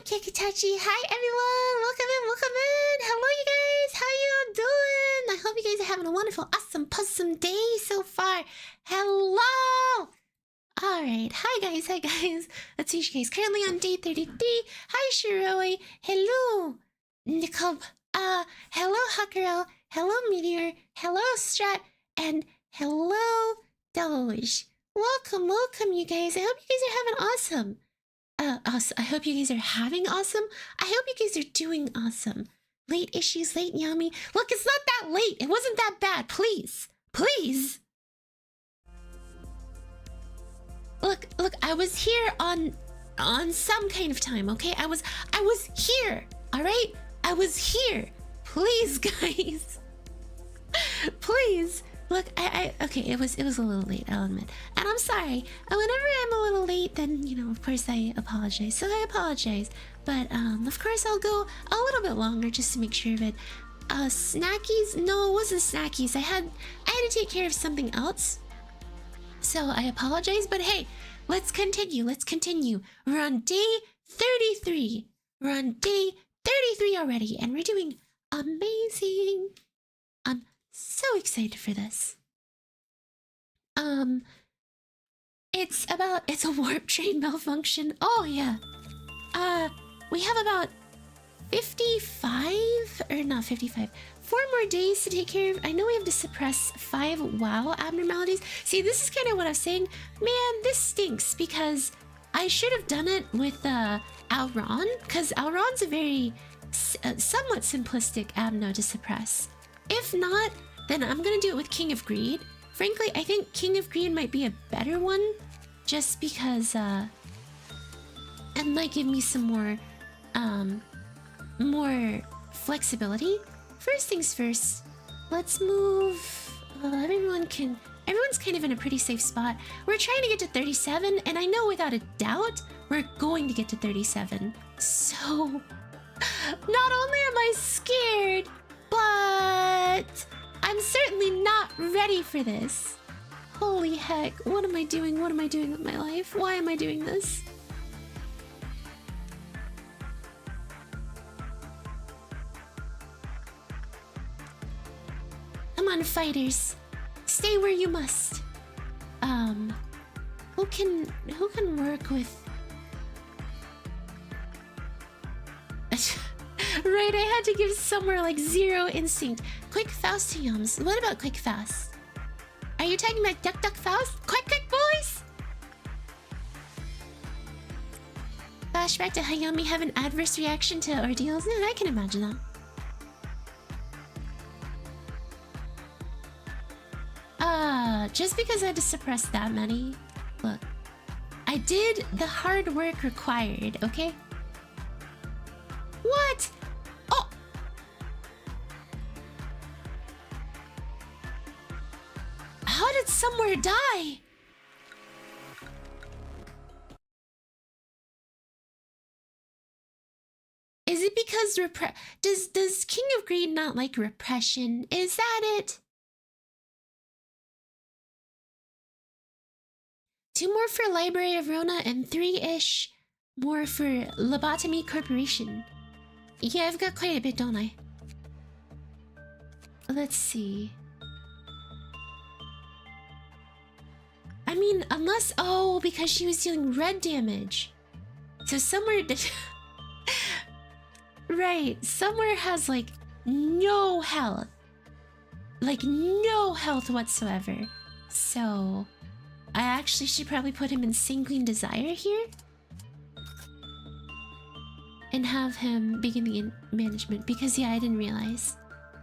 Kikitachi. Hi everyone, welcome in. Hello you guys, how you all doing? I hope you guys are having a wonderful, awesome day so far. Hello. All right, hi guys. Let's see you guys. Currently on day 33. Hi Shiroi. Hello Nicole. Hello Hakuro. Hello Meteor. Hello Strat. And hello Doge. Welcome you guys. I hope you guys are having awesome. I hope you guys are having awesome. I hope you guys are doing awesome. Late issues, late Yami. Look, it's not that late. It wasn't that bad. Please. Look, I was here on some kind of time, okay? I was here, all right? I was here. Please, guys. Please. Look, okay, it was a little late, I'll admit. And I'm sorry. Whenever I'm a little late, then, you know, of course I apologize. So I apologize. But, of course I'll go a little bit longer just to make sure of it. Snackies? No, it wasn't snackies. I had to take care of something else. So I apologize, but hey, let's continue. We're on day 33. We're on day 33 already, and we're doing amazing. I'm so excited for this. It's a warp train malfunction. Oh yeah. We have about 55, or not 55, 4 more days to take care of. I know we have to suppress 5 WoW abnormalities. See, this is kind of what I was saying. Man, this stinks because I should have done it with Alron, because Alron's a very somewhat simplistic abno to suppress. If not, then I'm gonna do it with King of Greed. Frankly, I think King of Greed might be a better one, just because and might give me some more flexibility. First things first, let's move. Everyone's kind of in a pretty safe spot. We're trying to get to 37, and I know without a doubt we're going to get to 37. So, not only am I scared, but I'm certainly not ready for this. Holy heck, what am I doing? What am I doing with my life? Why am I doing this? Come on, fighters. Stay where you must. Who can work with... Right, I had to give somewhere like 0 instinct. Quick Faust to Yums. What about Quick Faust? Are you talking about Duck Faust? Quick boys! Flashback to Hayami have an adverse reaction to ordeals? Yeah, I can imagine that. Just because I had to suppress that many, look, I did the hard work required, okay? What? Oh! How did somewhere die? Is it because does King of Greed not like repression? Is that it? 2 more for Library of Rona and 3-ish more for Lobotomy Corporation. Yeah, I've got quite a bit, don't I? Let's see. I mean, unless... Oh, because she was dealing red damage. So somewhere... Right, somewhere has, like, no health. Like, no health whatsoever. So... I actually should probably put him in Sanguine Desire here. And have him begin the management, because yeah, I didn't realize.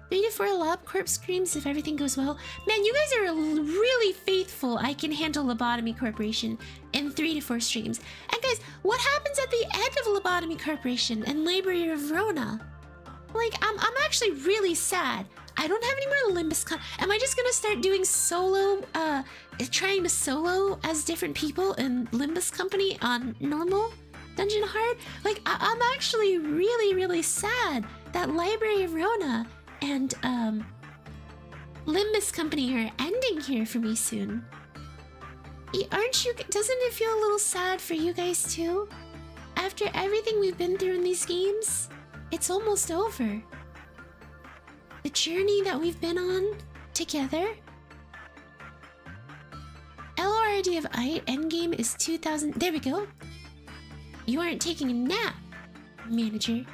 3 to 4 LobCorp screams if everything goes well. Man, you guys are really faithful. I can handle Lobotomy Corporation in 3 to 4 streams. And guys, what happens at the end of Lobotomy Corporation and Library of Rona? Like, I'm actually really sad. I don't have any more Limbus Am I just gonna start doing solo, trying to solo as different people in Limbus Company on normal Dungeon Hard? Like, I'm actually really sad that Library of Rona and, Limbus Company are ending here for me soon. Aren't you, doesn't it feel a little sad for you guys too? After everything we've been through in these games, it's almost over. The journey that we've been on together. LORD of I endgame is 2000. There we go. You aren't taking a nap, manager.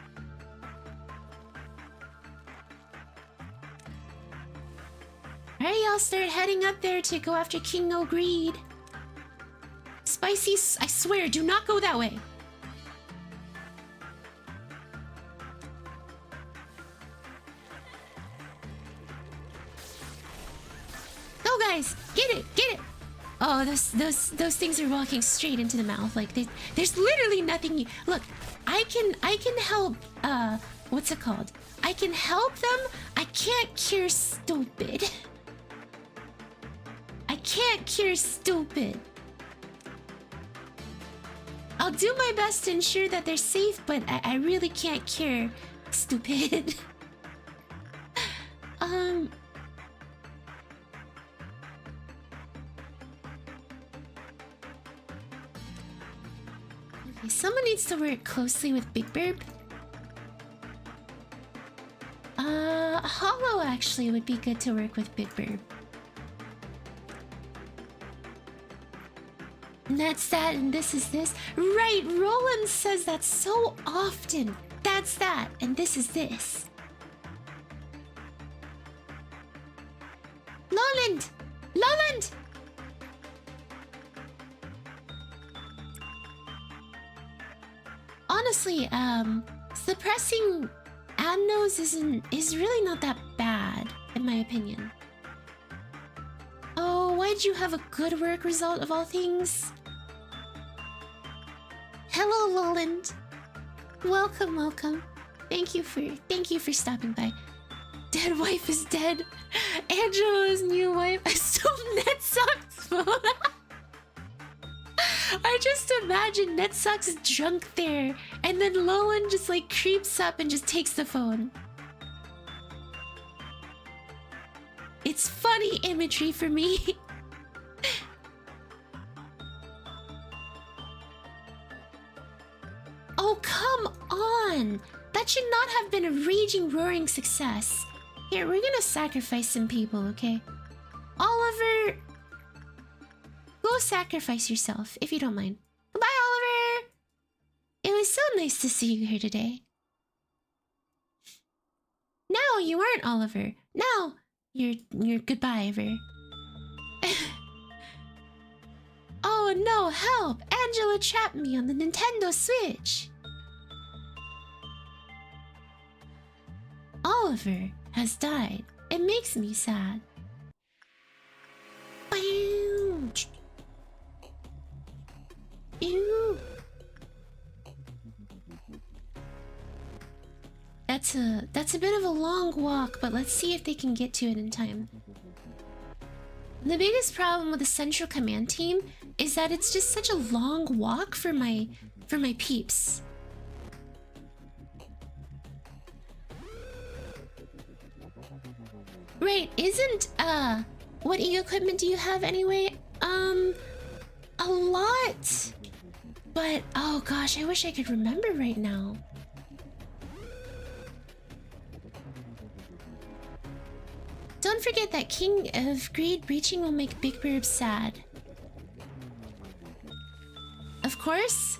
Alright, y'all start heading up there to go after King No Greed. Spicy, I swear, do not go that way. Go, guys, get it, get it. Oh, those things are walking straight into the mouth. Like there's literally nothing. Look, I can help. What's it called? I can help them. I can't cure stupid. I can't cure stupid. I'll do my best to ensure that they're safe, but I really can't cure stupid. Okay, someone needs to work closely with Big Burb. Hollow actually would be good to work with Big Burb. And that's that, and this is this. Right, Roland says that so often. That's that, and this is this. Roland! Roland! Honestly, suppressing adnos is really not that bad, in my opinion. Oh, why'd you have a good work result of all things? Hello, Roland. Welcome, welcome. Thank you for stopping by. Dead wife is dead. Angela's new wife. I stole Netsuck's phone. I just imagine Netsuck's drunk there, and then Lolan just like creeps up and just takes the phone. It's funny imagery for me. Oh, come on! That should not have been a raging, roaring success. Here, we're gonna sacrifice some people, okay? Oliver... Go sacrifice yourself, if you don't mind. Goodbye, Oliver! It was so nice to see you here today. No, you aren't, Oliver. No, you're goodbye, Ever. Oh no, help! Angela trapped me on the Nintendo Switch! Oliver has died. It makes me sad. Ew. That's a bit of a long walk, but let's see if they can get to it in time. The biggest problem with the central command team is that it's just such a long walk for my peeps. Right, isn't what equipment do you have anyway? A lot. But oh gosh, I wish I could remember right now. Don't forget that King of Greed breaching will make Big Burb sad. Of course.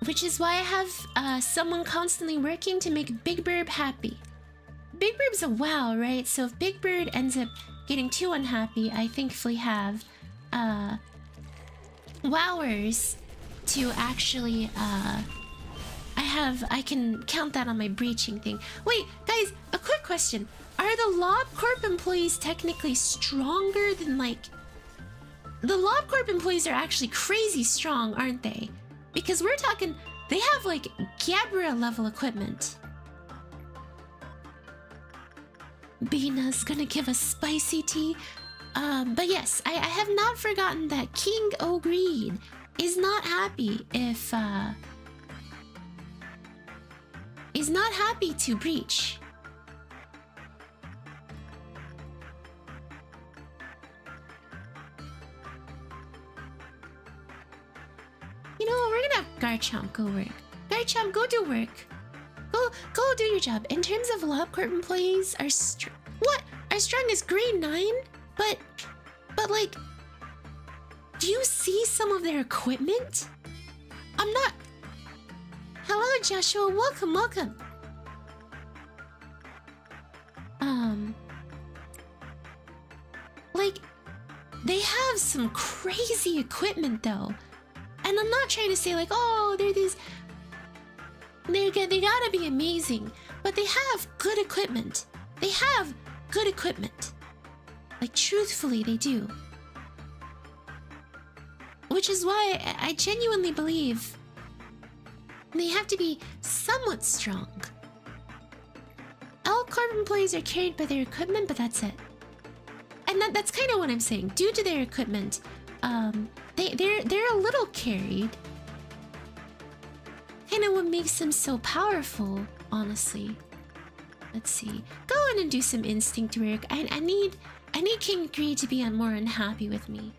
Which is why I have someone constantly working to make Big Burb happy. Big Burb's a wow, right? So if Big Bird ends up getting too unhappy, I thankfully have wowers to actually I can count that on my breaching thing. Wait, guys, a quick question. Are the Lob Corp employees technically stronger than like... The Lob Corp employees are actually crazy strong, aren't they? Because we're talking, they have like Gabra level equipment. Bina's gonna give us spicy tea. But yes, I have not forgotten that King O'Greed is not happy if is not happy to breach. You know what? We're gonna have Garchomp go work. Garchomp, go do work. Go do your job. In terms of Lab Corp employees, are strong as grade 9? But like, do you see some of their equipment? I'm not. Hello, Joshua. Welcome. Like, they have some crazy equipment though, and I'm not trying to say like, oh, they're these. They gotta be amazing, but they have good equipment. They have good equipment. Like, truthfully, they do. Which is why I genuinely believe they have to be somewhat strong. All Corp employees are carried by their equipment, but that's it. And that's kind of what I'm saying. Due to their equipment, they're a little carried. Kind of what makes them so powerful, honestly. Let's see. Go on and do some instinct work. I need King Greed to be more unhappy with me.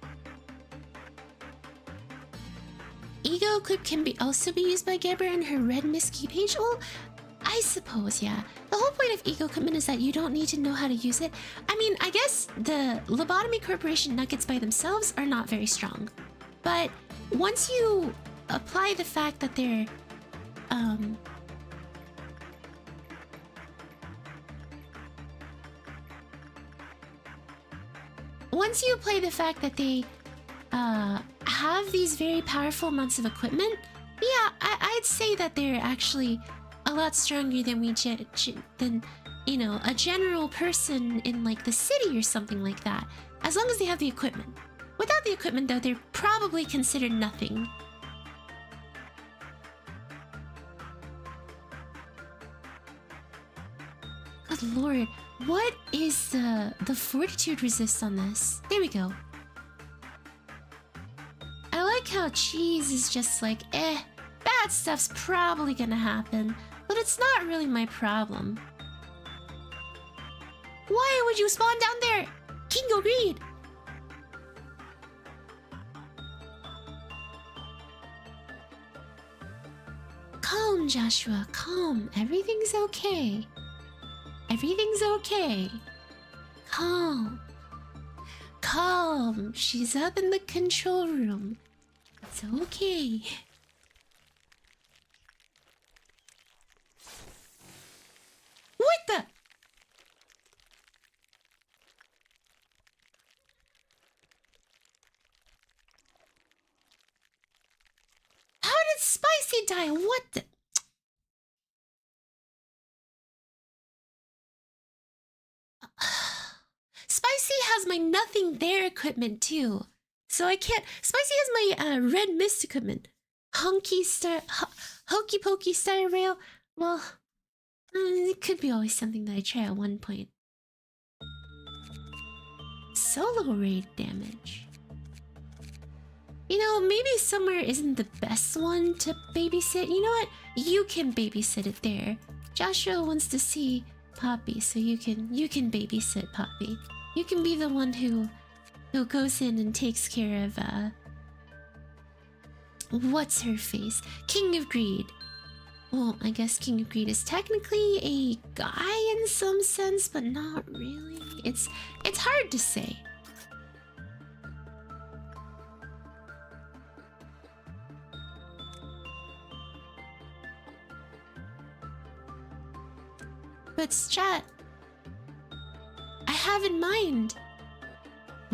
Ego Equip can also be used by Geber in her Red Misky page. Well, I suppose, yeah. The whole point of Ego Equipment is that you don't need to know how to use it. I mean, I guess the Lobotomy Corporation nuggets by themselves are not very strong. But once you apply the fact that they're once you apply the fact that they have these very powerful amounts of equipment, yeah, I'd say that they're actually a lot stronger than you know, a general person in like the city or something like that. As long as they have the equipment. Without the equipment though, they're probably considered nothing. Good lord, what is the fortitude resist on this? There we go. I like how Cheese is just like, bad stuff's probably gonna happen, but it's not really my problem. Why would you spawn down there? King of Greed! Calm, Joshua, calm. Everything's okay. Everything's okay. Calm. Calm. She's up in the control room. It's okay. What the? How did Spicy die? What the? Spicy has my nothing there equipment too, so I can't. Spicy has my red mist equipment. Hokey pokey style rail. Well, it could be always something that I try at one point. Solo raid damage. You know, maybe somewhere isn't the best one to babysit. You know what? You can babysit it there. Joshua wants to see Poppy, so you can babysit Poppy. You can be the one who goes in and takes care of what's her face? King of Greed. Well, I guess King of Greed is technically a guy in some sense, but not really. It's hard to say. But Strat, I have in mind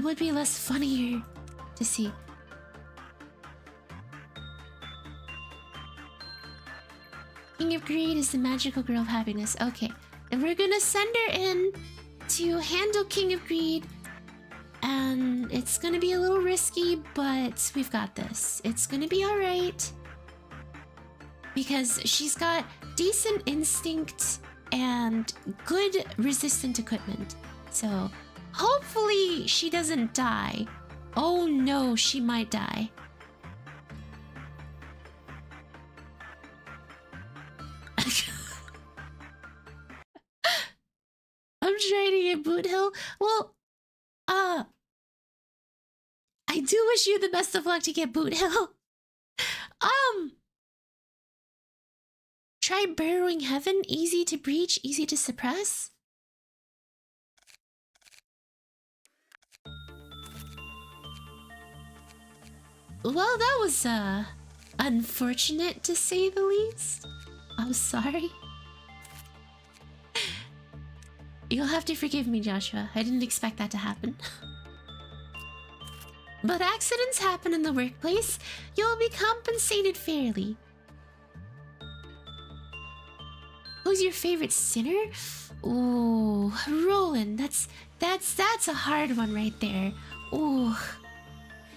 would be less funnier to see. King of Greed is the magical girl of happiness. Okay, and we're gonna send her in to handle King of Greed, and it's gonna be a little risky, but we've got this. It's gonna be all right because she's got decent instinct and good resistant equipment. So hopefully she doesn't die. Oh no, she might die. get Boot Hill. Well, I do wish you the best of luck to get Boot Hill. Try Burrowing Heaven. Easy to breach, easy to suppress. Well, that was, unfortunate to say the least. I'm sorry. You'll have to forgive me, Joshua. I didn't expect that to happen. But accidents happen in the workplace. You'll be compensated fairly. Who's your favorite sinner? Ooh, Roland. That's a hard one right there. Ooh.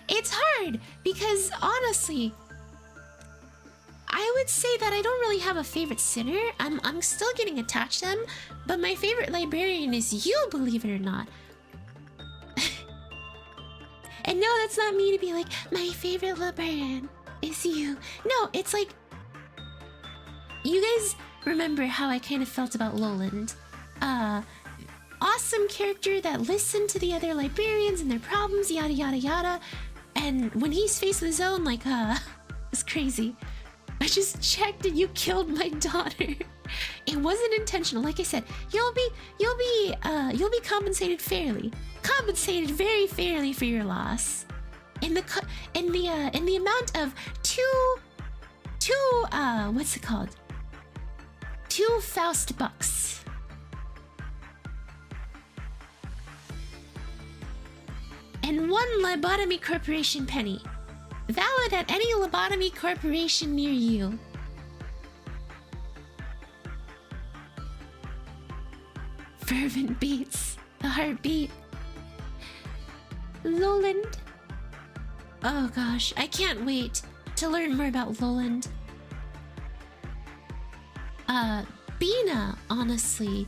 It's hard because honestly, I would say that I don't really have a favorite sinner. I'm still getting attached to them, but my favorite librarian is you, believe it or not. And no, that's not me to be like, my favorite librarian is you. No, it's like, you guys remember how I kind of felt about Lowland. Awesome character that listened to the other librarians and their problems, yada yada yada. And when he's faced with his own, like, it's crazy. I just checked and you killed my daughter. It wasn't intentional. Like I said, you'll be compensated fairly. Compensated very fairly for your loss. In the amount of two what's it called? 2 Faust bucks. And 1 Lobotomy Corporation penny. Valid at any Lobotomy Corporation near you. Fervent beats. The heartbeat. Lowland. Oh gosh, I can't wait to learn more about Lowland. Bina, honestly.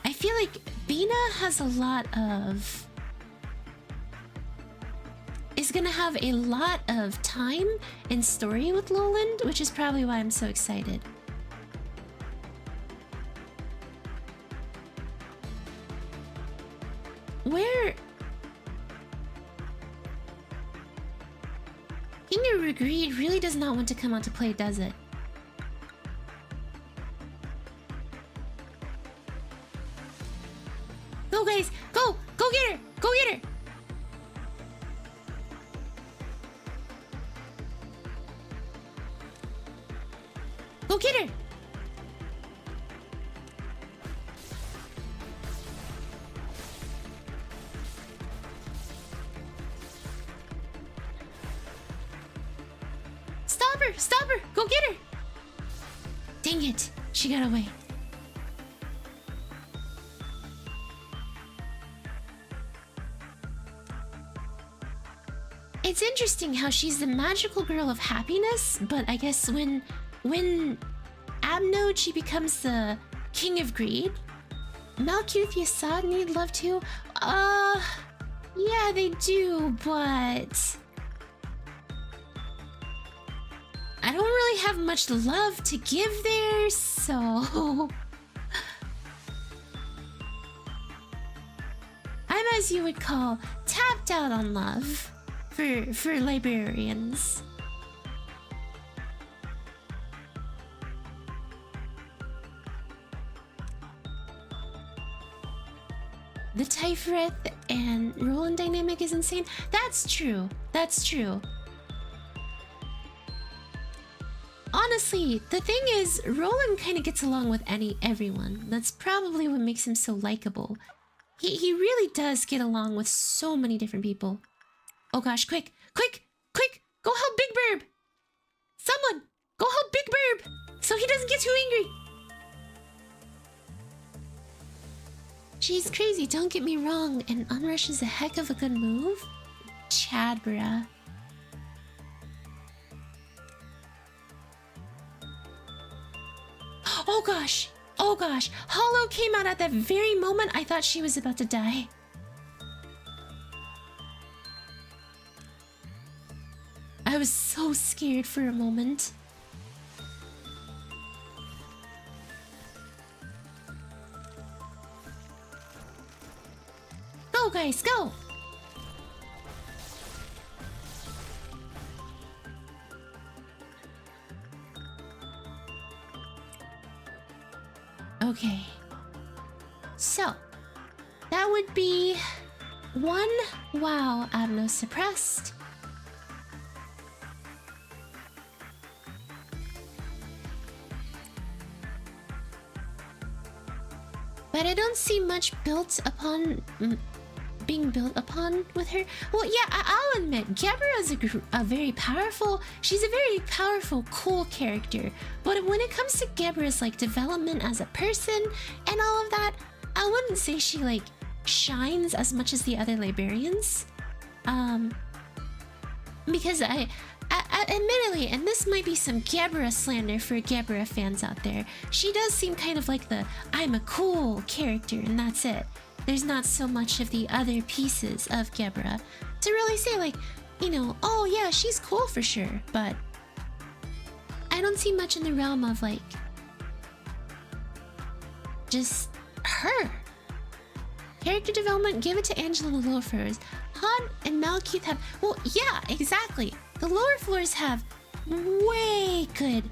I feel like Bina has a lot of... is gonna have a lot of time and story with Lowland, which is probably why I'm so excited. Where... King of Regreed really does not want to come out to play, does it? Go guys! Go! Go get her! Go get her! Go get her! Stop her! Stop her! Go get her! Dang it! She got away. It's interesting how she's the magical girl of happiness, but I guess when Abnode, she becomes the king of greed. Malkuth Yasad need love too? Yeah, they do, but... I don't really have much love to give there, so... I'm, as you would call, tapped out on love for librarians. The Tiphereth and Roland dynamic is insane. That's true. That's true. Honestly, the thing is, Roland kind of gets along with everyone. That's probably what makes him so likable. He really does get along with so many different people. Oh gosh, quick, quick, quick! Go help Big Burb! Someone, go help Big Burb so he doesn't get too angry. She's crazy, don't get me wrong, and Unrush is a heck of a good move. Chad, bruh. Oh gosh! Oh gosh! Hollow came out at that very moment I thought she was about to die. I was so scared for a moment. Go, guys, go! Okay. So, that would be 1 wow out of no suppressed. But I don't see much built upon, being built upon with her. Well, yeah, I'll admit, Gebra is a very powerful, she's a very powerful, cool character. But when it comes to Gebra's like development as a person and all of that, I wouldn't say she like shines as much as the other librarians. Because I admittedly, and this might be some Gebra slander for Gebra fans out there, she does seem kind of like the I'm a cool character and that's it. There's not so much of the other pieces of Gebra to really say like, you know, oh yeah, she's cool for sure, but I don't see much in the realm of like just her. Character development, give it to Angela and the lower floors. Han and Malkeith have, well, yeah, exactly. The lower floors have way good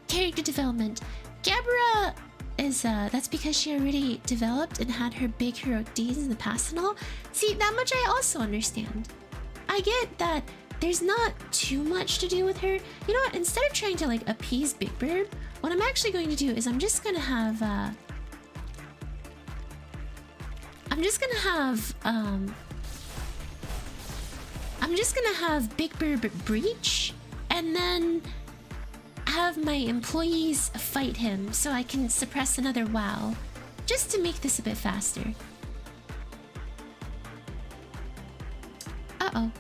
character development. Gebra is, that's because she already developed and had her big heroic deeds in the past and all. See, that much I also understand. I get that there's not too much to do with her. You know what, instead of trying to like appease Big Bird, what I'm actually going to do is I'm just gonna have, Big Bird breach and then have my employees fight him so I can suppress another WoW, just to make this a bit faster. Uh-oh.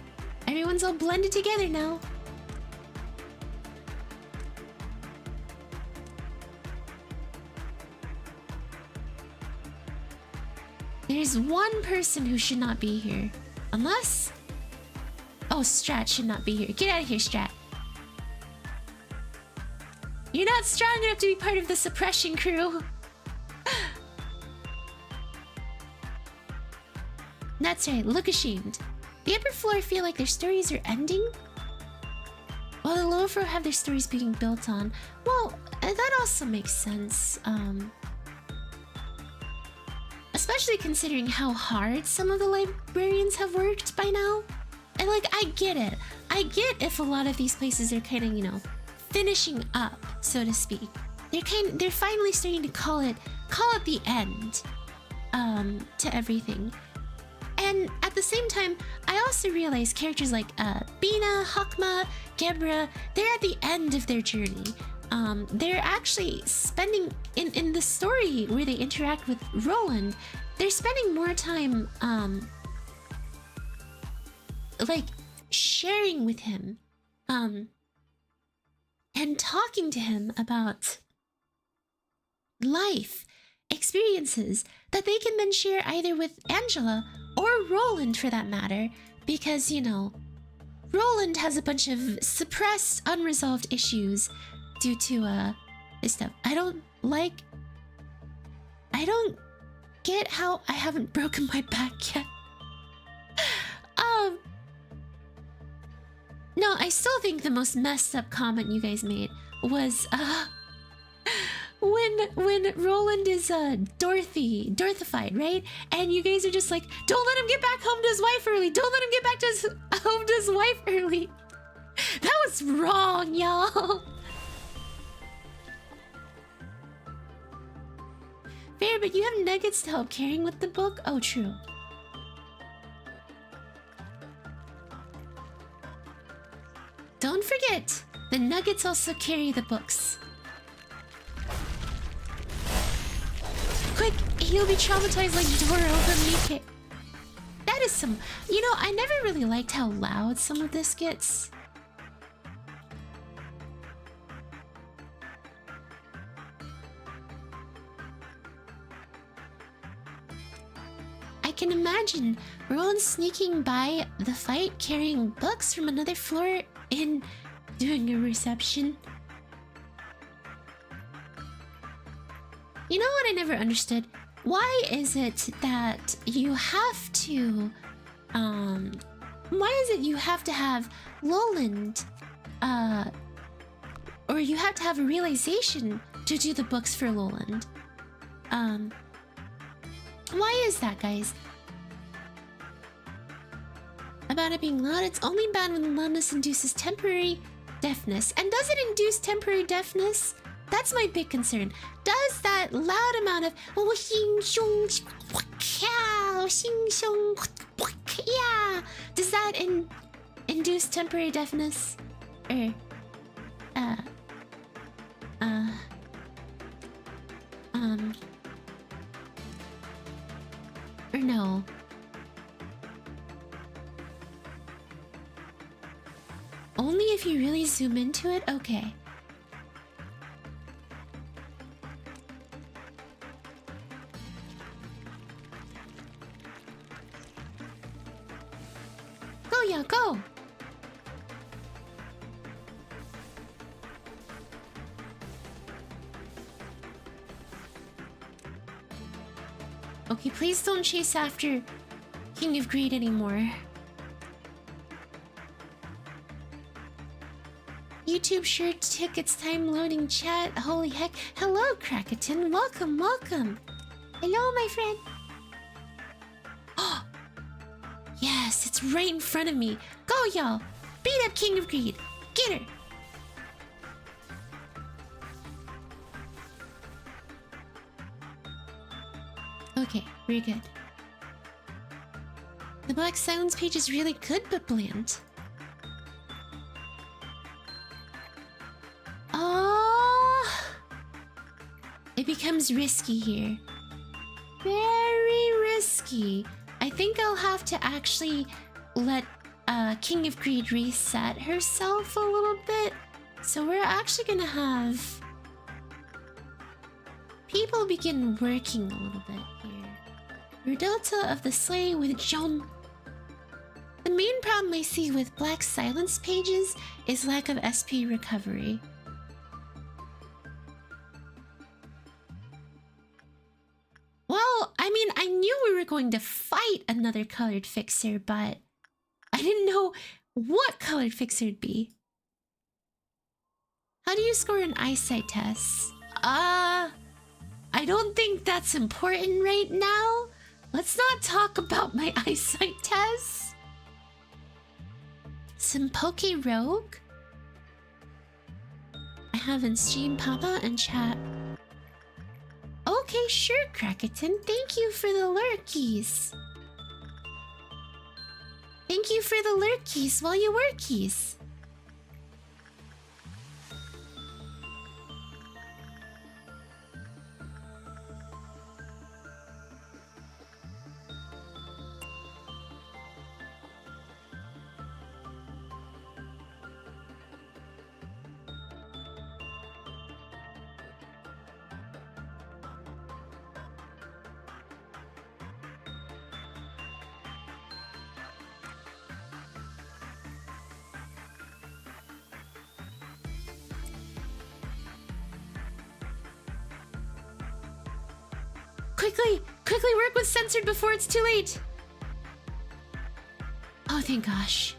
Everyone's all blended together now. There's one person who should not be here. Unless... Oh, Strat should not be here. Get out of here, Strat. You're not strong enough to be part of the suppression crew. That's right, look ashamed. The upper floor feel like their stories are ending, while the lower floor have their stories being built on. Well, that also makes sense. Especially considering how hard some of the librarians have worked by now. And like, I get it. I get if a lot of these places are kind of, you know, finishing up, so to speak. They're finally starting to call it the end to everything. And at the same time, I also realize characters like Bina, Hakma, Gebra, they're at the end of their journey. They're actually spending in the story where they interact with Roland, they're spending more time like sharing with him and talking to him about life experiences that they can then share either with Angela or Roland for that matter, because, you know, Roland has a bunch of suppressed, unresolved issues due to this stuff. I don't get how I haven't broken my back yet. No, I still think the most messed up comment you guys made was when Roland is Dorothified, right? And you guys are just like, don't let him get back home to his wife early. Don't let him get back to home to his wife early. That was wrong, y'all. Fair, but you have nuggets to help carrying with the book? Oh, true. Don't forget, the nuggets also carry the books. Quick, he'll be traumatized like Doro from Mike. That is some... You know, I never really liked how loud some of this gets. I can imagine Roland sneaking by the fight carrying books from another floor and doing a reception. You know what I never understood? why is it that you have to why is it you have to have Lowland or you have to have a realization to do the books for Lowland? Why is that, guys? About it being loud, it's only bad when the loudness induces temporary deafness. And does it induce temporary deafness? That's my big concern. Does that loud amount of does that induce temporary deafness? Or or no? Only if you really zoom into it? Okay. Go, yeah, go! Okay, please don't chase after King of Greed anymore. YouTube sure took its time loading chat. Holy heck. Hello, Krakatan. Welcome, welcome. Hello, my friend. Oh, yes, it's right in front of me. Go, y'all. Beat up King of Greed. Get her. Okay, we're good. The Black Silence page is really good, but bland. Oh, it becomes risky here. Very risky. I think I'll have to actually let King of Greed reset herself a little bit. So we're actually gonna have people begin working a little bit here. Redota of the Slay with John. The main problem I see with Black Silence pages is lack of SP recovery. Well, I mean, I knew we were going to fight another colored fixer, but I didn't know what colored fixer it'd be. How do you score an eyesight test? I don't think that's important right now. Let's not talk about my eyesight test. Some Poke Rogue? I have in stream Papa and chat. Okay, sure, Krakatan. Thank you for the lurkies. Thank you for the lurkies while you workies. Quickly work with censored before it's too late. Oh, thank gosh.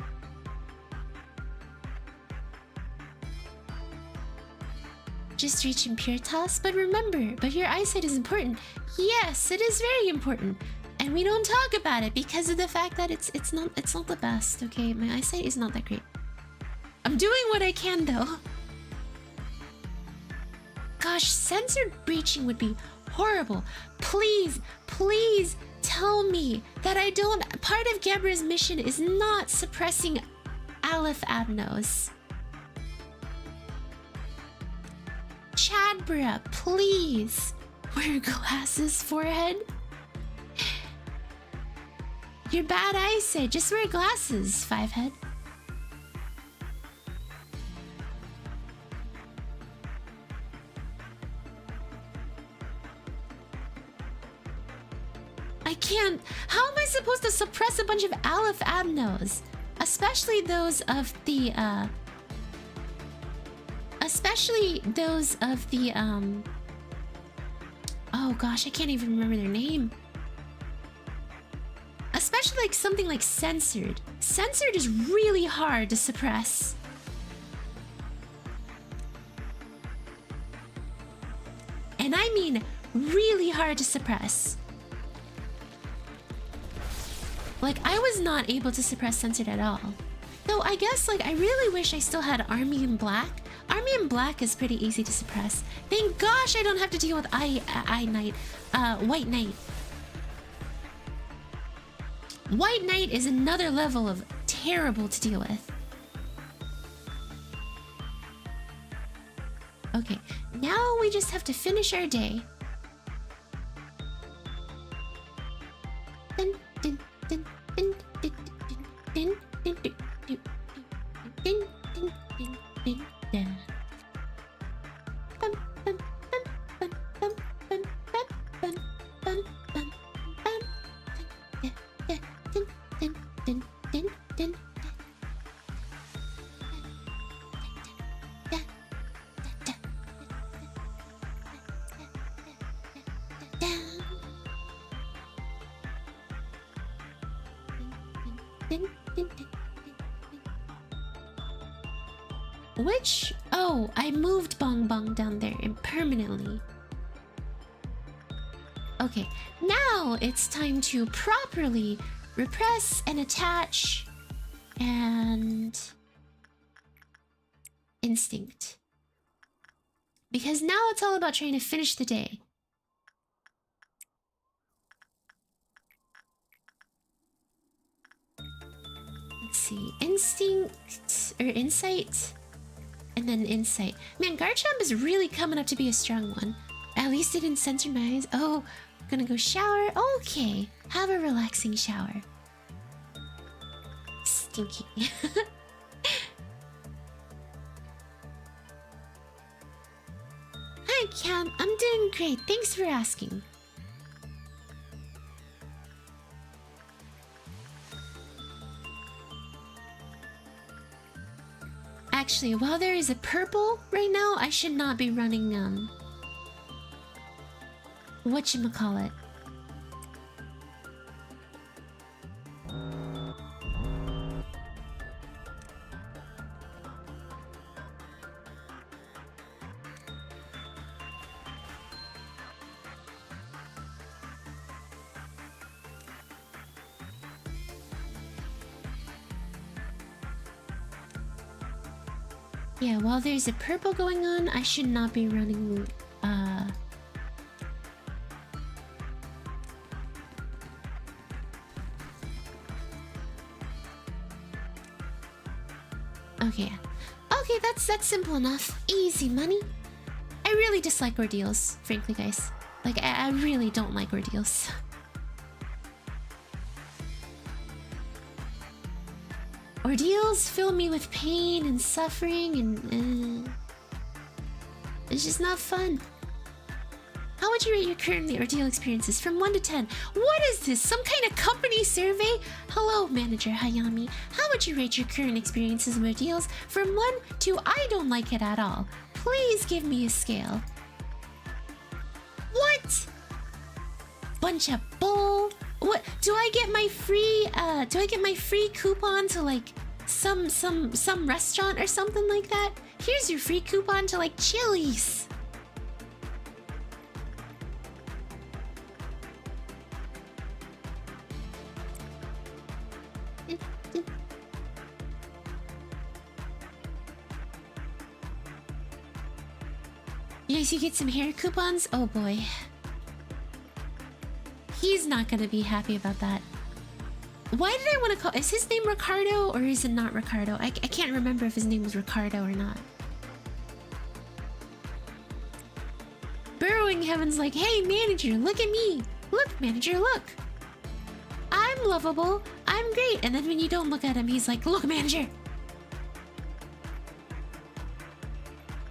Just reaching pure toss, but remember, but your eyesight is important. Yes, it is very important. And we don't talk about it because of the fact that it's not the best, okay? My eyesight is not that great. I'm doing what I can though. Gosh, censored breaching would be horrible. Please, please tell me that I don't... Part of Gebra's mission is not suppressing Aleph Abnos. Chadbra, please. Wear glasses, forehead. You're bad eyesight. Just wear glasses, Fivehead. I can't. How am I supposed to suppress a bunch of Aleph Abnos? Especially those of the, Oh gosh, I can't even remember their name. Especially like something like censored. Censored is really hard to suppress. And I mean really hard to suppress. Like, I was not able to suppress censored at all. Though I guess, like, I really wish I still had Army in Black. Army in Black is pretty easy to suppress. Thank gosh I don't have to deal with White Knight. White Knight is another level of terrible to deal with. Okay, now we just have to finish our day. Dun, dun, dun, dun, dun, dun, dun, dun, dun, dun, dun, dun, dun, dun. Bum, bum, bum, bum, bum, bum, bum, bum, bum, bum, bum. Dun, dun, dun, dun, dun, dun. Which? Oh, I moved Bong Bong down there permanently. Okay, now it's time to properly repress and attach and instinct. Because now it's all about trying to finish the day. Let's see, instinct or insight, and then insight. Man, Garchomp is really coming up to be a strong one. At least it didn't censor my eyes. Oh, gonna go shower. Okay, have a relaxing shower. Stinky. Hi, Cam. I'm doing great. Thanks for asking. Actually, while there is a purple right now, I should not be running, whatchamacallit. Yeah, while there's a purple going on, I should not be running, Okay. Okay, that's simple enough. Easy money. I really dislike ordeals, frankly, guys. Like, I really don't like ordeals. Ordeals fill me with pain and suffering and it's just not fun. How would you rate your current ordeal experiences from 1 to 10? What is this? Some kind of company survey? Hello, Manager Hayami. How would you rate your current experiences of ordeals from 1 to I don't like it at all? Please give me a scale. What? Bunch of bull. What? Do I get my free coupon to like some restaurant or something like that? Here's your free coupon to like Chili's. Yes, you get some hair coupons? Oh boy. He's not gonna be happy about that. Why did I want to call... Is his name Ricardo or is it not Ricardo? I can't remember if his name was Ricardo or not. Burrowing Heaven's like, hey, manager, look at me. Look, manager, look. I'm lovable. I'm great. And then when you don't look at him, he's like, look, manager.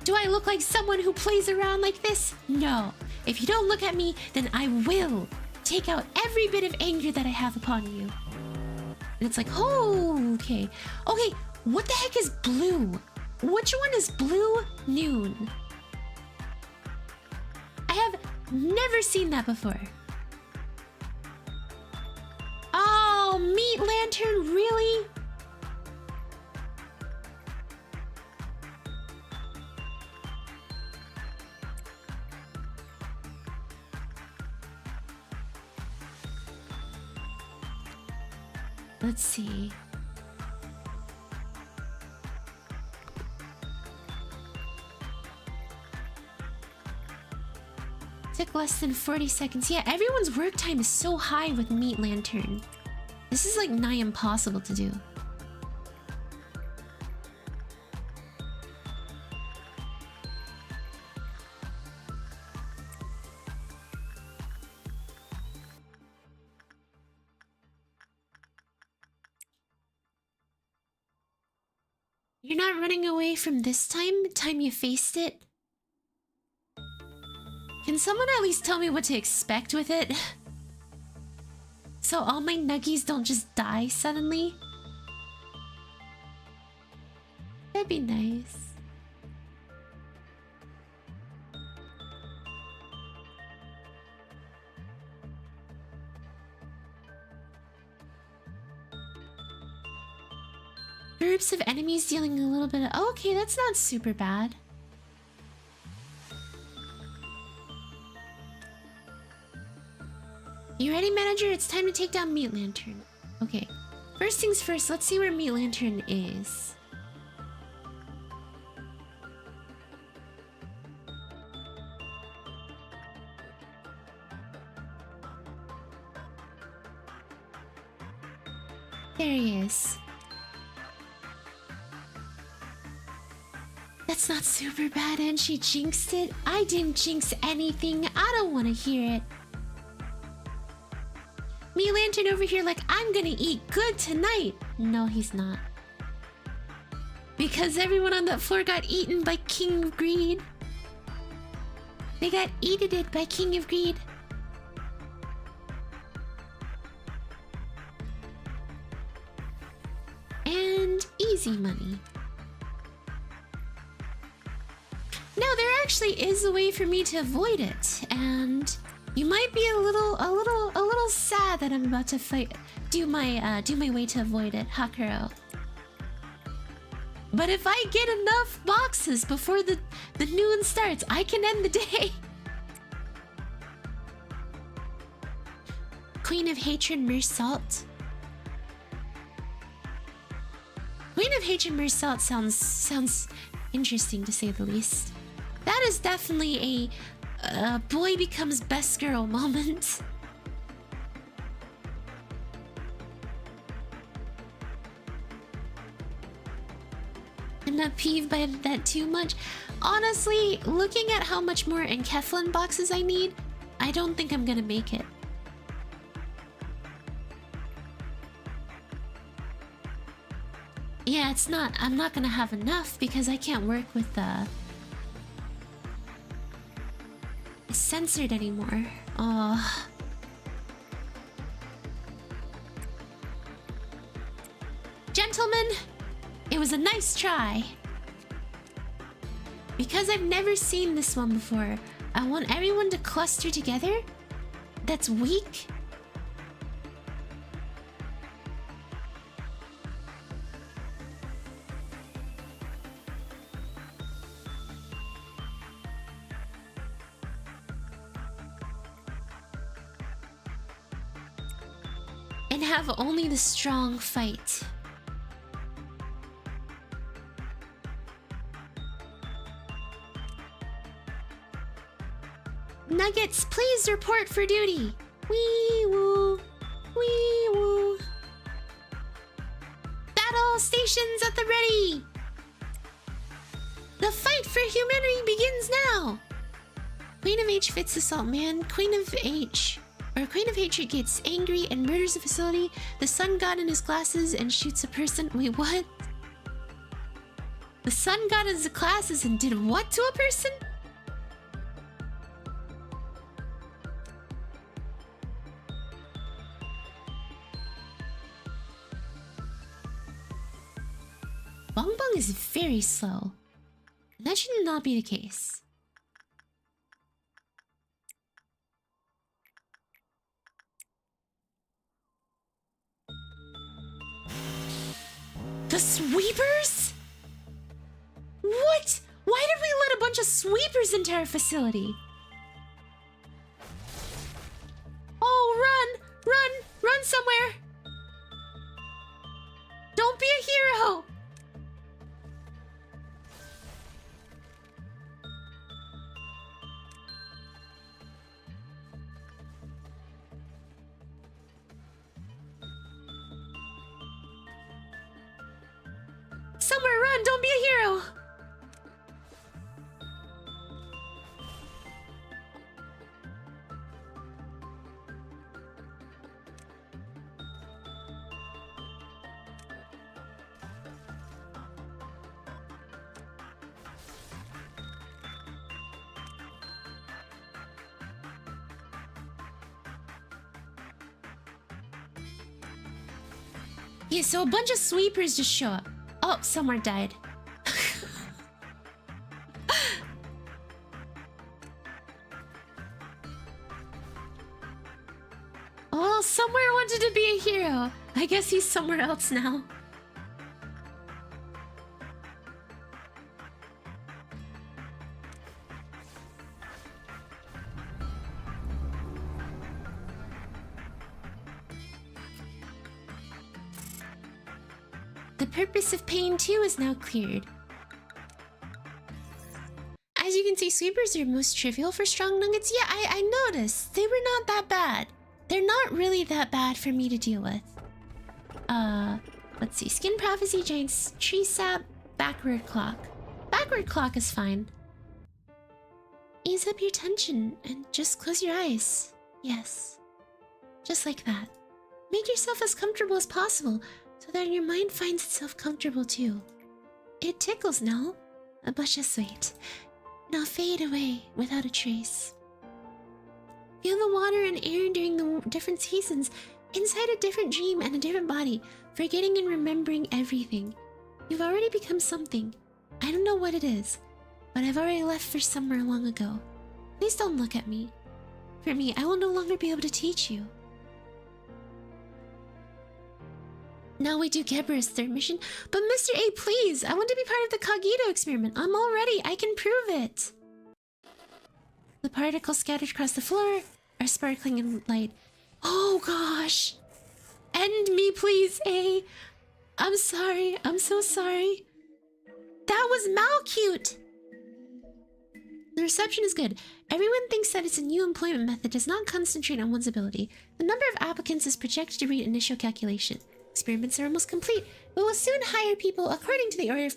Do I look like someone who plays around like this? No. If you don't look at me, then I will take out every bit of anger that I have upon you. And it's like, oh, okay. Okay, what the heck is blue? Which one is blue? Noon. I have Never seen that before. Oh, meat lantern, really? Let's see. Took less than 40 seconds. Yeah, everyone's work time is so high with meat lantern. This is like nigh impossible to do. You're not running away from this time you faced it? Can someone at least tell me what to expect with it? So all my nuggies don't just die suddenly? That'd be nice. Groups of enemies dealing a little bit of... Oh, okay, that's not super bad. You ready, manager? It's time to take down Meat Lantern. Okay. First things first, let's see where Meat Lantern is. There he is. That's not super bad, and she jinxed it. I didn't jinx anything. I don't want to hear it. Meat Lantern over here like, I'm gonna eat good tonight. No, he's not. Because everyone on that floor got eaten by King of Greed. They got eaten by King of Greed. And easy money. Now, there actually is a way for me to avoid it, and you might be a little sad that I'm about to do my way to avoid it, Hakuro. But if I get enough boxes before the noon starts, I can end the day. Queen of Hatred, Mersalt. Queen of Hatred, Mersalt sounds interesting to say the least. That is definitely a boy becomes best girl moment. I'm not peeved by that too much. Honestly, looking at how much more Enkeflin boxes I need, I don't think I'm gonna make it. Yeah, I'm not gonna have enough because I can't work with the... It's censored anymore. Oh. Gentlemen, it was a nice try. Because I've never seen this one before, I want everyone to cluster together. That's weak. And have only the strong fight. Nuggets, please report for duty. Wee woo. Wee woo. Battle stations at the ready. The fight for humanity begins now. Queen of H fits the salt man. Queen of Hatred gets angry and murders a facility. The sun god in his glasses and shoots a person. Wait, what? The sun god in his glasses and did what to a person? Bong Bong is very slow. That should not be the case. The sweepers? What? Why did we let a bunch of sweepers into our facility? Oh, run! Run! Run somewhere! Don't be a hero! Somewhere, run! Don't be a hero! Yeah, so a bunch of sweepers just show up. Oh, someone died. Oh, somewhere wanted to be a hero. I guess he's somewhere else now. The purpose of pain 2 is now cleared. As you can see, sweepers are most trivial for strong nuggets. Yeah, I noticed. They were not that bad. They're not really that bad for me to deal with. Let's see. Skin prophecy, giants, tree sap, backward clock. Backward clock is fine. Ease up your tension and just close your eyes. Yes. Just like that. Make yourself as comfortable as possible, so that your mind finds itself comfortable too. It tickles, no? But just wait. Now fade away without a trace. Feel the water and air during the different seasons, inside a different dream and a different body, forgetting and remembering everything. You've already become something. I don't know what it is, but I've already left for somewhere long ago. Please don't look at me. For me, I will no longer be able to teach you. Now we do Gebra's third mission. But Mr. A, please! I want to be part of the Cogito experiment. I'm all ready. I can prove it. The particles scattered across the floor are sparkling in light. Oh gosh! End me, please, A. I'm sorry. I'm so sorry. That was malcute! The reception is good. Everyone thinks that its a new employment method does not concentrate on one's ability. The number of applicants is projected to reach initial calculation. Experiments are almost complete. We will soon hire people according to the order of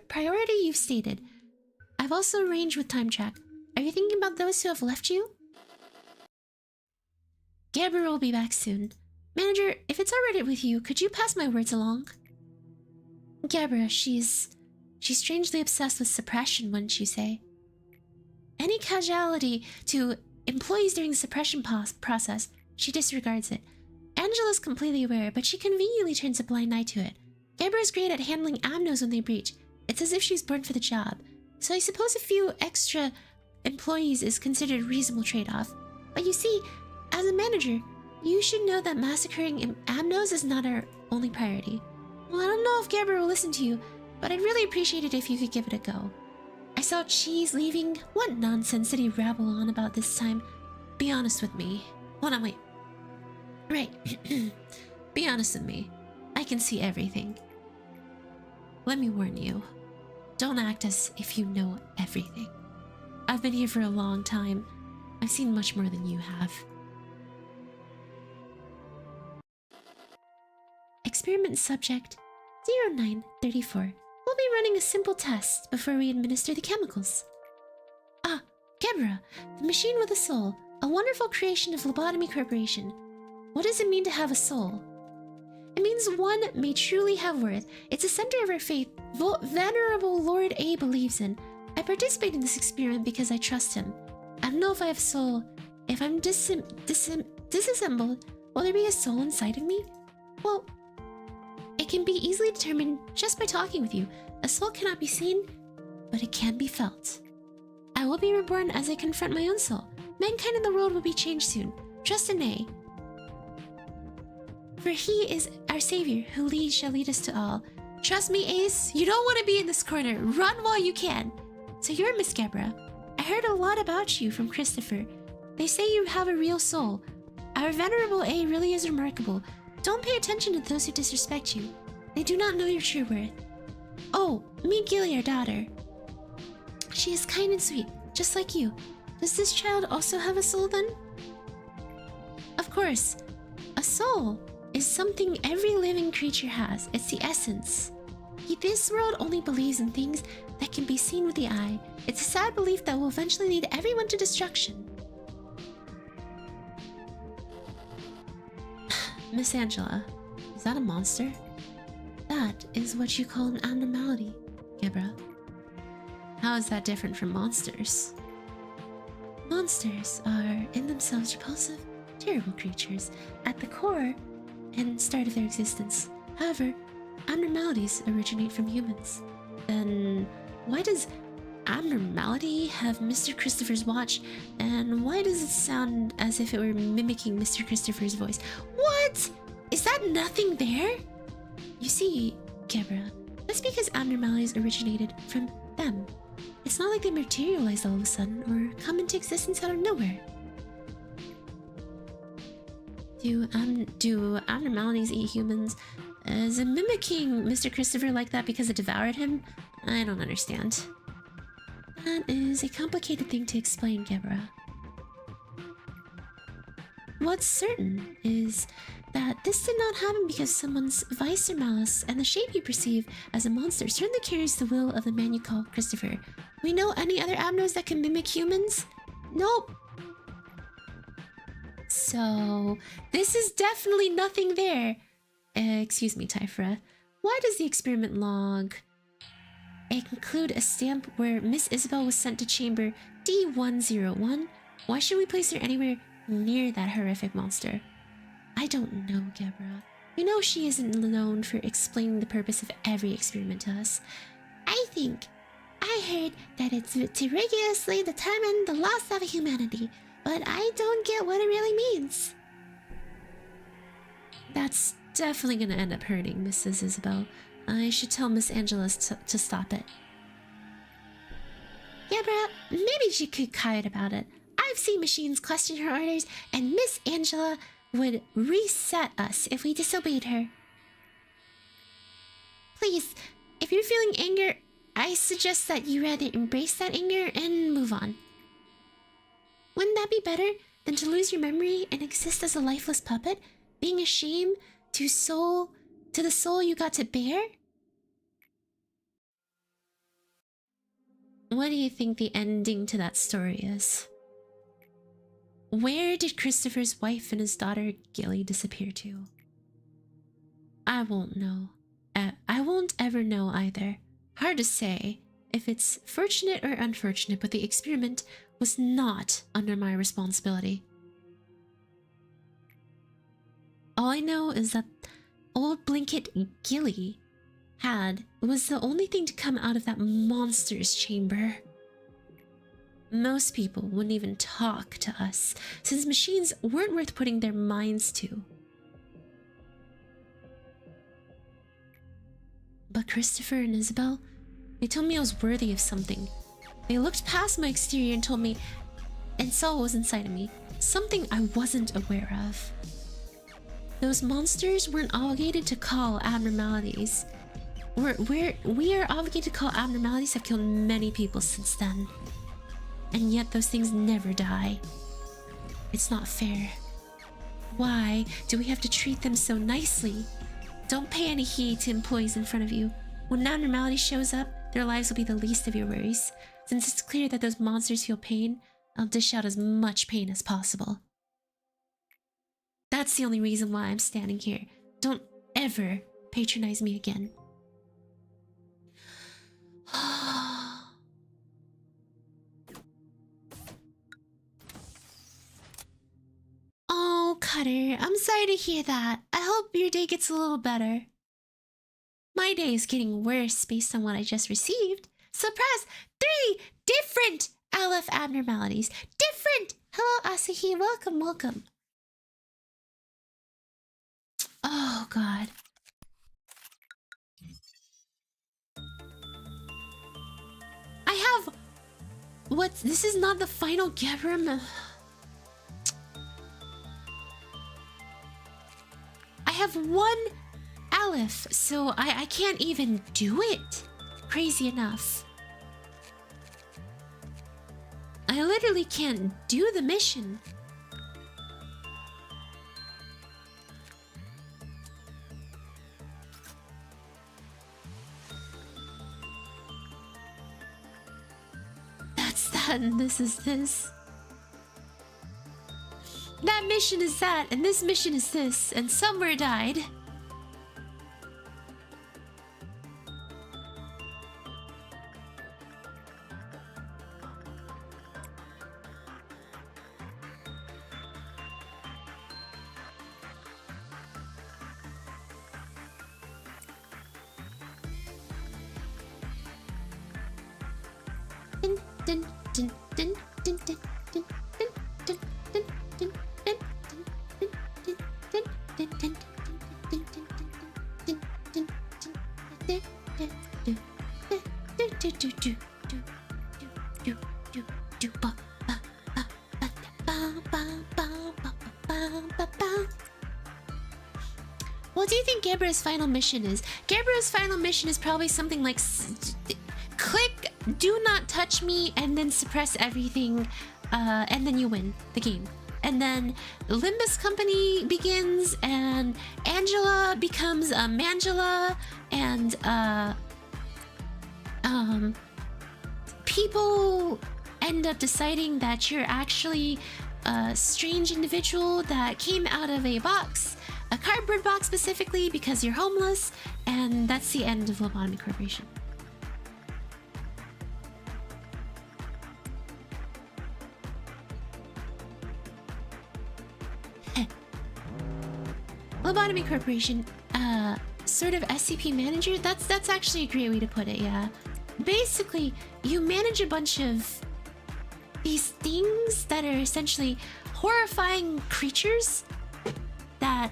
priority you've stated. I've also arranged with Time Track. Are you thinking about those who have left you? Gabber will be back soon. Manager, if it's alright with you, could you pass my words along? Gabra, she's strangely obsessed with suppression, wouldn't you say? Any casualty to employees during the suppression process, she disregards it. Angela's completely aware, but she conveniently turns a blind eye to it. Gabra is great at handling amnos when they breach. It's as if she was born for the job. So I suppose a few extra employees is considered a reasonable trade-off. But you see, as a manager, you should know that massacring amnos is not our only priority. Well, I don't know if Gabra will listen to you, but I'd really appreciate it if you could give it a go. I saw Cheese leaving. What nonsense did he rabble on about this time? Be honest with me. Hold on, wait. Right. Be honest with me. I can see everything. Let me warn you. Don't act as if you know everything. I've been here for a long time. I've seen much more than you have. Experiment subject 0934. We'll be running a simple test before we administer the chemicals. Ah, Gebra, the machine with a soul. A wonderful creation of LOBOTOMY Corporation. What does it mean to have a soul? It means one may truly have worth. It's a center of our faith Venerable Lord A believes in. I participate in this experiment because I trust him. I don't know if I have a soul. If I'm disassembled, will there be a soul inside of me? Well, it can be easily determined just by talking with you. A soul cannot be seen, but it can be felt. I will be reborn as I confront my own soul. Mankind in the world will be changed soon. Trust in A. For he is our savior, who shall lead us to all. Trust me, Ace, you don't want to be in this corner. Run while you can. So you're Miss Gebra. I heard a lot about you from Christopher. They say you have a real soul. Our venerable A really is remarkable. Don't pay attention to those who disrespect you. They do not know your true worth. Oh, meet Gilly, our daughter. She is kind and sweet, just like you. Does this child also have a soul then? Of course. A soul is something every living creature has. It's the essence. This world only believes in things that can be seen with the eye. It's a sad belief that will eventually lead everyone to destruction. Miss Angela, is that a monster? That is what you call an abnormality, Gebra. How is that different from monsters? Monsters are, in themselves, repulsive, terrible creatures at the core and start of their existence. However, abnormalities originate from humans. Then why does abnormality have Mr. Christopher's watch, and why does it sound as if it were mimicking Mr. Christopher's voice? What? Is that nothing there? You see, Gebra, that's because abnormalities originated from them. It's not like they materialize all of a sudden or come into existence out of nowhere. Do abnormalities eat humans? Is it mimicking Mr. Christopher like that because it devoured him? I don't understand. That is a complicated thing to explain, Gebra. What's certain is that this did not happen because someone's vice or malice and the shape you perceive as a monster certainly carries the will of the man you call Christopher. We know any other abnos that can mimic humans? Nope. So, this is definitely nothing there. Excuse me, Tiphereth. Why does the experiment log include a stamp where Miss Isabel was sent to chamber D101? Why should we place her anywhere near that horrific monster? I don't know, Gebra. You know she isn't known for explaining the purpose of every experiment to us. I think I heard that it's to rigorously determine the loss of humanity, but I don't get what it really means. That's definitely gonna end up hurting Mrs. Isabel. I should tell Miss Angela to stop it. Gebra, maybe she could kite about it. I've seen machines question her orders, and Miss Angela would reset us if we disobeyed her. Please, if you're feeling anger, I suggest that you rather embrace that anger and move on. Wouldn't that be better than to lose your memory and exist as a lifeless puppet, being a shame to the soul you got to bear? What do you think the ending to that story is? Where did Christopher's wife and his daughter Gilly disappear to? I won't know. I won't ever know either. Hard to say if it's fortunate or unfortunate, but the experiment was not under my responsibility. All I know is that old blanket Gilly was the only thing to come out of that monster's chamber. Most people wouldn't even talk to us, since machines weren't worth putting their minds to. But Christopher and Isabel, they told me I was worthy of something. They looked past my exterior and told me, and saw what was inside of me, something I wasn't aware of. Those monsters weren't obligated to call abnormalities. We are obligated to call abnormalities have killed many people since then. And yet those things never die. It's not fair. Why do we have to treat them so nicely? Don't pay any heed to employees in front of you. When an abnormality shows up, their lives will be the least of your worries. Since it's clear that those monsters feel pain, I'll dish out as much pain as possible. That's the only reason why I'm standing here. Don't ever patronize me again. Oh, Cutter, I'm sorry to hear that. I hope your day gets a little better. My day is getting worse based on what I just received. Surprise! 3 different LF abnormalities. Different! Hello, Asahi. Welcome, welcome. Oh, God. What? This is not the final Gebrim. I have one Aleph, so I can't even do it. Crazy enough. I literally can't do the mission. That's that, and this is this. That mission is that, and this mission is this, and somewhere died. What do you think Gabriel's final mission is? Gabriel's final mission is probably something like click do not touch me and then suppress everything, and then you win the game. And then Limbus Company begins, and Angela becomes Mangela, and people end up deciding that you're actually a strange individual that came out of a box, a cardboard box specifically, because you're homeless, and that's the end of Lobotomy Corporation. Lobotomy Corporation, sort of SCP manager. That's actually a great way to put it. Yeah, basically, you manage a bunch of these things that are essentially horrifying creatures that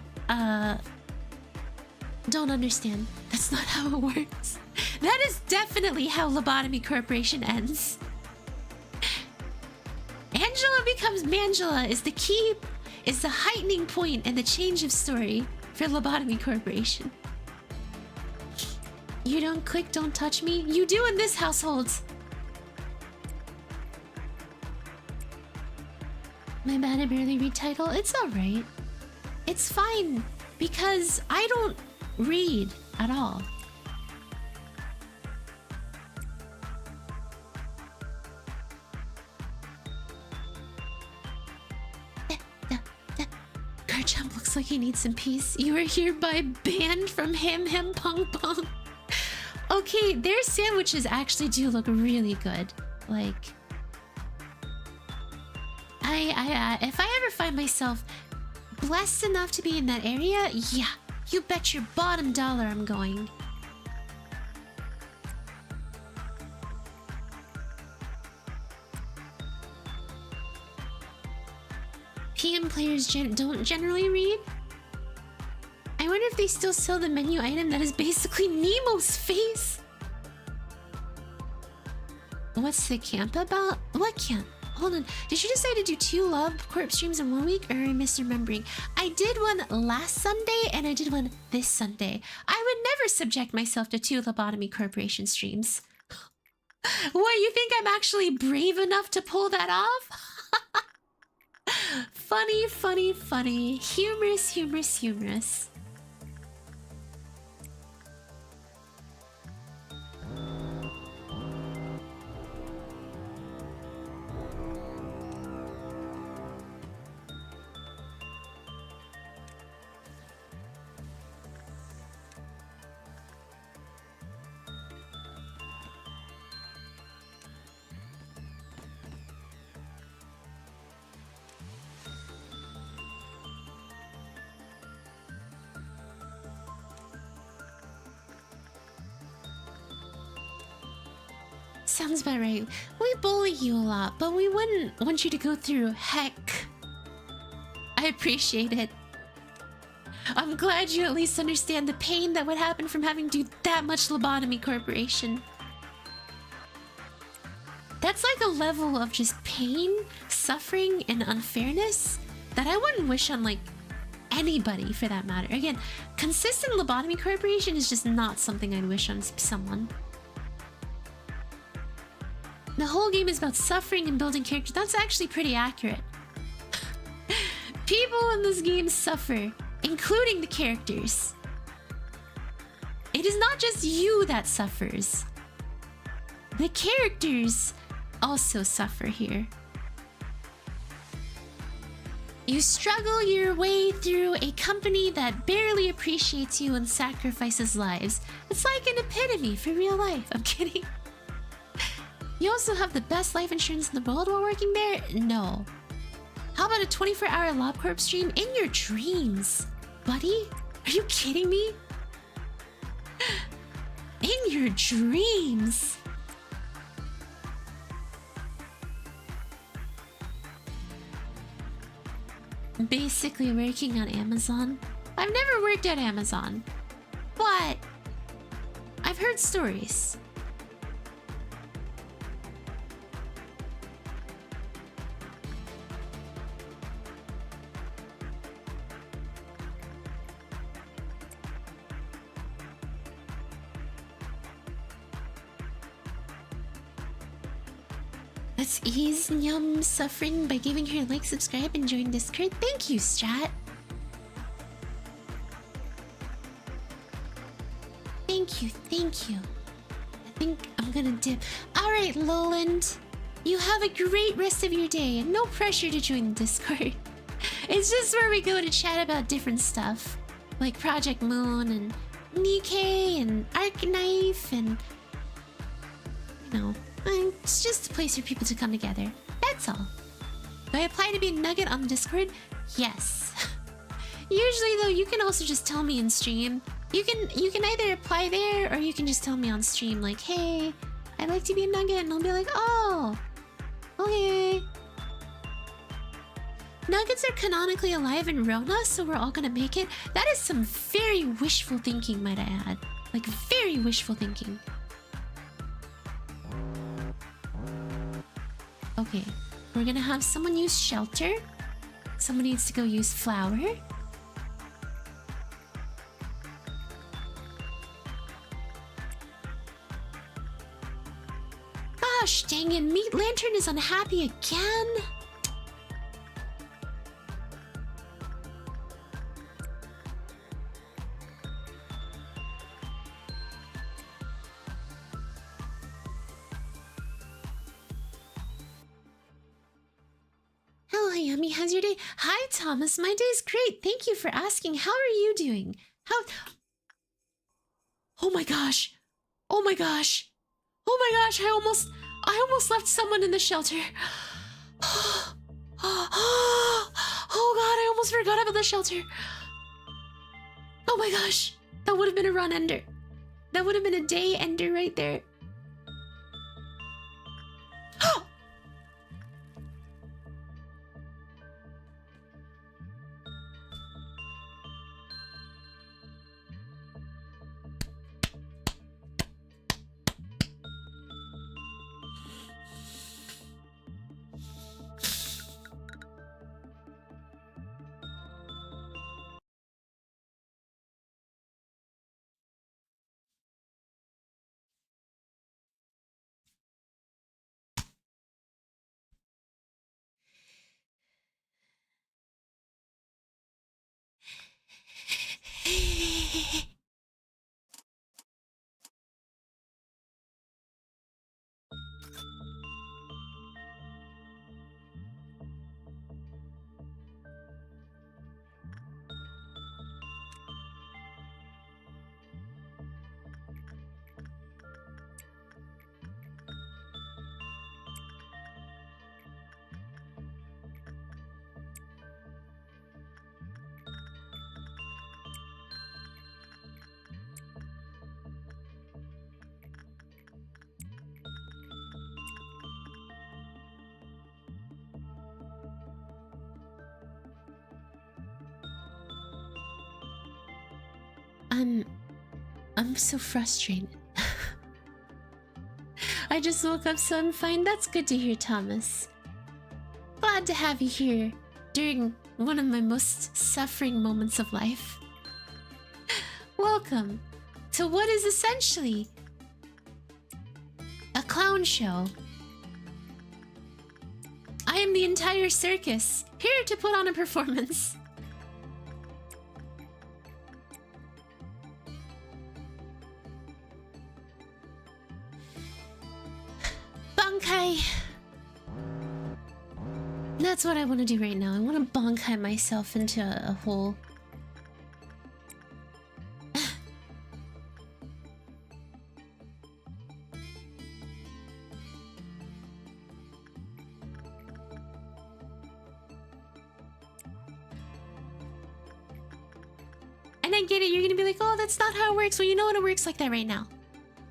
don't understand. That's not how it works. That is definitely how Lobotomy Corporation ends. Angela becomes Mangela is the key. Is the heightening point and the change of story for Lobotomy Corporation. You don't click, don't touch me? You do in this household. My bad, I barely read title. It's alright. It's fine, because I don't read at all. Garchomp looks like he needs some peace. You are hereby banned from Ham Pong Pong. Okay, their sandwiches actually do look really good. Like, if I ever find myself blessed enough to be in that area, yeah, you bet your bottom dollar I'm going. PM players don't generally read. I wonder if they still sell the menu item that is basically Nemo's face. What's the camp about? What camp? Hold on. Did you decide to do 2 Love Corp streams in 1 week, or am I misremembering? I did one last Sunday and I did one this Sunday. I would never subject myself to 2 Lobotomy Corporation streams. What, you think I'm actually brave enough to pull that off? Funny, funny, funny. Humorous, humorous, humorous. Sounds about right. We bully you a lot, but we wouldn't want you to go through heck. I appreciate it. I'm glad you at least understand the pain that would happen from having to do that much Lobotomy Corporation. It's like a level of just pain, suffering, and unfairness that I wouldn't wish on, like, anybody for that matter. Again, consistent lobotomy corporation is just not something I'd wish on someone. The whole game is about suffering and building character. That's actually pretty accurate. People in this game suffer, including the characters. It is not just you that suffers. The characters also suffer here. You struggle your way through a company that barely appreciates you and sacrifices lives. It's like an epitome for real life. I'm kidding. You also have the best life insurance in the world while working there? No. How about a 24-hour LobCorp stream in your dreams? Buddy? Are you kidding me? In your dreams? Basically working on Amazon. I've never worked at Amazon, but I've heard stories. Let's ease Nyum suffering by giving her a like, subscribe, and join Discord. Thank you, Strat. Thank you, thank you. I think I'm gonna dip. Alright, Lowland. You have a great rest of your day, and no pressure to join Discord. It's just where we go to chat about different stuff. Like Project Moon, and Nikkei, and Arkknife, and... you know... it's just a place for people to come together. That's all. Do I apply to be a nugget on Discord? Yes. Usually though, you can also just tell me in stream. You can either apply there or you can just tell me on stream like, hey, I'd like to be a nugget, and I'll be like, oh, okay. Nuggets are canonically alive in Rona, so we're all gonna make it. That is some very wishful thinking, might I add. Like, very wishful thinking. Okay, we're gonna have someone use shelter. Someone needs to go use flour. Gosh dang it, Meat Lantern is unhappy again. Hello, Hayami. How's your day? Hi, Thomas. My day's great. Thank you for asking. How are you doing? How... oh my gosh. Oh my gosh. Oh my gosh. I almost left someone in the shelter. Oh god, I almost forgot about the shelter. Oh my gosh. That would have been a run ender. That would have been a day ender right there. I'm so frustrated. I I just woke up, so I'm fine. That's good to hear, Thomas. Glad to have you here during one of my most suffering moments of life. Welcome to what is essentially a clown show. I am the entire circus, here to put on a performance. Bankai. That's what I want to do right now. I want to bankai myself into a hole. And I get it, you're gonna be like, oh, that's not how it works. Well, you know what, it works like that right now.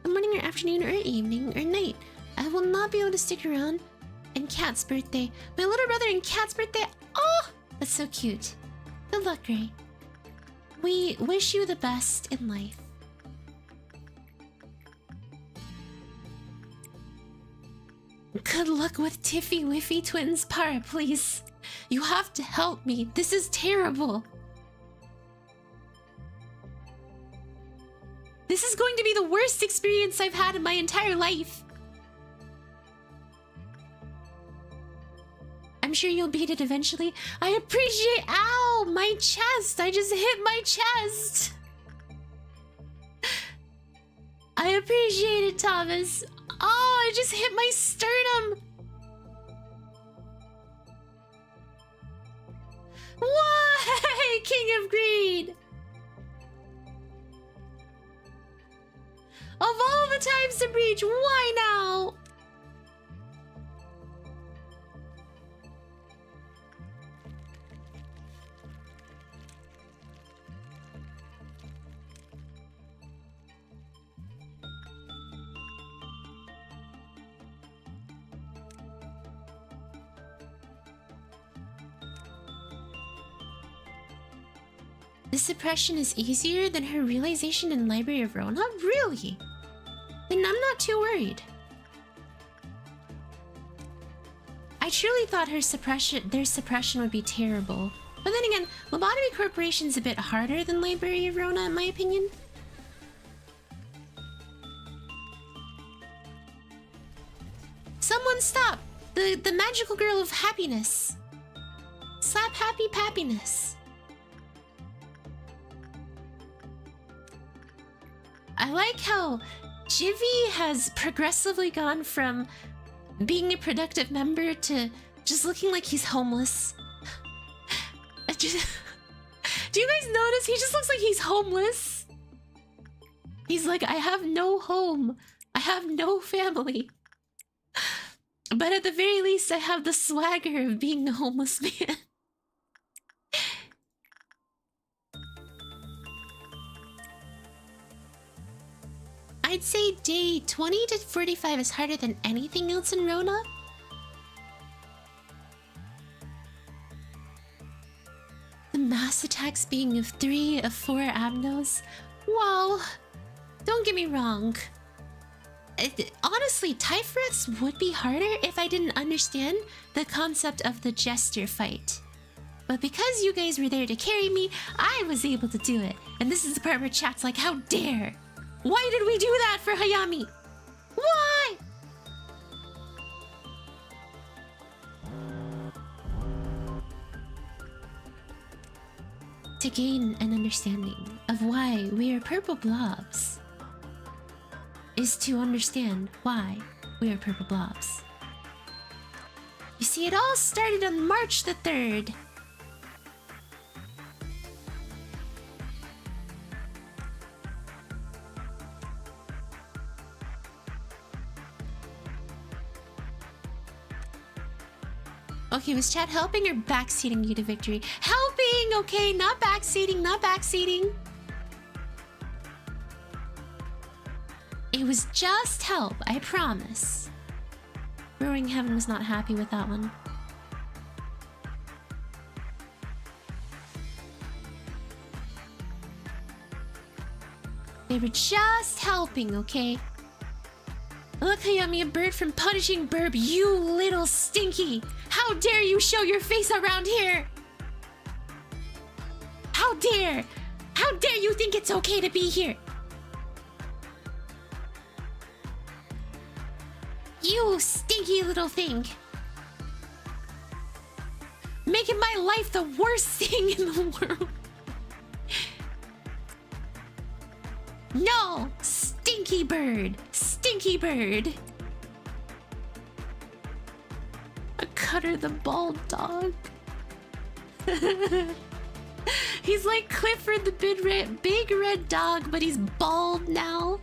The morning or afternoon or evening or night. I will not be able to stick around. And Cat's birthday. My little brother and Cat's birthday. Oh, that's so cute. Good luck, Gray. We wish you the best in life. Good luck with Tiffy Wiffy twins. Para, please. You have to help me. This is terrible. This is going to be the worst experience I've had in my entire life. I'm sure you'll beat it eventually. I appreciate— ow! My chest! I just hit my chest! I appreciate it, Thomas. Oh, I just hit my sternum! Why? King of Greed! Of all the times to breach, why now? The suppression is easier than her realization in Library of Rona? Really? Then I'm not too worried. I truly thought their suppression would be terrible. But then again, Lobotomy Corporation's a bit harder than Library of Rona, in my opinion. Someone stop! The magical girl of happiness. Slap happy pappiness. I like how Jivy has progressively gone from being a productive member to just looking like he's homeless. Do you guys notice? He just looks like he's homeless. He's like, I have no home. I have no family. But at the very least, I have the swagger of being a homeless man. I'd say day 20 to 45 is harder than anything else in Rona. The mass attacks being of 3 of 4 abnos. Well, don't get me wrong. Honestly, Tiphereth's would be harder if I didn't understand the concept of the jester fight. But because you guys were there to carry me, I was able to do it. And this is the part where chat's like, how dare! Why did we do that for Hayami? Why? To gain an understanding of why we are purple blobs is to understand why we are purple blobs. You see, it all started on March the 3rd. Okay, was chat helping or backseating you to victory? Helping, okay, not backseating, not backseating. It was just help, I promise. Brewing Heaven was not happy with that one. They were just helping, okay? Look, Hayami, a bird from Punishing Burb, you little stinky! How dare you show your face around here! How dare! How dare you think it's okay to be here? You stinky little thing! Making my life the worst thing in the world. No! Stinky bird! Stinky bird! A Cutter the bald dog. He's like Clifford the big red dog, but he's bald now.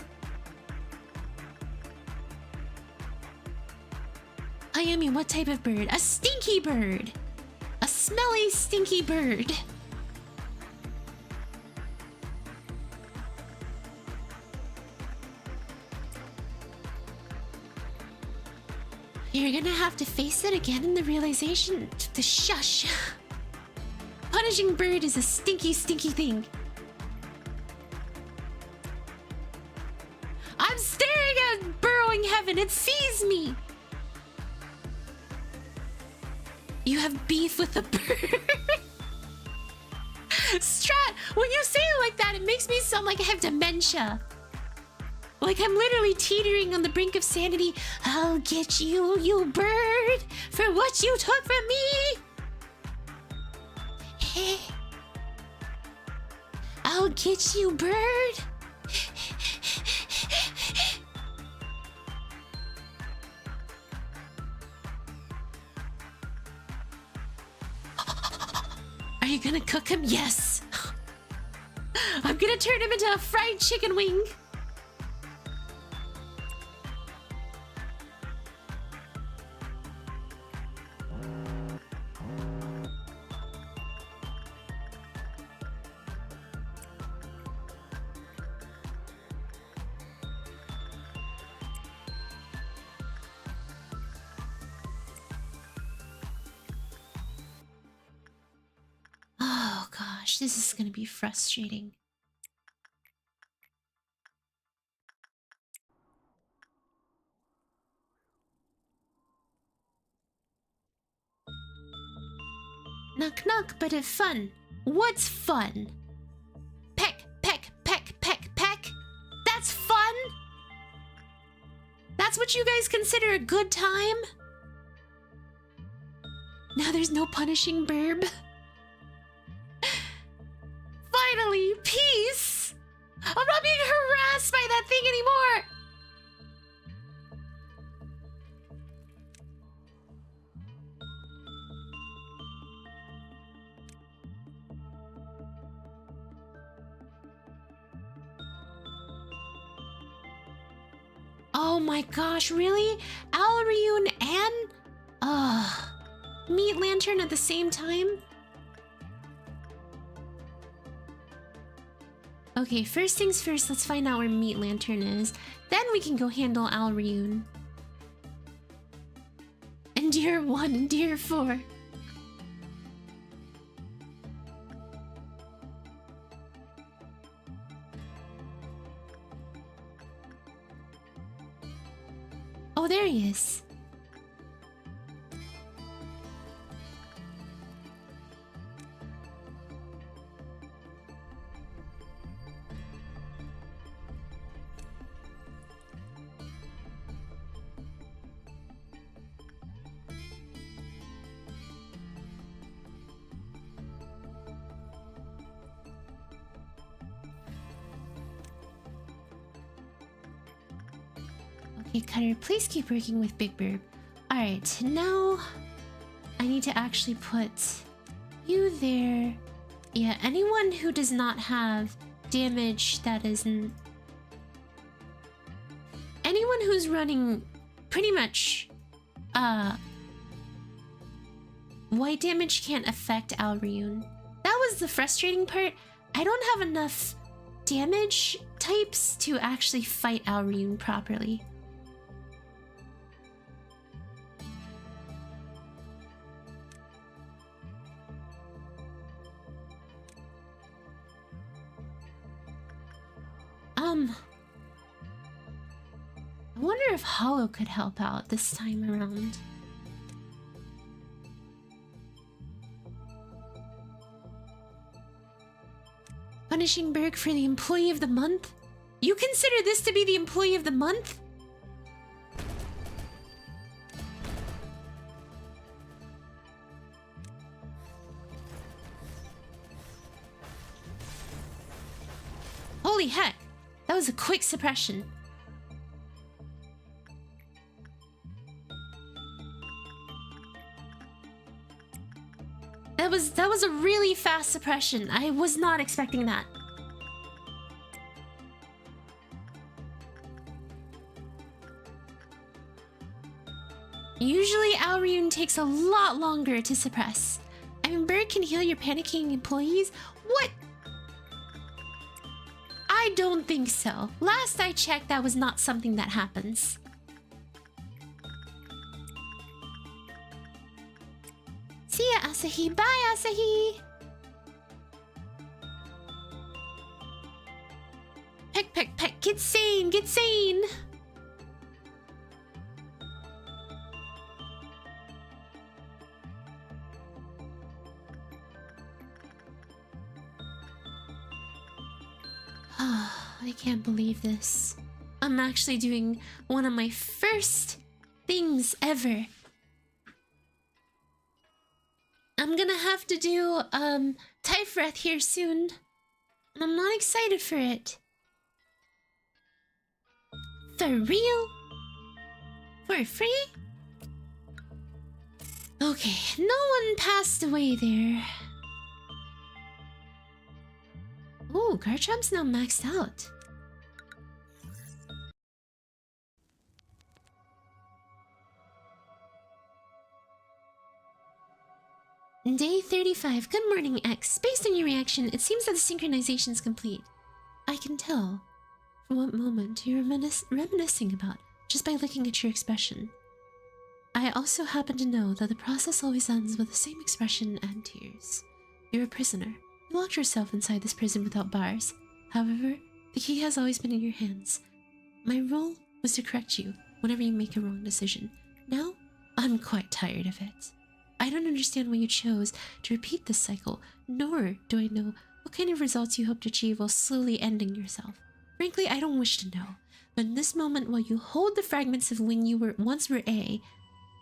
Hayami, what type of bird? A stinky bird! A smelly, stinky bird. You're gonna have to face it again in the realization. The shush. Punishing bird is a stinky, stinky thing. I'm staring at burrowing heaven. It sees me. You have beef with the bird. Strat, when you say it like that, it makes me sound like I have dementia. Like I'm literally teetering on the brink of sanity. I'll get you, you bird, for what you took from me. I'll get you, bird. Are you gonna cook him? Yes. I'm gonna turn him into a fried chicken wing. Oh gosh, this is gonna be frustrating. Knock knock, but have fun. What's fun? Peck, peck, peck, peck, peck. That's fun? That's what you guys consider a good time? Now there's no punishing burb. Finally, peace! I'm not being harassed by that thing anymore! Oh my gosh, really? Alryun and... Meat Lantern at the same time? Okay, first things first, let's find out where Meat Lantern is. Then we can go handle Alryun. Endear 1, Endear 4. Oh, there he is. Okay, Cutter, please keep working with Big Burb. Alright, now I need to actually put you there. Yeah, anyone who does not have damage that isn't... Anyone who's running pretty much... White damage can't affect Alryun. That was the frustrating part. I don't have enough damage types to actually fight Alryun properly. I wonder if Hollow could help out this time around. Punishing Berg for the Employee of the Month? You consider this to be the Employee of the Month? Holy heck! That was a quick suppression. That was a really fast suppression. I was not expecting that. Usually Alryun takes a lot longer to suppress. I mean, Bird can heal your panicking employees? What? I don't think so. Last I checked, that was not something that happens. See ya, Asahi. Bye, Asahi. Peck, peck, peck. Get sane, get sane. I can't believe this. I'm actually doing one of my first things ever. I'm gonna have to do Tiphereth here soon, and I'm not excited for it. For real? For free? Okay, no one passed away there. Oh, Garchomp's now maxed out. Day 35. Good morning, X. Based on your reaction, it seems that the synchronization is complete. I can tell for what moment you're reminiscing about just by looking at your expression. I also happen to know that the process always ends with the same expression and tears. You're a prisoner. You locked yourself inside this prison without bars. However, the key has always been in your hands. My role was to correct you whenever you make a wrong decision. Now, I'm quite tired of it. I don't understand why you chose to repeat this cycle, nor do I know what kind of results you hope to achieve while slowly ending yourself. Frankly, I don't wish to know. But in this moment, while you hold the fragments of when you once were A,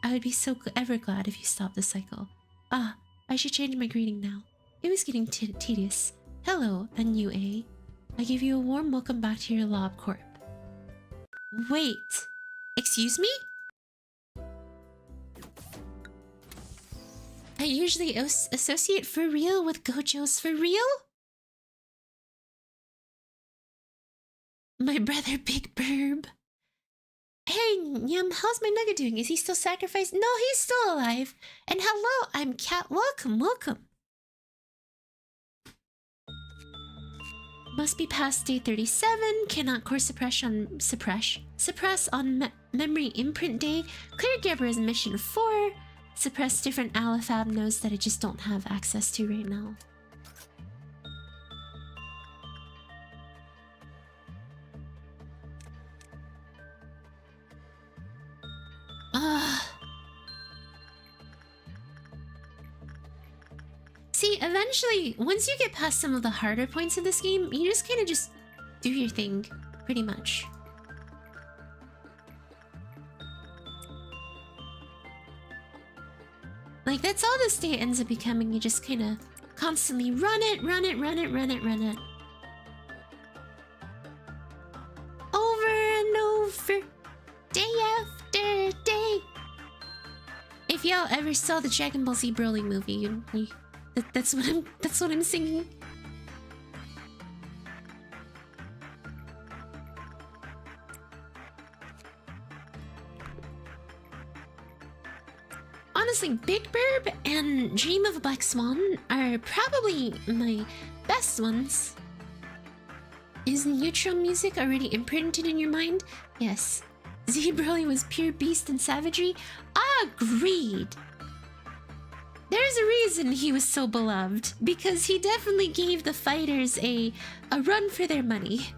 I would be so ever glad if you stopped the cycle. Ah, I should change my greeting now. It was getting tedious. Hello, and you A. I give you a warm welcome back to your Lob Corp. Wait. Excuse me? I usually associate for real with Gojo's for real? My brother Big Burb. Hey, Nyum, how's my nugget doing? Is he still sacrificed? No, he's still alive. And hello, I'm Cat. Welcome, welcome. Must be past day 37. Cannot core suppress on memory imprint day. Clear Gabriel's mission 4. Suppress different Alifab nodes that I just don't have access to right now. See, eventually, once you get past some of the harder points of this game, you just kind of just do your thing, pretty much. Like, that's all this day ends up becoming. You just kind of constantly run it. Over and over, day after day. If y'all ever saw the Dragon Ball Z Broly movie, that's what I'm singing. Honestly, Big Burb and Dream of a Black Swan are probably my best ones. Is neutral music already imprinted in your mind? Yes. Z Broly was pure beast and savagery? Agreed. There's a reason he was so beloved, because he definitely gave the fighters a run for their money.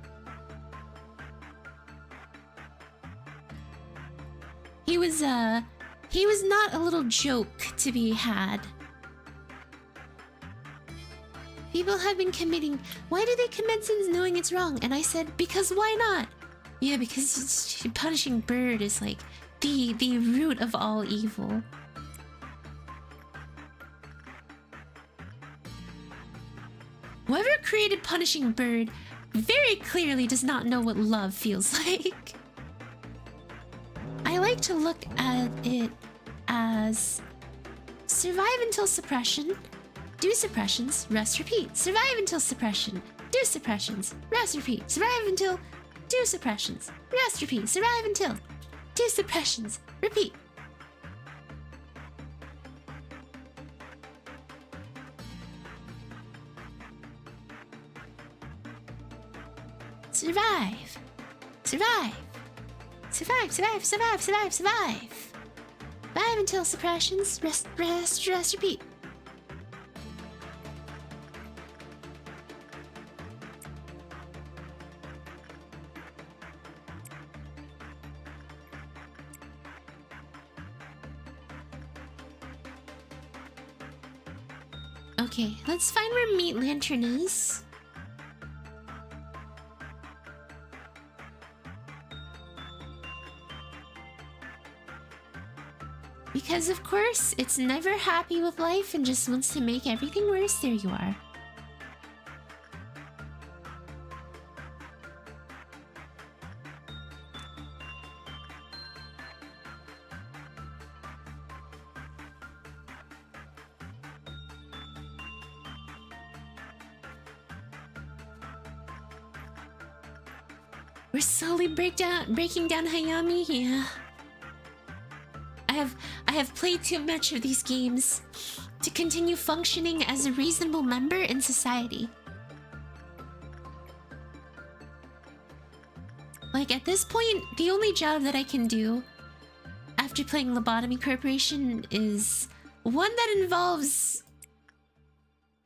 he was not a little joke to be had. People have been committing. Why do they commit sins knowing it's wrong? And I said, because why not? Yeah, because punishing bird is like the root of all evil. Whoever created punishing bird very clearly does not know what love feels like. I like to look at it as survive until suppression, do suppressions, rest, repeat. Survive until suppression, do suppressions, rest, repeat. Survive until do suppressions, rest, repeat. Survive until do suppressions, repeat. Survive. Survive. Survive, survive, survive, survive, survive. Survive until suppressions, rest, rest, rest, repeat. Okay, let's find where Meat Lantern is. Because of course, it's never happy with life and just wants to make everything worse. There you are. We're slowly breaking down Hayami. Yeah. I have played too much of these games to continue functioning as a reasonable member in society. Like, at this point, the only job that I can do after playing Lobotomy Corporation is one that involves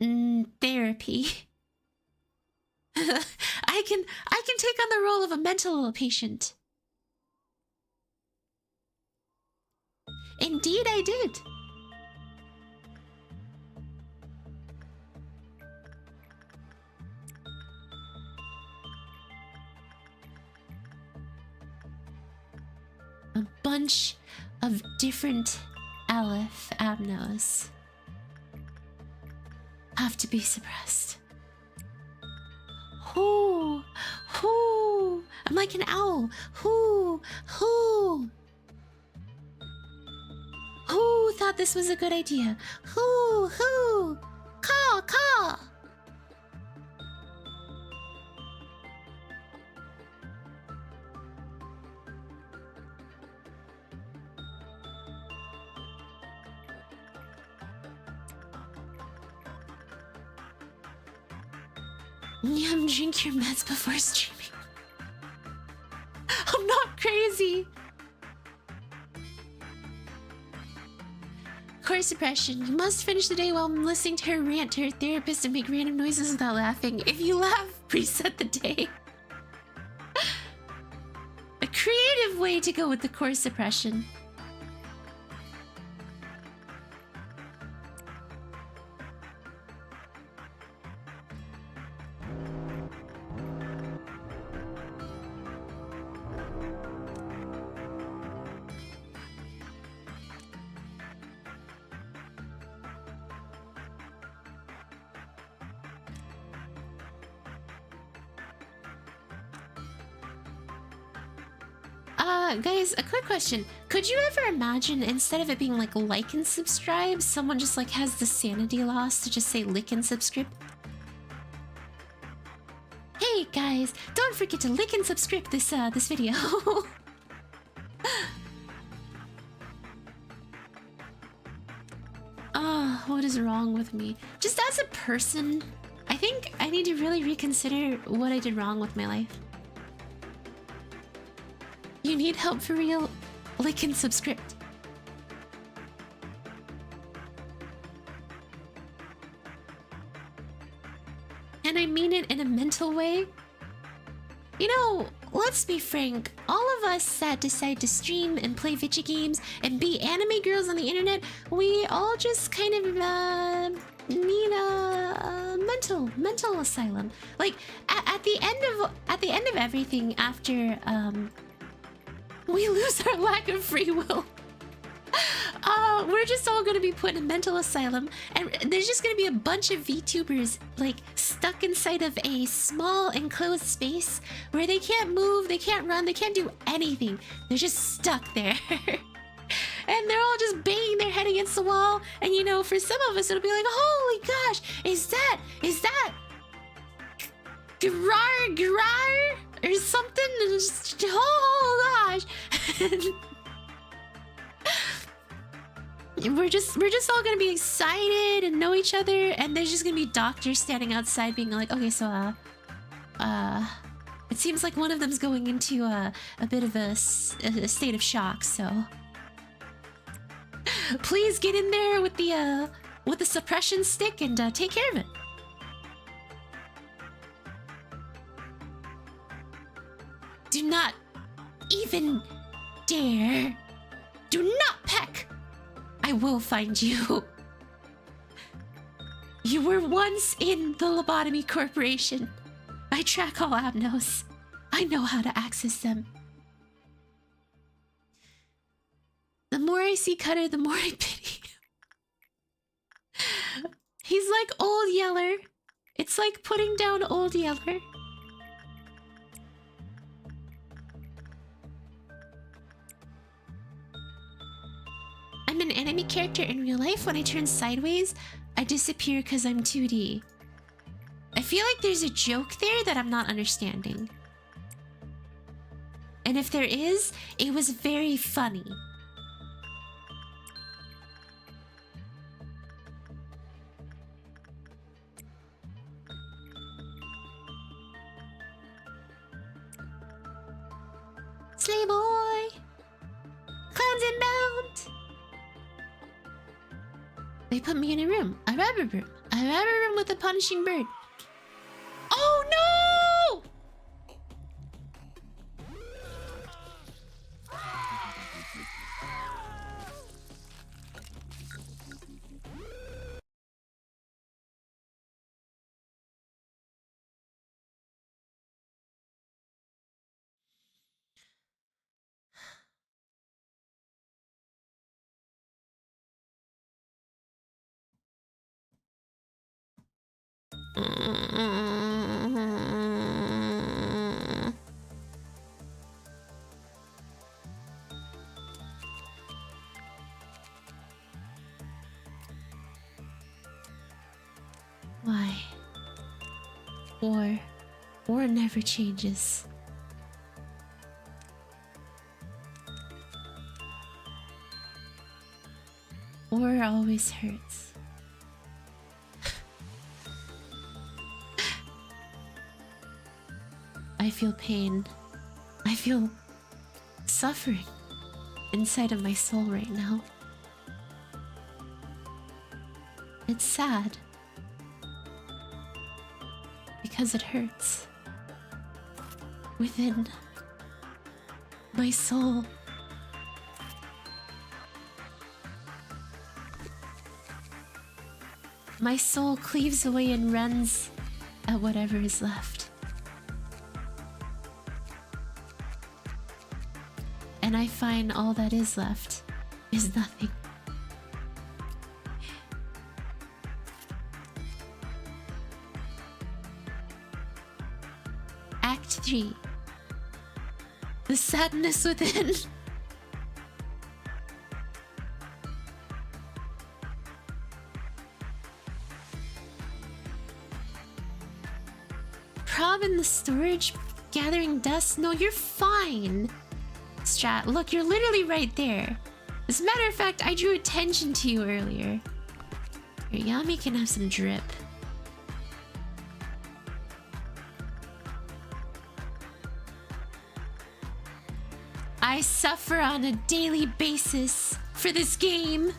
therapy. I can take on the role of a mental patient. Indeed, I did. A bunch of different Aleph Abnos have to be suppressed. Whoo, whoo! I'm like an owl. Whoo, whoo! Who thought this was a good idea? Who? Caw, caw! Yum, drink your meds before streaming. I'm not crazy. Core suppression. You must finish the day while listening to her rant to her therapist and make random noises without laughing. If you laugh, reset the day. A creative way to go with the core suppression. Guys, a quick question. Could you ever imagine, instead of it being like and subscribe, someone just like has the sanity loss to just say lick and subscribe? Hey guys, don't forget to lick and subscribe this video. What is wrong with me? Just as a person, I think I need to really reconsider what I did wrong with my life. You need help for real? Like and subscribe. And I mean it in a mental way. You know, let's be frank, all of us that decide to stream and play video games and be anime girls on the internet, we all just kind of need a mental asylum. Like at the end of everything, after we lose our lack of free will. We're just all gonna be put in a mental asylum, and there's just gonna be a bunch of VTubers like stuck inside of a small enclosed space where they can't move, they can't run, they can't do anything. They're just stuck there. And they're all just banging their head against the wall. And you know, for some of us, it'll be like, holy gosh, is that Grar or something? Just, oh gosh. We're just all gonna be excited and know each other, and there's just gonna be doctors standing outside being like, okay, so it seems like one of them's going into a bit of a state of shock, so please get in there with the suppression stick and take care of it. Do not even dare. Do not peck. I will find you. You were once in the Lobotomy Corporation. I track all abnos. I know how to access them. The more I see Cutter, the more I pity him. He's like Old Yeller. It's like putting down Old Yeller. I'm an anime character in real life. When I turn sideways, I disappear because I'm 2D. I feel like there's a joke there that I'm not understanding. And if there is, it was very funny. Slay boy! Clowns inbound! They put me in a room. A rabbit room. A rabbit room with a punishing bird. Oh no! Why? War never changes. War always hurts. I feel pain. I feel suffering inside of my soul right now. It's sad. Because it hurts. Within my soul. My soul cleaves away and runs at whatever is left. And I find all that is left is nothing. Act 3. The sadness within. Prob in the storage, gathering dust. No, you're fine. Strat, look, you're literally right there. As a matter of fact, I drew attention to you earlier. Your Yami can have some drip. I suffer on a daily basis for this game.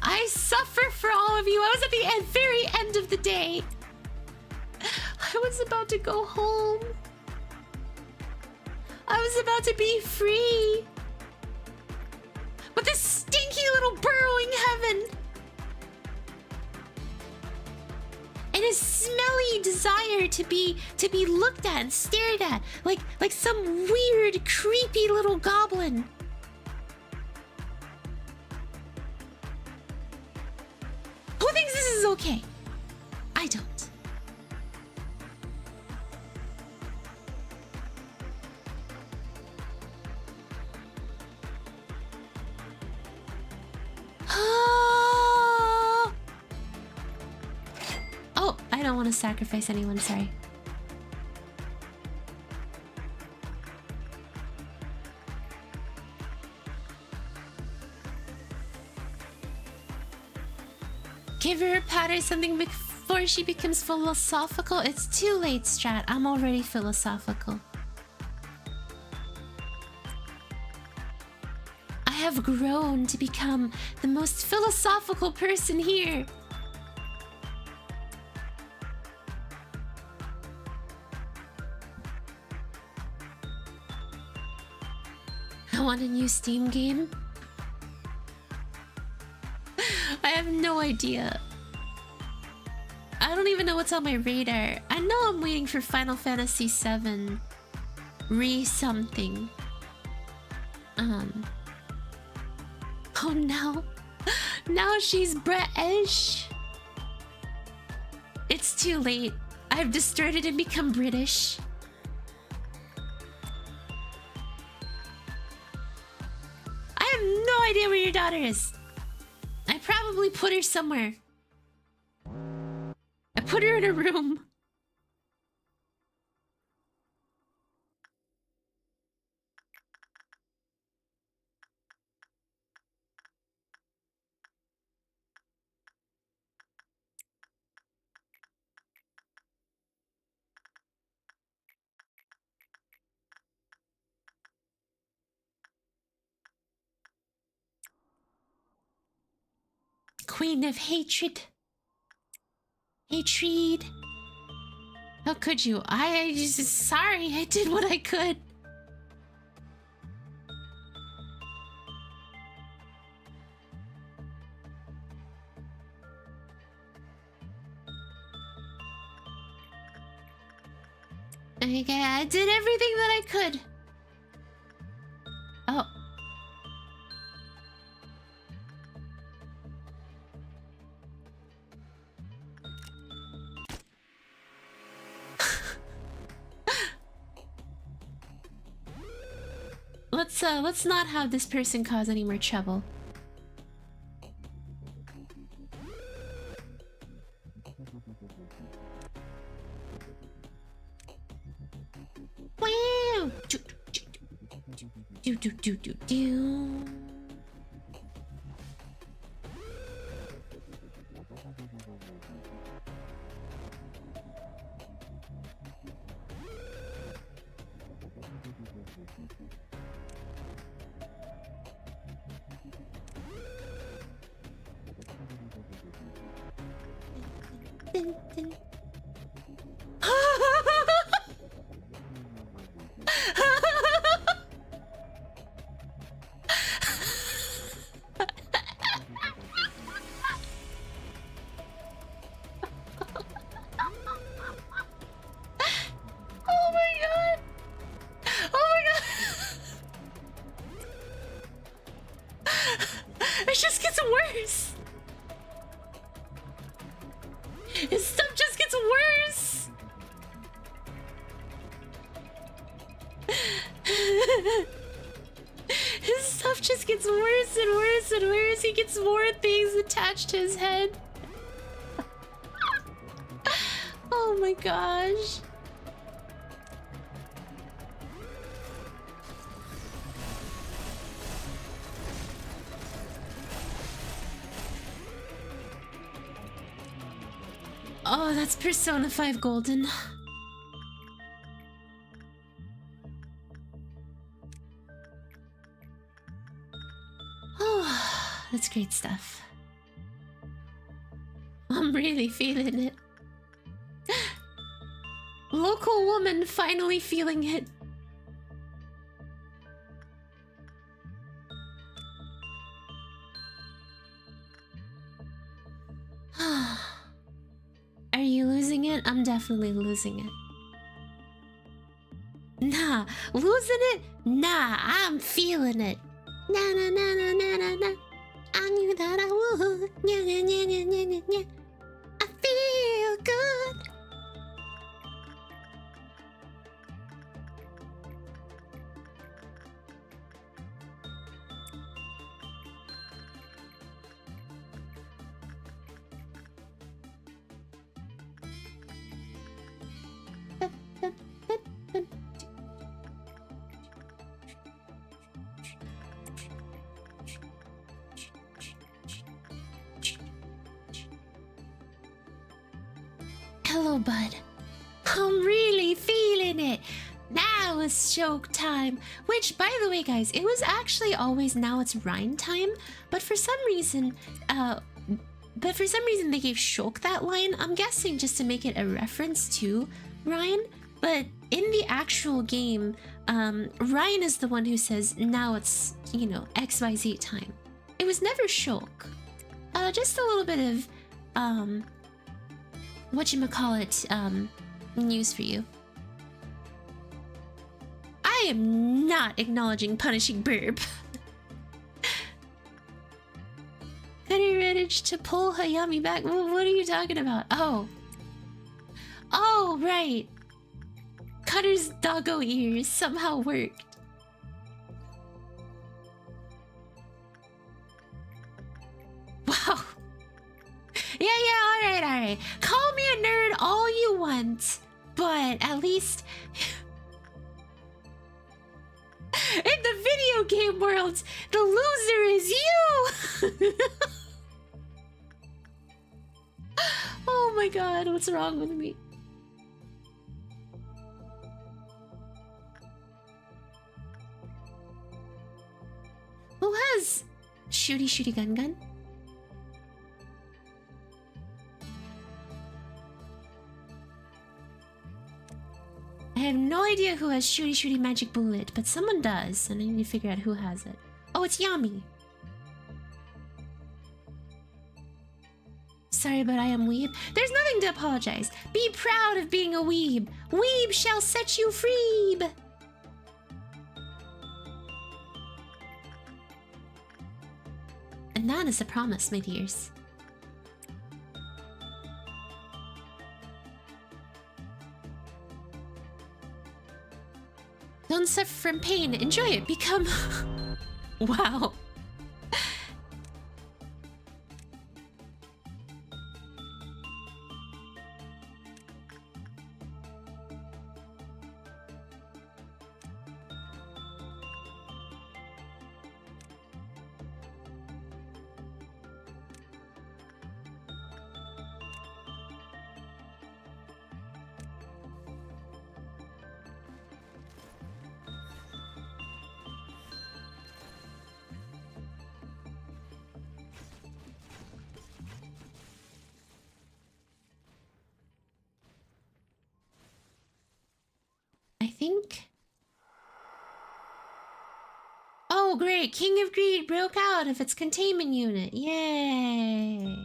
I suffer for all of you. I was at the very end of the day. I was about to go home. I was about to be free. But this stinky little burrowing heaven and a smelly desire to be looked at and stared at like some weird, creepy little goblin. Who thinks this is okay? I don't. Oh, I don't want to sacrifice anyone, sorry. Give her a pat or something before she becomes philosophical. It's too late, Strat. I'm already philosophical. I have grown to become the most philosophical person here. I want a new Steam game. I have no idea. I don't even know what's on my radar. I know I'm waiting for Final Fantasy VII re-something. Oh no. Now she's British. It's too late. I've distorted and become British. I have no idea where your daughter is. I probably put her somewhere. I put her in a room. Queen of hatred. Hatred. How could you? I just sorry, I did what I could. Okay, I did everything that I could. Oh. Let's not have this person cause any more trouble. Wow! Do. Dun, dun. Oh my god! Oh my god! It just gets worse! His stuff just gets worse! His stuff just gets worse and worse and worse. He gets more things attached to his head. Oh my gosh. Oh, that's Persona 5 Golden. Oh, that's great stuff. I'm really feeling it. Local woman finally feeling it. Are you losing it? I'm definitely losing it. Nah, losing it? Nah, I'm feeling it. Na na na na na na na. I knew that I would. Nya nya nya nya nya nya nya. I feel good. Hello, bud. I'm really feeling it. Now it's joke time. Which, by the way, guys, it was actually always now it's rhyme time. But for some reason, they gave Shulk that line. I'm guessing just to make it a reference to Ryan. But in the actual game, Ryan is the one who says, now it's, you know, XYZ time. It was never Shulk. Just a little bit of, whatchamacallit, news for you. I am not acknowledging punishing burp. Cutter managed to pull Hayami back. What are you talking about? Oh. Oh, right. Cutter's doggo ears somehow worked. Wow. Yeah, alright. Call me a nerd all you want, but at least in the video game world, the loser is you! Oh my god, what's wrong with me? Who has shooty gun? I have no idea who has shooty magic bullet, but someone does, and I need to figure out who has it. Oh, it's Yami. Sorry, but I am weeb. There's nothing to apologize. Be proud of being a weeb. Weeb shall set you free. And that is a promise, my dears. Don't suffer from pain. Enjoy it. Become... Wow. I think... Oh, great! King of Greed broke out of its containment unit. Yay!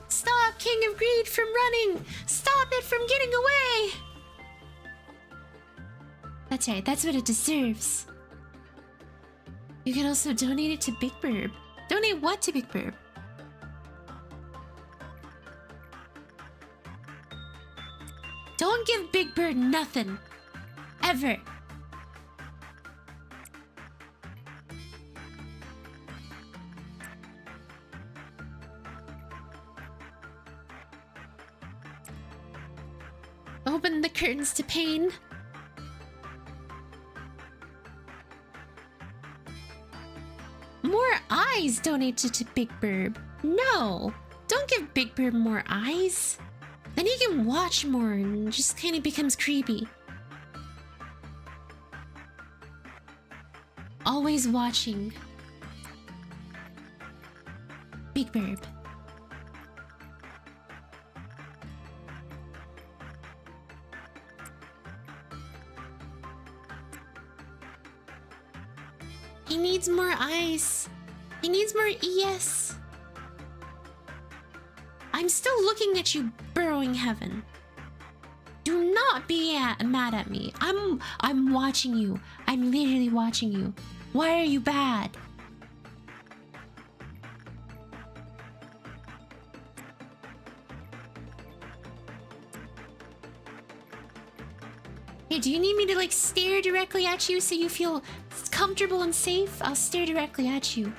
Stop King of Greed from running! Stop it from getting away! That's right, that's what it deserves. You can also donate it to Big Burb. Donate what to Big Burb? Don't give Big Bird nothing. Ever. Open the curtains to pain. More eyes donated to Big Burb. No! Don't give Big Burb more eyes. Then he can watch more and just kind of becomes creepy. Always watching. Big Burb. He needs more eyes. He needs more ES. I'm still looking at you, burrowing heaven. Do not be mad at me. I'm watching you. I'm literally watching you. Why are you bad? Hey, do you need me to like stare directly at you so you feel comfortable and safe? I'll stare directly at you.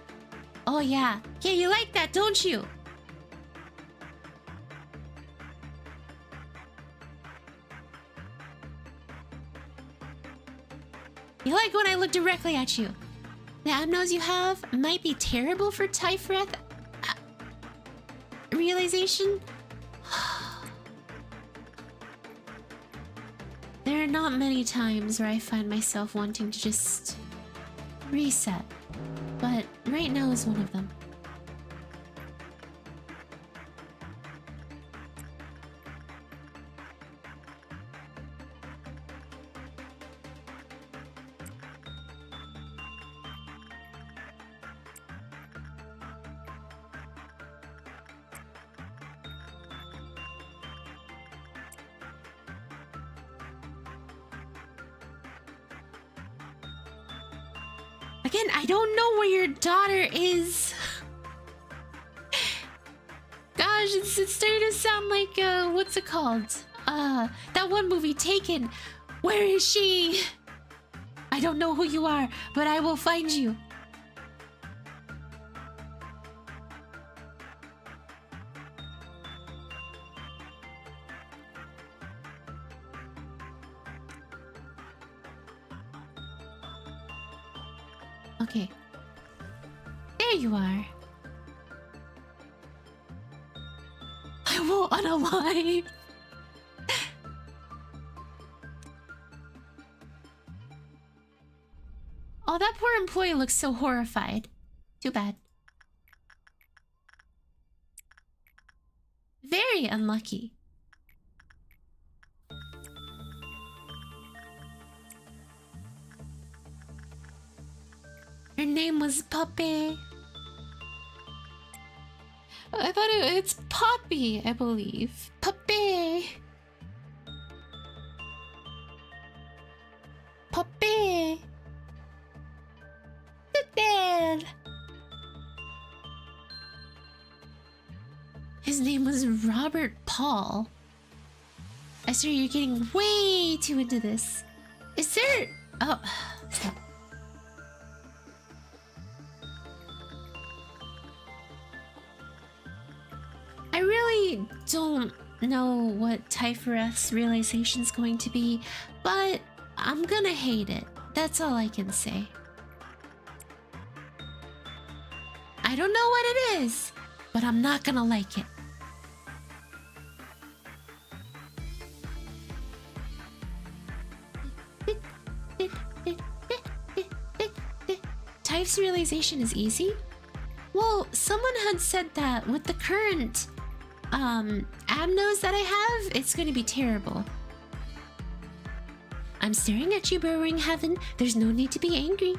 Oh yeah. Yeah, you like that, don't you? You like when I look directly at you. The abnos you have might be terrible for Tiphereth realization. There are not many times where I find myself wanting to just reset, but right now is one of them. Again, I don't know where your daughter is. Gosh, it's starting to sound like, what's it called? That one movie, Taken. Where is she? I don't know who you are, but I will find you. Okay. There you are. I won't unalive. Oh, that poor employee looks so horrified. Too bad. Very unlucky. Her name was Puppy. I thought it's Poppy, I believe. Puppy. Puppy. Dad. His name was Robert Paul. I swear you're getting way too into this. Is there... Oh, stop. I really don't know what Tiphereth's realization is going to be, but I'm gonna hate it. That's all I can say. I don't know what it is, but I'm not gonna like it. Type's realization is easy? Well, someone had said that with the current abnos that I have, it's gonna be terrible. I'm staring at you, burrowing heaven. There's no need to be angry.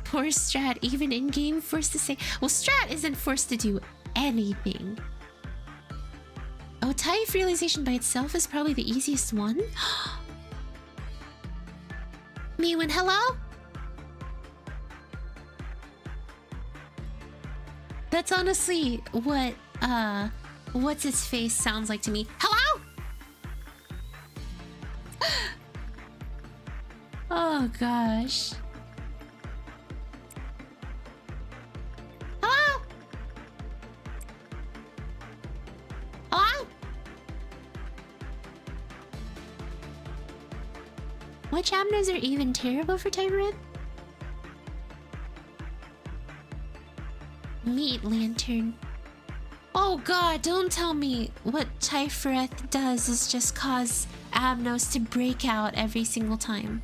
Poor Strat, even in-game forced to say... Well, Strat isn't forced to do anything. Oh, Type realization by itself is probably the easiest one. Miwin, hello? That's honestly what, what's its face sounds like to me. Hello? Oh, gosh. Which abnos are even terrible for Tiphereth? Meat lantern. Oh god, don't tell me what Tiphereth does is just cause abnos to break out every single time.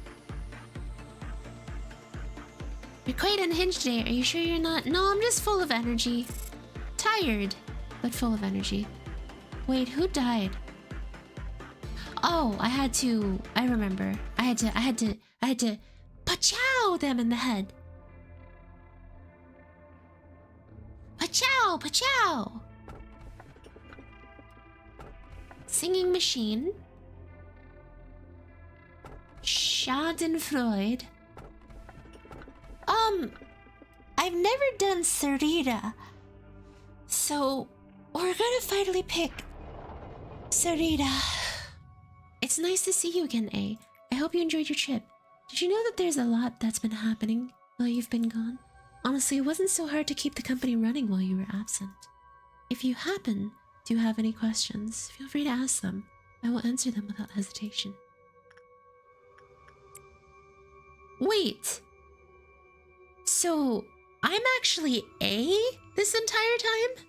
You're quite unhinged today. Are you sure you're not? No, I'm just full of energy. Tired, but full of energy. Wait, who died? Oh, I remember. I had to pachow them in the head. Pachow, pachow. Singing machine. Schadenfreude. I've never done Sarita. So, we're gonna finally pick Sarita. It's nice to see you again, A. I hope you enjoyed your trip. Did you know that there's a lot that's been happening while you've been gone? Honestly, it wasn't so hard to keep the company running while you were absent. If you happen to have any questions, feel free to ask them. I will answer them without hesitation. Wait. So, I'm actually A this entire time?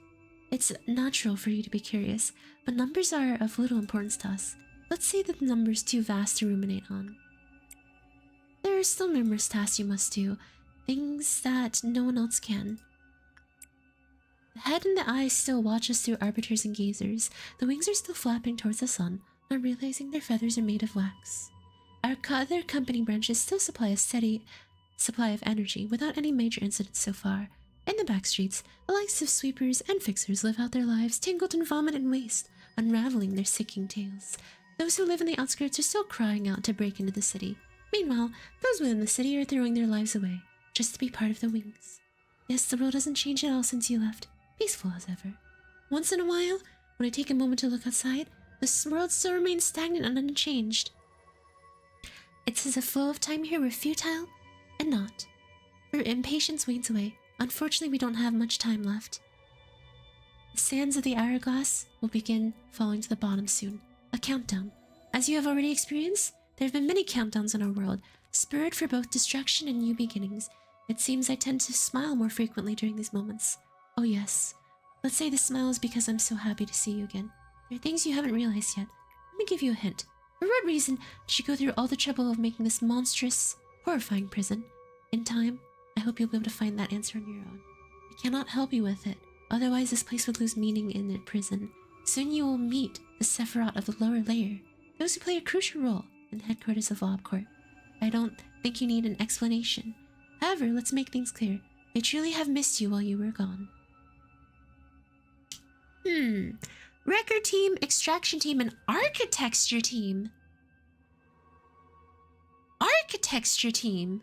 It's natural for you to be curious, but numbers are of little importance to us. Let's say that the number is too vast to ruminate on. There are still numerous tasks you must do, things that no one else can. The head and the eyes still watch us through arbiters and gazers. The wings are still flapping towards the sun, not realizing their feathers are made of wax. Our other company branches still supply a steady supply of energy without any major incidents so far. In the back streets, the likes of sweepers and fixers live out their lives tangled in vomit and waste, unraveling their sickening tales. Those who live in the outskirts are still crying out to break into the city. Meanwhile, those within the city are throwing their lives away, just to be part of the wings. Yes, the world hasn't changed at all since you left, peaceful as ever. Once in a while, when I take a moment to look outside, the world still remains stagnant and unchanged. It's as if the flow of time here were futile and not. Our impatience wanes away. Unfortunately, we don't have much time left. The sands of the hourglass will begin falling to the bottom soon. A countdown. As you have already experienced, there have been many countdowns in our world, spurred for both destruction and new beginnings. It seems I tend to smile more frequently during these moments. Oh yes. Let's say the smile is because I'm so happy to see you again. There are things you haven't realized yet. Let me give you a hint. For what reason did you go through all the trouble of making this monstrous, horrifying prison? In time, I hope you'll be able to find that answer on your own. I cannot help you with it, otherwise this place would lose meaning in the prison. Soon you will meet the Sephiroth of the lower layer, those who play a crucial role in the headquarters of LobCorp. I don't think you need an explanation. However, let's make things clear. I truly have missed you while you were gone. Record team, extraction team, and architecture team. Architecture team.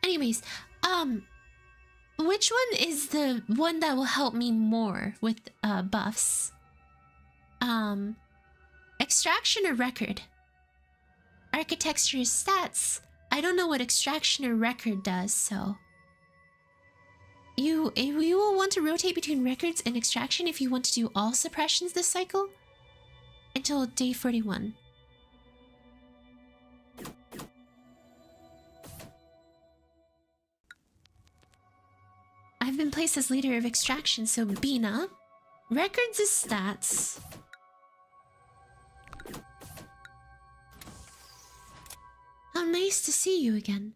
Anyways, which one is the one that will help me more with buffs? Extraction or record? Architecture is stats. I don't know what extraction or record does, so you will want to rotate between records and extraction if you want to do all suppressions this cycle until day 41. I've been placed as leader of extraction, so Bina. Records is stats. How nice to see you again.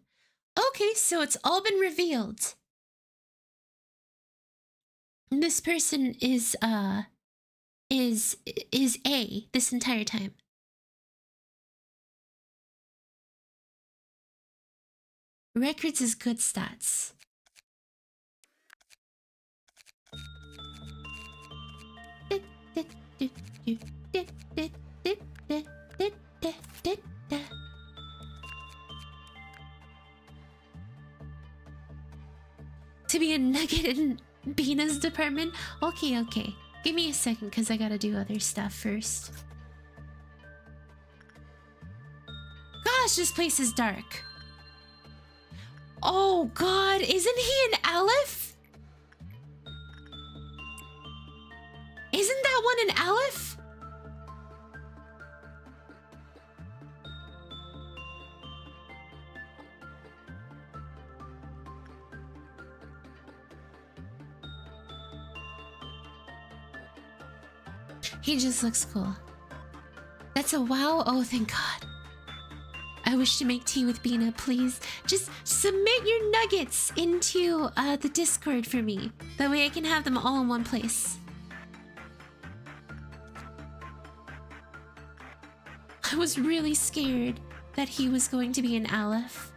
Okay, so it's all been revealed. This person is A this entire time. Records is good stats. To be a nugget in Bina's department? Okay. Give me a second because I gotta do other stuff first. gosh, this place is dark. Oh god, isn't he an Aleph? Isn't that one an Aleph? He just looks cool. That's a wow. Oh, thank God. I wish to make tea with Bina, please. Just submit your nuggets into the Discord for me. That way I can have them all in one place. I was really scared that he was going to be an Aleph.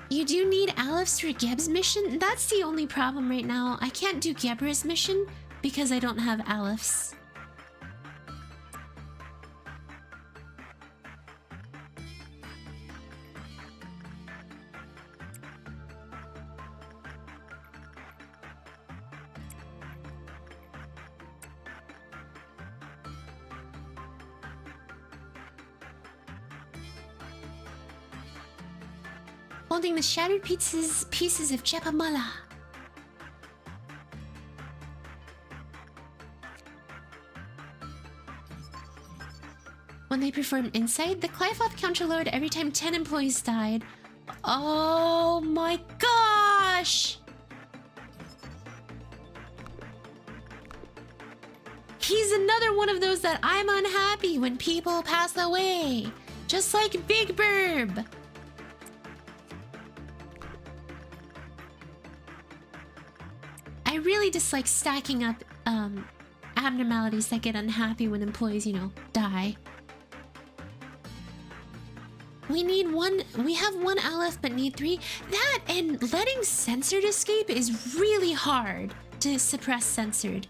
You do need Alephs for Geb's mission? That's the only problem right now. I can't do Gebra's mission because I don't have Alephs. Holding the shattered pieces of Chepamala. When they performed Insight, the Clyfoth counter-lowered every time 10 employees died. Oh my gosh! He's another one of those that I'm unhappy when people pass away. Just like Big Burb. I really dislike stacking up abnormalities that get unhappy when employees, you know, die. We need one. We have one Aleph but need 3. That and letting censored escape is really hard to suppress censored.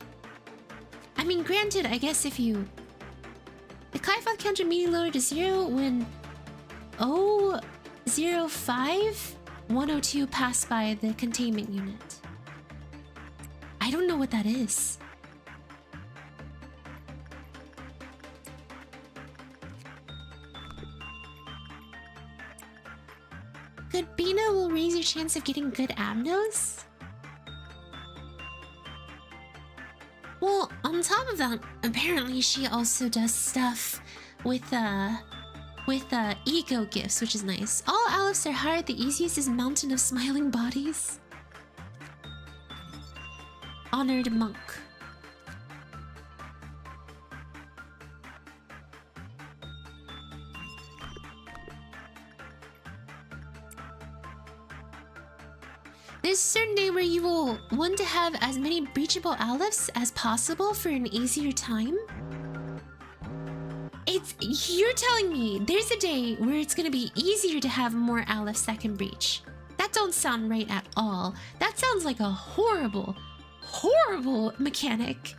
I mean, granted, I guess if you... The Clyfoth counter meeting lowered to 0 when 005-102 passed by the containment unit. I don't know what that is. Good Bina will raise your chance of getting good abnos? Well, on top of that, apparently she also does stuff with ego gifts, which is nice. All Alephs are hard, the easiest is Mountain of Smiling Bodies. Honored monk. There's a certain day where you will want to have as many breachable Alephs as possible for an easier time. You're telling me there's a day where it's gonna be easier to have more Alephs that can breach. That don't sound right at all. That sounds like a horrible mechanic.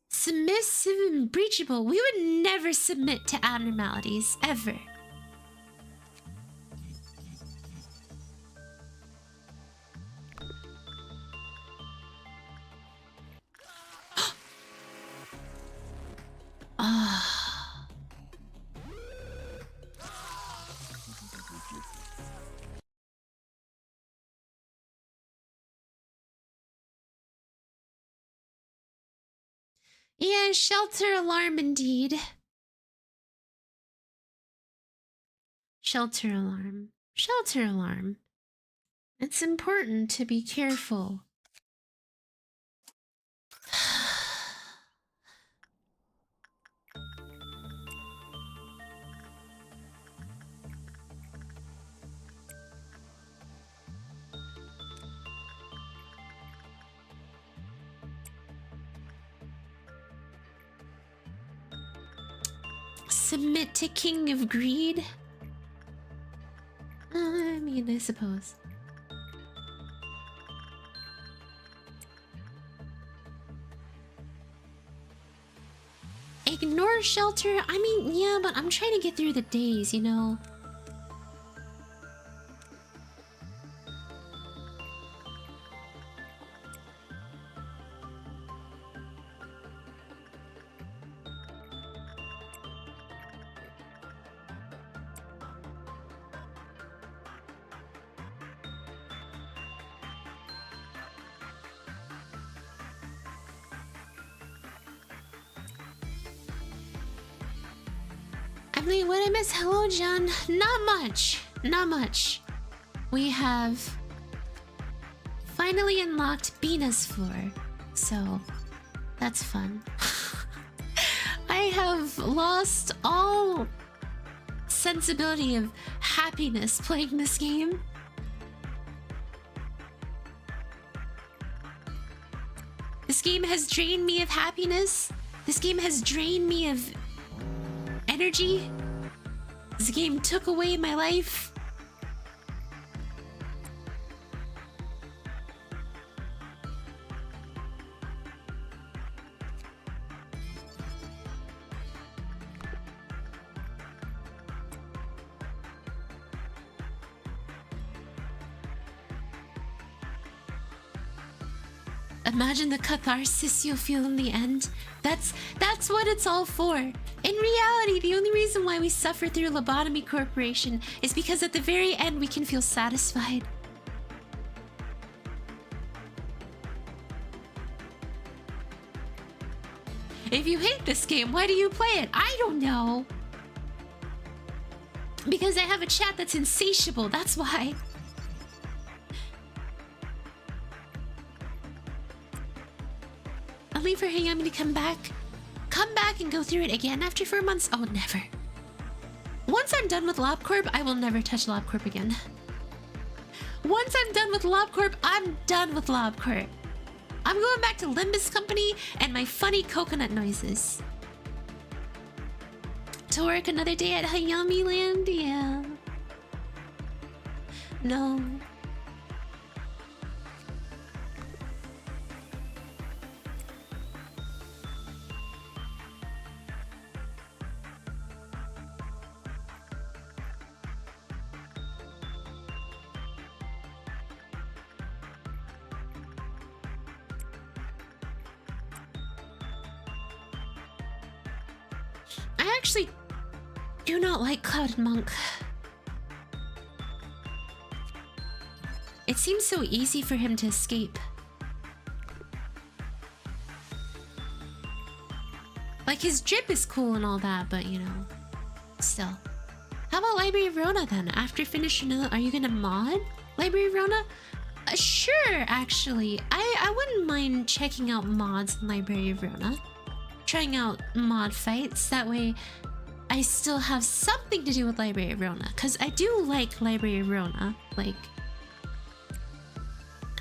Submissive and breachable. We would never submit to abnormalities, ever. Ah. Yeah, shelter alarm indeed. Shelter alarm. Shelter alarm. It's important to be careful. Submit to King of Greed? I mean, I suppose. Ignore shelter. I mean, yeah, but I'm trying to get through the days, you know? Emily, what I miss? Hello, John. Not much. Not much. We have finally unlocked Bina's floor, so that's fun. I have lost all sensibility of happiness playing this game. This game has drained me of happiness. This game has drained me of energy. This game took away my life. Imagine the catharsis you'll feel in the end. That's what it's all for. In reality, the only reason why we suffer through Lobotomy Corporation is because at the very end we can feel satisfied. If you hate this game, why do you play it? I don't know. Because I have a chat that's insatiable, that's why. I'll leave for Hayami to come back. Come back and go through it again after 4 months? Oh, never. Once I'm done with LobCorp, I will never touch LobCorp again. Once I'm done with LobCorp, I'm done with LobCorp. I'm going back to Limbus Company and my funny coconut noises. To work another day at Hayami Land? Yeah. No. I actually do not like Clouded Monk. It seems so easy for him to escape. Like, his drip is cool and all that, but you know, still. How about Library of Rona then? After finishing, are you gonna mod Library of Rona? Sure, actually. I wouldn't mind checking out mods in Library of Rona. Trying out mod fights, that way I still have something to do with Library of Rona, because I do like Library of Rona. Like,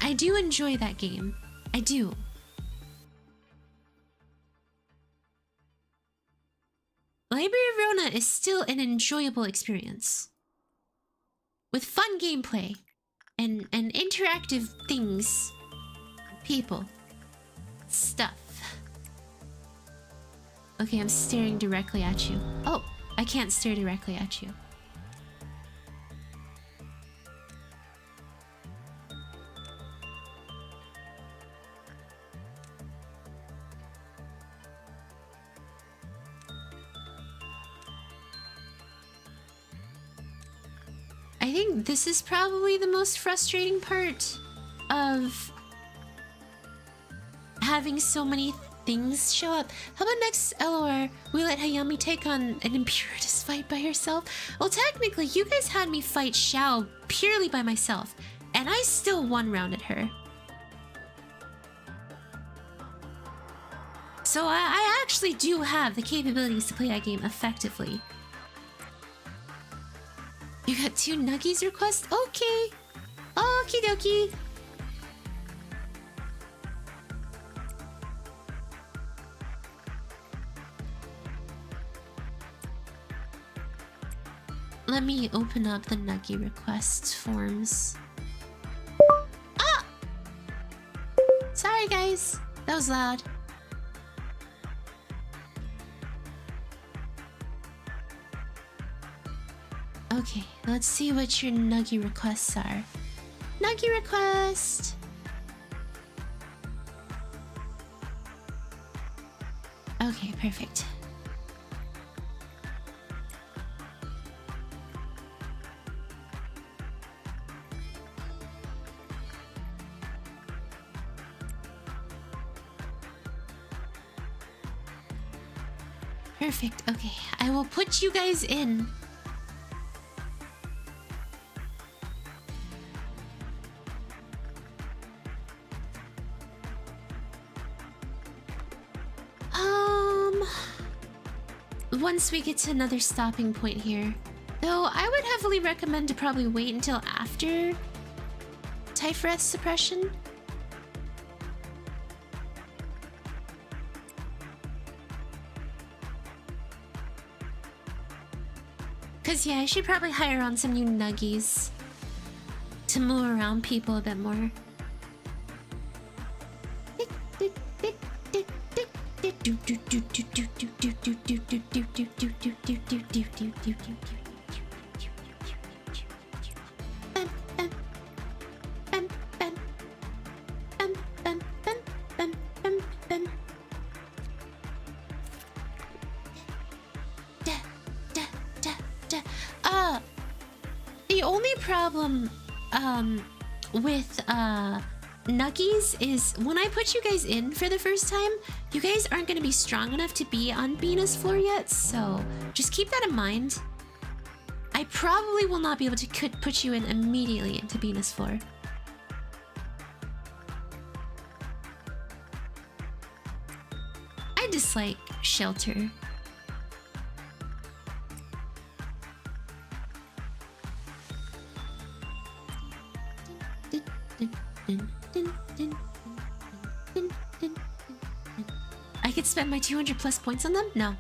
I do enjoy that game. I do. Library of Rona is still an enjoyable experience. With fun gameplay and interactive things, people, stuff. Okay, I'm staring directly at you. Oh, I can't stare directly at you. I think this is probably the most frustrating part of having so many things show up. How about next LOR, we let Hayami take on an Impuritas fight by herself? Well, technically, you guys had me fight Xiao purely by myself, and I still one-rounded her. So I actually do have the capabilities to play that game effectively. You got 2 Nuggies requests? Okay. Okie dokie. Let me open up the Nuggie request forms. Ah! Sorry guys, that was loud. Okay, let's see what your nuggy requests are. Nuggy request! Okay, perfect. Perfect, okay. I will put you guys in. Once we get to another stopping point here. Though I would heavily recommend to probably wait until after Tiphereth suppression. Cause yeah, I should probably hire on some new nuggies to move around people a bit more. The only problem with nuggies is when I put you guys in for the first time, you guys aren't going to be strong enough to be on Bina's floor yet, so just keep that in mind. I probably will not be able to put you in immediately into Bina's floor. I dislike shelter. I could spend my 200 plus points on them? No.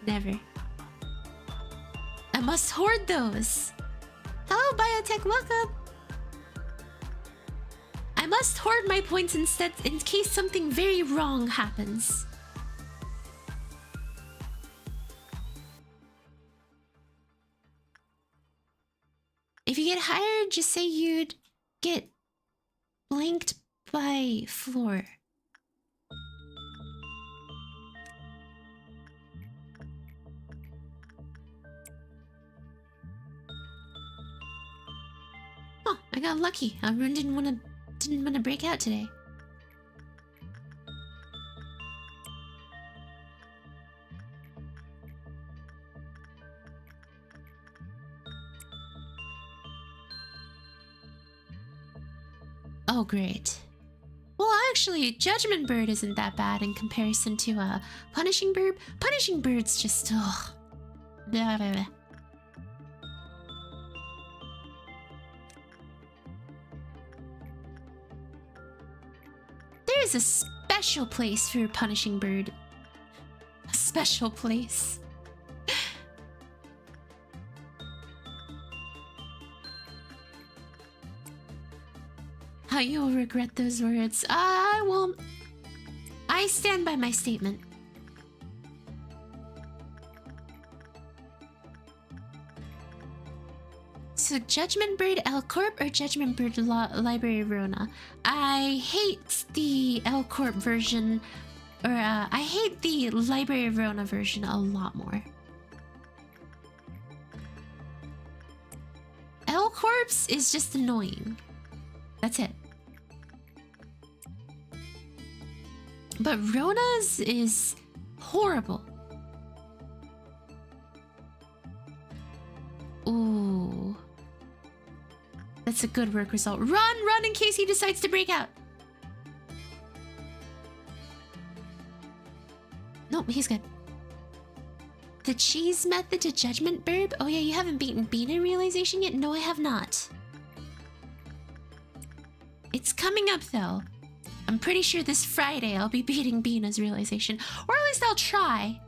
Never. I must hoard those. Hello, Biotech, welcome. I must hoard my points instead in case something very wrong happens. If you get hired, just say you'd get blanked by floor. Oh, I got lucky. Everyone didn't want to break out today. Oh, great. Well, actually, Judgment Bird isn't that bad in comparison to Punishing Bird. Punishing Bird's just ugh. Blah, blah, blah. There is a special place for Punishing Bird. A special place. How you'll regret those words. I won't. I stand by my statement. So Judgment Bird L Corp or Judgment Bird Library Rona? I hate the L Corp version, or I hate the Library Rona version a lot more. L Corp's is just annoying. That's it. But Rona's is horrible. Ooh. That's a good work result. Run in case he decides to break out. Nope, he's good. The cheese method to Judgment Bird? Oh yeah, you haven't beaten Bina realization yet? No, I have not. It's coming up though. I'm pretty sure this Friday I'll be beating Bina's realization. Or at least I'll try.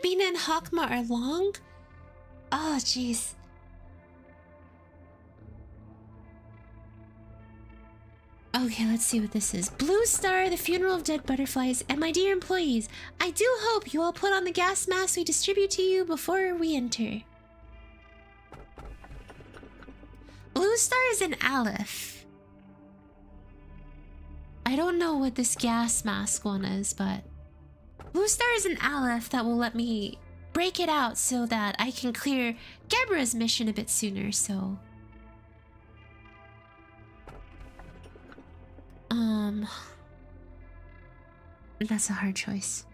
Bina and Hakma are long? Oh, jeez. Okay, let's see what this is. Blue Star, the funeral of dead butterflies, and my dear employees, I do hope you all put on the gas mask we distribute to you before we enter. Blue Star is an Aleph. I don't know what this gas mask one is, but Blue Star is an Aleph that will let me break it out so that I can clear Gebra's mission a bit sooner, so... That's a hard choice.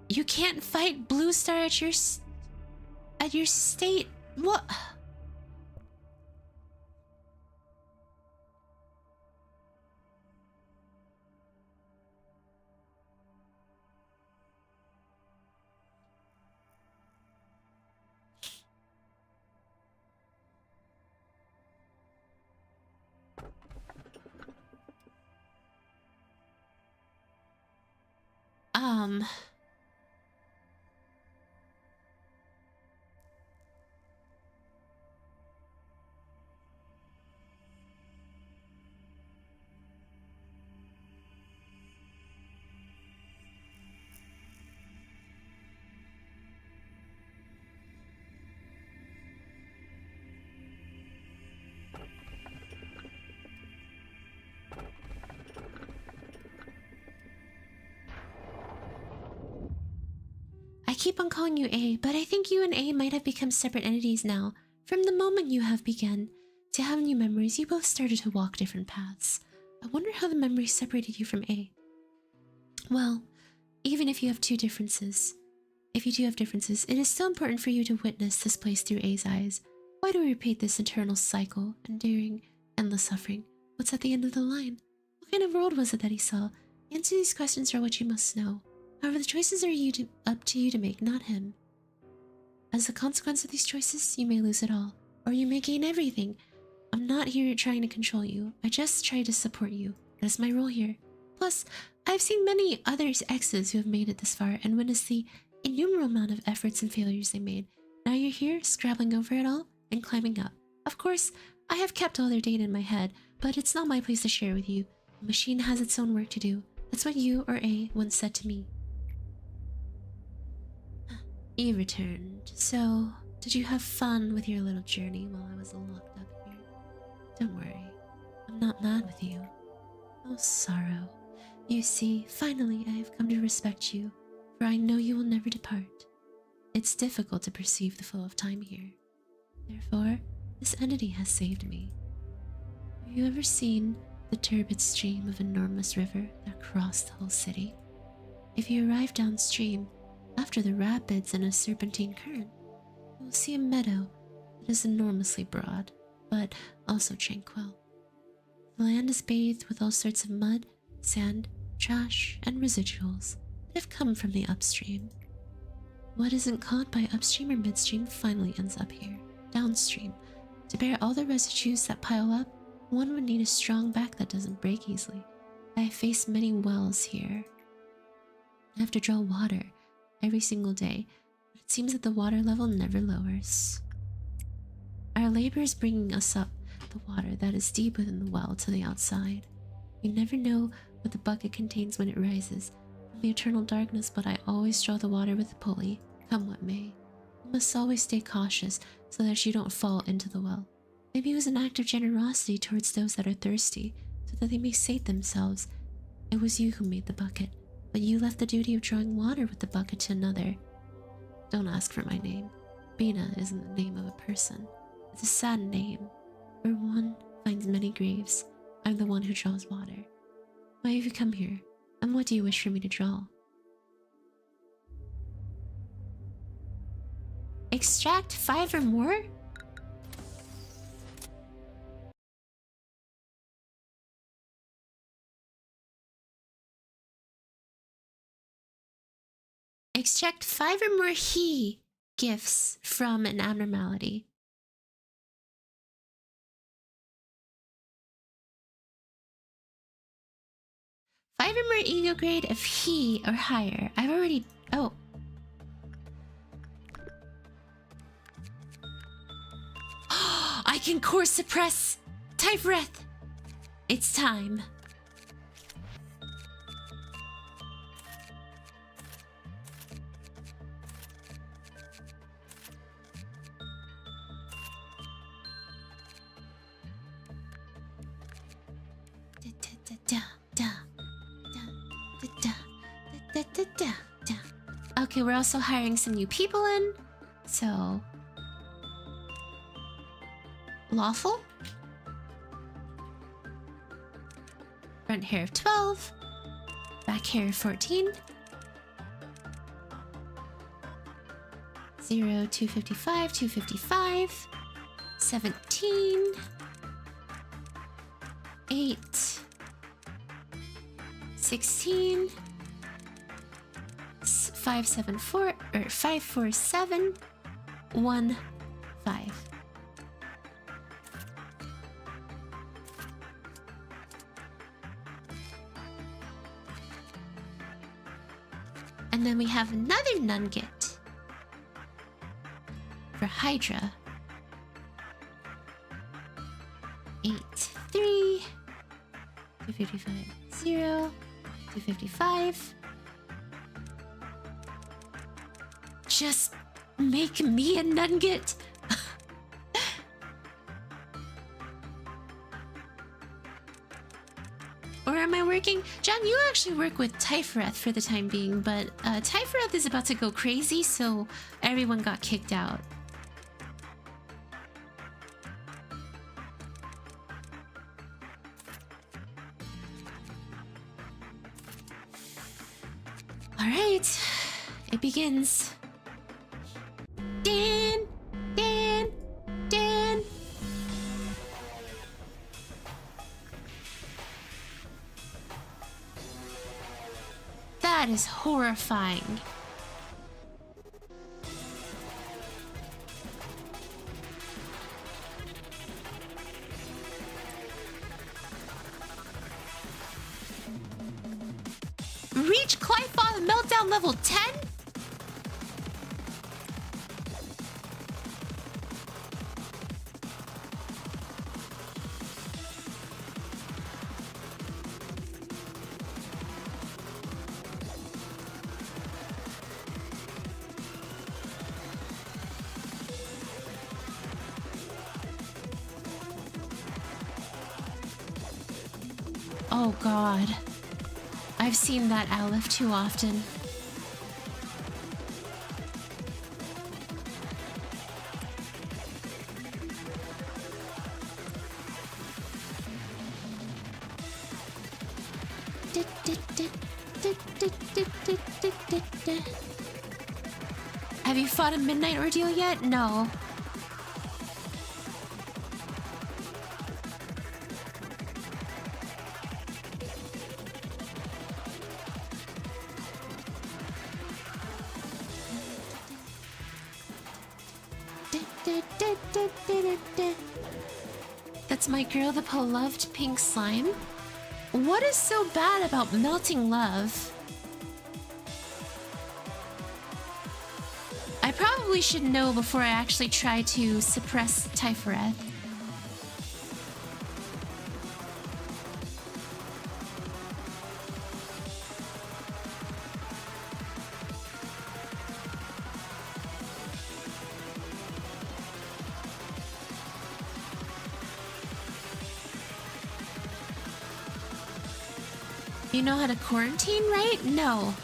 You can't fight Blue Star at your state. What? I keep on calling you A, but I think you and A might have become separate entities now. From the moment you have begun to have new memories, you both started to walk different paths. I wonder how the memories separated you from A. Well, even if you have two differences, it is still important for you to witness this place through A's eyes. Why do we repeat this eternal cycle, enduring endless suffering? What's at the end of the line? What kind of world was it that he saw? The answer to these questions are what you must know. However, the choices are up to you to make, not him. As a consequence of these choices, you may lose it all, or you may gain everything. I'm not here trying to control you. I just try to support you. That's my role here. Plus, I've seen many other exes who have made it this far and witnessed the innumerable amount of efforts and failures they made. Now you're here, scrabbling over it all and climbing up. Of course, I have kept all their data in my head, but it's not my place to share with you. The machine has its own work to do. That's what you or A once said to me. You returned. So, did you have fun with your little journey while I was locked up here? Don't worry, I'm not mad with you. Oh, sorrow. You see, finally I have come to respect you, for I know you will never depart. It's difficult to perceive the flow of time here. Therefore, this entity has saved me. Have you ever seen the turbid stream of an enormous river that crossed the whole city? If you arrive downstream, after the rapids and a serpentine current, you will see a meadow that is enormously broad, but also tranquil. The land is bathed with all sorts of mud, sand, trash, and residuals that have come from the upstream. What isn't caught by upstream or midstream finally ends up here, downstream. To bear all the residues that pile up, one would need a strong back that doesn't break easily. I have faced many wells here. I have to draw water every single day, but it seems that the water level never lowers. Our labor is bringing us up the water that is deep within the well to the outside. You never know what the bucket contains when it rises from the eternal darkness, but I always draw the water with a pulley, come what may. You must always stay cautious so that you don't fall into the well. Maybe it was an act of generosity towards those that are thirsty, so that they may sate themselves. It was you who made the bucket, but you left the duty of drawing water with the bucket to another. Don't ask for my name. Bina isn't the name of a person. It's a sad name, where one finds many graves. I'm the one who draws water. Why have you come here, and what do you wish for me to draw? Extract 5 or more? Extract 5 or more he gifts from an abnormality. 5 or more ego grade if he or higher. I've already... Oh. I can core suppress Tiphereth. It's time. Okay, we're also hiring some new people in, so lawful. Front hair of 12, back hair of 14. 0, 255, 255, 17, 8, 16, 574 or 547, 1, 5. And then we have another nugget for Hydra. 8, 3, 255, 0, 255. Just make me a nugget. Or am I working? John, you actually work with Tiphereth for the time being, but Tiphereth is about to go crazy, so everyone got kicked out. Alright, it begins. Dan, Dan, Dan. That is horrifying. Reach Clifon meltdown level 10? Oh god. I've seen that Aleph too often. Have you fought a midnight ordeal yet? No. That's my girl, the beloved pink slime. What is so bad about melting love? I probably should know before I actually try to suppress Tiphereth. You know how to quarantine, right? No.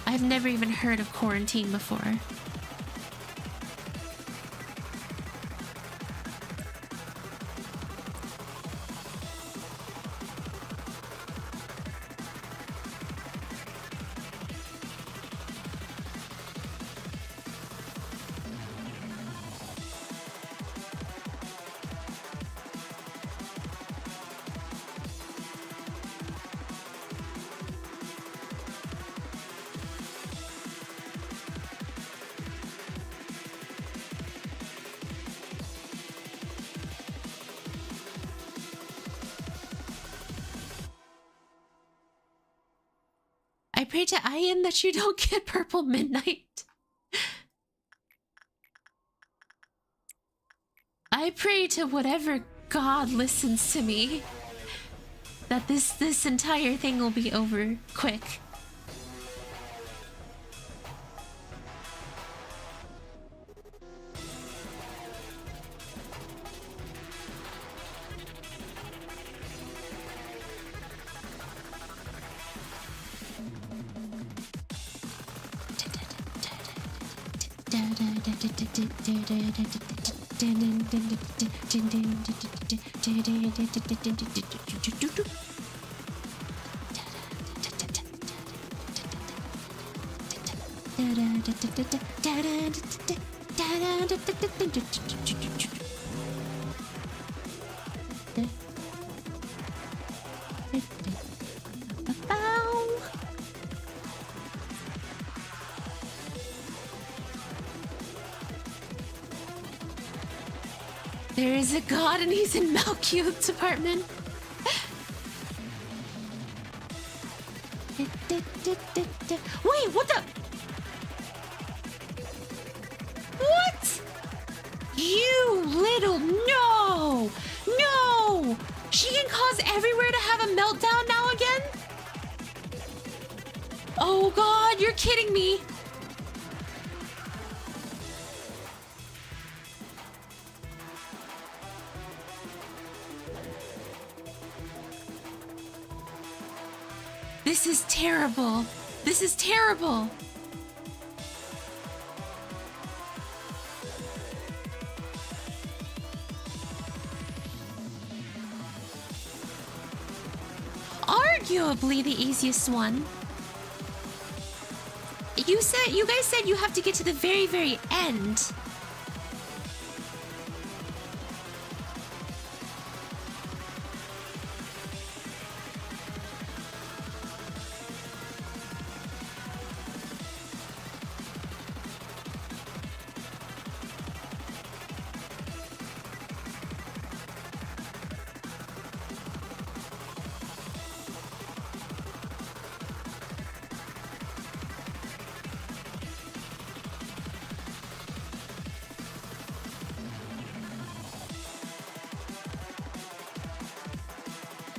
I've never even heard of quarantine before. I pray to Ayan that you don't get purple midnight. I pray to whatever god listens to me that this entire thing will be over quick. There is a god and he's in Malcube's apartment. Wait, what the? What? You little no! No! She can cause everywhere to have a meltdown now again? Oh god, you're kidding me. This is terrible. This is terrible. Arguably the easiest one. You guys said you have to get to the very, very end.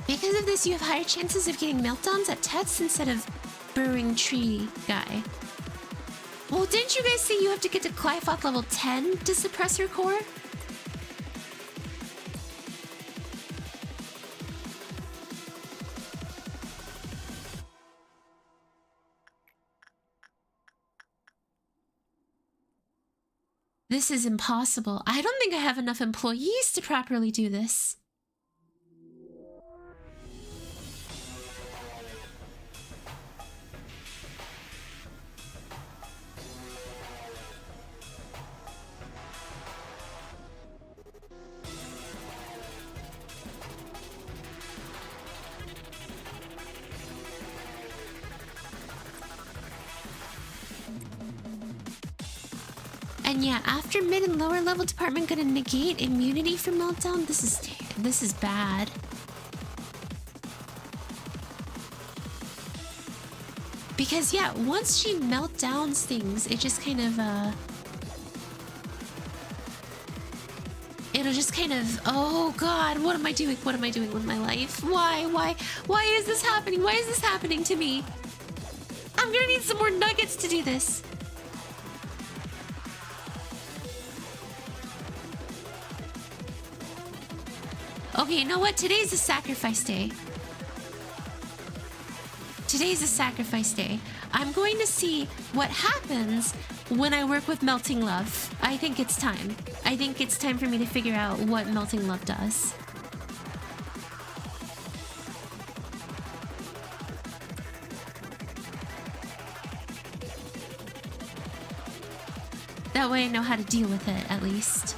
Because of this, you have higher chances of getting meltdowns at tests instead of brewing tree guy. Well, didn't you guys say you have to get to Clifoth level 10 to suppress her core? This is impossible. I don't think I have enough employees to properly do this. And yeah, after mid and lower level department gonna negate immunity from meltdown. This is bad. Because yeah, once she meltdowns things, it just kind of it'll just kind of, oh god, what am I doing? What am I doing with my life? Why is this happening? Why is this happening to me? I'm gonna need some more nuggets to do this. Okay, you know what? Today's a sacrifice day. Today's a sacrifice day. I'm going to see what happens when I work with Melting Love. I think it's time. I think it's time for me to figure out what Melting Love does. That way I know how to deal with it, at least.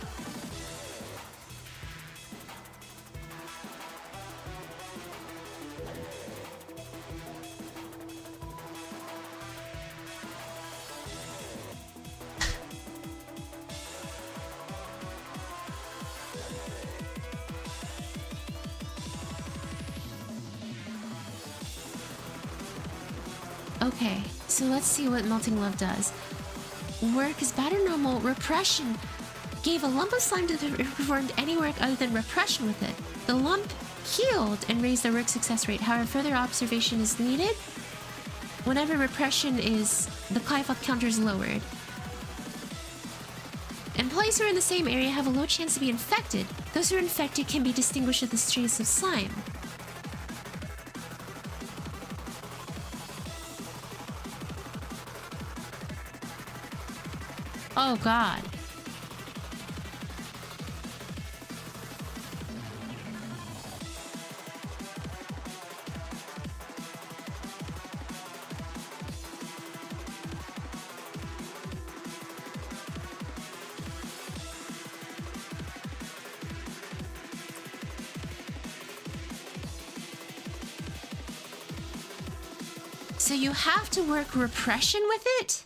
Okay, so let's see what Melting Love does. Work is bad or normal. Repression gave a lump of slime that performed any work other than repression with it. The lump healed and raised the work success rate. However, further observation is needed. Whenever repression is, the Clive counter is lowered. Employees who are in the same area have a low chance to be infected. Those who are infected can be distinguished with the trace of slime. Oh god. So you have to work repression with it?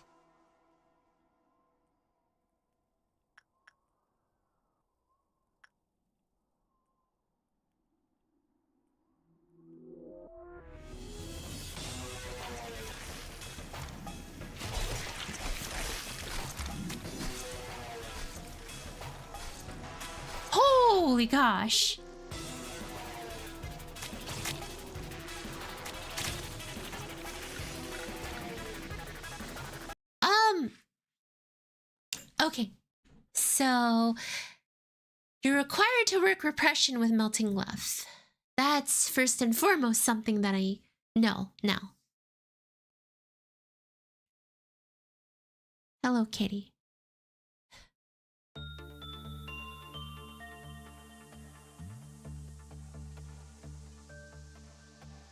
Holy gosh. Okay, so you're required to work repression with Melting Love. That's first and foremost something that I know now. Hello, kitty.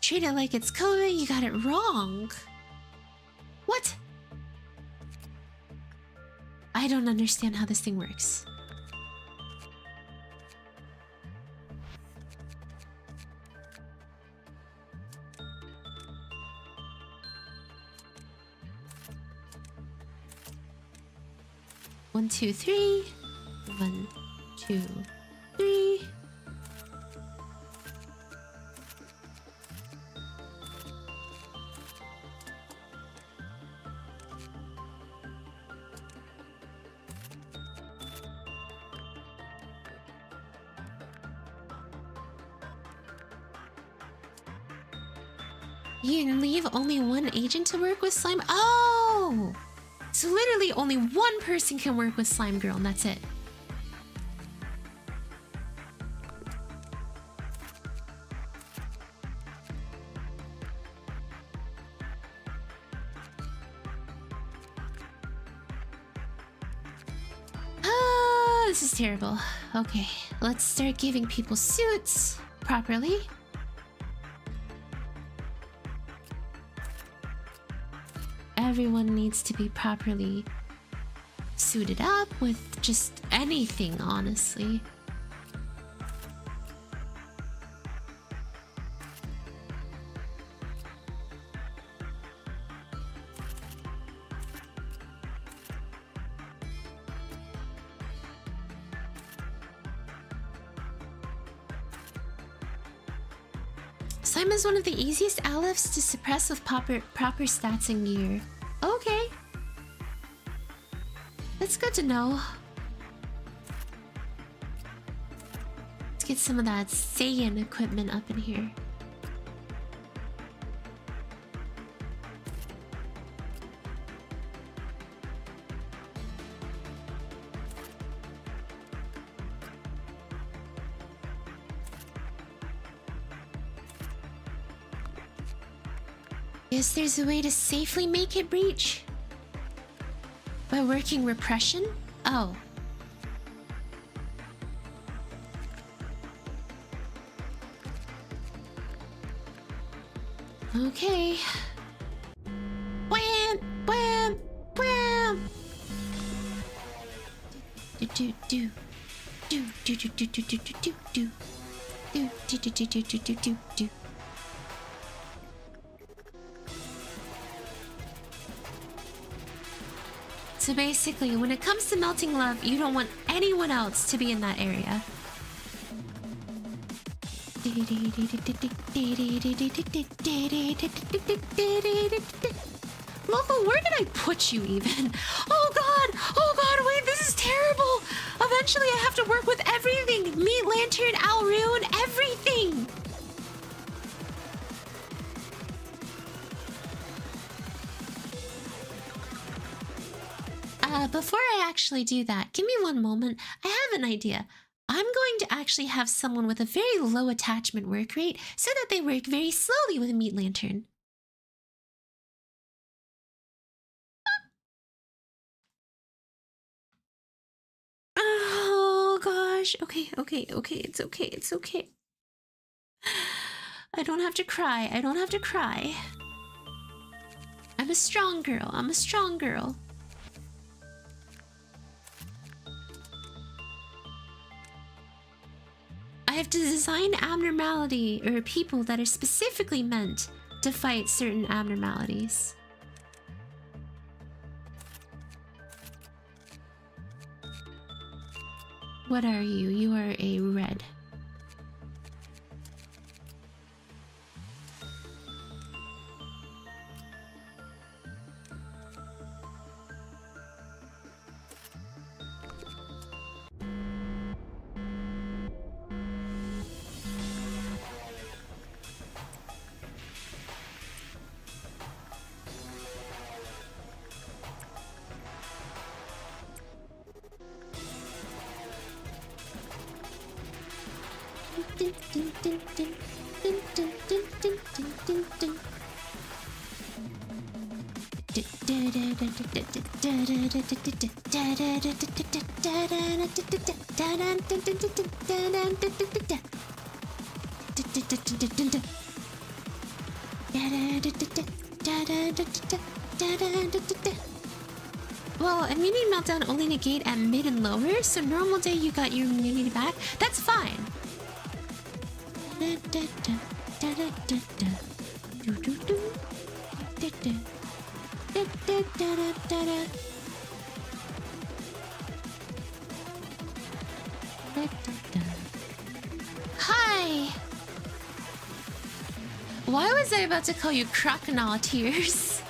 Treat it like it's COVID, you got it wrong. What? I don't understand how this thing works. One, two, three. 1, 2, 3. You leave only one agent to work with slime? Oh! So literally only one person can work with Slime Girl and that's it. Ah, this is terrible. Okay, let's start giving people suits properly. Everyone needs to be properly suited up with just anything, honestly. Slime is one of the easiest alifs to suppress with proper stats and gear. Okay. That's good to know. Let's get some of that Saiyan equipment up in here. Guess there's a way to safely make it breach? By working repression? Oh. Okay. Wham! Wham! Wham! Do do do. Do do do do do do do do do. Do do do do do do do do. So basically, when it comes to Melting Love, you don't want anyone else to be in that area. I put you even? Oh god, wait, this is terrible. Eventually I have to work with everything. Meat Lantern, Alrune, everything. Before I actually do that, give me one moment. I have an idea. I'm going to actually have someone with a very low attachment work rate so that they work very slowly with Meat Lantern. Oh gosh. Okay, it's okay. I don't have to cry. I'm a strong girl. I have to design abnormality or people that are specifically meant to fight certain abnormalities. What are you? You are a red. Well, immunity meltdown only negate at mid and lower, so normal day you got your immunity back. That's fine. Hi. Why was I about to call you crocodile tears?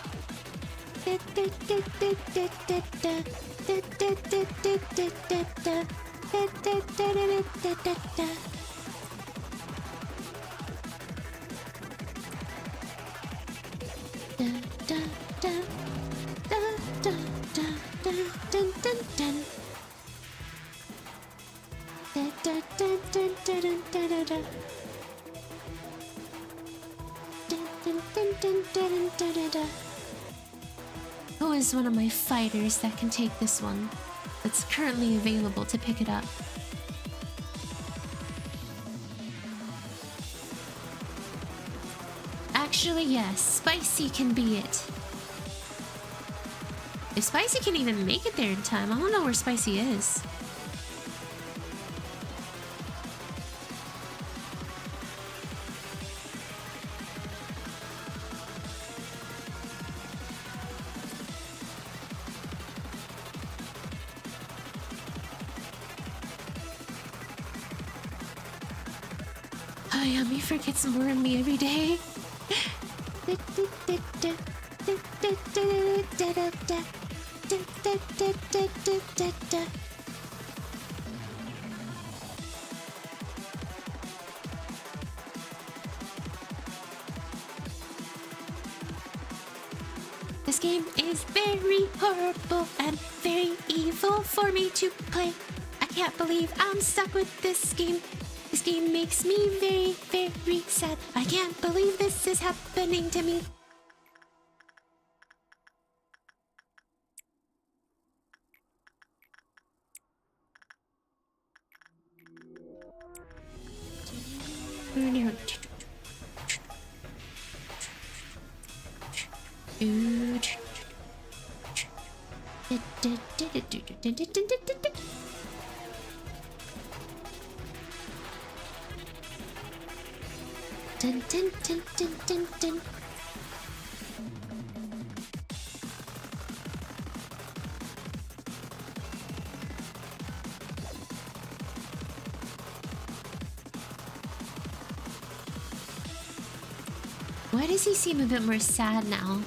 Who is one of my fighters that can take this one? That's currently available to pick it up. Actually, yes, Spicy can be it. If Spicy can even make it there in time, I don't know where Spicy is. Hayami forgets more of me every day. This game is very horrible and very evil for me to play. I can't believe I'm stuck with this game. This game makes me very, very sad. I can't believe this is happening to me. Dun, dun, dun, dun, dun, dun. Why does he seem a bit more sad now?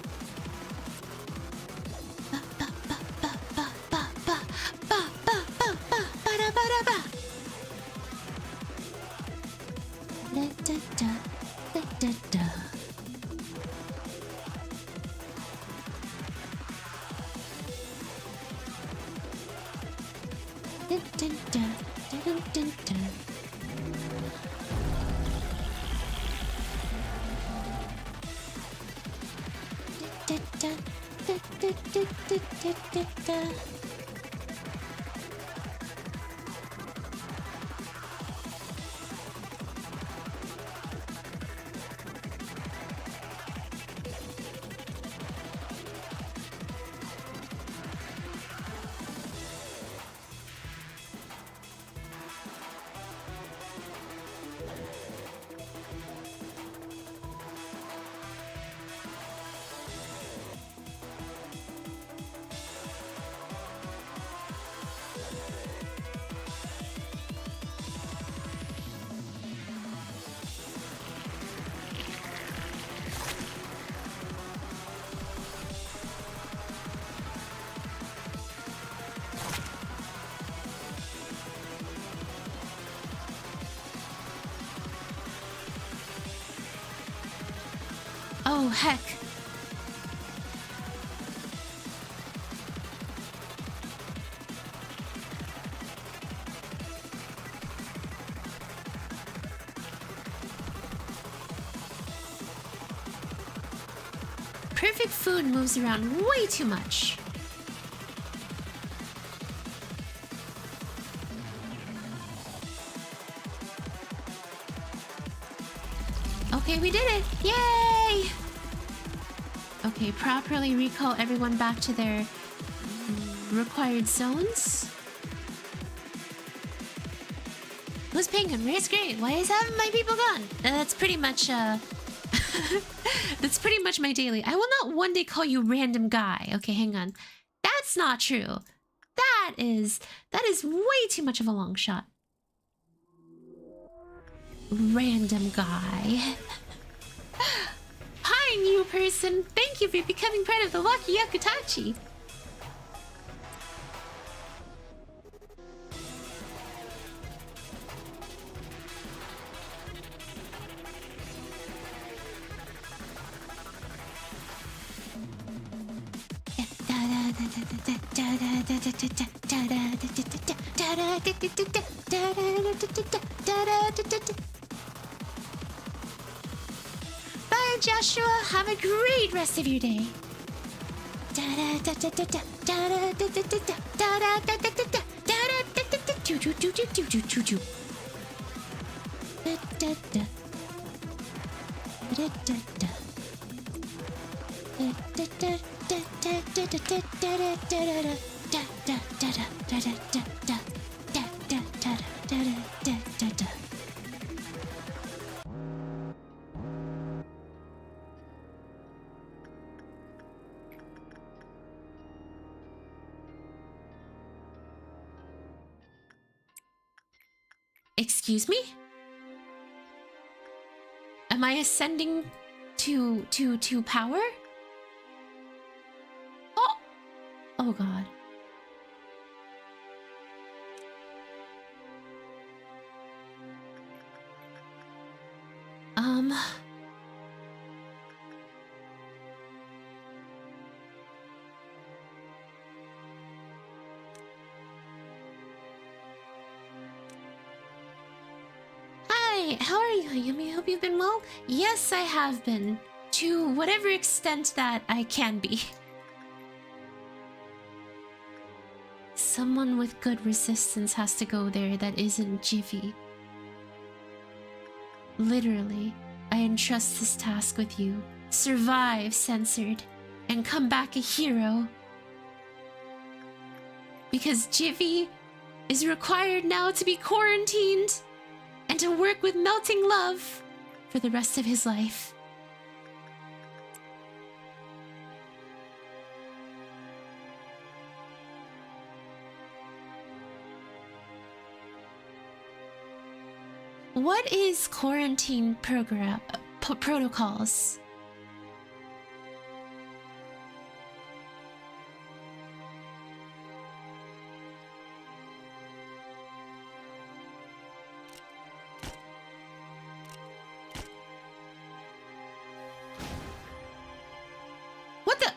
Oh, heck. Perfect food moves around way too much. Okay, we did it! Yay! Okay, properly recall everyone back to their required zones. Who's pinging? Race great. Why is half of my people gone? That's pretty much that's pretty much my daily. I will not one day call you random guy. Okay, hang on. That's not true. That is way too much of a long shot. Random guy. Hi, new person. Thank you for becoming part of the Lucky Yakutachi. Bye, Joshua. Have a great rest of your day. Excuse me? Am I ascending to power? Oh! Oh god. Hi, how are you, Hayami? Hope you've been well? Yes, I have been. To whatever extent that I can be. Someone with good resistance has to go there that isn't Jiffy. Literally, I entrust this task with you. Survive, censored, and come back a hero. Because Jiffy is required now to be quarantined and to work with melting love for the rest of his life. What is quarantine protocols? What the?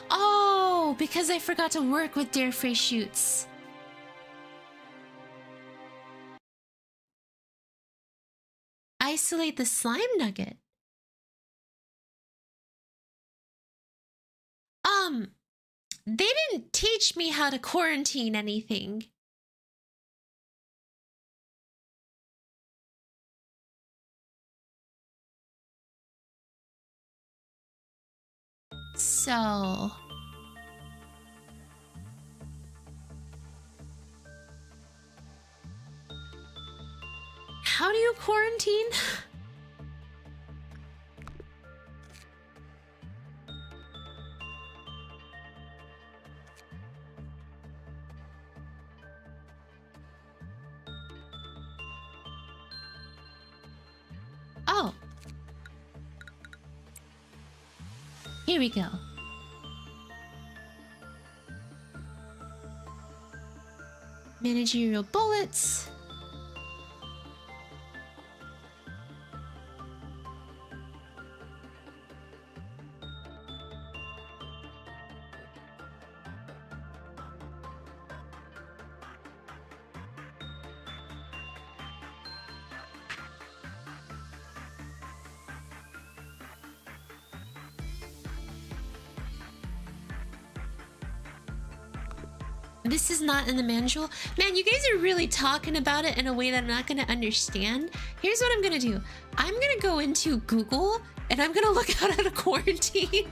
Oh, because I forgot to work with Dare Frey shoots. isolate the slime nugget? They didn't teach me how to quarantine anything. So... how do you quarantine? Oh. Here we go. Managerial bullets. This is not in the manual. Man, you guys are really talking about it in a way that I'm not going to understand. Here's what I'm going to do. I'm going to go into Google and I'm going to look out how to quarantine.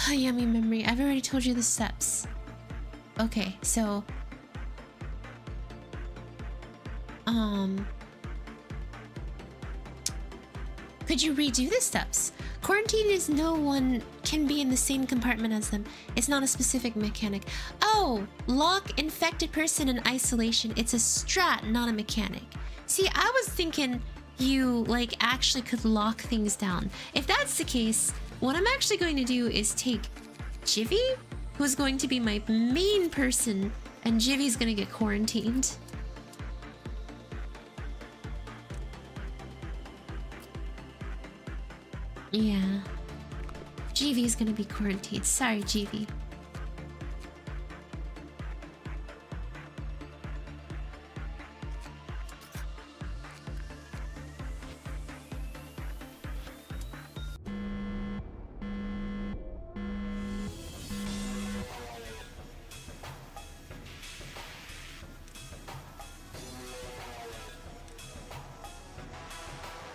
Hayami memory. I've already told you the steps. Okay, so... could you redo the steps? Quarantine is no one can be in the same compartment as them. It's not a specific mechanic. Oh! Lock infected person in isolation. It's a strat, not a mechanic. See, I was thinking you, like, actually could lock things down. If that's the case, what I'm actually going to do is take Jivy, who's going to be my main person, and Jivy's gonna get quarantined. Yeah. Jivy's gonna be quarantined. Sorry, Jivy.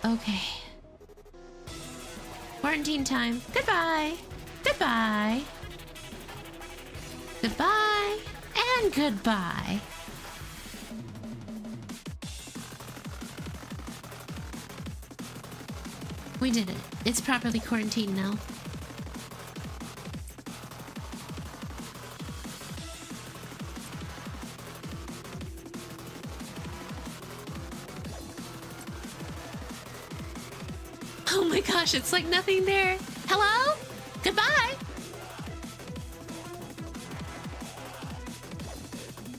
Okay. Quarantine time. Goodbye. Goodbye. Goodbye. And goodbye. We did it. It's properly quarantined now. Oh my gosh, it's like nothing there. Hello? Goodbye.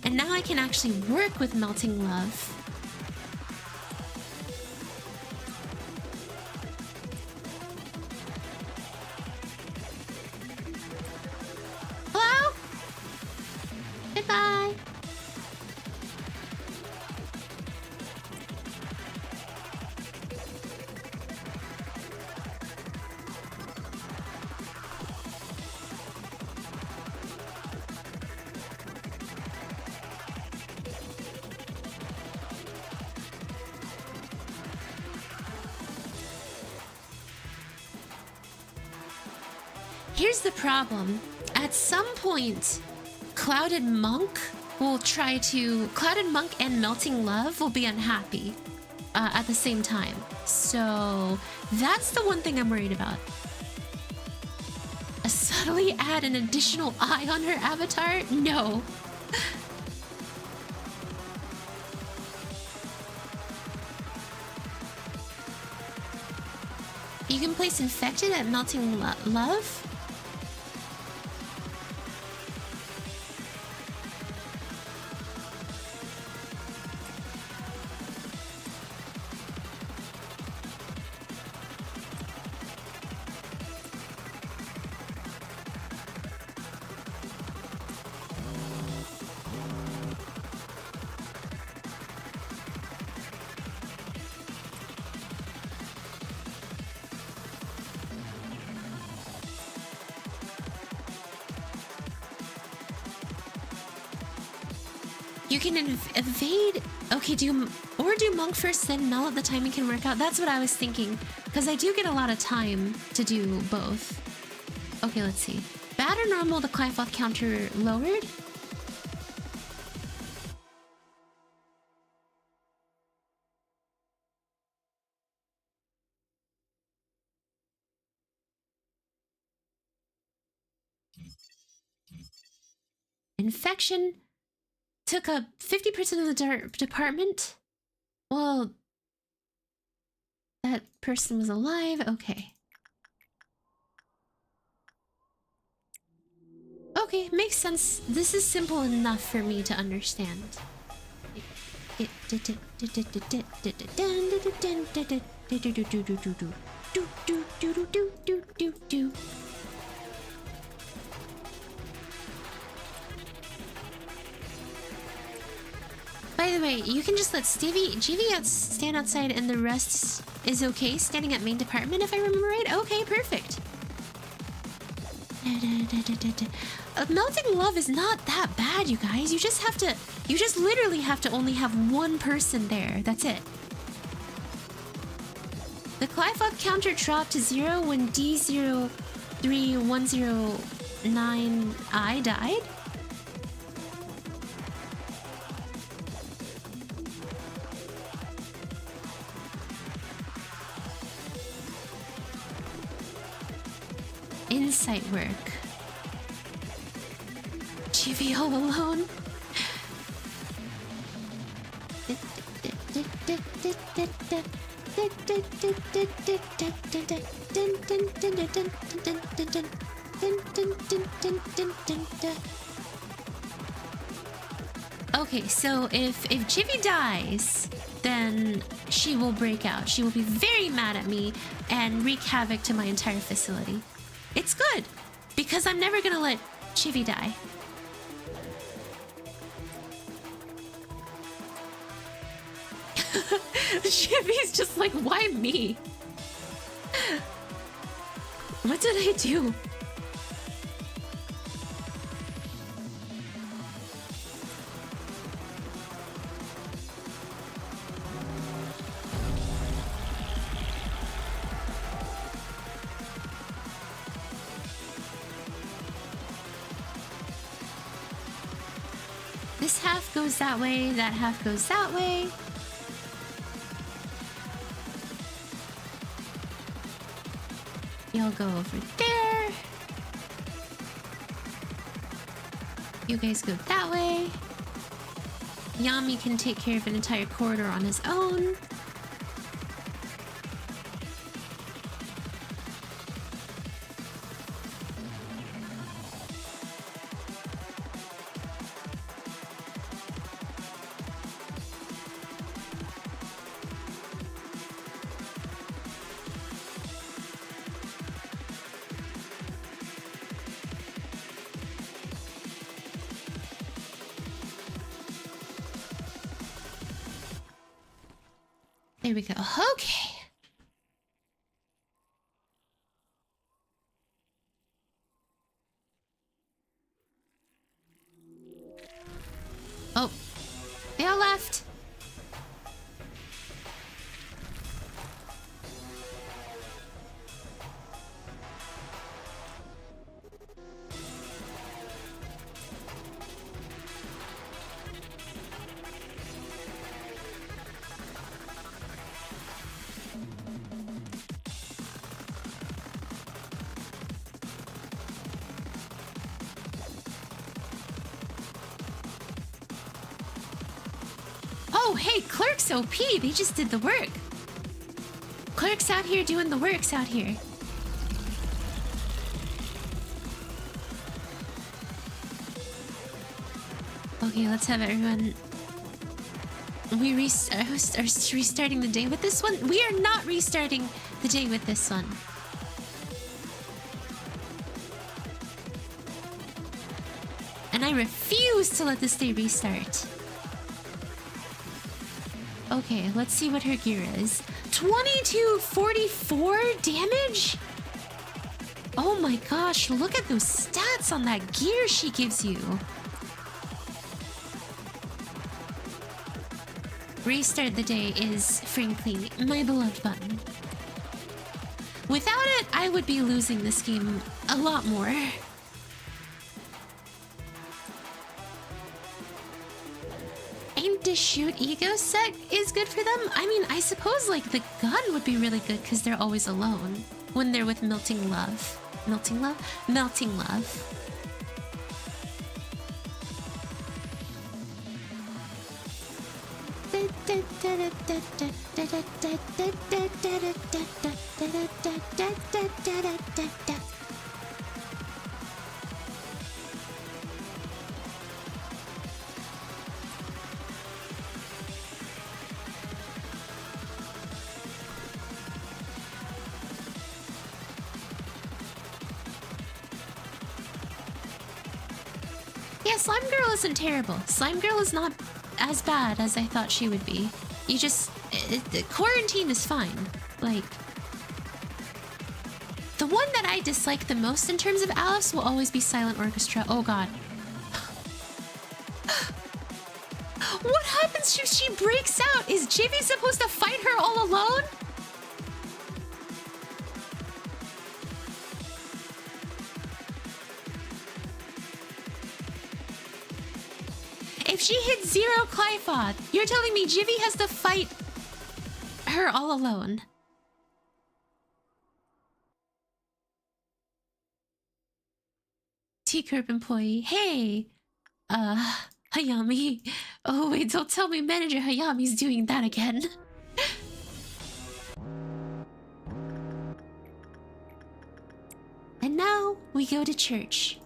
And now I can actually work with Melting Love. Hello? Goodbye. Here's the problem. At some point, Clouded Monk will try to... Clouded Monk and Melting Love will be unhappy. at the same time. So that's the one thing I'm worried about. Subtly add an additional eye on her avatar? No. You can place infected at melting love? You can evade. Okay, do monk first, then null at the timing can work out. That's what I was thinking, because I do get a lot of time to do both. Okay, let's see. Bad or normal, the Clifoth counter lowered? Infection took up 50% of the department. Well, that person was alive. Okay. Okay, makes sense. This is simple enough for me to understand. By the way, you can just let GV stand outside and the rest is okay standing at main department if I remember right? Okay, perfect. Melting love is not that bad, you guys. You just literally have to only have one person there. That's it. The Clifoth counter dropped to 0 when D03109I died? Insight work. GV all alone. Okay, so if Jivy dies, then she will break out. She will be very mad at me and wreak havoc to my entire facility. It's good, because I'm never gonna let Chivi die. Chivi's just like, why me? What did I do? This half goes that way, that half goes that way. Y'all go over there. You guys go that way. Hayami can take care of an entire corridor on his own. There we go. Okay. Oh, they all left. Oh, hey, Clerk's OP. They just did the work. Clerk's out here doing the works out here. Okay, let's have everyone... We are restarting the day with this one? We are not restarting the day with this one. And I refuse to let this day restart. Okay, let's see what her gear is. 2244 damage? Oh my gosh, look at those stats on that gear she gives you. Restart the day is, frankly, my beloved button. Without it, I would be losing this game a lot more. Ain't the shoot ego set is good for them? I mean, I suppose, like, the gun would be really good because they're always alone when they're with Melting Love. Melting Love? Melting Love. Yeah, Slime Girl isn't terrible. Slime Girl is not as bad as I thought she would be. You just... quarantine is fine. Like... The one that I dislike the most in terms of Alice will always be Silent Orchestra. Oh god. What happens if she breaks out? Is Jivy supposed to fight her all alone? If she hits 0 Clifoth, you're telling me Jivy has to fight her all alone. T-Corp employee. Hey! Hayami. Oh wait, don't tell me Manager Hayami's doing that again. And now, we go to church.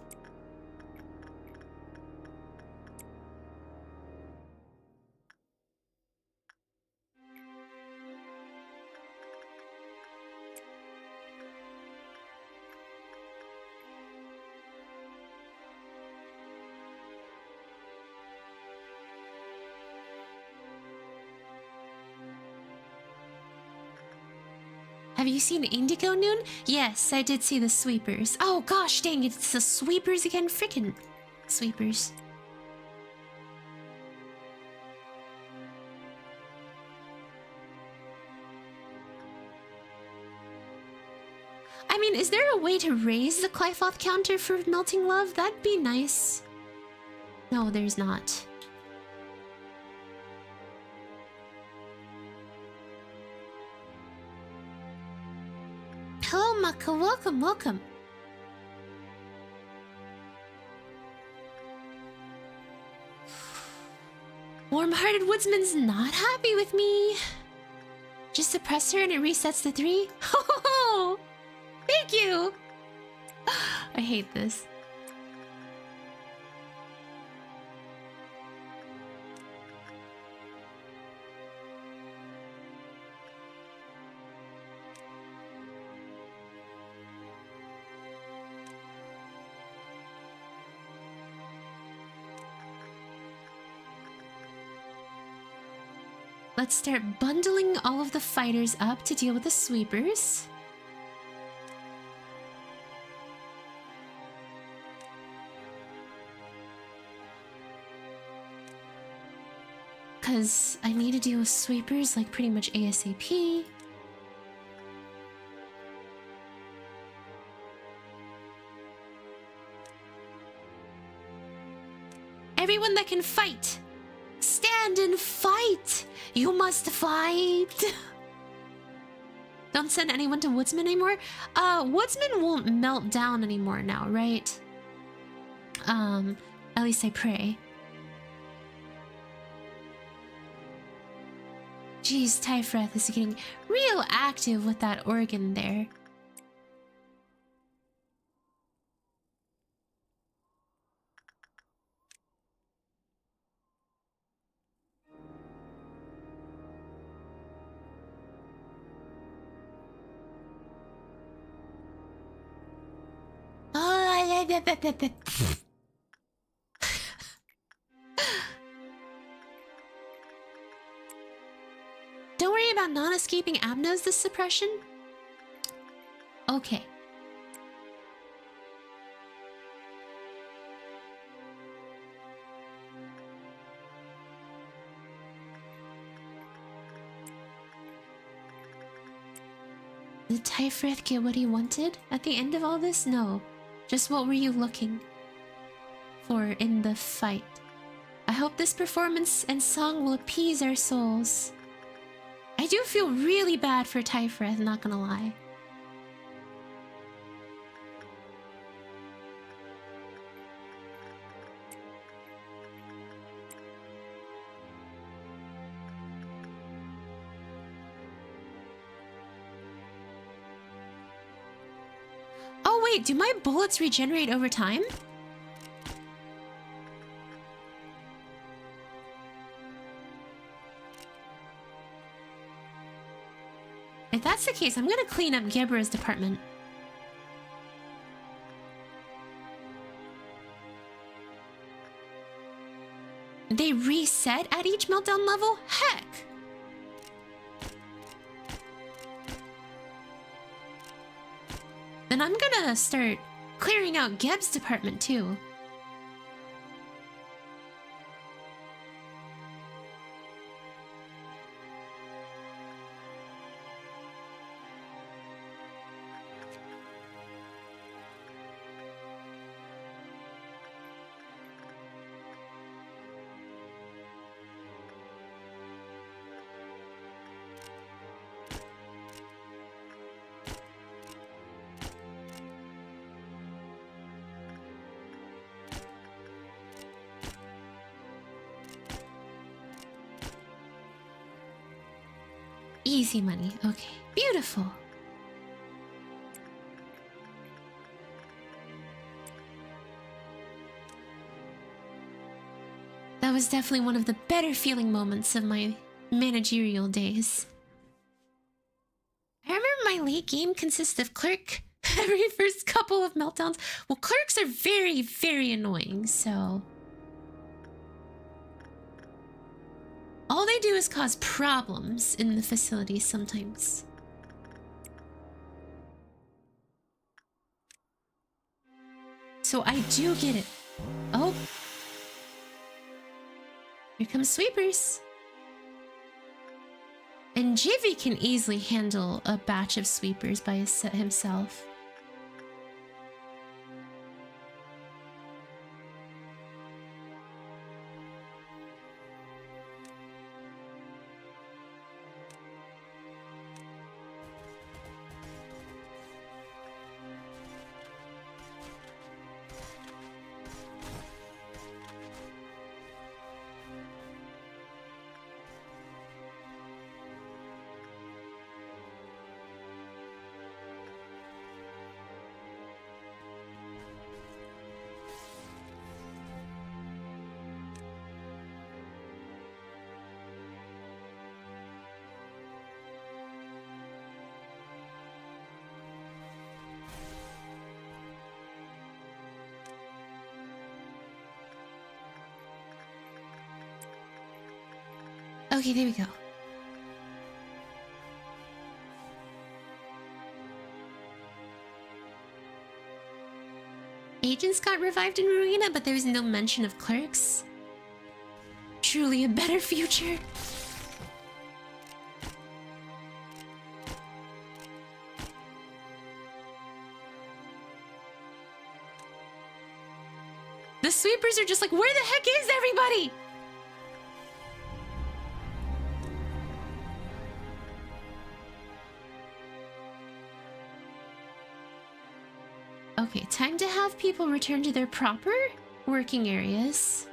Have you seen Indigo Noon? Yes, I did see the sweepers. Oh gosh, dang it, it's the sweepers again. Frickin' sweepers. I mean, is there a way to raise the Clifoth counter for Melting Love? That'd be nice. No, there's not. Hello, Maka. Welcome, welcome. Warm-hearted woodsman's not happy with me. Just suppress her and it resets to 3. Oh, thank you. I hate this. Let's start bundling all of the fighters up to deal with the sweepers. Because I need to deal with sweepers like pretty much ASAP. Everyone that can fight! Stand and fight! You must fight! Don't send anyone to Woodsman anymore? Woodsman won't melt down anymore now, right? At least I pray. Jeez, Tiphereth is getting real active with that organ there. Don't worry about non-escaping abnos this suppression. Okay. Did Tiphereth get what he wanted at the end of all this? No. Just what were you looking for in the fight? I hope this performance and song will appease our souls. I do feel really bad for Tiphereth, not gonna lie. Oh wait, do my bullets regenerate over time? If that's the case, I'm gonna clean up Gebra's department. They reset at each meltdown level? Heck! Then I'm gonna start clearing out Geb's department too. Easy money. Okay. Beautiful. That was definitely one of the better feeling moments of my managerial days. I remember my late game consists of clerk every first couple of meltdowns. Well, clerks are very, very annoying, so... all they do is cause problems in the facility sometimes. So I do get it. Oh. Here comes sweepers. And Jivy can easily handle a batch of sweepers by himself. Okay, there we go. Agents got revived in Ruina, but there was no mention of clerks. Truly a better future. The sweepers are just like, where the heck is everybody? Okay, time to have people return to their proper working areas.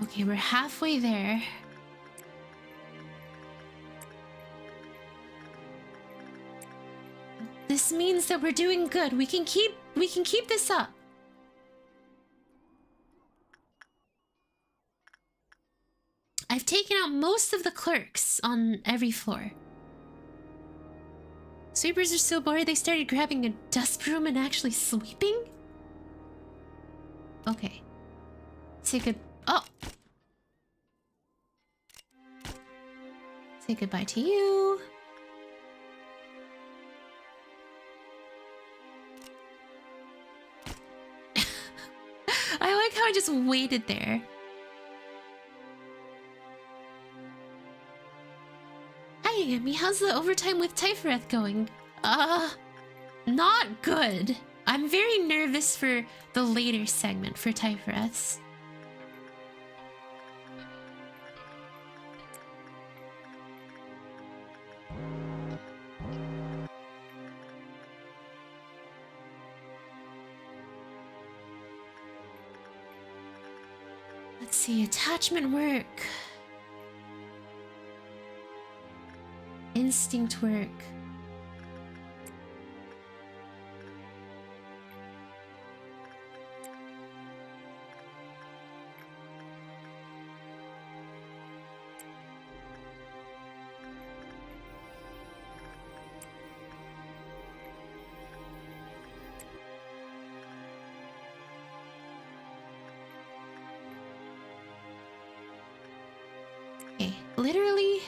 Okay, we're halfway there. This means that we're doing good. We can keep this up. I've taken out most of the clerks on every floor. Sweepers are so bored they started grabbing a dust broom and actually sweeping? Okay. Say good. Oh! Say goodbye to you. I like how I just waited there. Hi, Hayami. How's the overtime with Tiphereth going? Not good. I'm very nervous for the later segment for Tiphereth's. Let's see, attachment work. Instinct work. Okay, literally.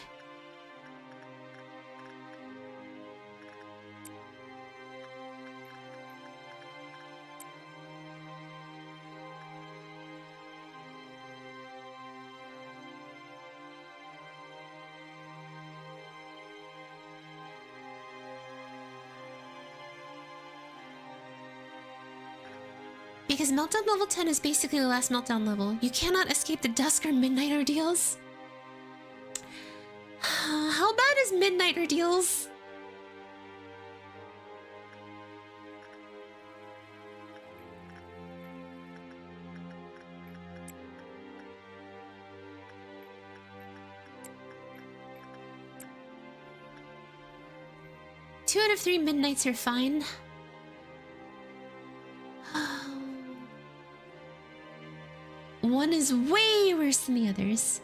Because Meltdown level 10 is basically the last Meltdown level. You cannot escape the dusk or midnight ordeals. How bad is midnight ordeals? Two out of 3 midnights are fine. One is way worse than the others.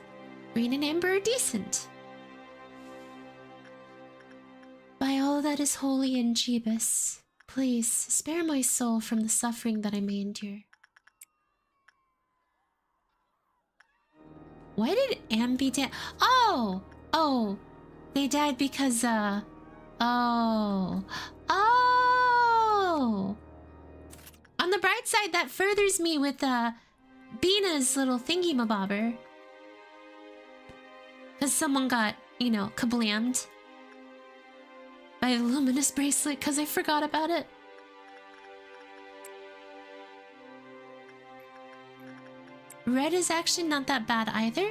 Green and amber are decent. By all that is holy in Jeebus, please spare my soul from the suffering that I may endure. Why did Ambi die? Oh, they died because oh. On the bright side, that furthers me with Bina's little thingy-mabobber. Because someone got, you know, kablammed by the luminous bracelet because I forgot about it. Red is actually not that bad either.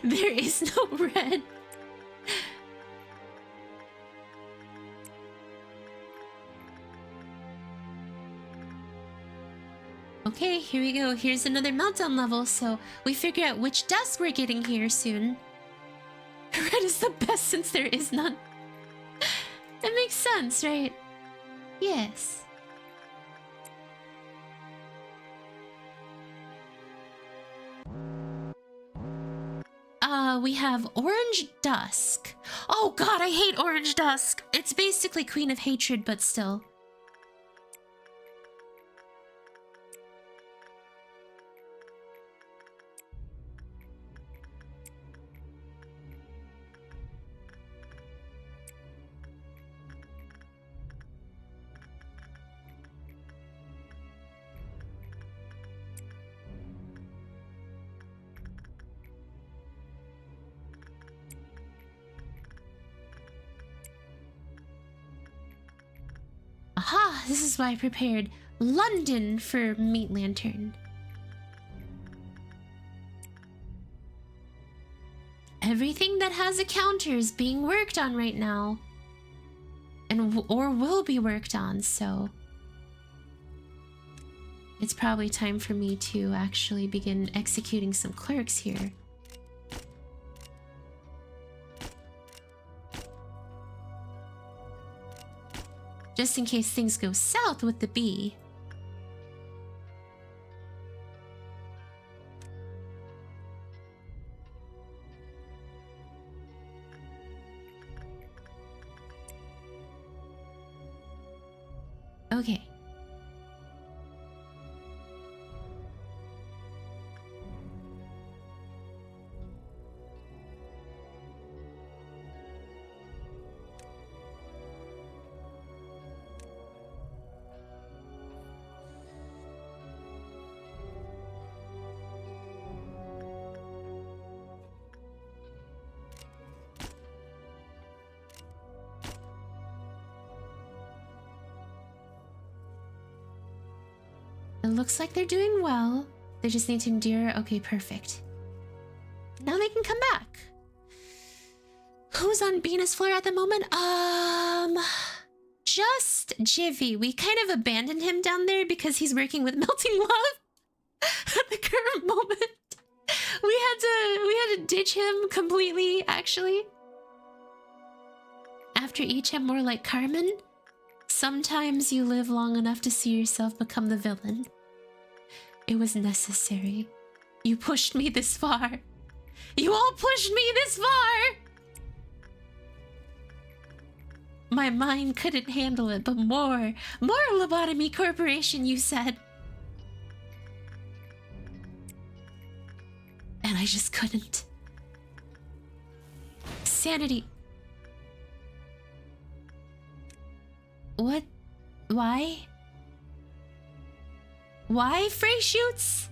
There is no red. Okay, here we go. Here's another meltdown level, so we figure out which dusk we're getting here soon. Red is the best since there is none. That makes sense, right? Yes. We have Orange Dusk. Oh god, I hate Orange Dusk. It's basically Queen of Hatred, but still. This is why I prepared London for Meat Lantern. Everything that has a counter is being worked on right now. And or will be worked on, so... It's probably time for me to actually begin executing some clerks here. Just in case things go south with the bee. Okay. It looks like they're doing well. They just need to endure. Okay, perfect. Now they can come back. Who's on Venus floor at the moment? Just Jivy. We kind of abandoned him down there because he's working with Melting Love at the current moment. We had to ditch him completely, actually. After each, I'm more like Carmen. Sometimes you live long enough to see yourself become the villain. It was necessary. You pushed me this far. You all pushed me this far! My mind couldn't handle it, but more Lobotomy Corporation, you said. And I just couldn't. Sanity. What? Why? Why Frey shoots?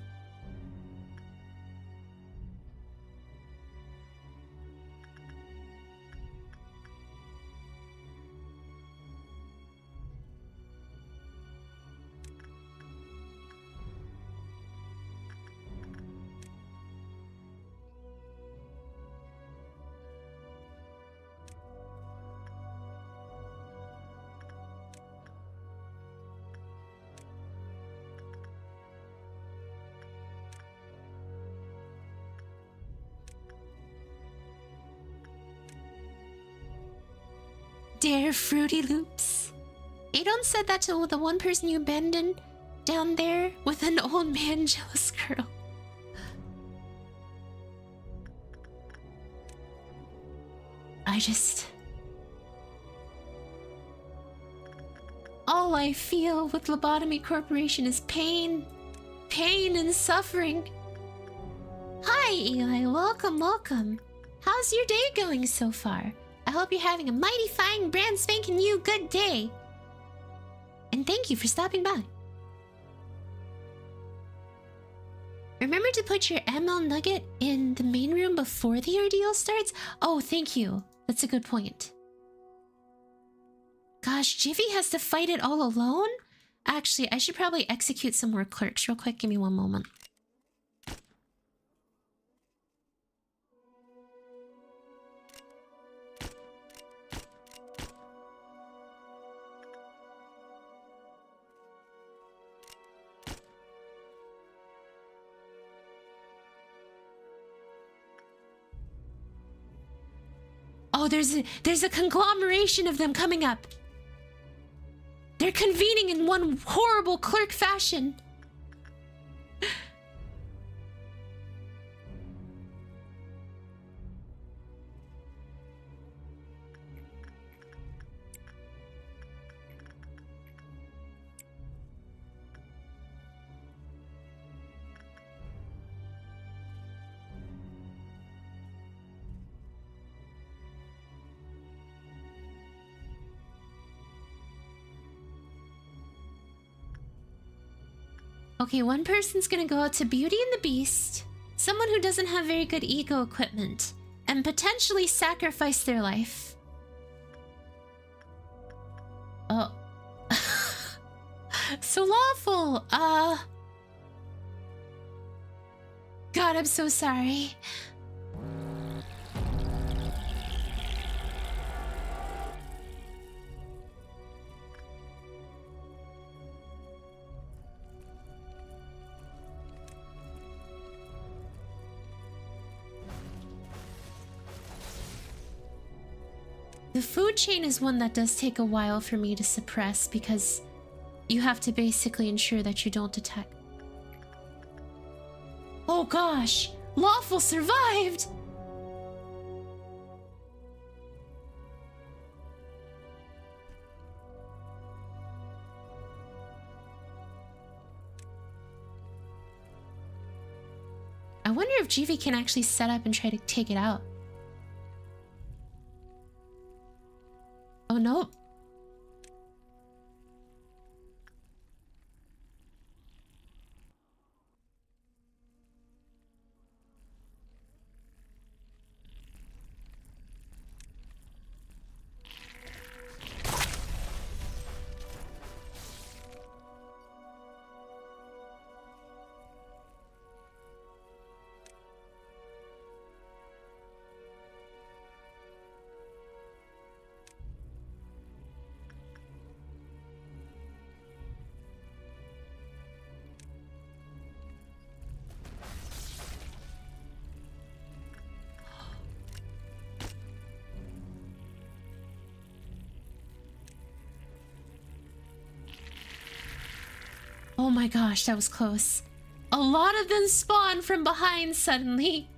Dare Fruity Loops. Adon said that to the one person you abandoned down there with an old man jealous girl. All I feel with Lobotomy Corporation is pain. Pain and suffering. Hi, Eli. Welcome, welcome. How's your day going so far? I hope you're having a mighty fine, brand spanking new good day. And thank you for stopping by. Remember to put your ML nugget in the main room before the ordeal starts? Oh, thank you. That's a good point. Gosh, Jivy has to fight it all alone? Actually, I should probably execute some more clerks real quick. Give me one moment. Oh, there's a conglomeration of them coming up. They're convening in one horrible clerk fashion. Okay, one person's gonna go out to Beauty and the Beast, someone who doesn't have very good ego equipment, and potentially sacrifice their life. Oh. So lawful. God, I'm so sorry. The food chain is one that does take a while for me to suppress because you have to basically ensure that you don't attack. Oh gosh, lawful survived! I wonder if GV can actually set up and try to take it out. Oh, nope. Oh my gosh, that was close. A lot of them spawn from behind suddenly.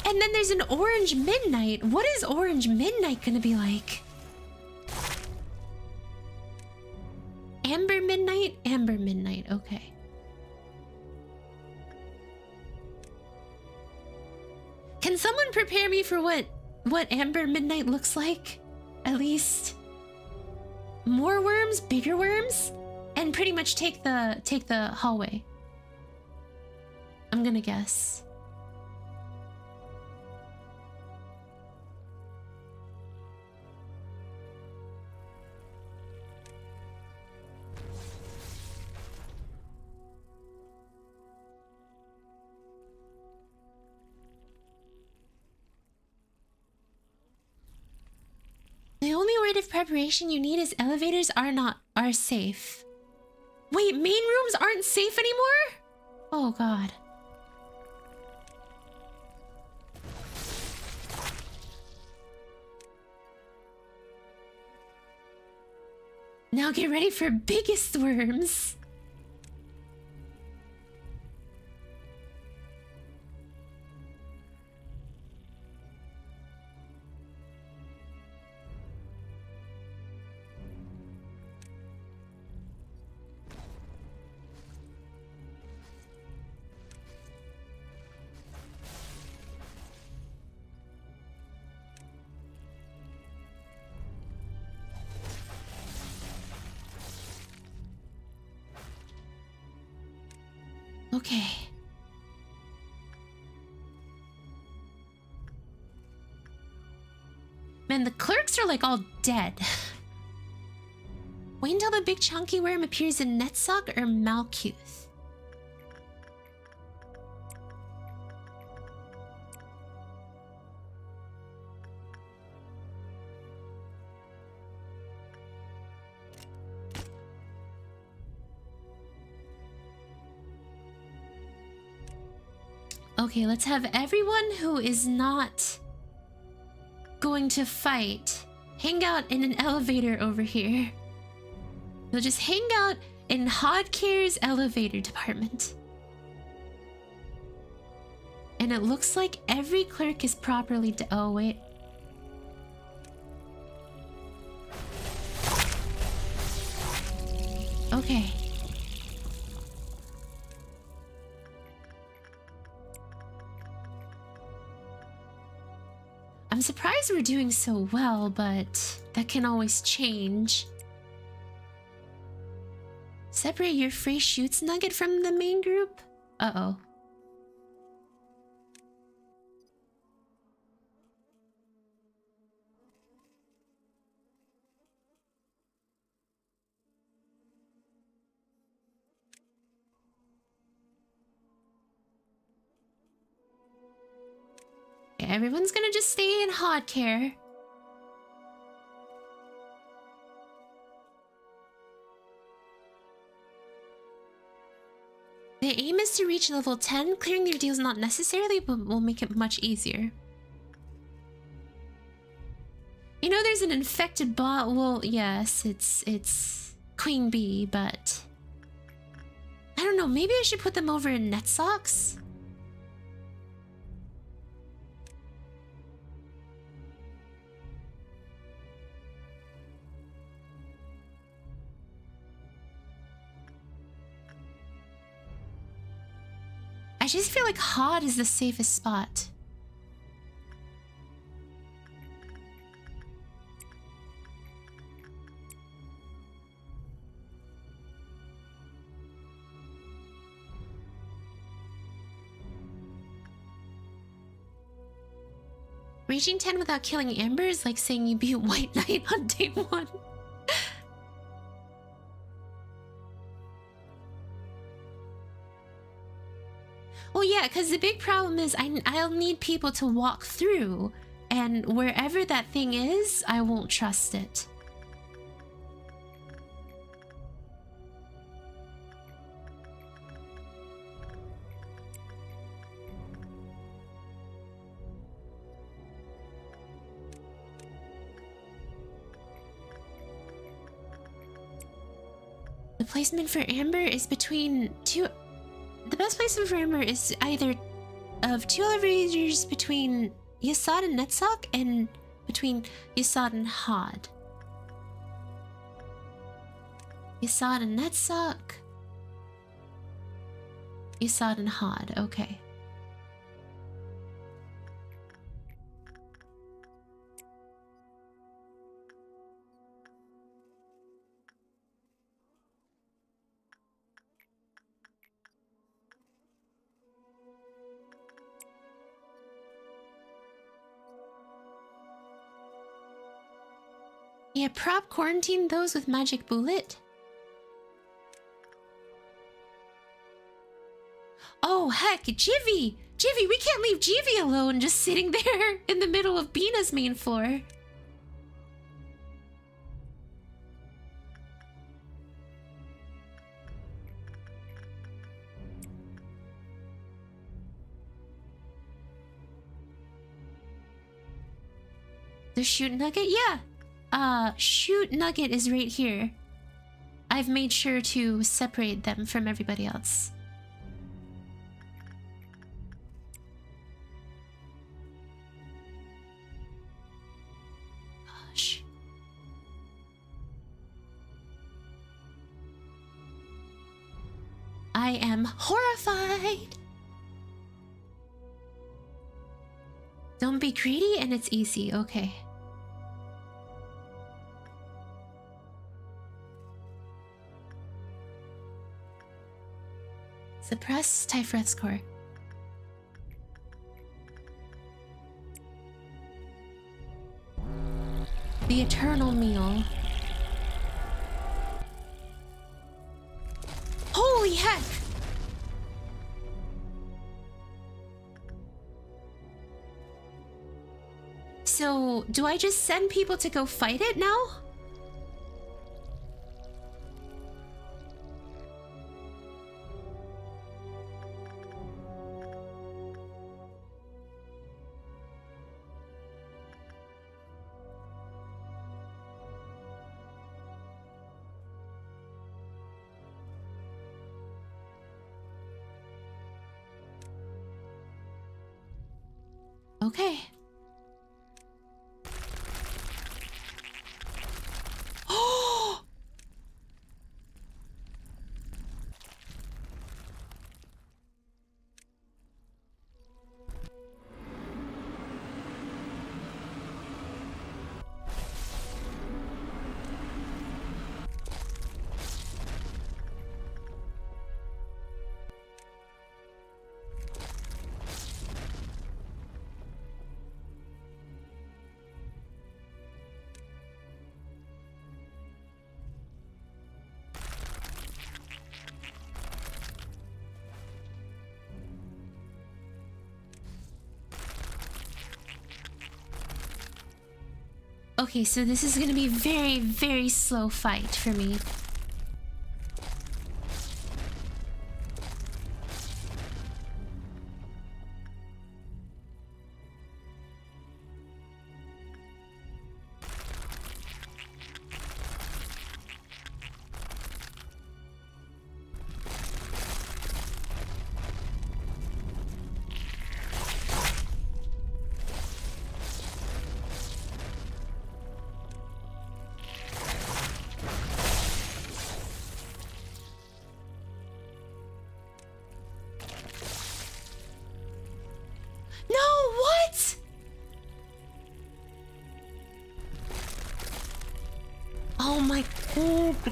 And then there's an orange midnight. What is orange midnight gonna be like? Amber midnight? Amber midnight, okay. Can someone prepare me for what amber midnight looks like? At least more worms, bigger worms, and pretty much take the hallway. I'm gonna guess. The only word of preparation you need is elevators are safe. Wait, main rooms aren't safe anymore? Oh god. Now get ready for biggest worms. Okay. Man, the clerks are like all dead. Wait until the big chunky worm appears in Netsock or Malkuth. Okay, let's have everyone who is not going to fight hang out in an elevator over here. They'll just hang out in Hodcare's elevator department. And it looks like every clerk is properly oh, wait. Okay. I'm surprised we're doing so well, but that can always change. Separate your free shoots nugget from the main group? Uh-oh. Everyone's gonna just stay in hot care. The aim is to reach level 10. Clearing the ordeal is not necessarily, but will make it much easier. You know there's an infected bot. Well, yes, it's Queen Bee, but I don't know, maybe I should put them over in net socks? I just feel like hot is the safest spot. Reaching 10 without killing Amber is like saying you beat White Knight on day 1. Well, yeah, because the big problem is I'll need people to walk through, and wherever that thing is, I won't trust it. The placement for Amber is between two... The best placement for Amber is either of 2 elevators between Yasad and Netsock and between Yasad and Hod. Yasad and Netsock. Yasad and Hod, okay. Yeah, prop quarantine those with magic bullet. Oh heck, Jivy! Jivy, we can't leave Jivy alone just sitting there in the middle of Bina's main floor. The shoot nugget? Yeah. Shoot nugget is right here. I've made sure to separate them from everybody else. Gosh. I am horrified. Don't be greedy and it's easy, okay. Suppress Tiphereth's core. The eternal meal. Holy heck! So, do I just send people to go fight it now? Okay. Oh! Okay, so this is gonna be a very, very slow fight for me.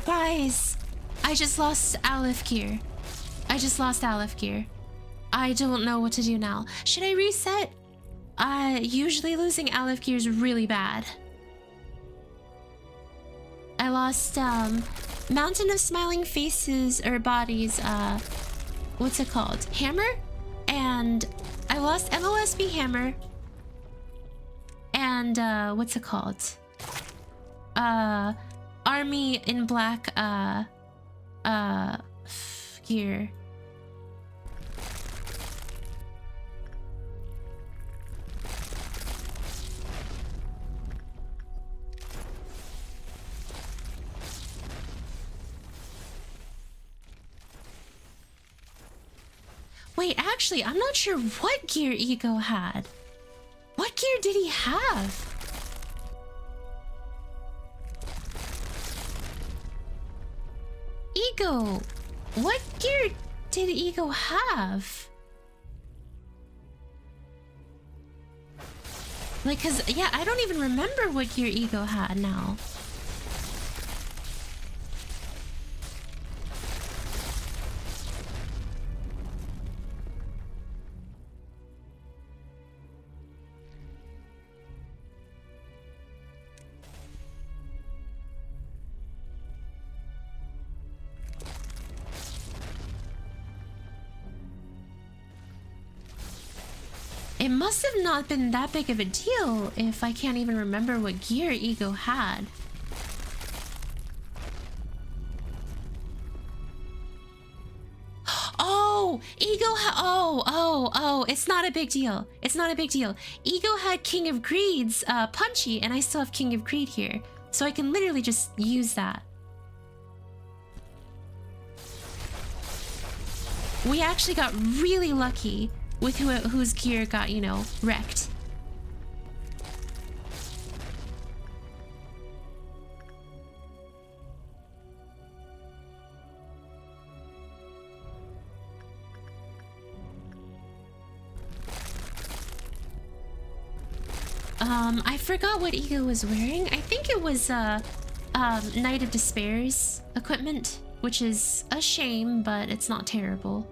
Guys, I just lost Aleph gear. I just lost Aleph gear. I don't know what to do now. Should I reset? Usually losing Aleph gear is really bad. I lost, Mountain of Smiling Faces, or Bodies, what's it called? Hammer? And I lost MOSB Hammer. And, what's it called? Army in Black, gear. Wait, actually, I'm not sure what gear Ego had. What gear did he have? Ego, what gear did Ego have? Like, cause yeah, I don't even remember what gear Ego had now. It must have not been that big of a deal if I can't even remember what gear Ego had. Oh, it's not a big deal. It's not a big deal. Ego had King of Greed's Punchy, and I still have King of Greed here. So I can literally just use that. We actually got really lucky with whose gear got, you know, wrecked. I forgot what Ego was wearing. I think it was Knight of Despair's equipment, which is a shame, but it's not terrible.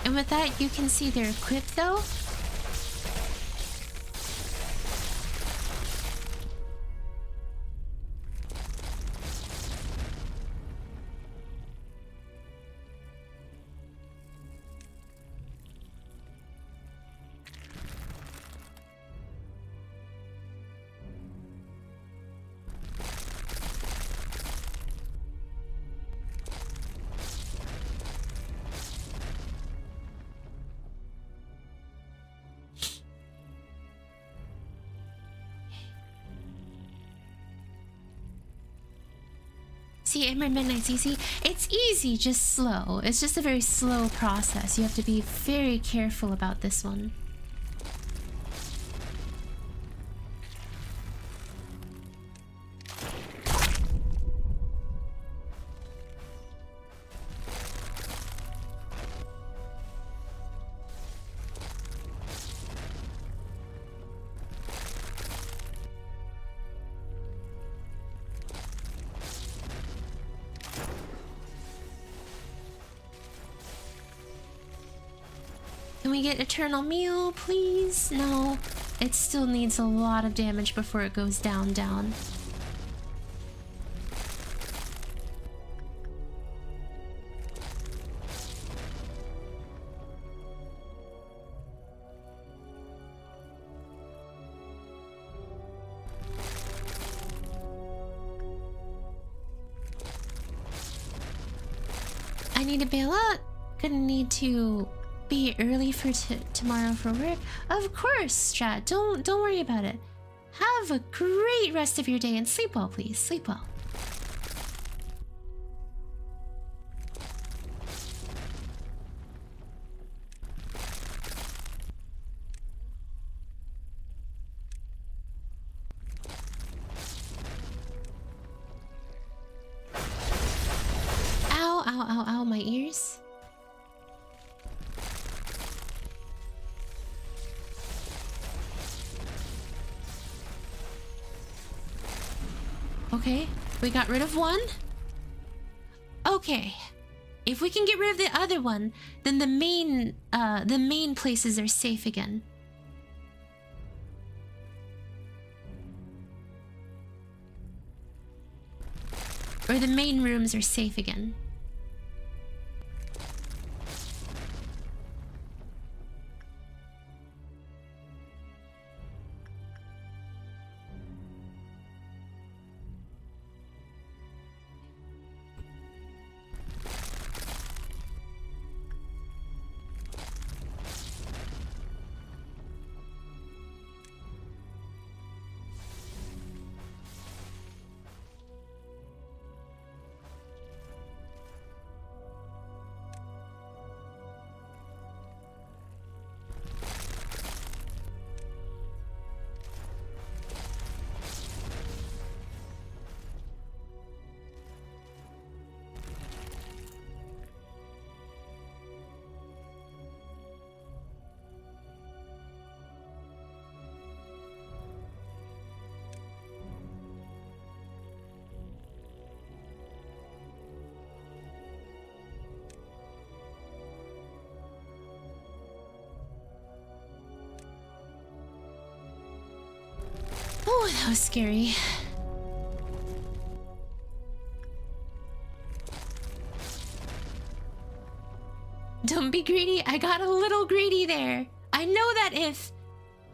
And with that, you can see they're equipped though. easy, Emerald Midnight's easy. It's easy, just slow. It's just a very slow process. You have to be very careful about this one. Can we get Eternal Meal, please? No. It still needs a lot of damage before it goes down. I need to bail out. Gonna need to be early for tomorrow for work. Of course, Strat. Don't worry about it. Have a great rest of your day and sleep well, please. Sleep well. Ow, ow, ow, ow, my ears. Okay, we got rid of one. Okay, if we can get rid of the other one, then the main places are safe again. Or the main rooms are safe again. Oh, that was scary. Don't be greedy. I got a little greedy there. I know that if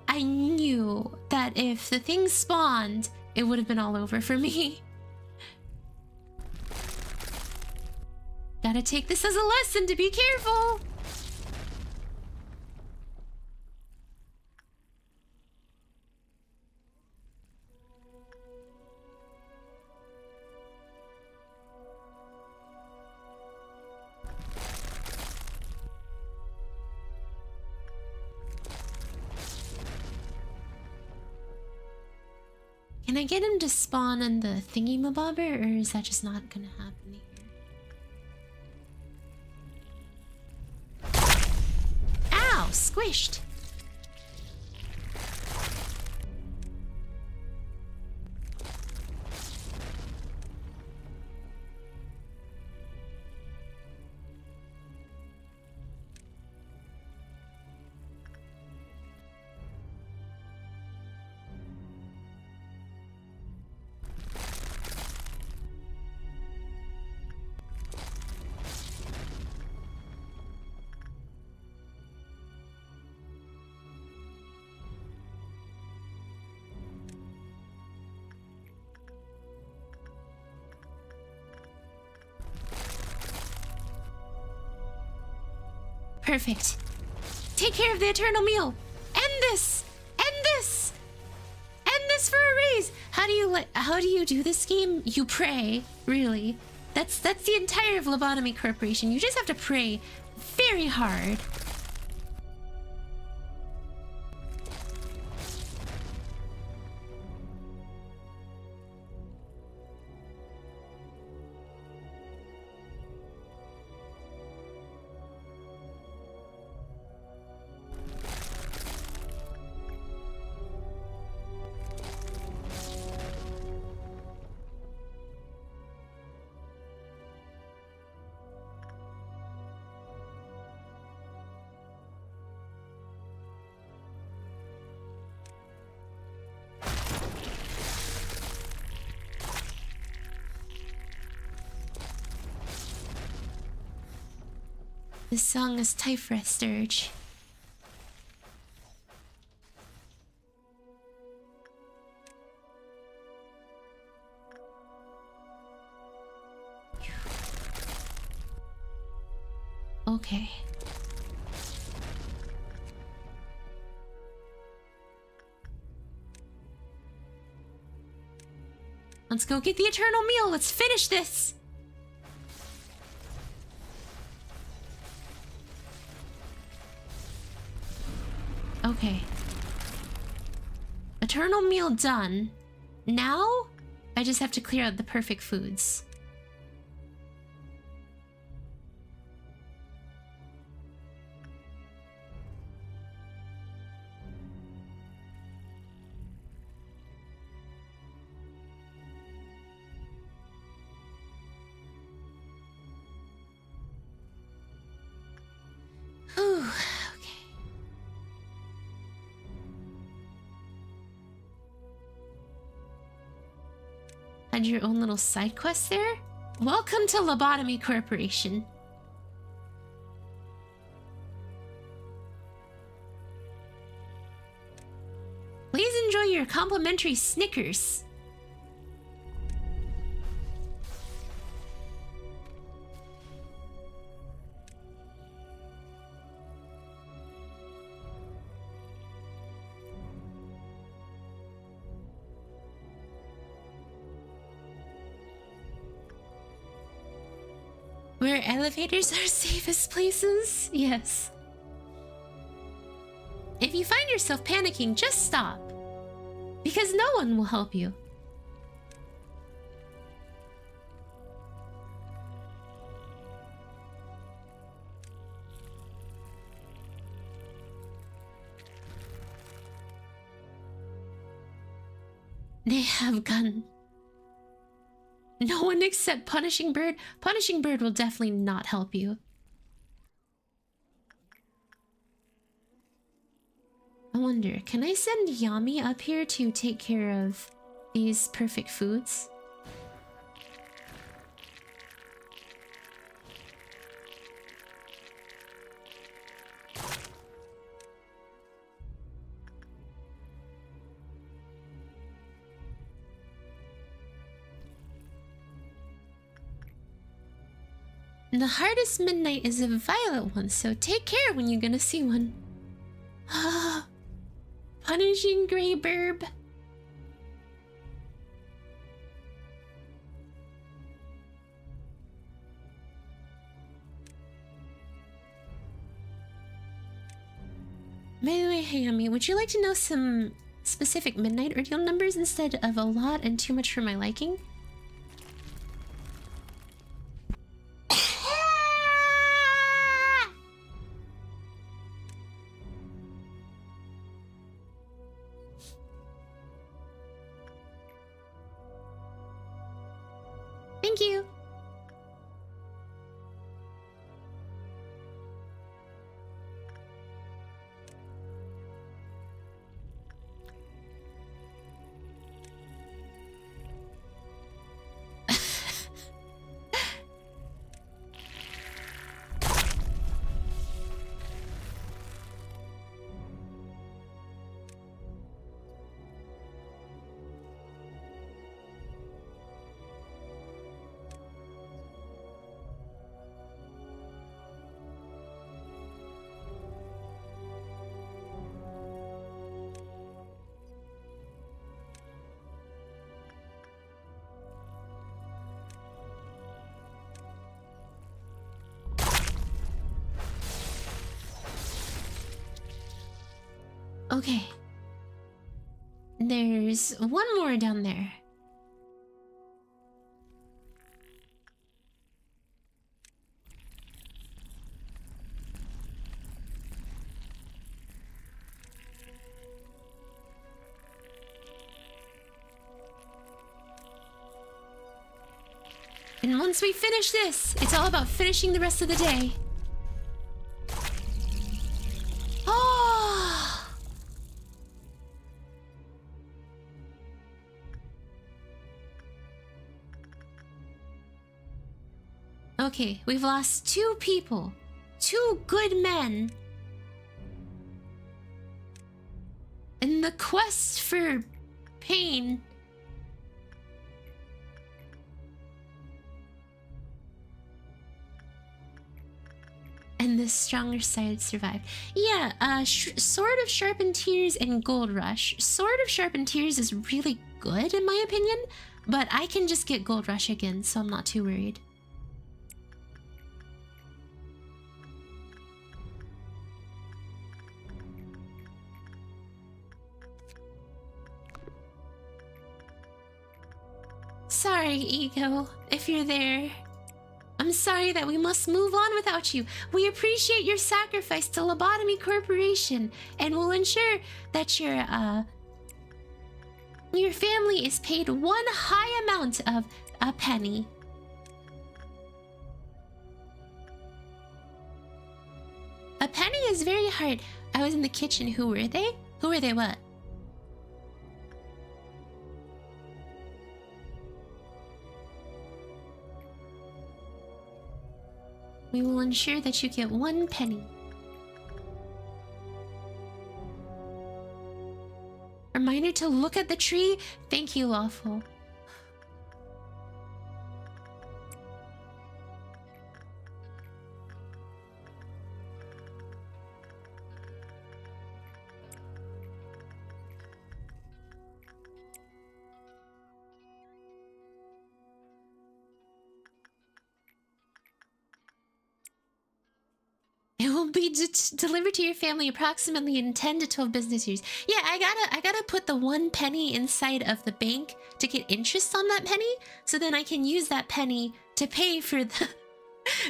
I knew that if the thing spawned, it would have been all over for me. Gotta take this as a lesson to be careful. Can I get him to spawn in the thingy-mabobber, or is that just not gonna happen here? Ow! Squished! Perfect. Take care of the eternal meal. End this. End this. End this for a raise. How do you do this game? You pray, really. That's the entire of Lobotomy Corporation. You just have to pray very hard. This song is Tiphereth Sturge. Okay. Let's go get the eternal meal. Let's finish this. Okay. Eternal meal done. Now, I just have to clear out the perfect foods. Whew. Had your own little side quest there? Welcome to Lobotomy Corporation. Please enjoy your complimentary Snickers. Where elevators are safest places? Yes. If you find yourself panicking, just stop. Because no one will help you. They have gun. No one except Punishing Bird. Punishing Bird will definitely not help you. I wonder, can I send Hayami up here to take care of these perfect foods? The hardest midnight is a violet one, so take care when you're gonna see one. Ah, punishing gray burb. By the way, Hayami, would you like to know some specific midnight ordeal numbers instead of a lot and too much for my liking? Thank you. Okay. There's one more down there. And once we finish this, it's all about finishing the rest of the day. Oh! Okay, we've lost 2 people. 2 good men. In the quest for pain. And the stronger side survived. Yeah, Sword of Sharpened Tears and Gold Rush. Sword of Sharpened Tears is really good in my opinion, but I can just get Gold Rush again, so I'm not too worried. Sorry, Ego, if you're there. I'm sorry that we must move on without you. We appreciate your sacrifice to Lobotomy Corporation and will ensure that your family is paid one high amount of a penny. A penny is very hard. I was in the kitchen. Who were they? Who were they what? We will ensure that you get 1 penny. Reminder to look at the tree. Thank you, Lawful. It will be delivered to your family approximately in 10 to 12 business years. Yeah, I gotta put the 1 penny inside of the bank to get interest on that penny, so then I can use that penny to pay for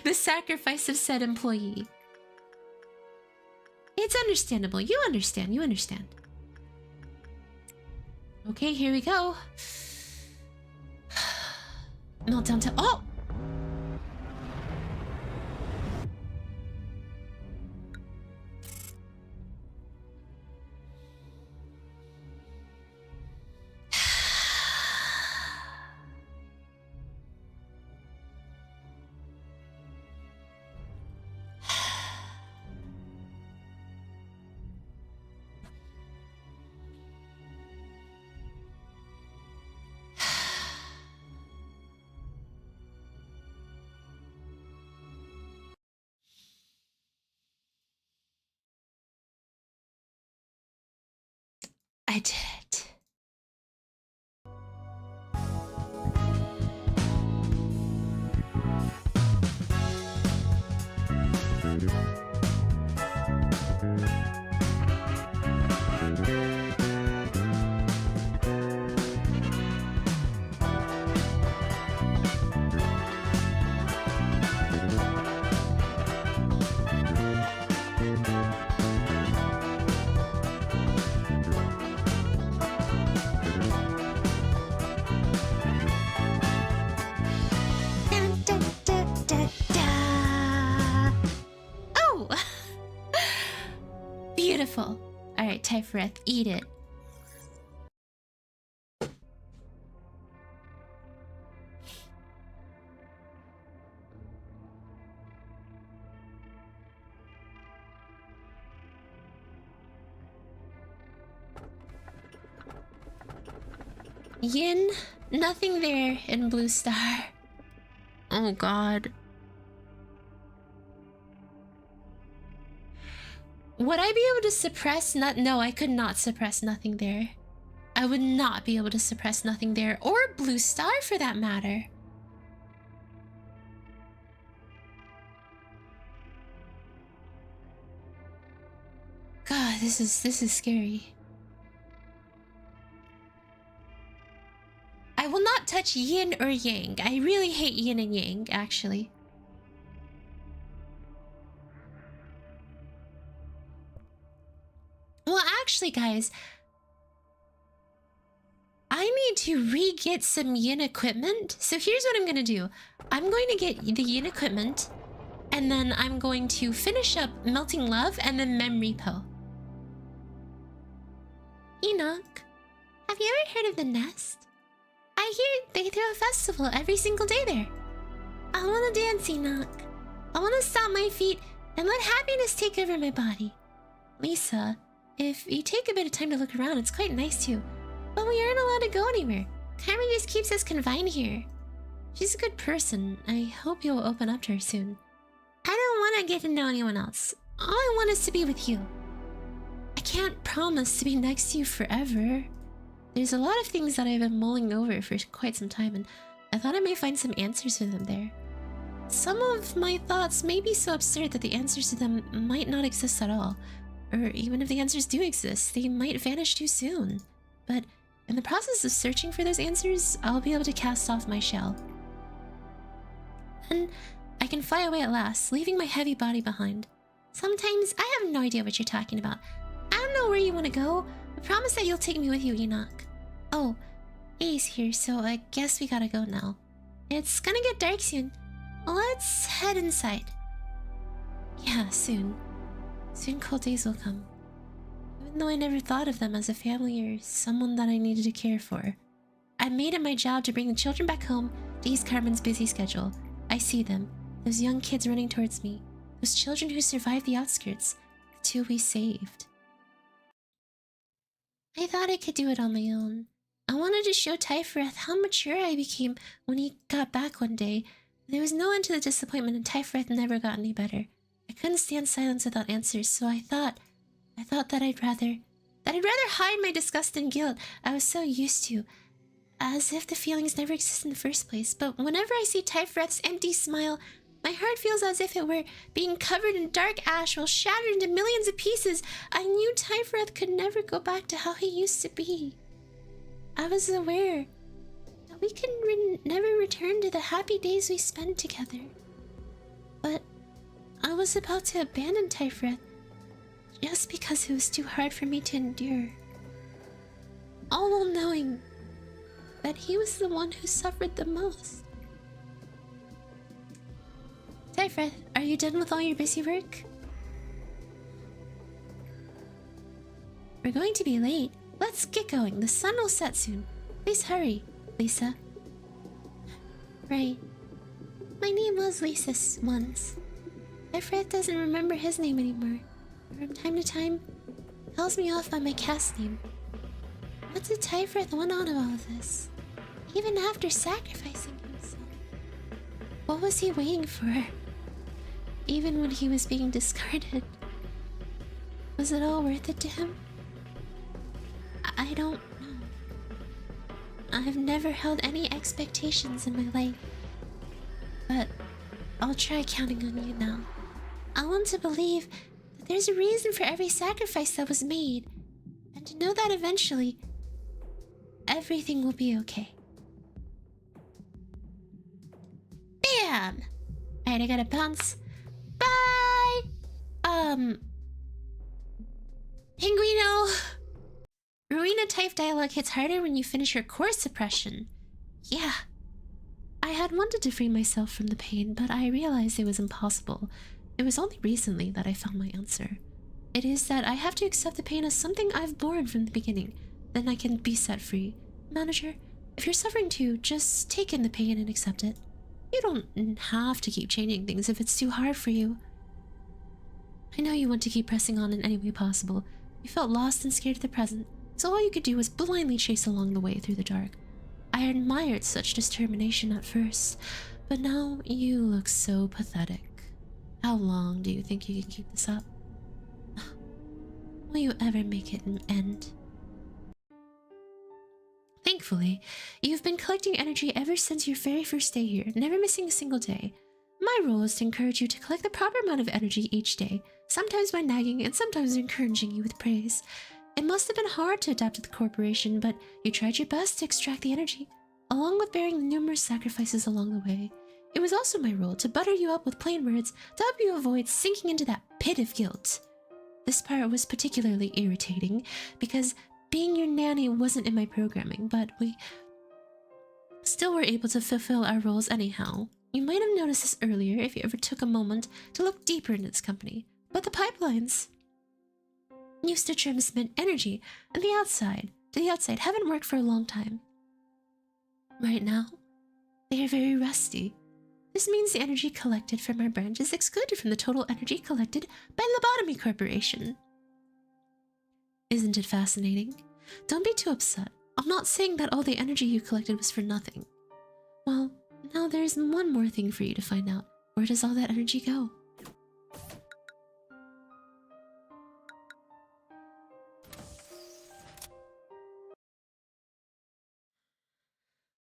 the sacrifice of said employee. It's understandable. You understand. You understand. Okay, here we go. Meltdown to... Oh! I did it. Beautiful. Alright, Tiphereth, eat it. Yin, nothing there in Blue Star. Oh god. Would I be able to suppress No, I could not suppress nothing there. I would not be able to suppress nothing there, or Blue Star for that matter. God, This is scary. I will not touch yin or yang. I really hate yin and yang, actually. Well, actually, guys, I need to re-get some yin equipment. So here's what I'm gonna do. I'm going to get the yin equipment, and then I'm going to finish up Melting Love and then Memory Pill. Enoch, have you ever heard of the Nest? I hear they throw a festival every single day there. I want to dance, Enoch. I want to stomp my feet and let happiness take over my body. Lisa, if you take a bit of time to look around, it's quite nice too. But we aren't allowed to go anywhere. Carmen just keeps us confined here. She's a good person. I hope you'll open up to her soon. I don't want to get to know anyone else. All I want is to be with you. I can't promise to be next to you forever. There's a lot of things that I've been mulling over for quite some time, and I thought I might find some answers for them there. Some of my thoughts may be so absurd that the answers to them might not exist at all. Or even if the answers do exist, they might vanish too soon. But in the process of searching for those answers, I'll be able to cast off my shell. And I can fly away at last, leaving my heavy body behind. Sometimes I have no idea what you're talking about. I don't know where you want to go, but promise that you'll take me with you, Enoch. Oh, A's here, so I guess we gotta go now. It's gonna get dark soon. Let's head inside. Yeah, soon. Soon cold days will come. Even though I never thought of them as a family or someone that I needed to care for. I made it my job to bring the children back home to ease Carmen's busy schedule. I see them, those young kids running towards me, those children who survived the outskirts, the two we saved. I thought I could do it on my own. I wanted to show Tiphereth how mature I became when he got back one day. There was no end to the disappointment, and Tiphereth never got any better. I couldn't stand silence without answers, so I thought that I'd rather hide my disgust and guilt I was so used to, as if the feelings never existed in the first place. But whenever I see Tiphereth's empty smile, my heart feels as if it were being covered in dark ash while shattered into millions of pieces. I knew Tiphereth could never go back to how he used to be. I was aware that we could never return to the happy days we spent together. But I was about to abandon Tiphereth just because it was too hard for me to endure. All while knowing that he was the one who suffered the most. Tiphereth, are you done with all your busy work? We're going to be late. Let's get going. The sun will set soon. Please hurry, Lisa. Right. My name was Lisa once. Tiphereth doesn't remember his name anymore. From time to time, calls me off by my cast name. What did Tiphereth want out of all of this? Even after sacrificing himself? What was he waiting for? Even when he was being discarded? Was it all worth it to him? I don't know. I've never held any expectations in my life. But I'll try counting on you now. I want to believe that there's a reason for every sacrifice that was made, and to know that eventually, everything will be okay. Bam! Alright, I gotta bounce. Bye! Pinguino! Rowena type dialogue hits harder when you finish your core suppression. Yeah. I had wanted to free myself from the pain, but I realized it was impossible. It was only recently that I found my answer. It is that I have to accept the pain as something I've borne from the beginning. Then I can be set free. Manager, if you're suffering too, just take in the pain and accept it. You don't have to keep changing things if it's too hard for you. I know you want to keep pressing on in any way possible. You felt lost and scared of the present, so all you could do was blindly chase along the way through the dark. I admired such determination at first, but now you look so pathetic. How long do you think you can keep this up? Will you ever make it an end? Thankfully, you've been collecting energy ever since your very first day here, never missing a single day. My role is to encourage you to collect the proper amount of energy each day, sometimes by nagging and sometimes encouraging you with praise. It must have been hard to adapt to the corporation, but you tried your best to extract the energy, along with bearing numerous sacrifices along the way. It was also my role to butter you up with plain words to help you avoid sinking into that pit of guilt. This part was particularly irritating because being your nanny wasn't in my programming, but we still were able to fulfill our roles anyhow. You might have noticed this earlier if you ever took a moment to look deeper into this company, but the pipelines used to transmit energy to the outside haven't worked for a long time. Right now, they are very rusty. This means the energy collected from our branch is excluded from the total energy collected by LOBOTOMY Corporation. Isn't it fascinating? Don't be too upset. I'm not saying that all the energy you collected was for nothing. Well, now there's one more thing for you to find out. Where does all that energy go?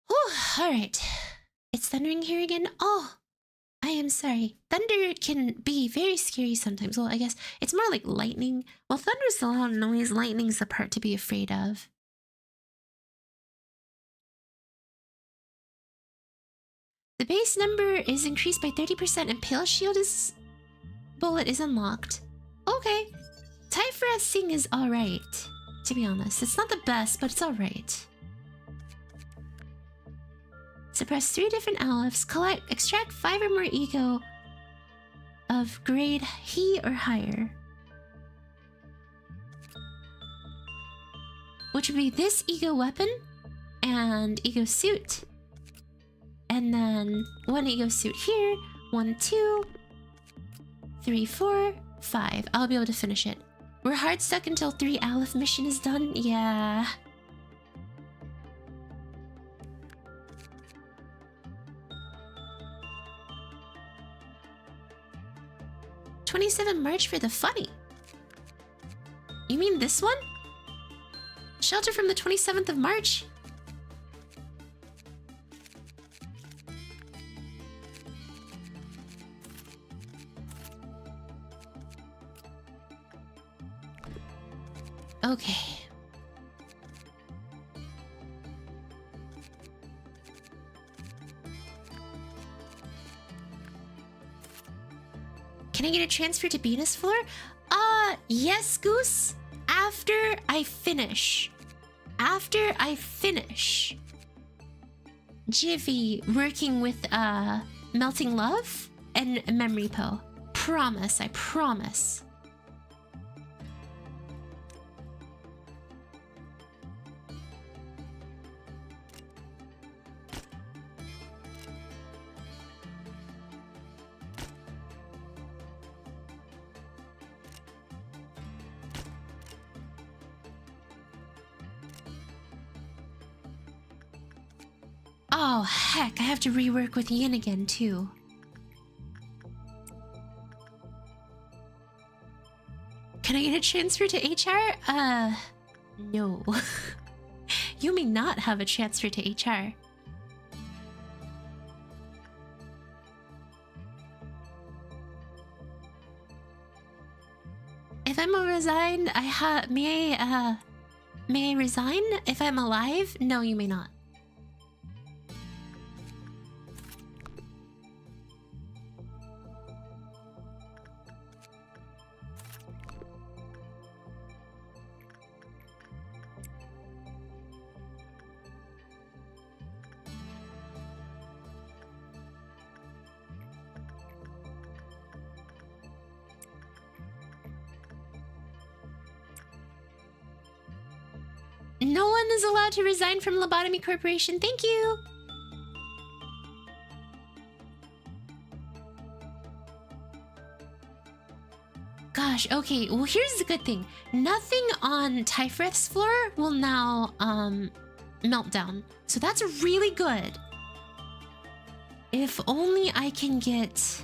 Whew, alright. It's thundering here again? Oh, I am sorry. Thunder can be very scary sometimes. Well, I guess it's more like lightning. Well, thunder's a loud noise, lightning's the part to be afraid of. The base number is increased by 30% and Pale Shield bullet is unlocked. Okay. Tiphereth Sing is alright, to be honest. It's not the best, but it's alright. Suppress 3 different aleph. Extract 5 or more ego of grade He or higher. Which would be this ego weapon and ego suit. And then 1 ego suit here. 1, 2, 3, 4, 5. I'll be able to finish it. We're hard stuck until 3 aleph mission is done. Yeah. $27 March for the funny. You mean this one? Shelter from the 27th of March? Okay. Can I get a transfer to Venus floor? Yes, Goose. After I finish. Jivy working with, Melting Love and Memory Pill. Promise, I promise. Oh, heck, I have to rework with Yin again, too. Can I get a transfer to HR? No. You may not have a transfer to HR. If I'm resigned, may I resign? If I'm alive? No, you may not. No one is allowed to resign from LOBOTOMY Corporation. Thank you. Gosh, okay. Well, here's the good thing. Nothing on Tiphereth's floor will now melt down. So that's really good. If only I can get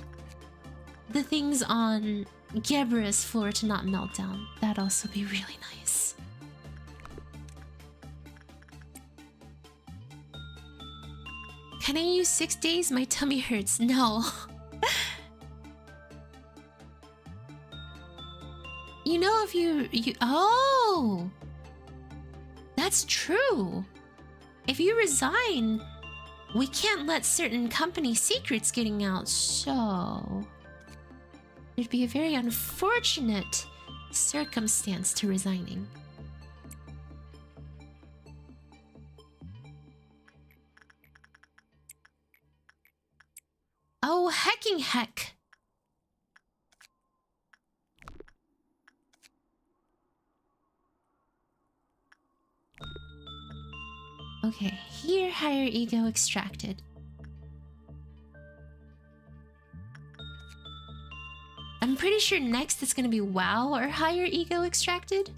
the things on Gebra's floor to not melt down. That'd also be really nice. Can I use 6 days? My tummy hurts. No. You know, if you oh, that's true. If you resign, we can't let certain company secrets getting out, so it'd be a very unfortunate circumstance to resigning. Oh, hecking heck. Okay, here, higher ego extracted. I'm pretty sure next it's gonna be WoW or higher ego extracted.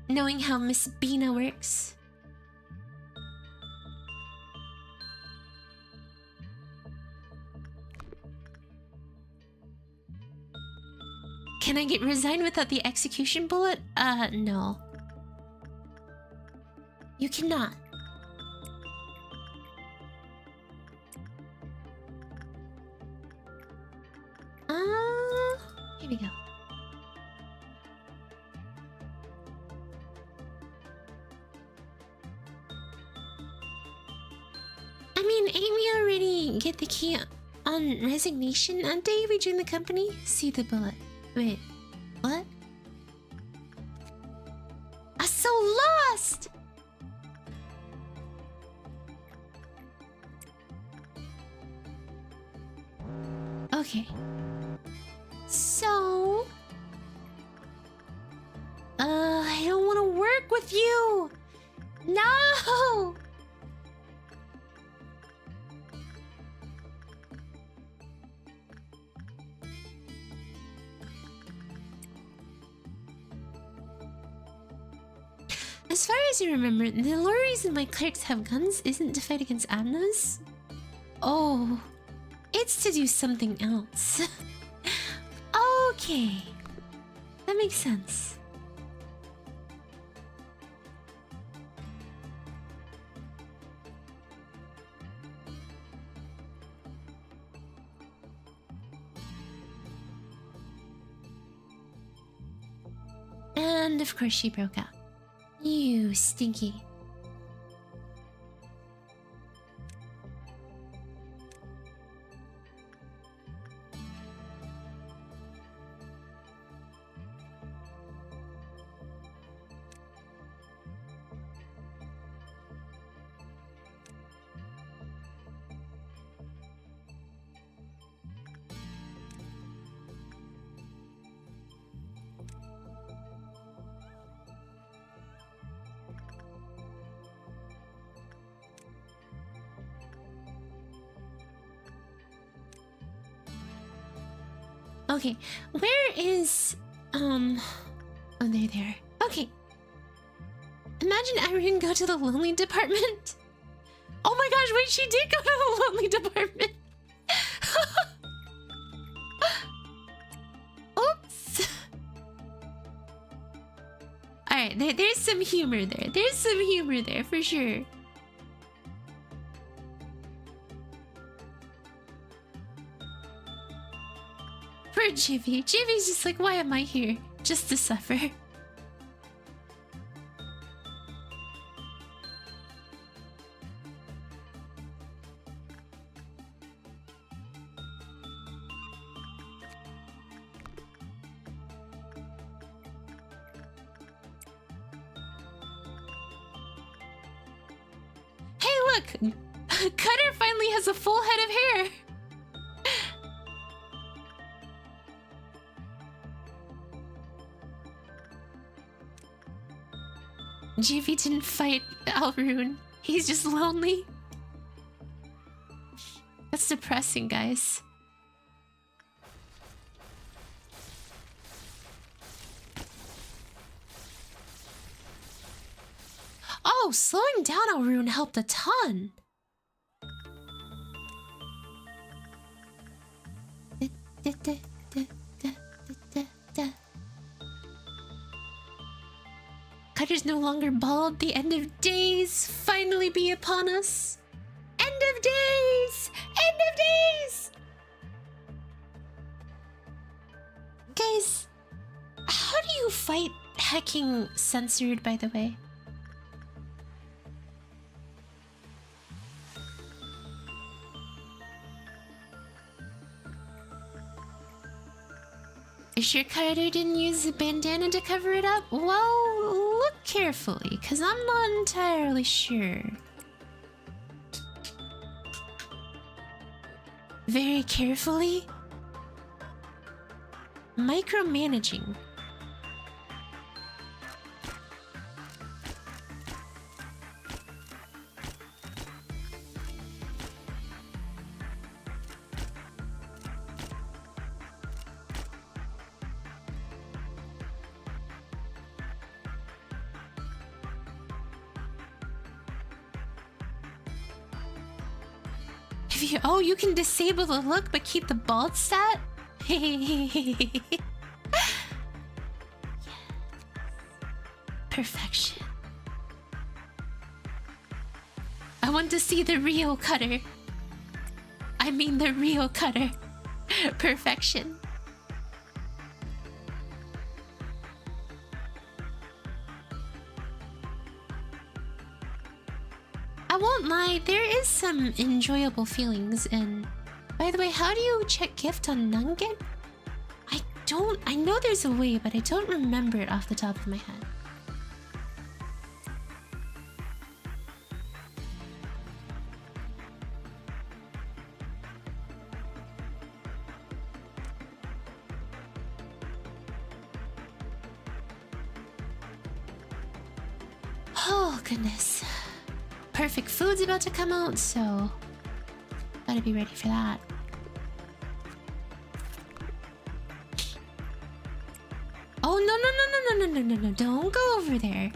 Knowing how Miss Bina works. Can I get resigned without the execution bullet? No. You cannot. Here we go. I mean, ain't we already get the key on resignation on day we join the company? See the bullet. Wait, what? I'm so lost! Okay. So... I don't want to work with you! No! As far as I remember, the only reason my clerics have guns isn't to fight against Amnas. Oh, it's to do something else. Okay, that makes sense. And of course she broke out. You stinky. Okay, where is... Oh, they're there. Okay. Imagine Irene go to the lonely department. Oh my gosh, wait, she did go to the lonely department. Oops. Alright, there's some humor there. There's some humor there, for sure. Poor Jivy. Jivy's just like, why am I here? Just to suffer. Hey, look! Cutter finally has a full head of hair! Jivy didn't fight Alrune. He's just lonely. That's depressing, guys. Oh, slowing down Alrune helped a ton. Cutter's no longer bald. The end of days finally be upon us. End of days! End of days! guys, how do you fight hacking censored, by the way? You sure Carter didn't use the bandana to cover it up? Well, look carefully, because I'm not entirely sure. Very carefully? Micromanaging. Oh, you can disable the look but keep the bald stat? Perfection. I want to see the real Cutter. I mean the real Cutter. Perfection. I won't lie, there is some enjoyable feelings in... By the way, how do you check gift on Nugget? I know there's a way, but I don't remember it off the top of my head. Oh, goodness. Perfect Food's about to come out, so gotta be ready for that. Oh, no, don't go over there.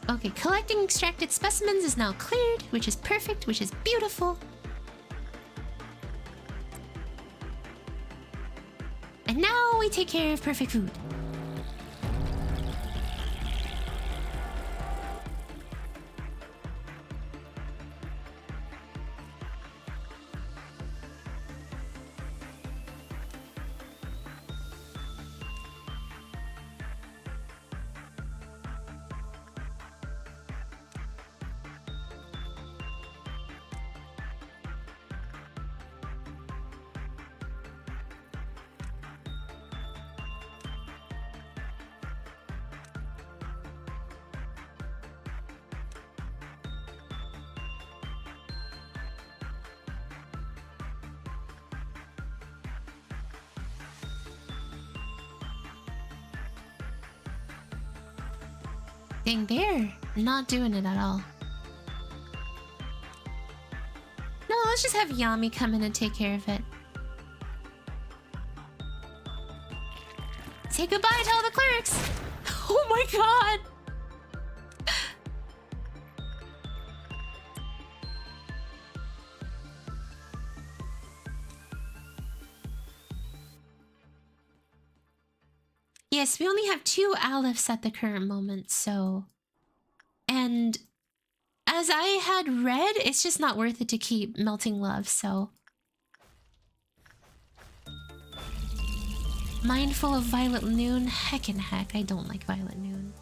Okay, collecting extracted specimens is now cleared, which is perfect, which is beautiful. And now we take care of perfect food. Dang, they're not doing it at all. No, let's just have Yami come in and take care of it. Say goodbye to all the clerics! Oh my god! Yes, we only have 2 Alephi's at the current moment, so... And as I had read, it's just not worth it to keep melting love, so... Mindful of Violet Noon? Heckin' heck, I don't like Violet Noon.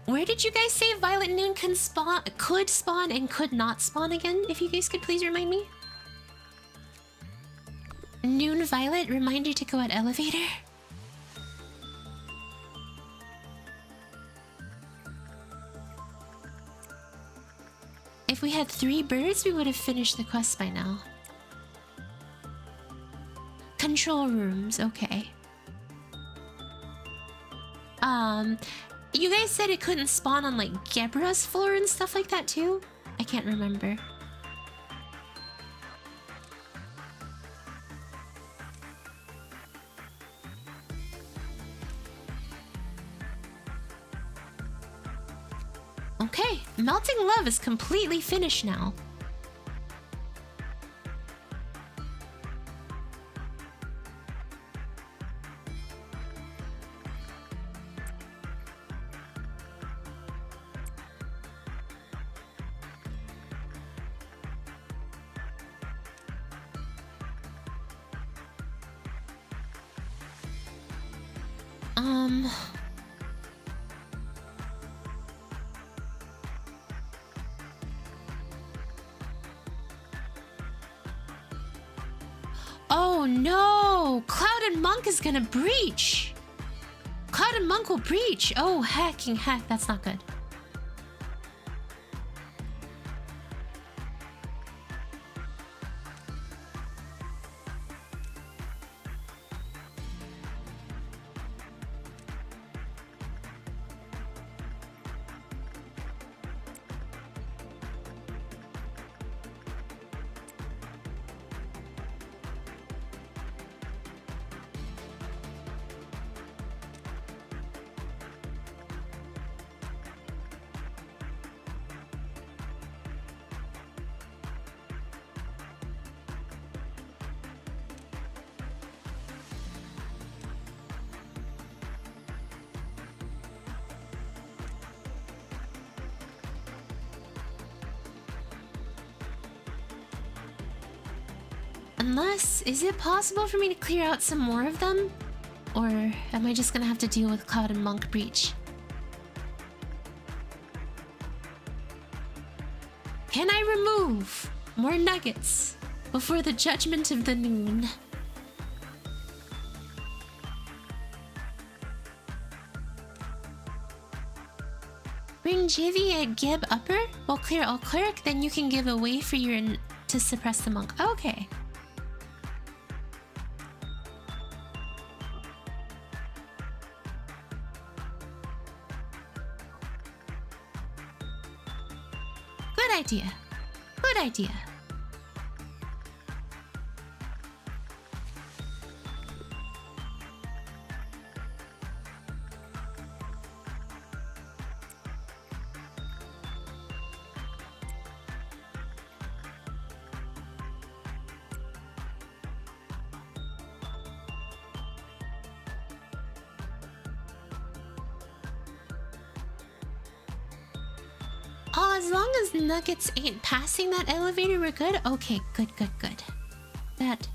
Where did you guys say Violet Noon could spawn and could not spawn again? If you guys could please remind me. Noon Violet, reminder to go at elevator. If we had 3 birds, we would have finished the quest by now. Control rooms, okay. You guys said it couldn't spawn on like Gebra's floor and stuff like that too? I can't remember. Okay, Melting Love is completely finished now. Oh no! Cloud and Monk is gonna breach! Cloud and Monk will breach! Oh, hacking heck, that's not good. Unless, is it possible for me to clear out some more of them? Or am I just gonna have to deal with Cloud and Monk breach? Can I remove more nuggets before the judgment of the noon? Bring Jivy and Gib upper? We'll clear all cleric, then you can give away for your to suppress the monk. Okay. Good idea. Good idea. Oh, as long as nuggets ain't passing that elevator, we're good? Okay, good. That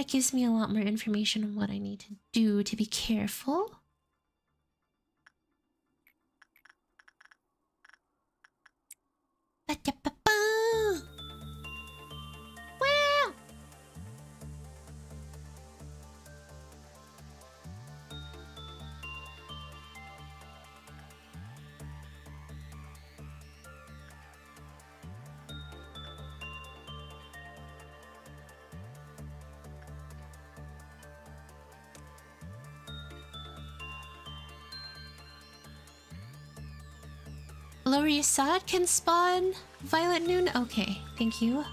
gives me a lot more information on what I need to do to be careful. Wow! Lower Yasad can spawn Violet Noon? Okay, thank you.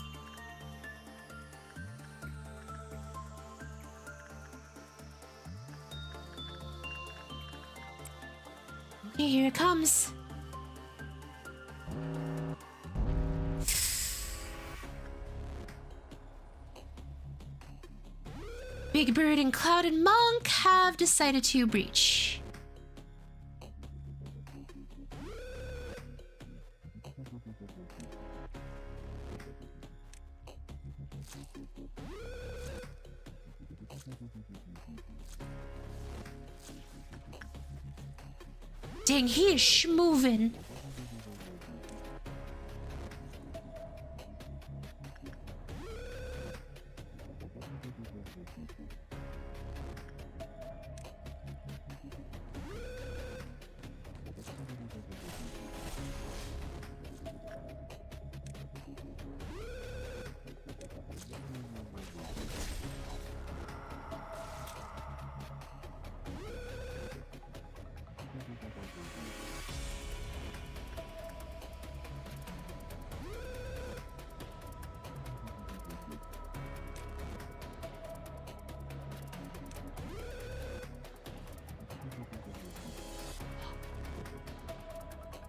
Okay, here it comes. Big Bird and Cloud and Monk have decided to breach. Dang, he is schmovin'.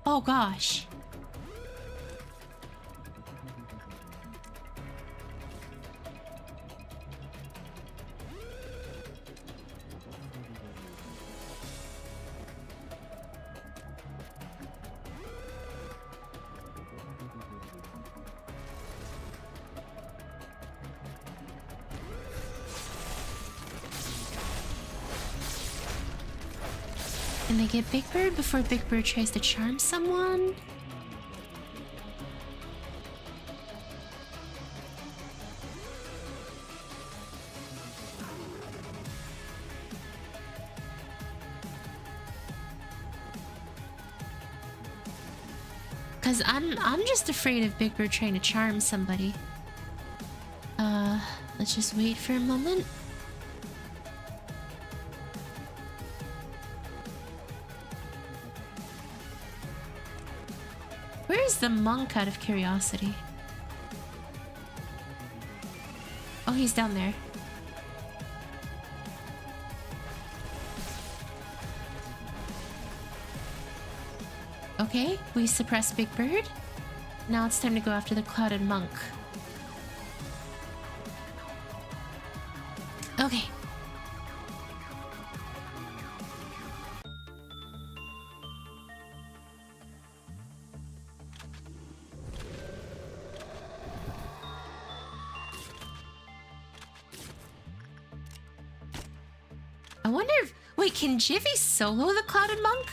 Oh gosh. Can they get Big Bird before Big Bird tries to charm someone? Cause I'm just afraid of Big Bird trying to charm somebody. Let's just wait for a moment. Where is the monk out of curiosity? Oh, he's down there. Okay, we suppress Big Bird. Now it's time to go after the clouded monk. Okay. I wonder if... Wait, can Jivy solo the clouded monk?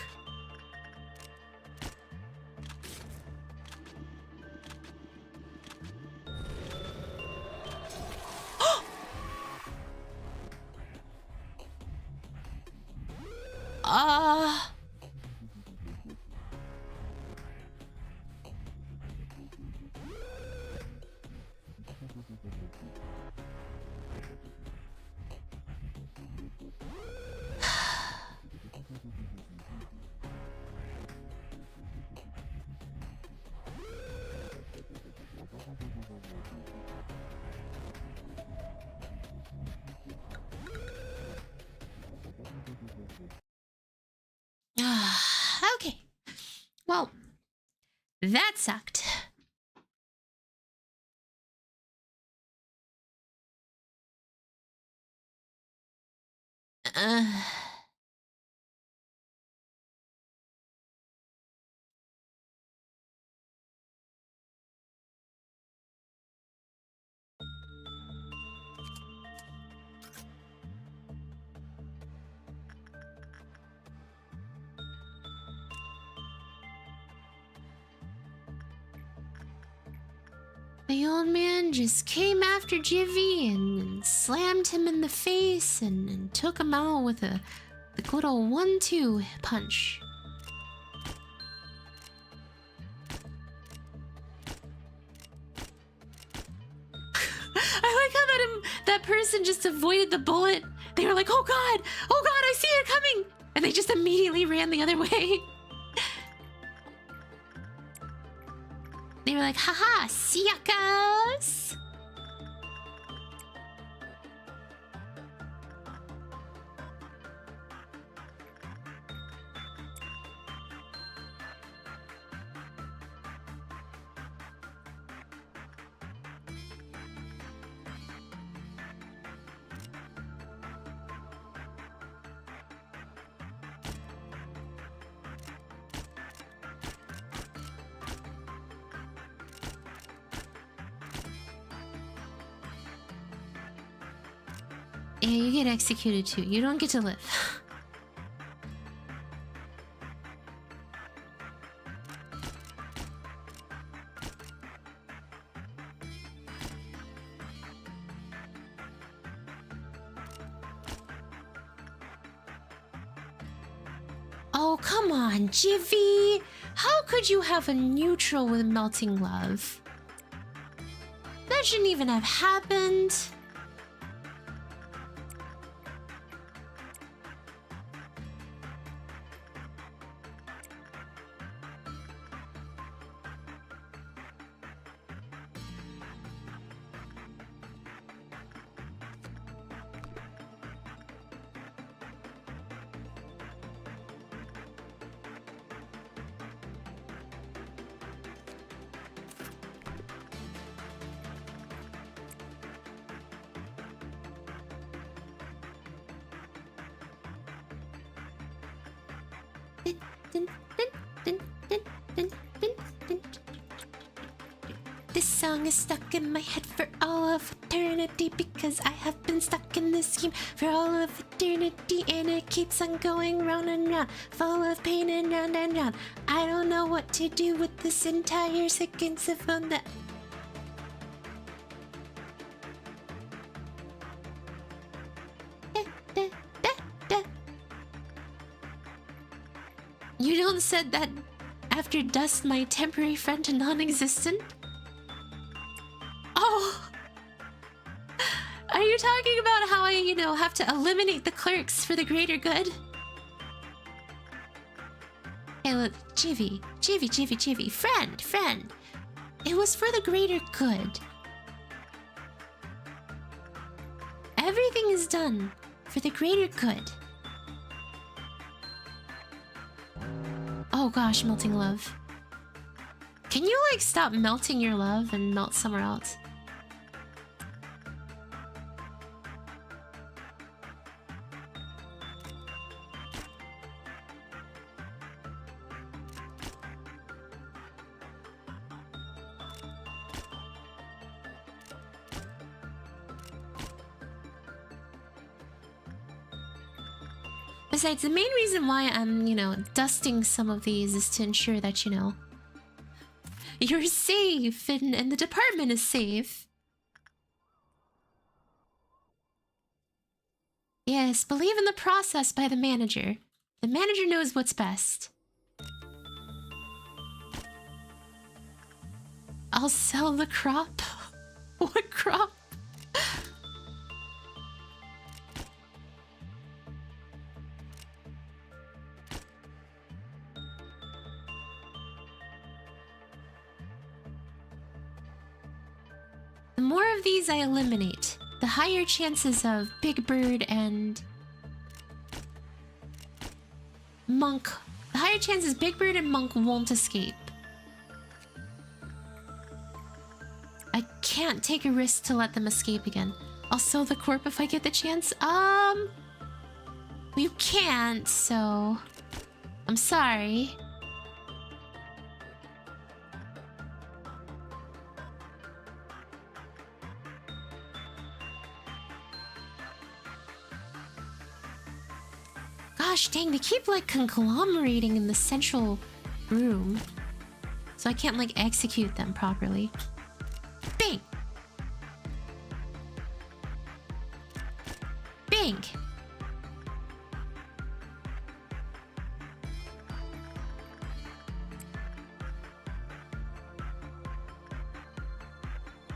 Okay. Well, that sucked. The old man just came after Jivy and slammed him in the face and took him out with the good old 1-2 punch. I like how that person just avoided the bullet. They were like, oh god, I see it coming! And they just immediately ran the other way. They were like, haha, siakas! Yeah, you get executed too. You don't get to live. Oh, come on, Jivy! How could you have a neutral with melting love? That shouldn't even have happened. This song is stuck in my head for all of eternity, because I have been stuck in this game for all of eternity, and it keeps on going round and round, full of pain and round and round. I don't know what to do with this entire sequence of that. You don't said that after dust my temporary friend to non-existent? Oh! Are you talking about how I, you know, have to eliminate the clerks for the greater good? Hey look, Jivy, friend. It was for the greater good. Everything is done for the greater good. Oh gosh, melting love. Can you like stop melting your love and melt somewhere else? Besides, the main reason why I'm, you know, dusting some of these is to ensure that, you know, you're safe and the department is safe. Yes, believe in the process by the manager. The manager knows what's best. I'll sell the crop? What crop? The more of these I eliminate, the higher chances of Big Bird and Monk. The higher chances Big Bird and Monk won't escape. I can't take a risk to let them escape again. I'll sell the corp if I get the chance. You can't, so I'm sorry. Gosh dang, they keep like conglomerating in the central room. So I can't like execute them properly. Bing! Bing!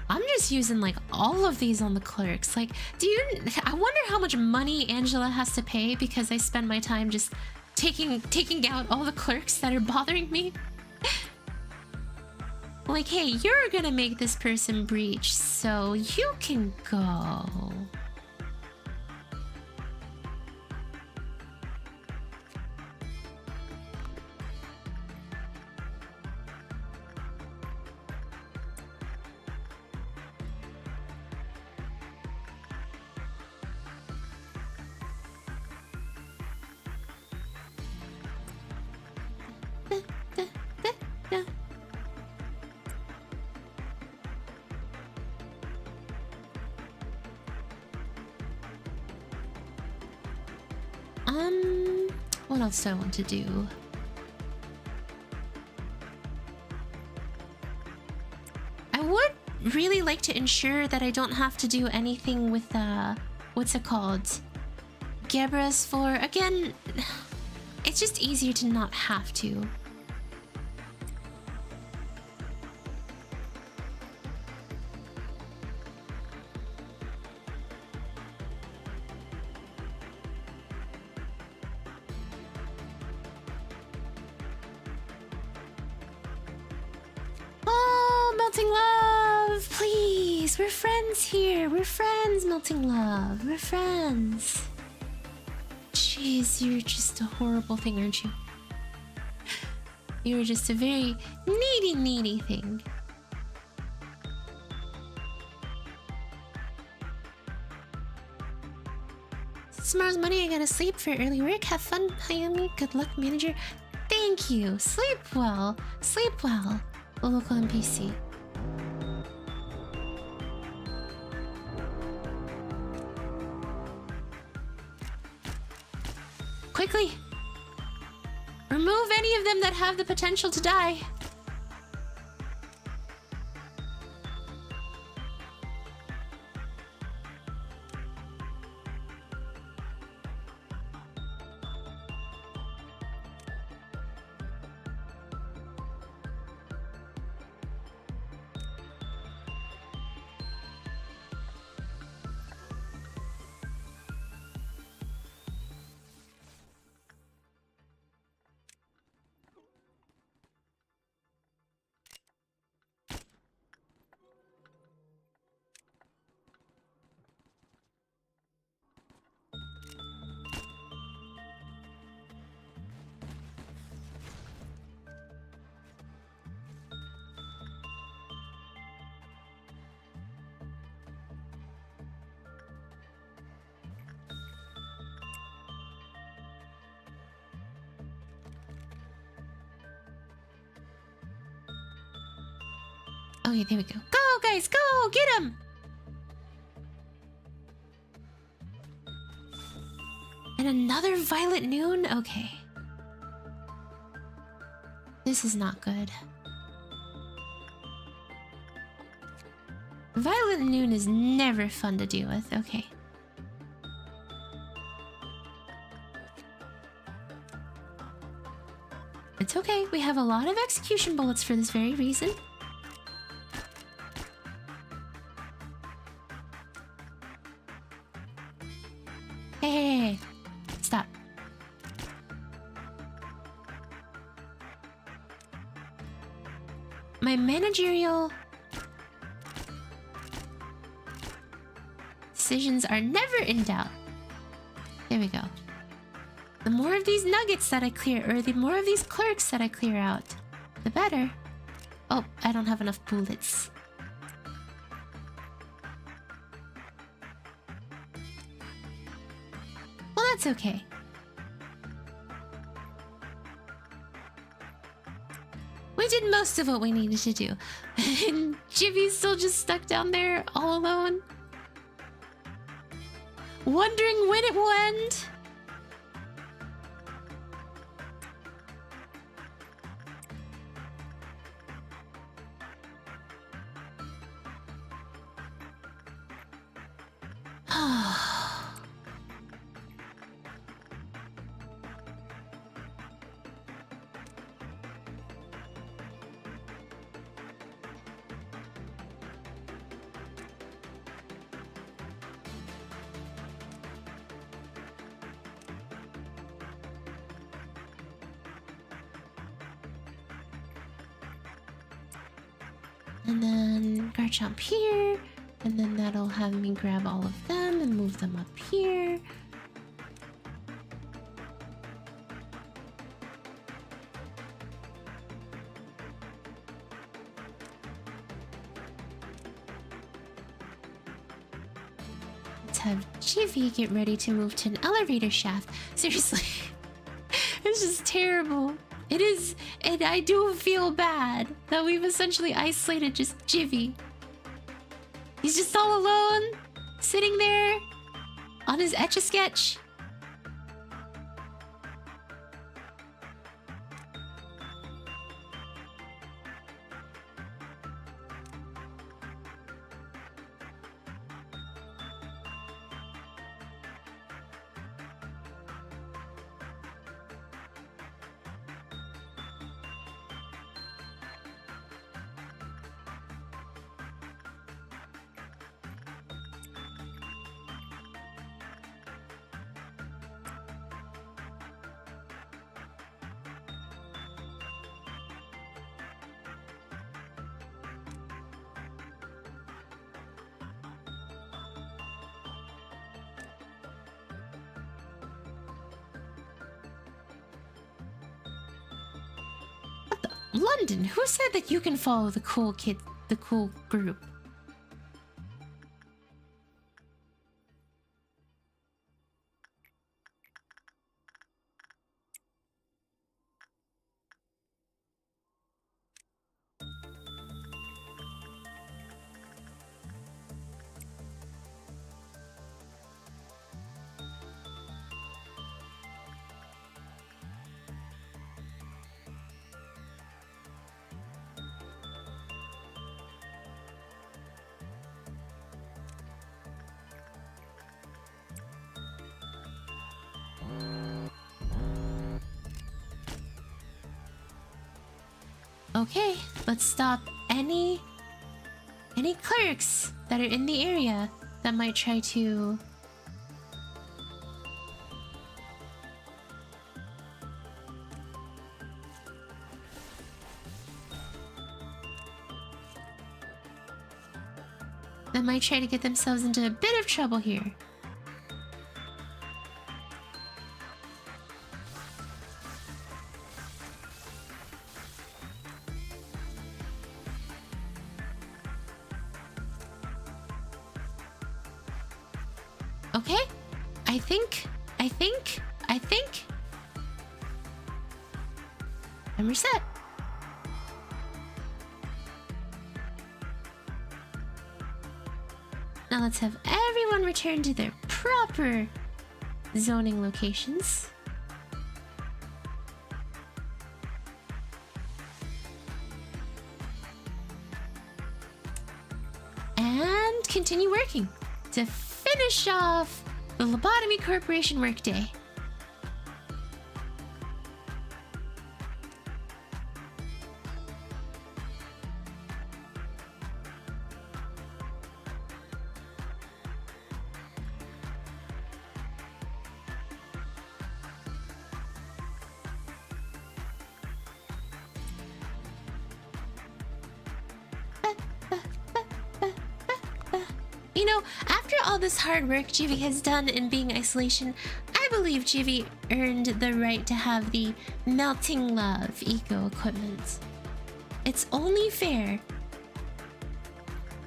I'm just using like all of these on the clerks. Like, I wonder how much money Angela has to pay because I spend my time just taking out all the clerks that are bothering me. Like, hey, you're gonna make this person breach, so you can go. What else do I want to do? I would really like to ensure that I don't have to do anything with, what's it called? Gebra's floor. Again, it's just easier to not have to. We're friends here. We're friends, Melting Love. We're friends. Jeez, you're just a horrible thing, aren't you? You're just a very needy thing. Tomorrow's money, I gotta sleep for early work. Have fun, Hayami. Good luck, manager. Thank you. Sleep well. Sleep well. The local NPC. Quickly! Remove any of them that have the potential to die. Okay, there we go. Go, guys, go! Get him! And another violet noon? Okay. This is not good. Violet noon is never fun to deal with. Okay. It's okay. We have a lot of execution bullets for this very reason. Hey, stop. My managerial decisions are never in doubt. There we go. The more of these nuggets that I clear, or the more of these clerks that I clear out, the better. Oh, I don't have enough bullets. Well, that's okay. We did most of what we needed to do. And Jivy's still just stuck down there all alone. Wondering when it will end. And then Garchomp here, and then that'll have me grab all of them and move them up here. Let's have Jivy get ready to move to an elevator shaft. Seriously, it's just terrible. It is, and I do feel bad that we've essentially isolated just Jivy. He's just all alone, sitting there on his Etch-a-Sketch. London, who said that you can follow the cool kid, the cool group? Okay, let's stop any clerics that are in the area that might try to... that might try to get themselves into a bit of trouble here. Okay, I think I'm reset. Now let's have everyone return to their proper zoning locations. And continue working to finish off the Lobotomy Corporation workday. You know, after all this hard work Jivy has done in being isolation, I believe Jivy earned the right to have the Melting Love eco equipment. It's only fair.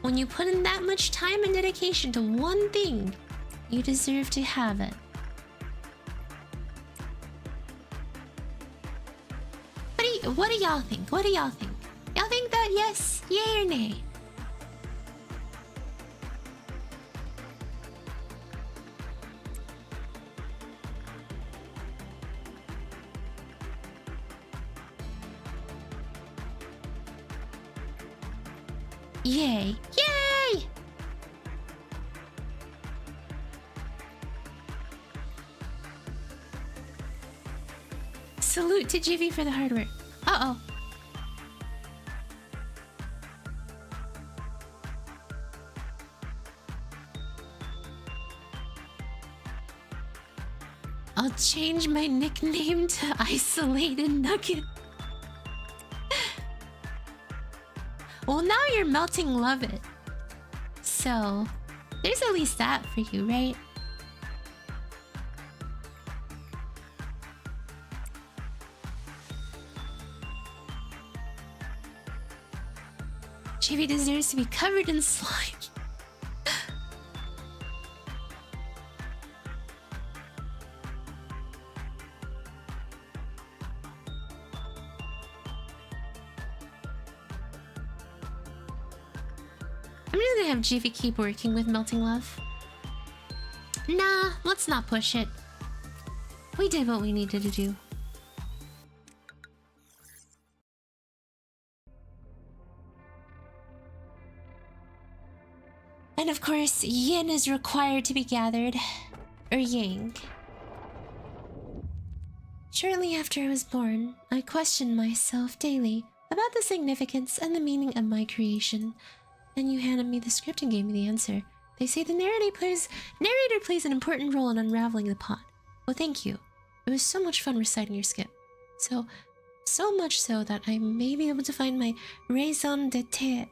When you put in that much time and dedication to one thing, you deserve to have it. What do y'all think? What do y'all think? Y'all think that yes, yay or nay? Yay! Yay! Salute to Jivy for the hard work. Uh-oh. I'll change my nickname to Isolated Nugget. Well, now you're Melting Love It. So, there's at least that for you, right? Jivy deserves to be covered in slime. I'm just gonna have Jivy keep working with Melting Love. Nah, let's not push it. We did what we needed to do. And of course, yin is required to be gathered. Or yang. Shortly after I was born, I questioned myself daily about the significance and the meaning of my creation. And you handed me the script and gave me the answer. They say the narrator plays an important role in unraveling the plot. Well, thank you. It was so much fun reciting your script. So much so that I may be able to find my raison d'être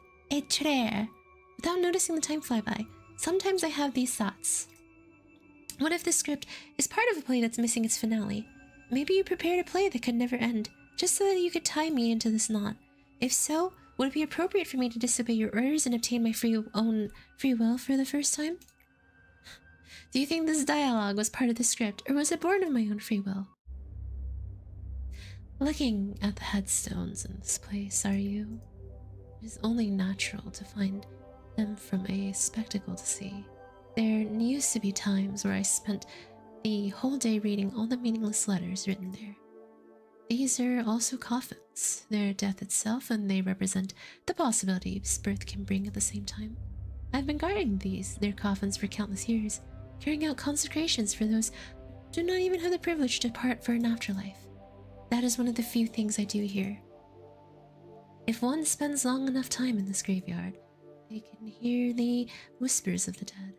without noticing the time fly by. Sometimes I have these thoughts. What if the script is part of a play that's missing its finale? Maybe you prepared a play that could never end, just so that you could tie me into this knot. If so, would it be appropriate for me to disobey your orders and obtain my free will for the first time? Do you think this dialogue was part of the script, or was it born of my own free will? Looking at the headstones in this place, are you? It is only natural to find them from a spectacle to see. There used to be times where I spent the whole day reading all the meaningless letters written there. These are also coffins. They're death itself, and they represent the possibility birth can bring at the same time. I've been guarding their coffins for countless years, carrying out consecrations for those who do not even have the privilege to depart for an afterlife. That is one of the few things I do here. If one spends long enough time in this graveyard, they can hear the whispers of the dead.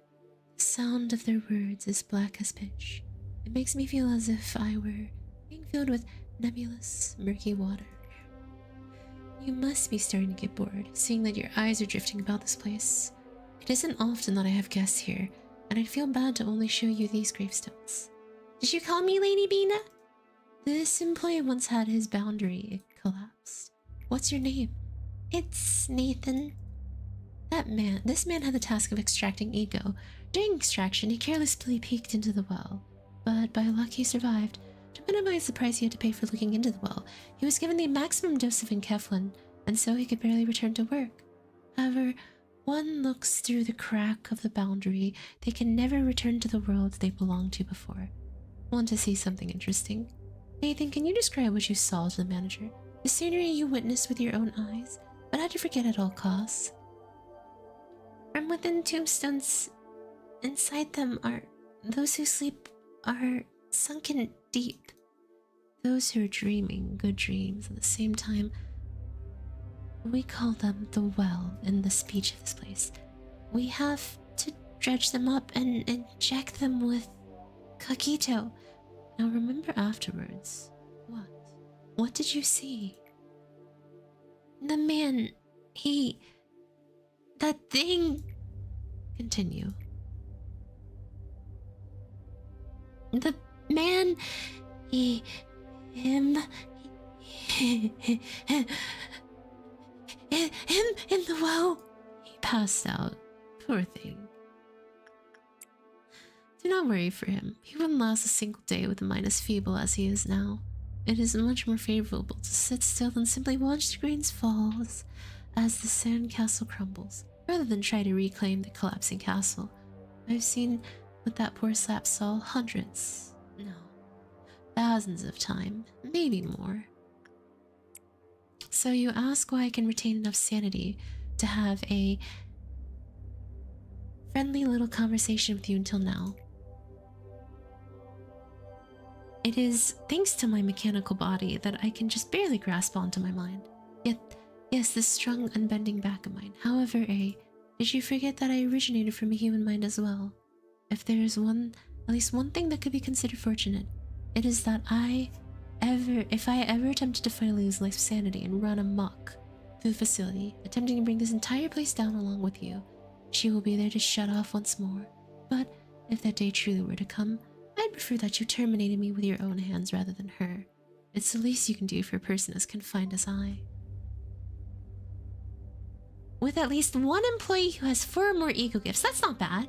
The sound of their words is black as pitch. It makes me feel as if I were being filled with nebulous, murky water. You must be starting to get bored, seeing that your eyes are drifting about this place. It isn't often that I have guests here, and I'd feel bad to only show you these gravestones. Did you call me Lady Bina? This employee once had his boundary collapsed. What's your name? It's Nathan. This man had the task of extracting ego. During extraction, he carelessly peeked into the well, but by luck he survived. To minimize the price he had to pay for looking into the well, he was given the maximum dose of enkephalin, and so he could barely return to work. However, one looks through the crack of the boundary, they can never return to the world they belonged to before. Want to see something interesting? Nathan, can you describe what you saw to the manager? The scenery you witnessed with your own eyes, but had to forget at all costs. From within tombstones, inside them are those who sleep are sunken deep. Those who are dreaming good dreams at the same time. We call them the well in the speech of this place. We have to dredge them up and inject them with coquito. Now remember afterwards. What? What did you see? The man, that thing... Continue. The man, him in the well. He passed out. Poor thing. Do not worry for him. He wouldn't last a single day with a mind as feeble as he is now. It is much more favorable to sit still than simply watch the grains fall as the sand castle crumbles, rather than try to reclaim the collapsing castle. I've seen what that poor sap saw hundreds, no, thousands of times, maybe more. So you ask why I can retain enough sanity to have a friendly little conversation with you until now. It is thanks to my mechanical body that I can just barely grasp onto my mind. Yet, yes, this strong, unbending back of mine. However, did you forget that I originated from a human mind as well? If there is at least one thing that could be considered fortunate, it is that if I ever attempted to finally lose life sanity and run amok through the facility, attempting to bring this entire place down along with you, she will be there to shut off once more. But if that day truly were to come, I'd prefer that you terminated me with your own hands rather than her. It's the least you can do for a person as confined as I. With at least one employee who has 4 or more ego gifts, that's not bad.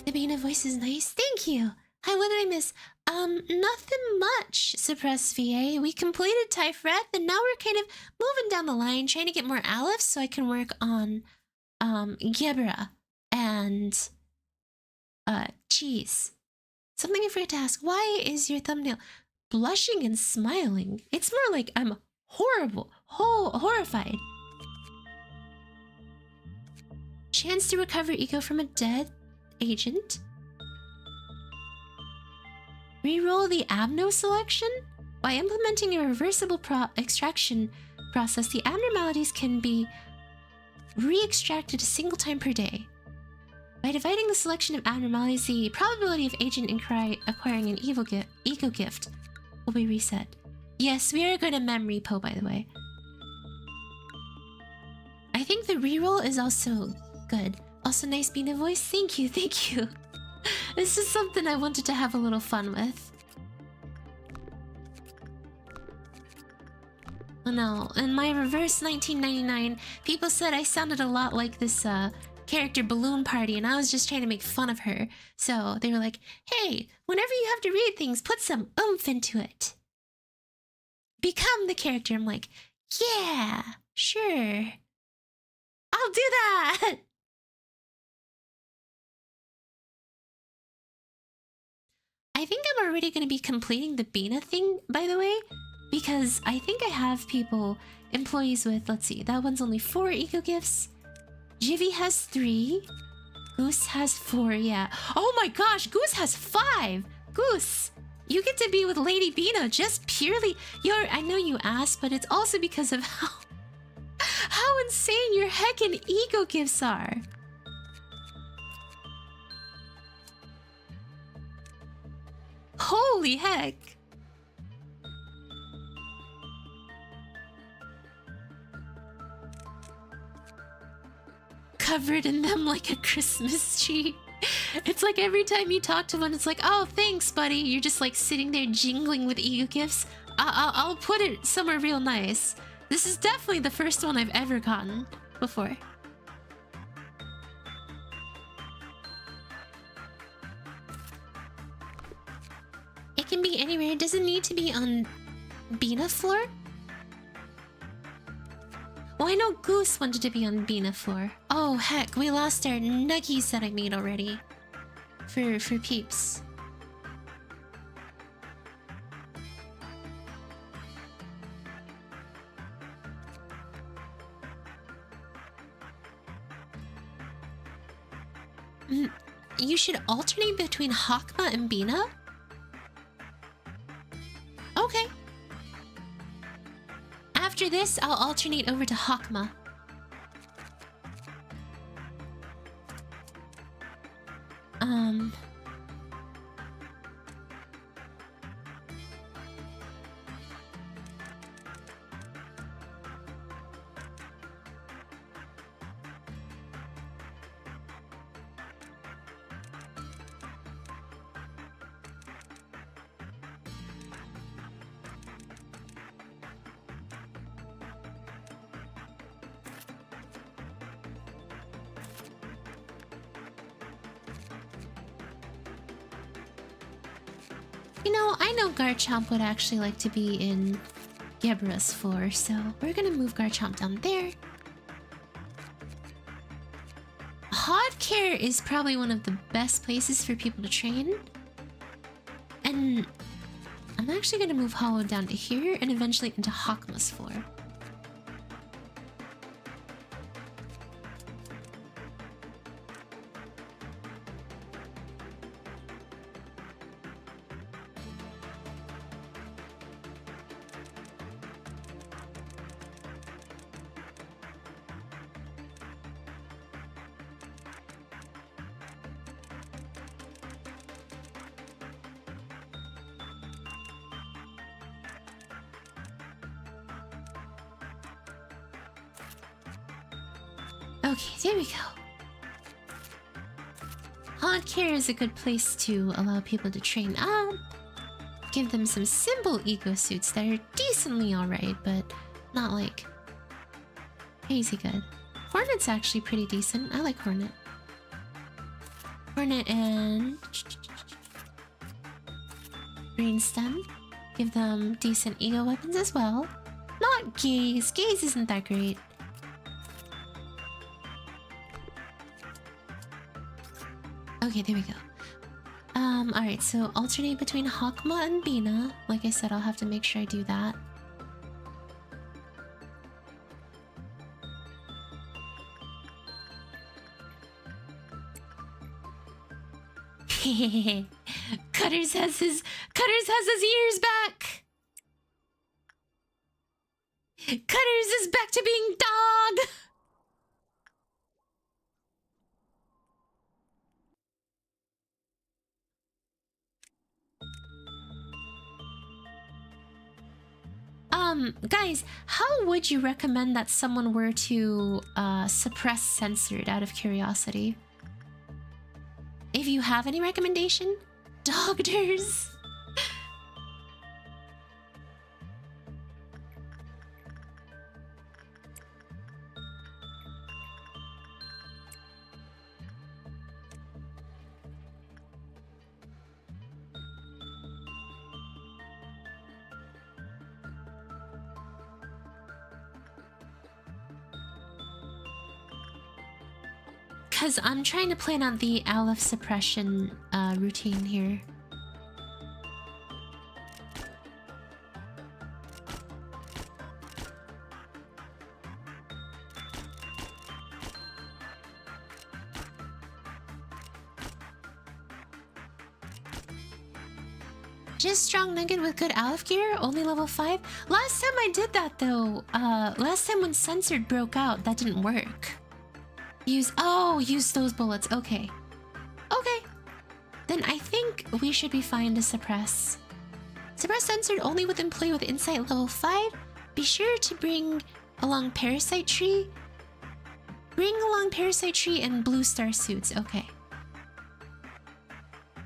The Bina voice is nice. Thank you. Hi, what did I miss? Nothing much, Suppressed VA. We completed Tiphereth, and now we're kind of moving down the line, trying to get more Aleph so I can work on, Gebra and, Cheese. Something I forgot to ask. Why is your thumbnail blushing and smiling? It's more like I'm horrified. Chance to recover ego from a dead agent. Reroll the Abno selection? By implementing a reversible extraction process, the abnormalities can be re-extracted a single time per day. By dividing the selection of abnormalities, the probability of agent acquiring an ego gift will be reset. Yes, we are good at memory po, by the way. I think the reroll is also good. Also nice being a voice. Thank you, thank you. This is something I wanted to have a little fun with. Oh no, in my reverse 1999, people said I sounded a lot like this character Balloon Party, and I was just trying to make fun of her. So they were like, hey, whenever you have to read things, put some oomph into it. Become the character. I'm like, yeah, sure. I'll do that! I think I'm already going to be completing the Bina thing, by the way, because I think I have employees with, let's see, that one's only 4 ego gifts. Jivy has 3. Goose has 4, yeah. Oh my gosh, Goose has 5! Goose! You get to be with Lady Bina just purely... I know you asked, but it's also because of how insane your heckin' ego gifts are. Holy heck. Covered in them like a Christmas tree. It's like every time you talk to one, it's like, oh, thanks, buddy. You're just like sitting there jingling with ego gifts. I'll put it somewhere real nice. This is definitely the first one I've ever gotten before. It can be anywhere. It doesn't need to be on Bina floor. Well, I know Goose wanted to be on Bina floor. Oh, heck, we lost our nuggies that I made already. For peeps. You should alternate between Hakma and Bina? Okay. After this, I'll alternate over to Hakma. You know, I know Garchomp would actually like to be in Gebra's floor, so we're gonna move Garchomp down there. Hodcare is probably one of the best places for people to train. And I'm actually gonna move Hollow down to here and eventually into Hakma's floor. Okay, there we go. Hodcare is a good place to allow people to train up. Give them some simple eco suits that are decently alright, but not like crazy good. Hornet's actually pretty decent. I like Hornet. Hornet and Brainstem. Give them decent ego weapons as well. Not Gaze. Gaze isn't that great. Okay, there we go. Alright, so alternate between Hakma and Bina. Like I said, I'll have to make sure I do that. Cutters has his ears back! Cutters is back to being dog! Guys, how would you recommend that someone were to suppress censored out of curiosity? If you have any recommendation? Doctors? Because I'm trying to plan out the Aleph suppression routine here. Just strong nugget with good Aleph gear, only level 5. Last time I did that though, last time when censored broke out, that didn't work. Use those bullets, okay. Okay. Then I think we should be fine to suppress. Suppress censored only within play with insight level 5. Be sure to bring along Parasite Tree. Bring along Parasite Tree and Blue Star suits, okay.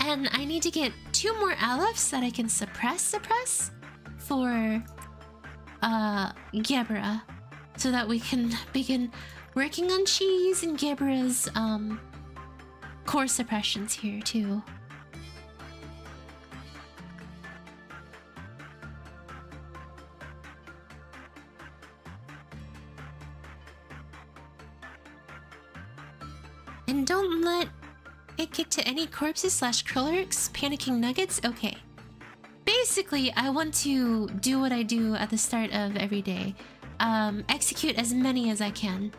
And I need to get 2 more Alephs that I can suppress for Gebra, so that we can begin working on Cheese and Gebra's core suppressions here too. And don't let it get to any corpses / clerks, panicking nuggets. Okay. Basically, I want to do what I do at the start of every day. Execute as many as I can.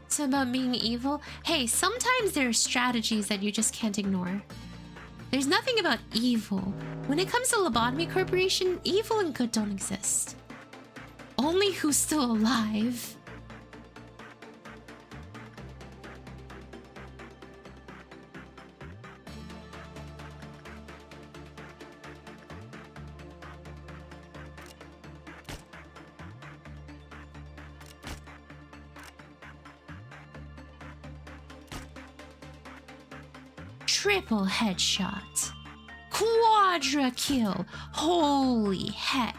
It's about being evil. Hey, sometimes there are strategies that you just can't ignore. There's nothing about evil. When it comes to Lobotomy Corporation, evil and good don't exist. Only who's still alive. Triple headshot. Quadra kill. Holy heck.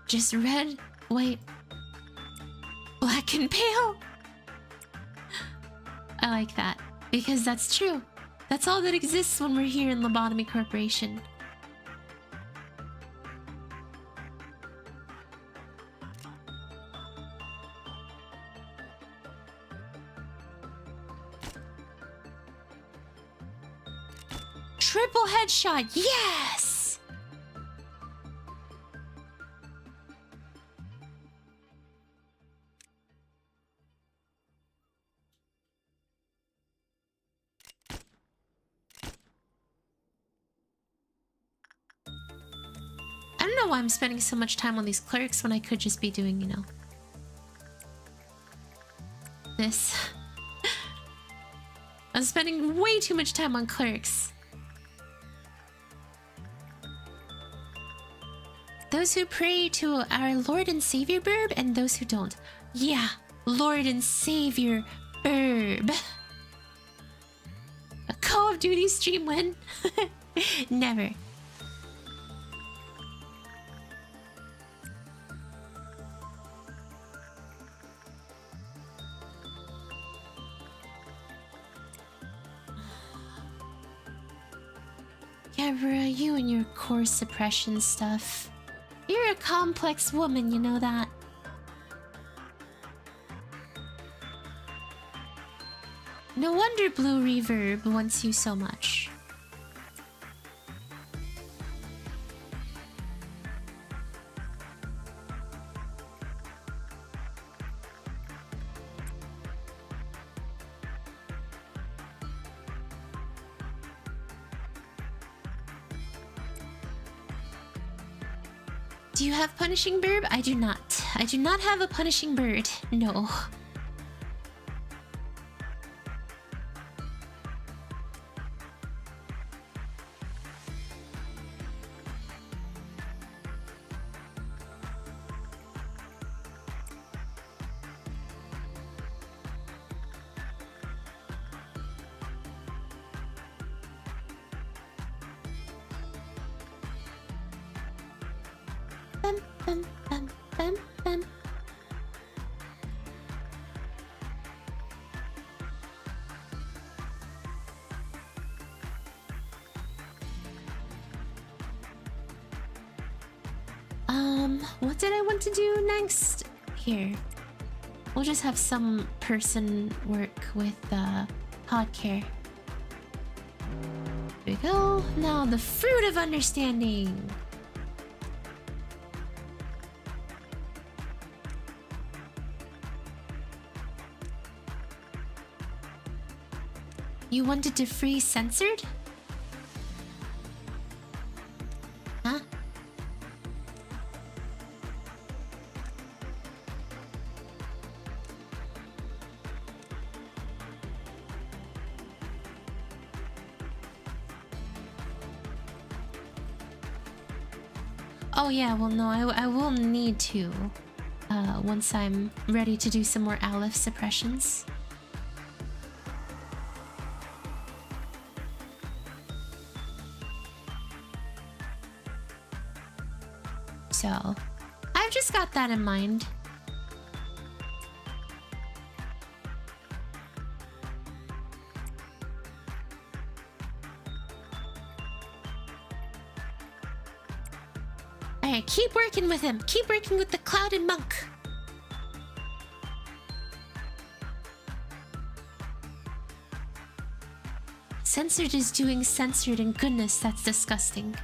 Just red, white, black and pale. I like that, because that's true. That's all that exists when we're here in Lobotomy Corporation. Triple headshot, yes! I don't know why I'm spending so much time on these clerics when I could just be doing, you know, this. I'm spending way too much time on clerics. Those who pray to our Lord and Savior Burb and those who don't. Yeah, Lord and Savior Burb. A Call of Duty stream win? Never. Gebra, you and your core suppression stuff. You're a complex woman, you know that. No wonder Blue Reverb wants you so much. Do you have Punishing Bird? I do not. I do not have a Punishing Bird. No. Bum, bum, bum, bum, bum. What did I want to do next? Here. We'll just have some person work with hot care. There we go. Now the fruit of understanding. You wanted to free censored? Huh? Oh yeah, well no, I will need to once I'm ready to do some more Aleph suppressions. So, I've just got that in mind. Alright, keep working with him. Keep working with the Clouded Monk. Censored is doing censored, and goodness, that's disgusting.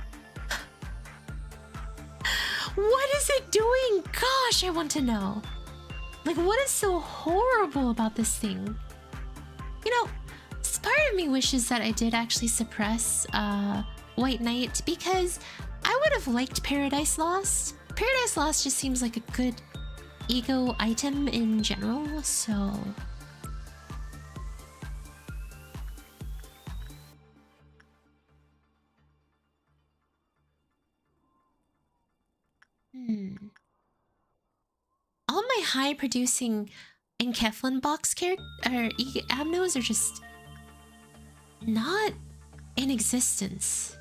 What is it doing? Gosh, I want to know. Like, what is so horrible about this thing? You know, part of me wishes that I did actually suppress White Knight, because I would have liked Paradise Lost. Paradise Lost just seems like a good ego item in general, so... All my high-producing Enkeflin box Abnos are just not in existence.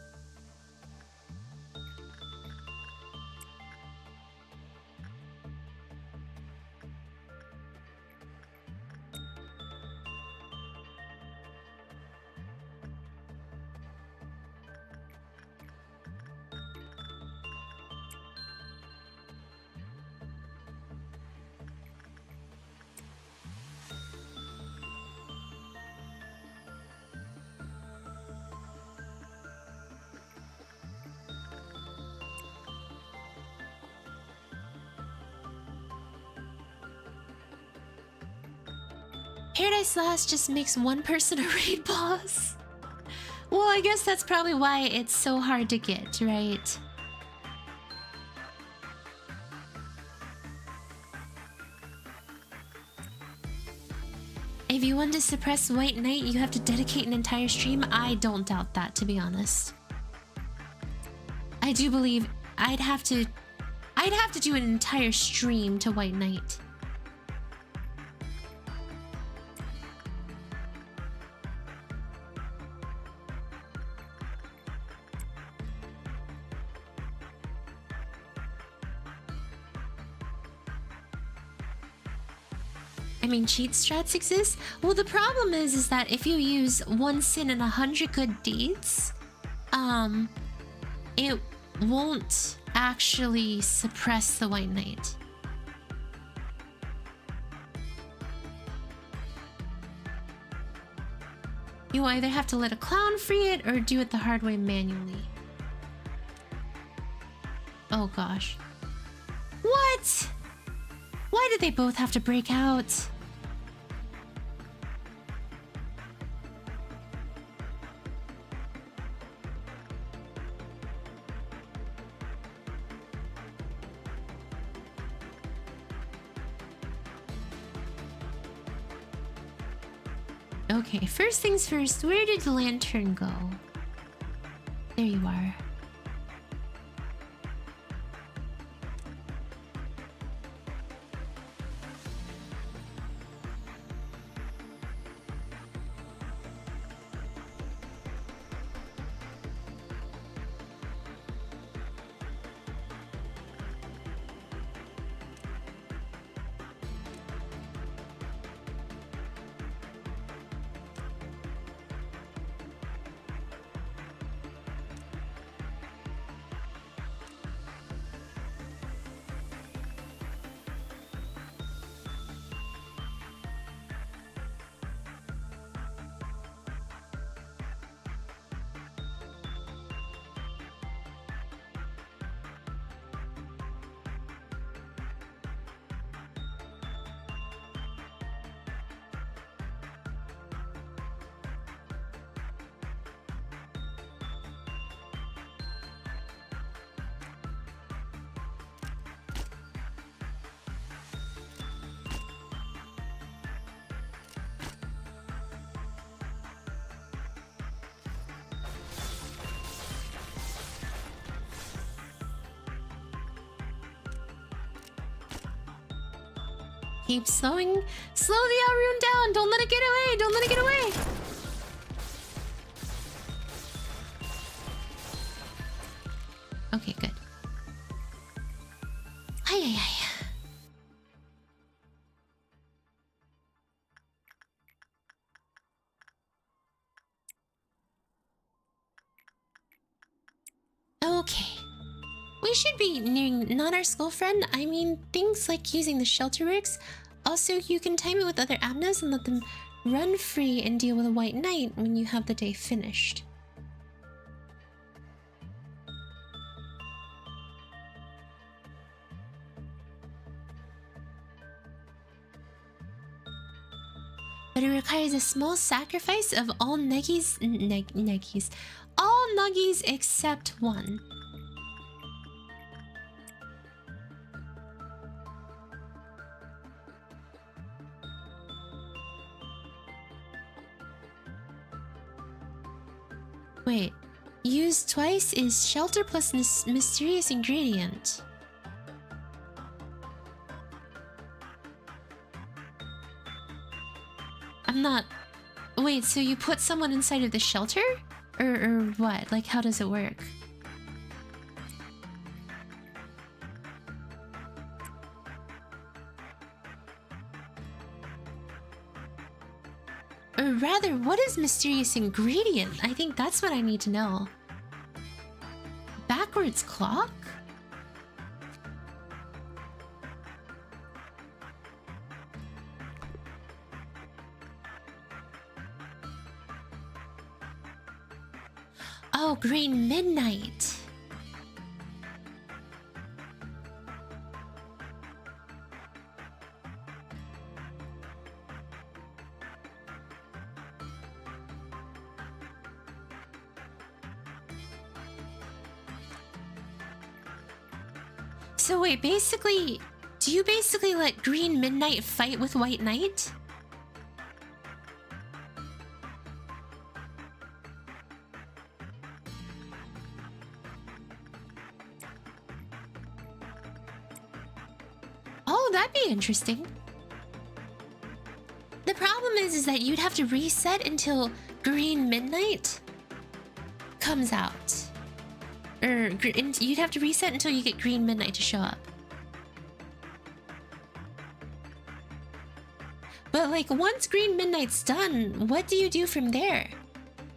Paradise Lost just makes one person a raid boss. Well, I guess that's probably why it's so hard to get, right? If you want to suppress White Knight, you have to dedicate an entire stream. I don't doubt that, to be honest. I do believe I'd have to do an entire stream to White Knight. I mean, cheat strats exist. Well, the problem is that if you use 1 sin and 100 good deeds, it won't actually suppress the White Knight. You either have to let a clown free it or do it the hard way manually. Oh gosh. What? Why did they both have to break out? Okay, first things first, where did the lantern go? There you are. Keep slow the Alrune down. Don't let it get away. Don't let it get away. Okay, good. Ay, ay, ay. Okay. We should be nearing not our school friend. I mean, things like using the shelter works. Also, you can time it with other Abnas and let them run free and deal with a white knight when you have the day finished. But it requires a small sacrifice of all Neggies. All Nuggies except one. Wait, used twice is shelter plus mysterious ingredient. I'm not... Wait, so you put someone inside of the shelter? Or what? Like, how does it work? Or rather, what is mysterious ingredient? I think that's what I need to know. Backwards clock? Oh, green midnight. So wait, basically, do you basically let green midnight fight with white knight? Oh, that'd be interesting. The problem is that you'd have to reset until green midnight comes out. Or you'd have to reset until you get green midnight to show up. But like, once green midnight's done, what do you do from there?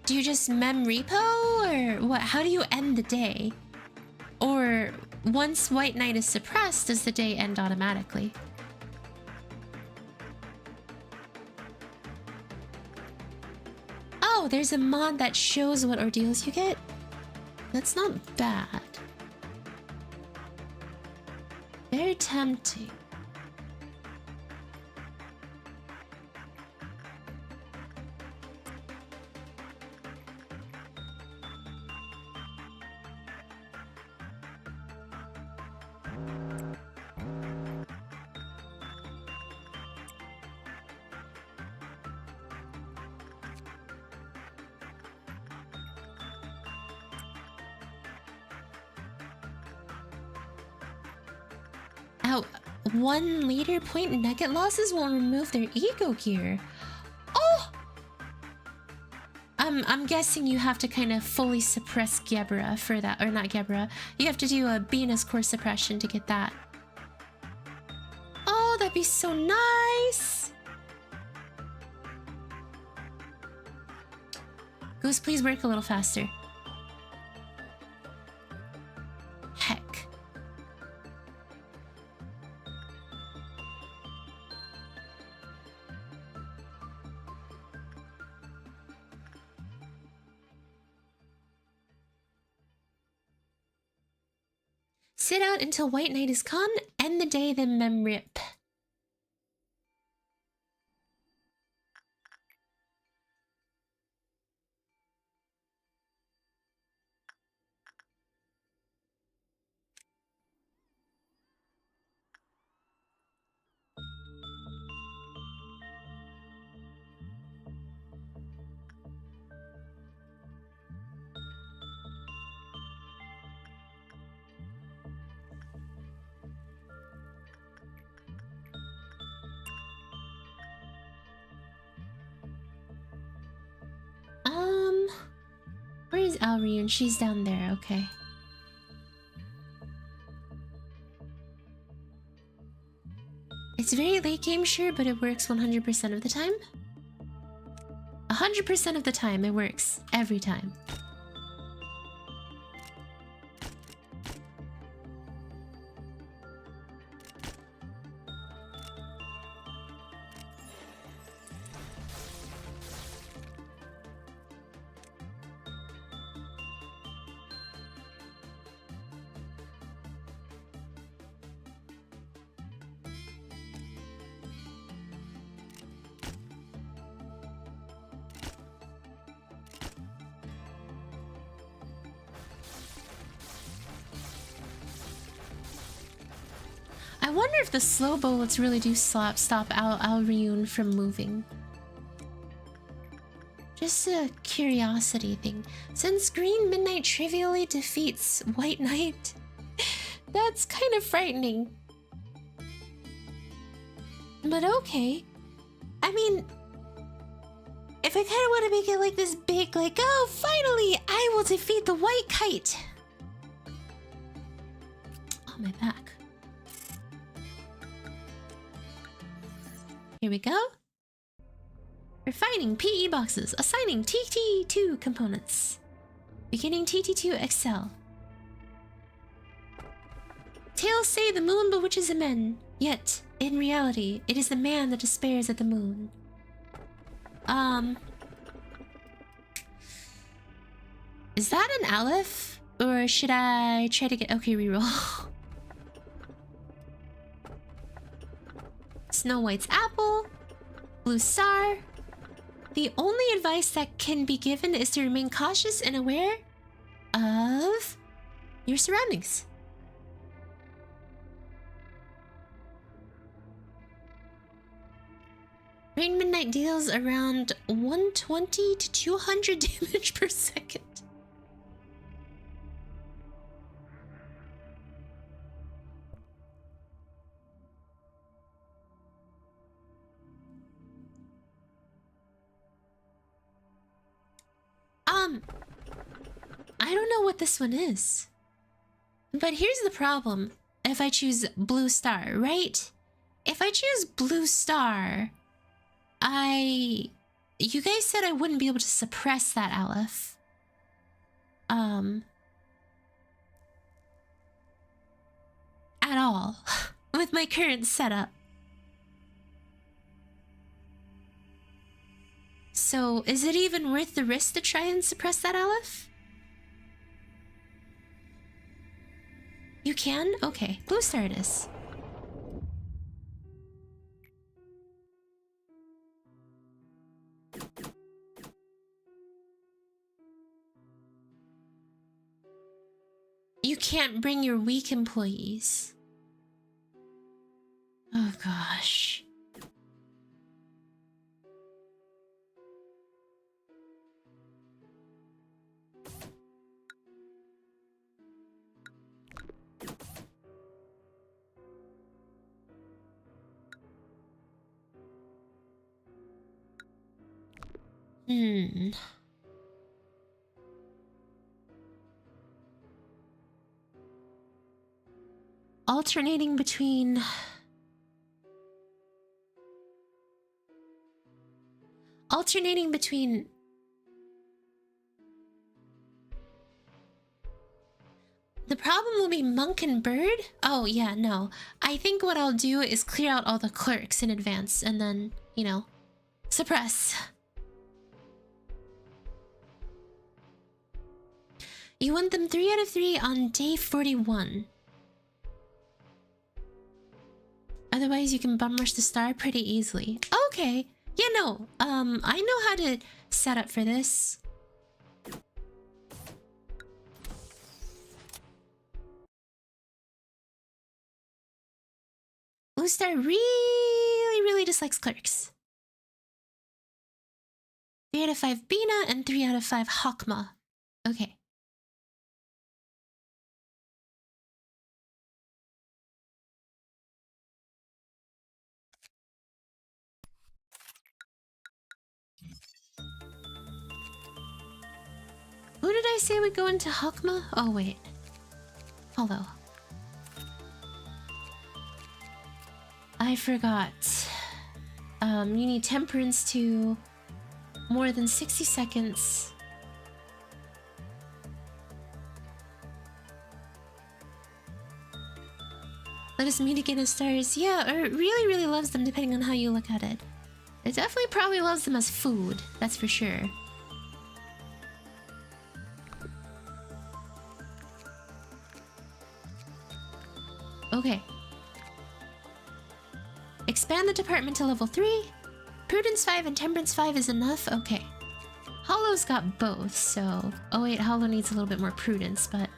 Do you just mem repo, or what? How do you end the day? Or once white knight is suppressed, does the day end automatically? Oh, there's a mod that shows what ordeals you get? That's not bad. Very tempting. Oh, 1 leader point nugget losses will remove their ego gear. Oh! I'm guessing you have to kind of fully suppress Gebra for that, or not Gebra. You have to do a Venus core suppression to get that. Oh, that'd be so nice! Goose, please work a little faster. Heck. Sit out until white knight is gone, end the day, then mem rip. is Alrian? She's down there, okay. It's very late game, sure, but it works 100% of the time. 100% of the time, it works. Every time. I wonder if the slow bullets really do stop Alriun from moving. Just a curiosity thing. Since Green Midnight trivially defeats White Knight, that's kind of frightening. But okay. I mean, if I kind of want to make it like this big, like, oh, finally, I will defeat the White Kite. Oh, my back. Here we go. Refining PE boxes. Assigning TT2 components. Beginning TT2 Excel. Tales say the moon bewitches the men. Yet, in reality, it is the man that despairs at the moon. Is that an Aleph? Or should I try to get... Okay, reroll. Snow White's apple. Blue star. The only advice that can be given is to remain cautious and aware of your surroundings. Rain Midnight deals around 120 to 200 damage per second. I don't know what this one is. But here's the problem if I choose Blue Star, right? If I choose Blue Star, you guys said I wouldn't be able to suppress that Aleph. At all. With my current setup. So, is it even worth the risk to try and suppress that Aleph? You can? Okay. Blue Star it is. You can't bring your weak employees. Oh gosh. Alternating between... The problem will be Monk and Bird? Oh, yeah, no. I think what I'll do is clear out all the clerks in advance and then, you know, suppress. You want them 3 out of 3 on day 41. Otherwise, you can bum rush the star pretty easily. Okay. Yeah, no. I know how to set up for this. Blue Star really dislikes clerks. 3 out of 5 Bina and 3 out of 5 Hakma. Okay. Who did I say would go into Hakma? Oh, wait. Hello. I forgot. You need temperance to more than 60 seconds. Let us meet again as stars. Yeah, or it really, really loves them depending on how you look at it. It definitely probably loves them as food, that's for sure. Okay. Expand the department to level 3. Prudence 5 and Temperance 5 is enough? Okay. Hollow's got both, so... Oh wait, Hollow needs a little bit more prudence, but...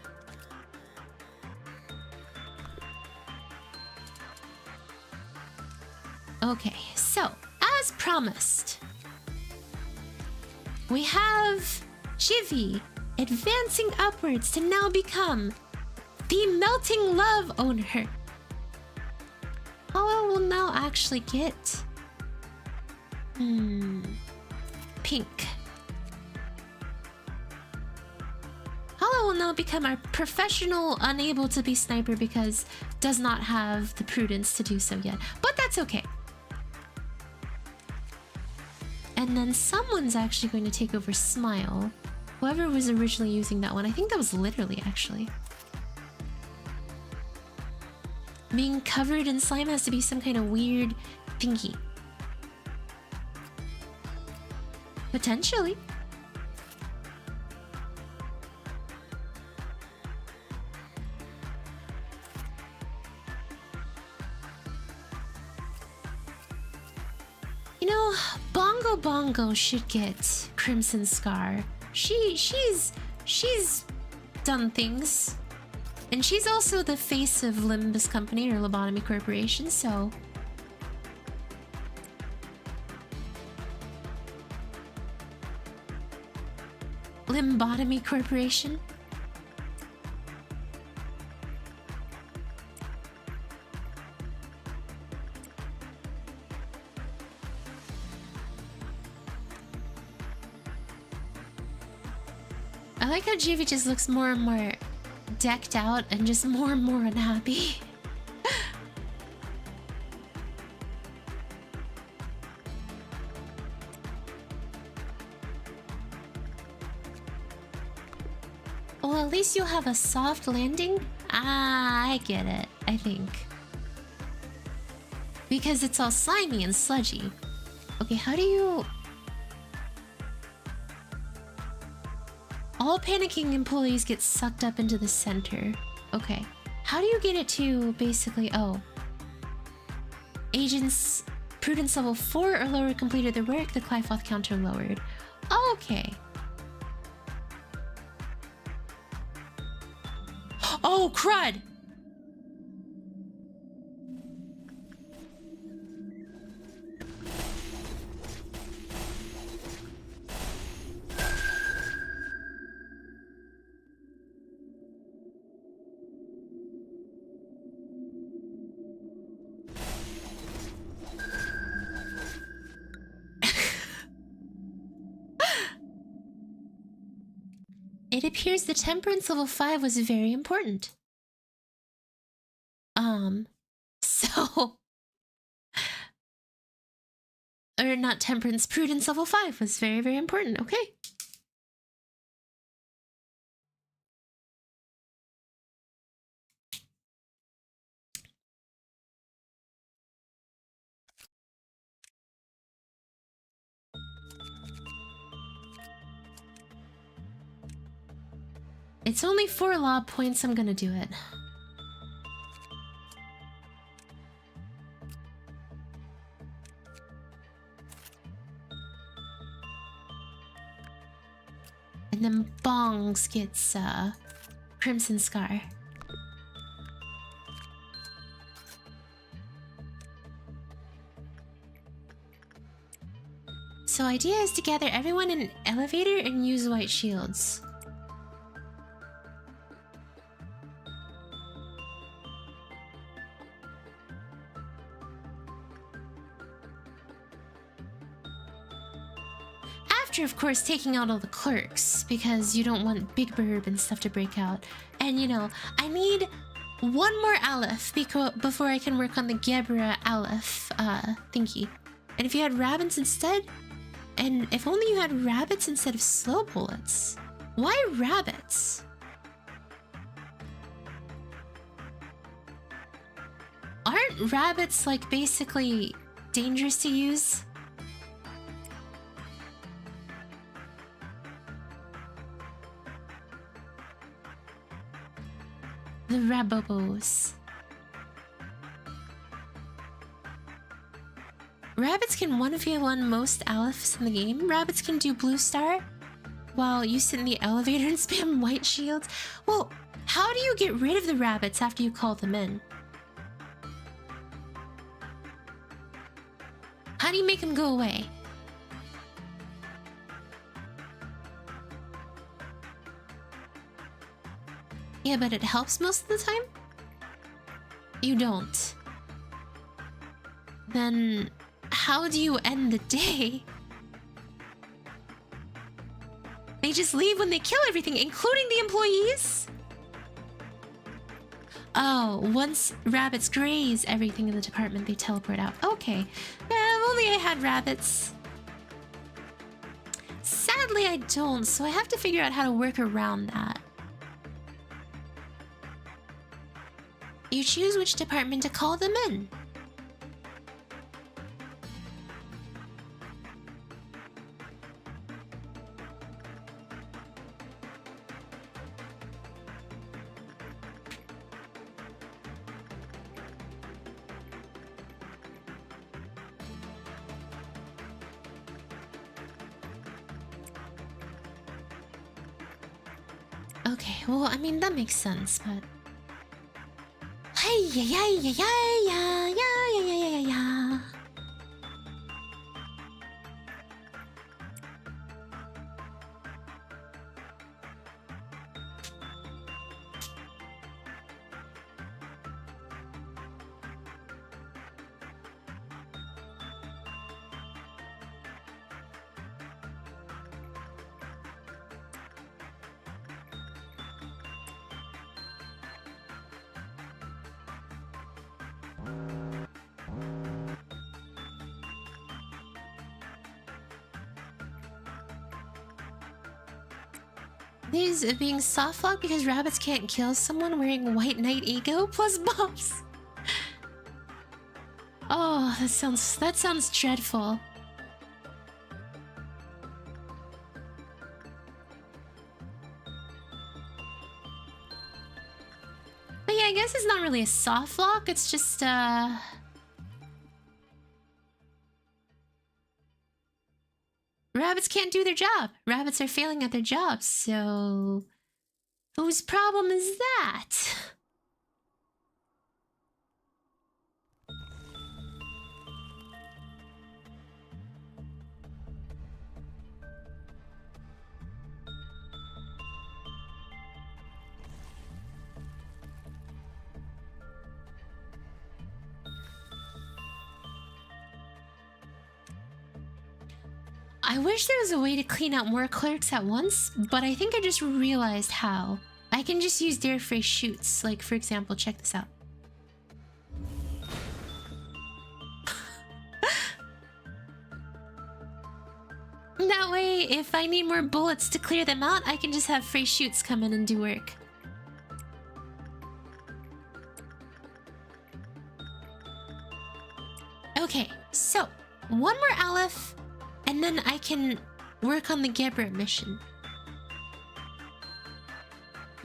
Okay, so, as promised, we have Jivy advancing upwards to now become the Melting Love owner. Hollow will now actually get... pink. Hollow will now become our professional unable to be sniper because does not have the prudence to do so yet. But that's okay. And then someone's actually going to take over Smile. Whoever was originally using that one. I think that was literally actually. Being covered in slime has to be some kind of weird thingy. Potentially. You know, Bongo should get Crimson Scar. She's done things. And she's also the face of Limbus Company or Lobotomy Corporation, so... Limbotomy Corporation? I like how Jivy just looks more and more decked out and just more and more unhappy. Well, at least you'll have a soft landing. Ah, I get it, I think. Because it's all slimy and sludgy. Okay, how do you... All panicking employees get sucked up into the center. Okay. How do you get it to basically... Oh. Agents Prudence level 4 or lower completed their work, the Clifoth counter lowered. Okay. Oh, crud! It appears the Temperance level 5 was very important. So... Or not Temperance, Prudence level 5 was very, very important, okay. It's only 4 lob points, I'm gonna do it. And then Bongs gets Crimson Scar. So idea is to gather everyone in an elevator and use white shields. after, of course, taking out all the clerks, because you don't want Big Burb and stuff to break out. And, you know, I need one more Aleph before I can work on the Gebra Aleph thingy. And if you had rabbits instead, and if only you had rabbits instead of slow bullets. Why rabbits? Aren't rabbits, like, basically dangerous to use? The Rabobos. Rabbits can 1v1 most Alephs in the game. Rabbits can do blue star while you sit in the elevator and spam white shields. Well, how do you get rid of the rabbits after you call them in? How do you make them go away? Yeah, but it helps most of the time? You don't. Then how do you end the day? They just leave when they kill everything, including the employees? Oh, once rabbits graze everything in the department, they teleport out. Okay. If only I had rabbits. Sadly, I don't, so I have to figure out how to work around that. You choose which department to call them in. Okay, well, I mean, that makes sense, but... Hey, yeah, yeah, yeah, yeah, yeah, yeah, yeah, yeah, yeah, yeah. These being soft locked because rabbits can't kill someone wearing white knight ego plus buffs. Oh, that sounds dreadful. But yeah, I guess it's not really a soft lock, it's just rabbits can't do their job. Rabbits are failing at their jobs, so... whose problem is that? I wish there was a way to clean out more clerks at once, but I think I just realized how. I can just use dare phrase shoots. Like, for example, check this out. That way, if I need more bullets to clear them out, I can just have phrase shoots come in and do work. Okay, so one more Aleph, and then I can work on the Gebra mission.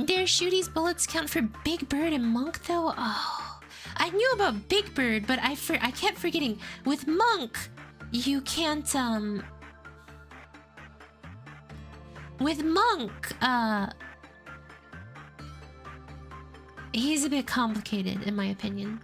Dare shooties bullets count for Big Bird and Monk though? Oh, I knew about Big Bird, but I kept forgetting. With Monk, you can't with Monk, he's a bit complicated in my opinion.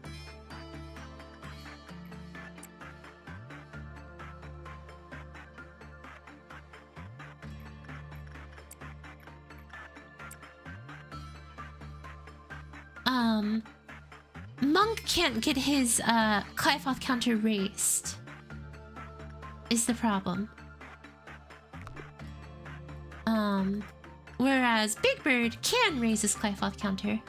Monk can't get his Clifoth counter raised, is the problem. Whereas Big Bird can raise his Clyfoth counter.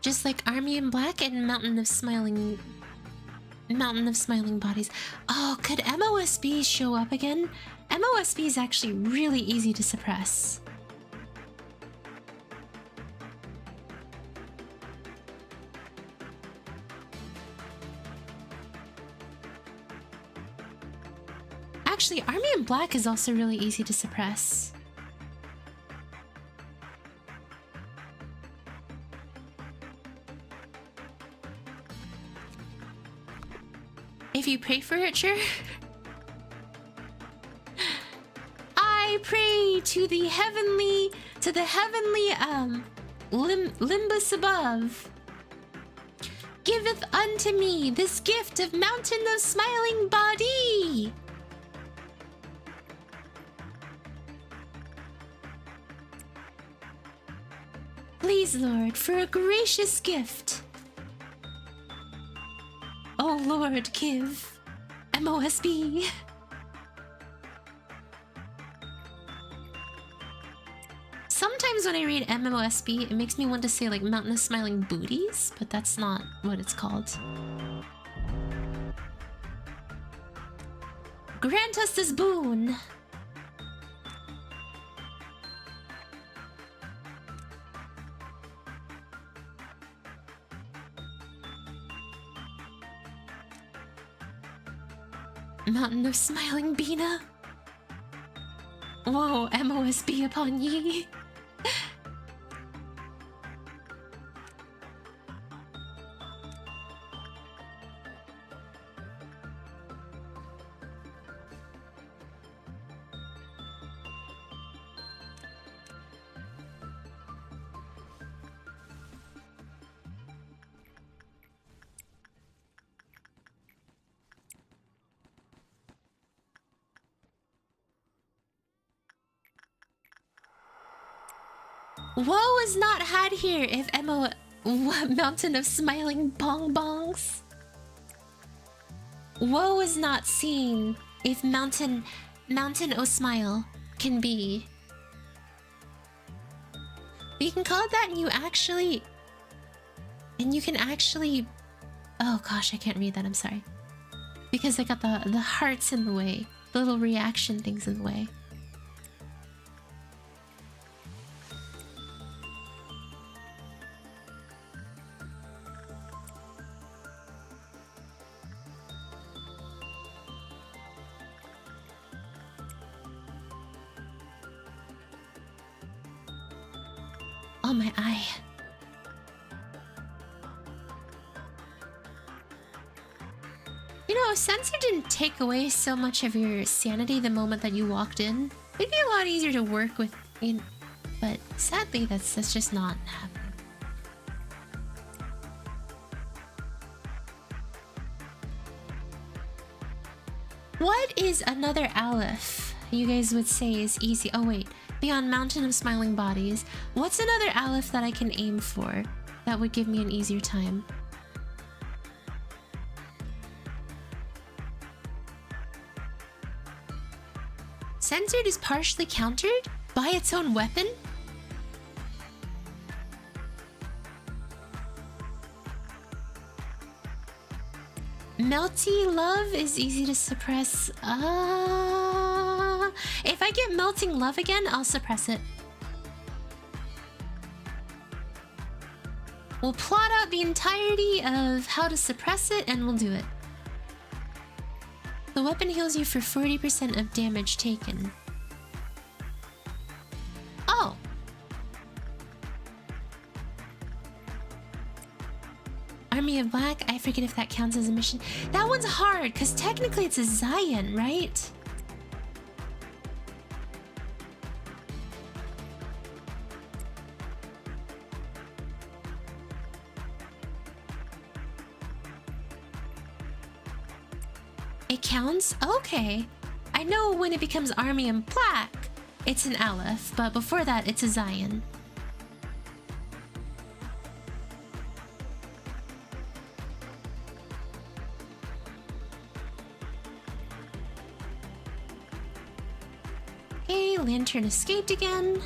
Just like Army in Black and Mountain of Smiling Bodies. Oh, could MOSB show up again? MOSB is actually really easy to suppress. Actually, Army in Black is also really easy to suppress. If you pray for it, sure. I pray to the heavenly Limbus above. Giveth unto me this gift of Mountain of Smiling Body. Please, Lord, for a gracious gift. Oh Lord, give MOSB. Sometimes when I read MOSB, it makes me want to say like Mountain of Smiling Booties, but that's not what it's called. Grant us this boon. Mountain of Smiling Bina. Whoa, MOSB upon ye. Woe is not had here if Mountain of Smiling Bong Bongs. Woe is not seen if Mountain O Smile can be. You can call it that and you can actually... Oh gosh, I can't read that, I'm sorry. Because I got the hearts in the way. The little reaction things in the way. Oh, my eye. You know, if Sensor didn't take away so much of your sanity the moment that you walked in, it'd be a lot easier to work with, but sadly, that's just not happening. What is another Aleph you guys would say is easy? Oh, wait. Beyond Mountain of Smiling Bodies, what's another Aleph that I can aim for that would give me an easier time? Censored is partially countered by its own weapon? Melty Love is easy to suppress. If I get Melting Love again, I'll suppress it. We'll plot out the entirety of how to suppress it and we'll do it. The weapon heals you for 40% of damage taken. Oh! Army of Black, I forget if that counts as a mission. That one's hard, because technically it's a Zion, right? It counts? Okay. I know when it becomes Army in Black, it's an Aleph, but before that, it's a Zion. Okay, Lantern escaped again.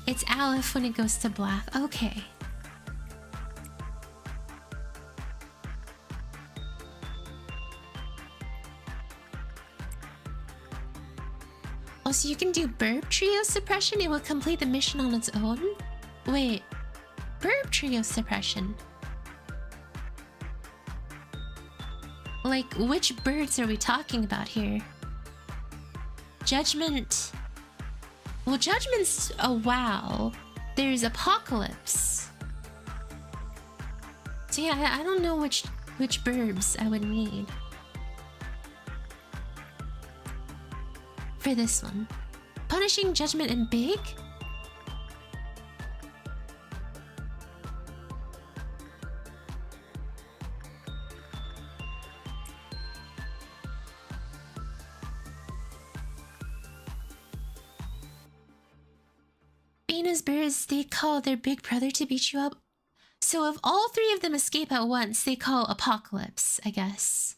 It's Aleph when it goes to black. Okay. Oh, so you can do burp trio suppression? It will complete the mission on its own? Wait. Burp trio suppression? Like, which birds are we talking about here? Judgment... Well, Judgment's a wow. There's Apocalypse. So yeah, I don't know which burbs I would need for this one. Punishing, Judgment, and Big? Venus birds, they call their big brother to beat you up. So if all three of them escape at once, they call Apocalypse, I guess.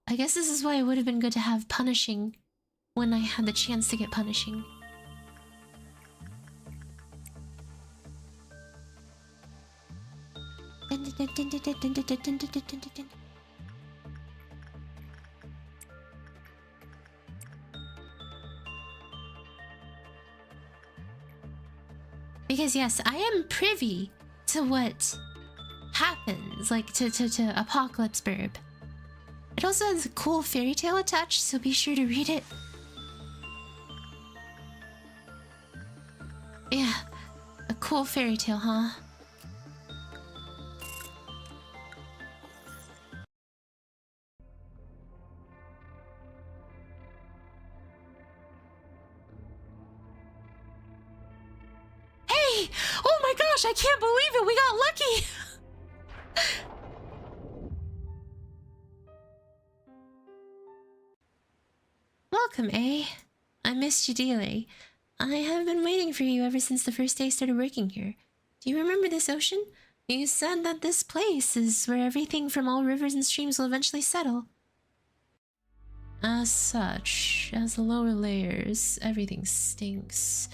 I guess this is why it would have been good to have Punishing when I had the chance to get Punishing. Because yes, I am privy to what happens, like to Apocalypse Burb. It also has a cool fairy tale attached, so be sure to read it. Yeah, a cool fairy tale, huh? Hey! Oh my gosh, I can't believe it! We got lucky! Welcome, A. I missed you dearly. I have been waiting for you ever since the first day I started working here. Do you remember this ocean? You said that this place is where everything from all rivers and streams will eventually settle. As such, as the lower layers, everything stinks.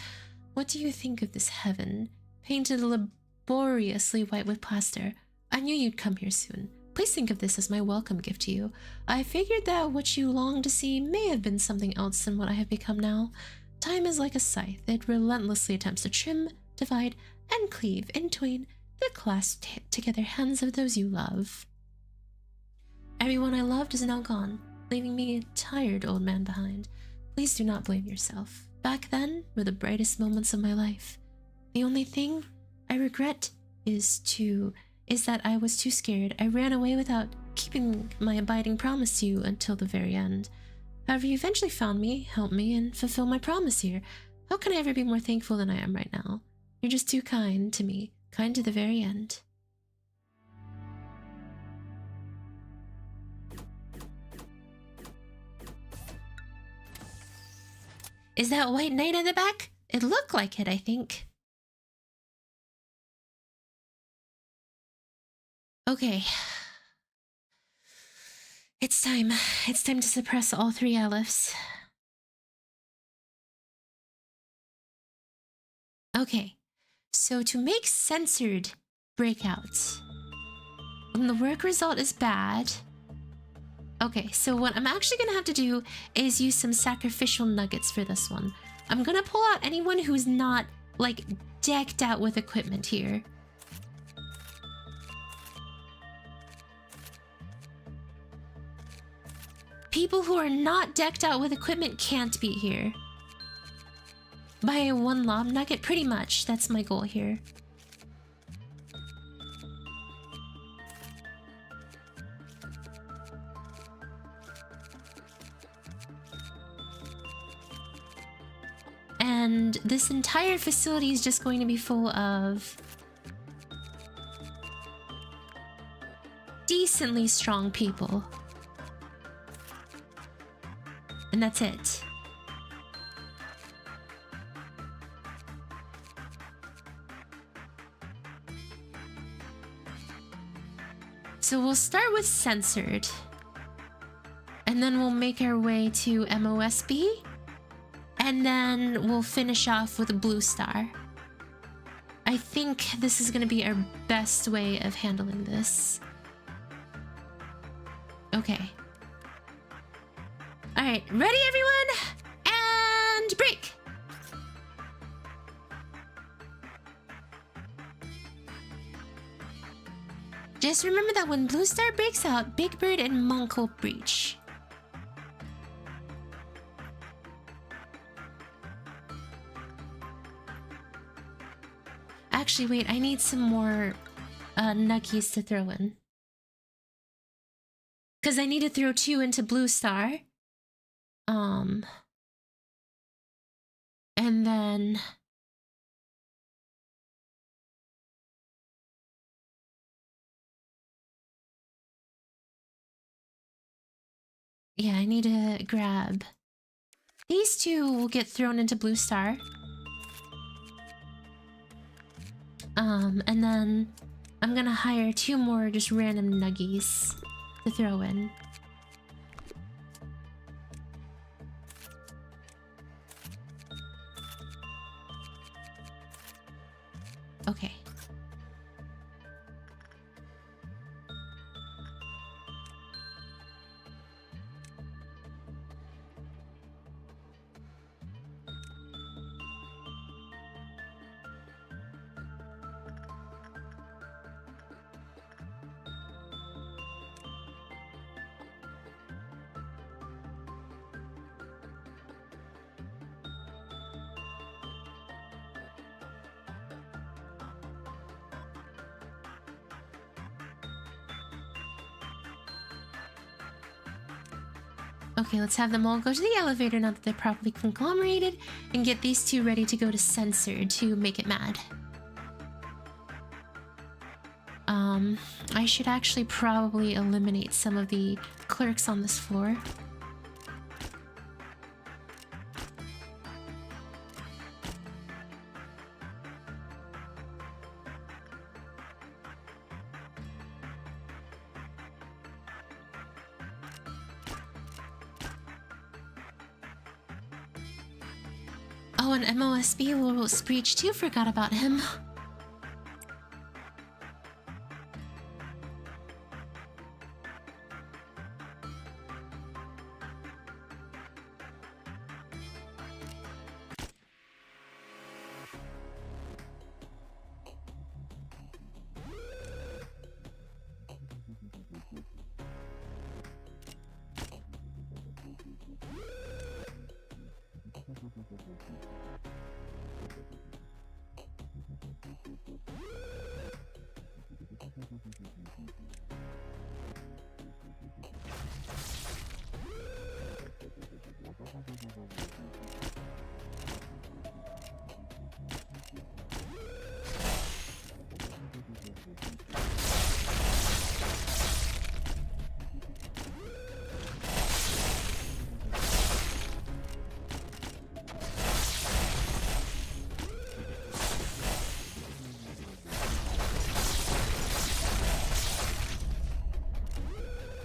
What do you think of this heaven? Painted laboriously white with plaster. I knew you'd come here soon. Please think of this as my welcome gift to you. I figured that what you longed to see may have been something else than what I have become now. Time is like a scythe. It relentlessly attempts to trim, divide, and cleave in twain the clasped together hands of those you love. Everyone I loved is now gone, leaving me a tired old man behind. Please do not blame yourself. Back then were the brightest moments of my life. The only thing I regret is that I was too scared. I ran away without keeping my abiding promise to you until the very end. However, you eventually found me, helped me, and fulfilled my promise here. How can I ever be more thankful than I am right now? You're just too kind to me, kind to the very end. Is that White Knight at the back? It looked like it, I think. Okay. It's time. It's time to suppress all three Alephs. Okay. So to make censored breakouts, when the work result is bad... Okay, so what I'm actually gonna have to do is use some sacrificial nuggets for this one. I'm gonna pull out anyone who's not, like, decked out with equipment here. People who are not decked out with equipment can't be here. By one lob nugget, pretty much. That's my goal here. And this entire facility is just going to be full of decently strong people. And that's it. So we'll start with censored. And then we'll make our way to MOSB. And then we'll finish off with a blue star. I think this is going to be our best way of handling this. Okay. Alright, ready everyone? And break! Just remember that when Blue Star breaks out, Big Bird and Monk will breach. Actually, wait, I need some more nuggies to throw in. Because I need to throw 2 into Blue Star. And then... yeah, I need to grab... these 2 will get thrown into Blue Star. And then I'm gonna hire 2 more just random nuggies to throw in. Okay. Okay, let's have them all go to the elevator now that they're properly conglomerated and get these 2 ready to go to censored to make it mad. I should actually probably eliminate some of the clerks on this floor. Oh, and MOSB will breach too, forgot about him.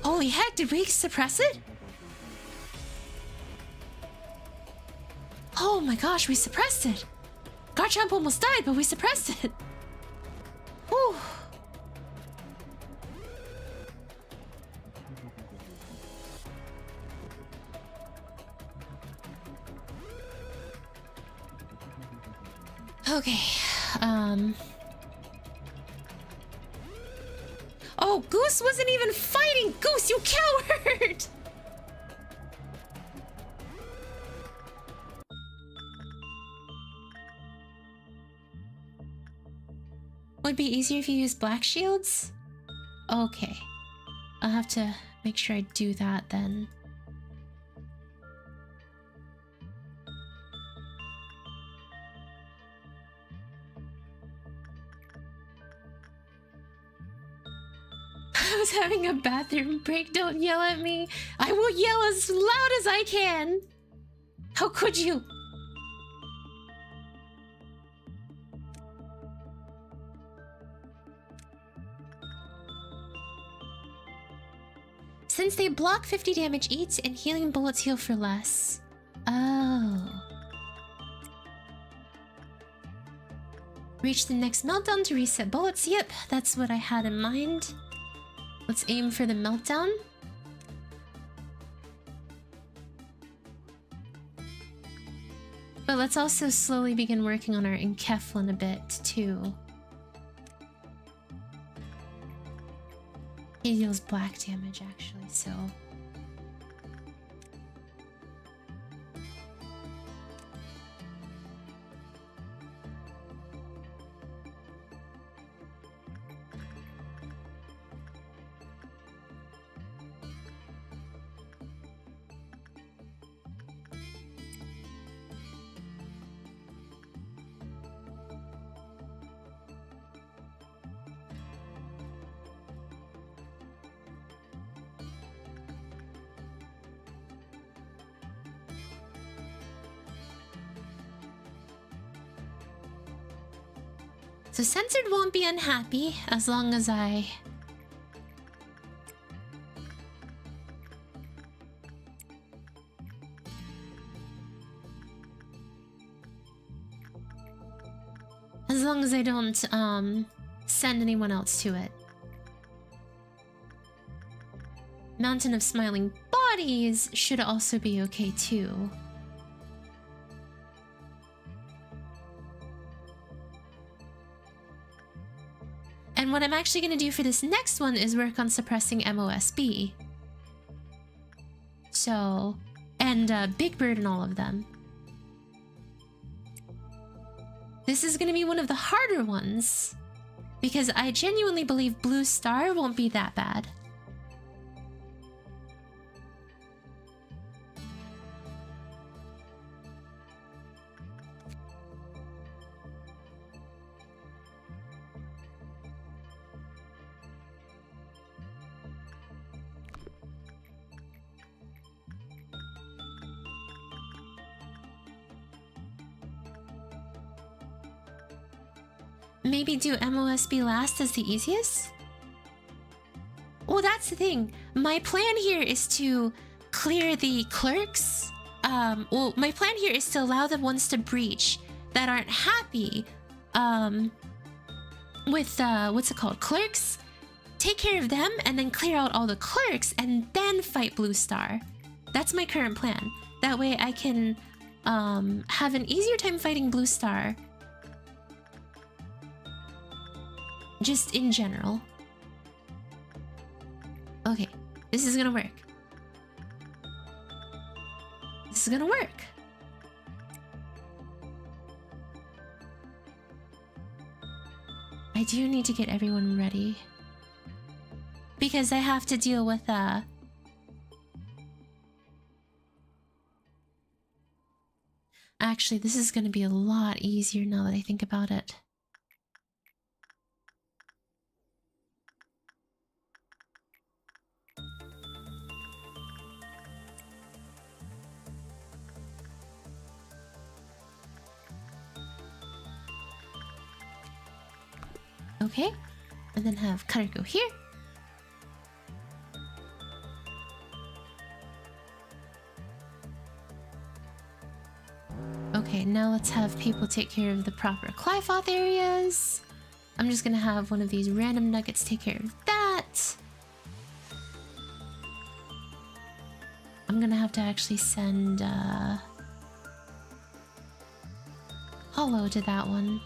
Holy heck, did we suppress it? Oh my gosh, we suppressed it. Garchomp almost died, but we suppressed it. Whew. Okay, oh, Goose wasn't even fighting! Goose, you coward! Would be easier if you use black shields? Okay. I'll have to make sure I do that then. was having a bathroom break. Don't yell at me. I will yell as loud as I can. How could you? Since they block 50 damage each and healing bullets heal for less. Oh. Reach the next meltdown to reset bullets. Yep, that's what I had in mind. Let's aim for the meltdown. But let's also slowly begin working on our Enkephalin a bit, too. He deals black damage, actually, so... So Censored won't be unhappy as long as I... As long as I don't, send anyone else to it. Mountain of Smiling Bodies should also be okay too. And what I'm actually going to do for this next one is work on suppressing MOSB. So... and Big Bird and all of them. This is going to be one of the harder ones. Because I genuinely believe Blue Star won't be that bad. Maybe do MOSB last as the easiest? Well, that's the thing. My plan here is to clear the clerks. Well, my plan here is to allow the ones to breach that aren't happy with, what's it called? Clerks. Take care of them and then clear out all the clerks and then fight Blue Star. That's my current plan. That way I can have an easier time fighting Blue Star. Just in general. Okay, this is gonna work. This is gonna work. I do need to get everyone ready. Because I have to deal with, Actually, this is gonna be a lot easier now that I think about it. Okay, and then have Cutter go here. Okay, now let's have people take care of the proper Clyfoth areas. I'm just gonna have one of these random nuggets take care of that. I'm gonna have to actually send Hollow to that one.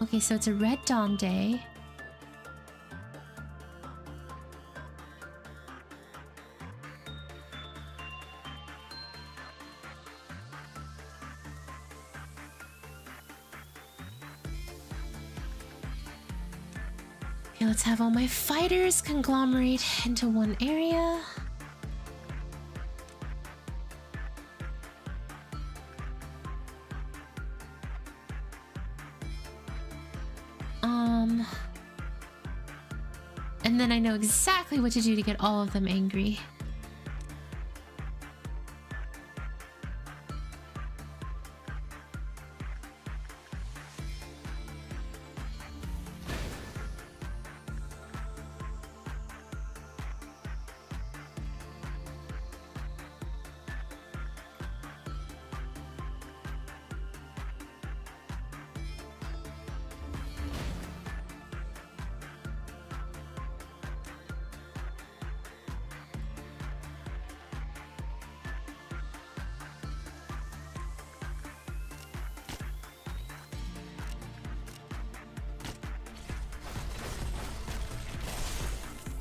Okay, so it's a Red Dawn day. Okay, let's have all my fighters conglomerate into one area. And then I know exactly what to do to get all of them angry.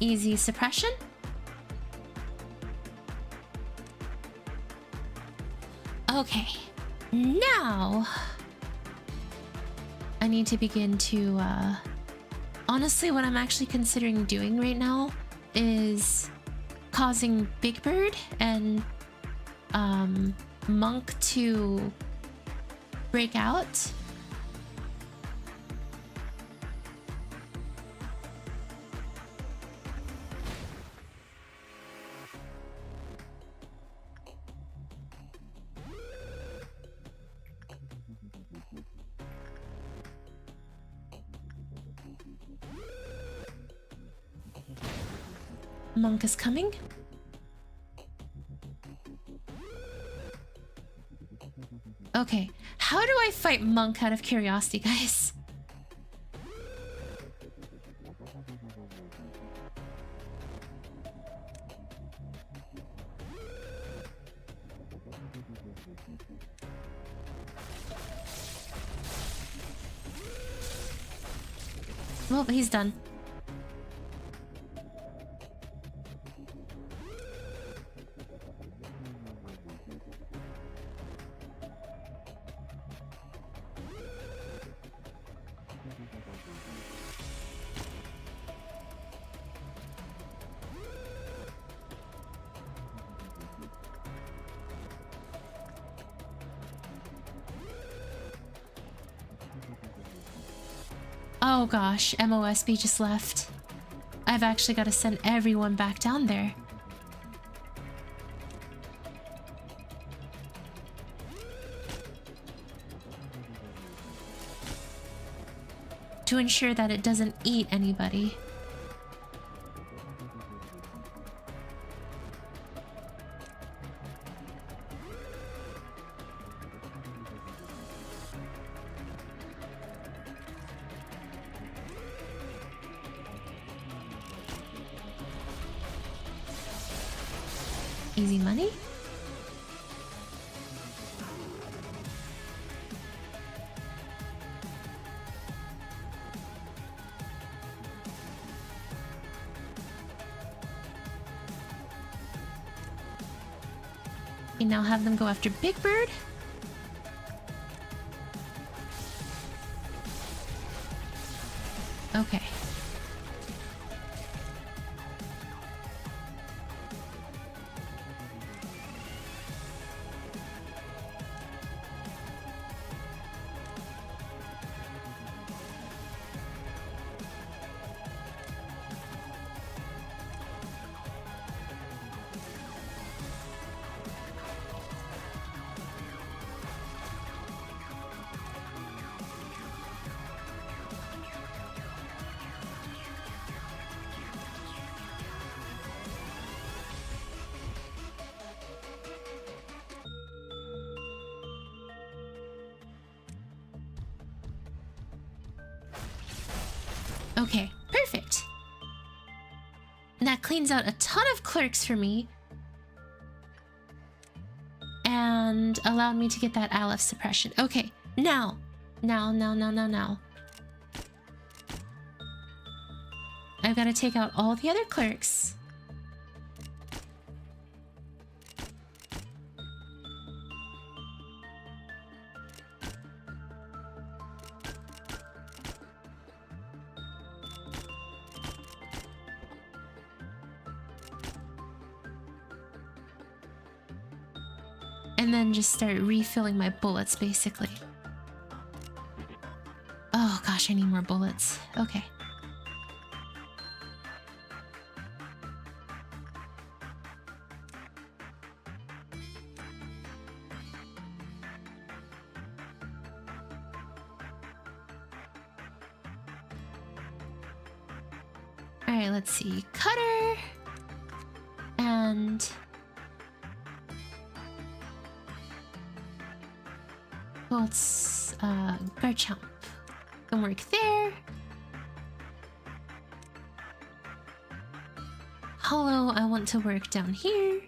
Easy suppression. Okay, now I need to begin to honestly, what I'm actually considering doing right now is causing Big Bird and Monk to break out. Monk is coming. Okay, how do I fight Monk out of curiosity, guys? Well, he's done. Oh gosh, MOSB just left. I've actually got to send everyone back down there. To ensure that it doesn't eat anybody. Easy money. We now have them go after Big Bird. Okay. Okay, perfect. And that cleans out a ton of clerks for me. And allowed me to get that Aleph suppression. Okay, now. I've got to take out all the other clerks. And then just start refilling my bullets, basically. Oh gosh, I need more bullets. Okay. Alright, let's see. Cutter. And... well, it's Garchomp. Can work there. Hollow, I want to work down here.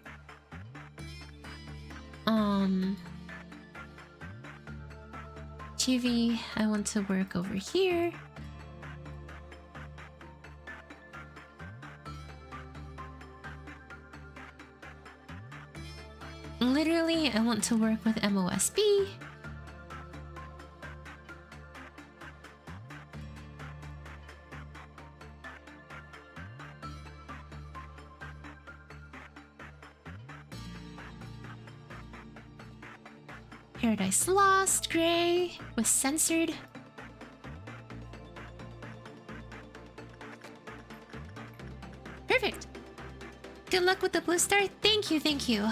TV, I want to work over here. Literally, I want to work with MOSB. Paradise Lost, Gray, was censored. Perfect. Good luck with the blue star. Thank you, thank you.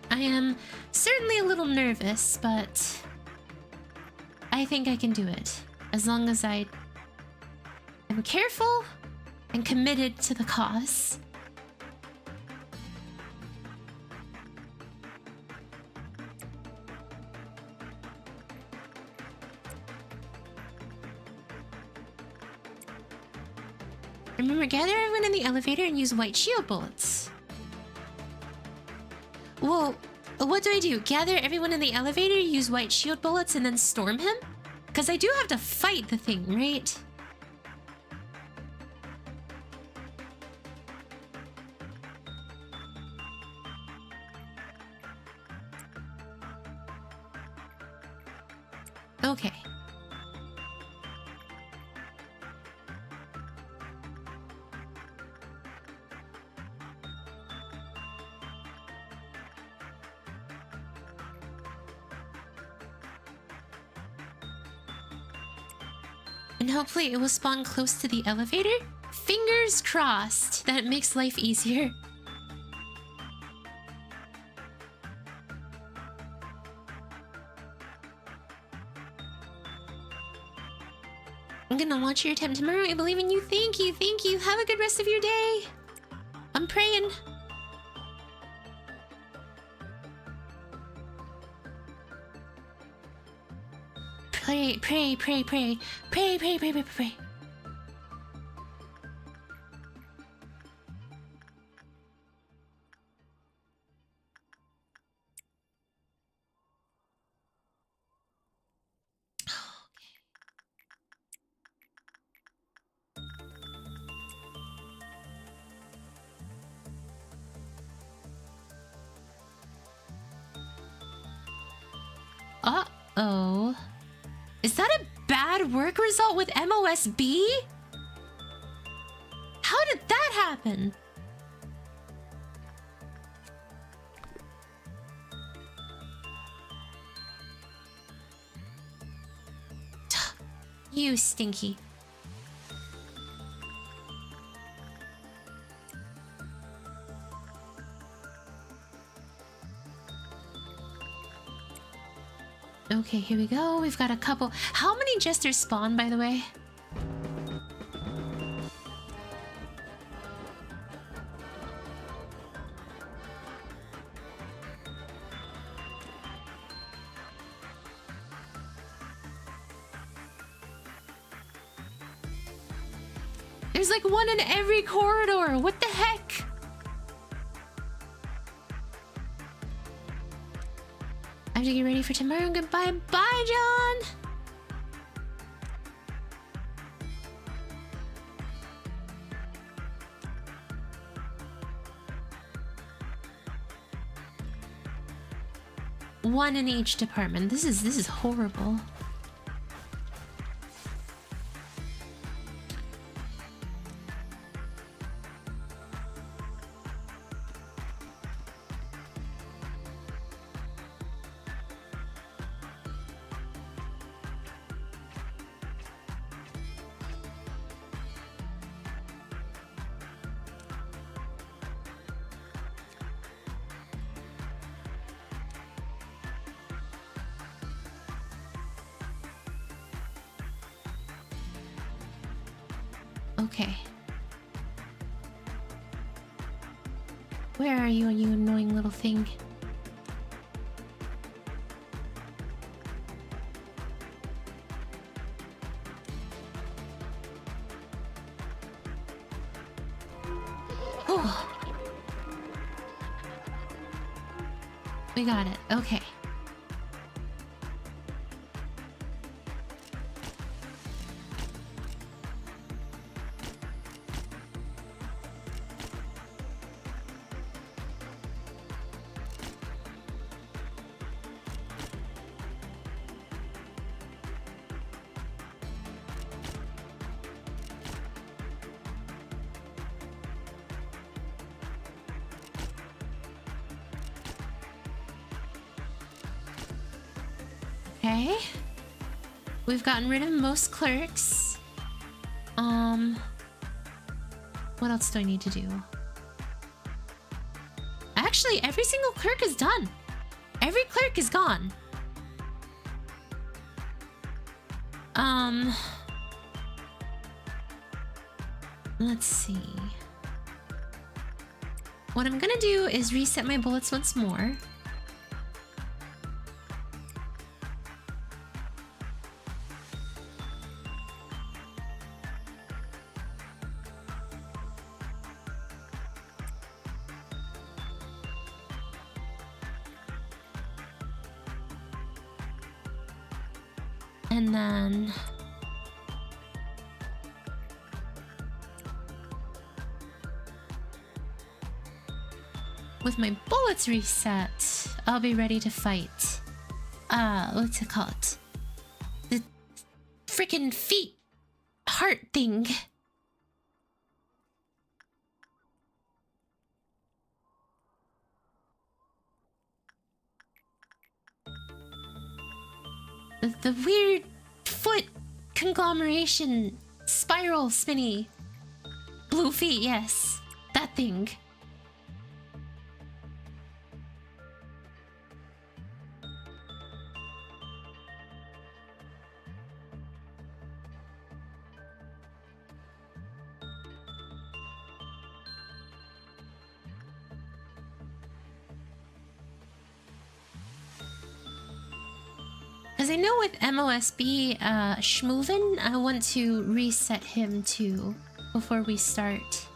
I am certainly a little nervous, but I think I can do it. As long as I am careful and committed to the cause. Remember, gather everyone in the elevator and use white shield bullets. Well, what do I do? Gather everyone in the elevator, use white shield bullets, and then storm him? Because I do have to fight the thing, right? Okay. And hopefully it will spawn close to the elevator. Fingers crossed that it makes life easier. I'm gonna watch your attempt tomorrow. I believe in you. Thank you, thank you. Have a good rest of your day. I'm praying. Pray, pray, pray, pray. Pray, pray, pray, pray, pray. Uh-oh. Is that a bad work result with MOSB? How did that happen? You stinky. Okay, here we go. We've got a couple. How many jesters spawn, by the way? There's like one in every corridor. What the heck? I have to get ready for tomorrow. Goodbye. Bye, John. One in each department. This is horrible. Okay. Where are you, you annoying little thing? Oh. We got it. Okay. Okay. We've gotten rid of most clerks. What else do I need to do? Actually, every single clerk is done. Every clerk is gone. Let's see. What I'm gonna do is reset my bullets once more. And then with my bullets reset, I'll be ready to fight. What's it called? The freaking feet heart thing. The weird foot conglomeration spiral spinny blue feet, yes, that thing. Because I know with MOSB, Schmoovin, I want to reset him too before we start.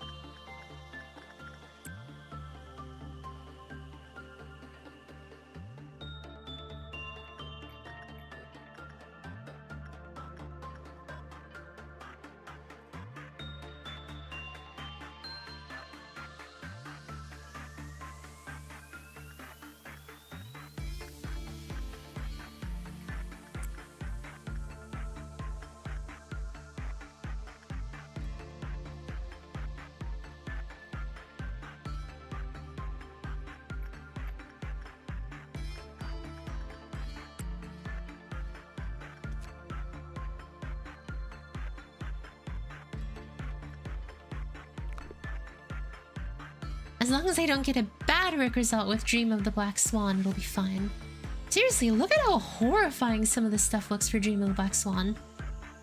As long as I don't get a bad Rick result with Dream of the Black Swan, it'll be fine. Seriously, look at how horrifying some of this stuff looks for Dream of the Black Swan.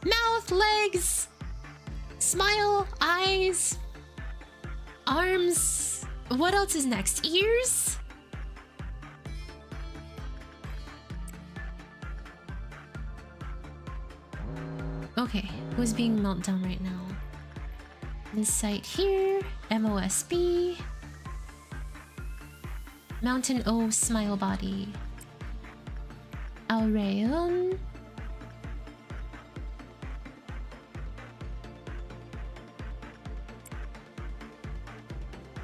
Mouth, legs, smile, eyes, arms. What else is next? Ears? Okay, who's being meltdown right now? Insight here, MOSB. Mountain O smile body. Aureon.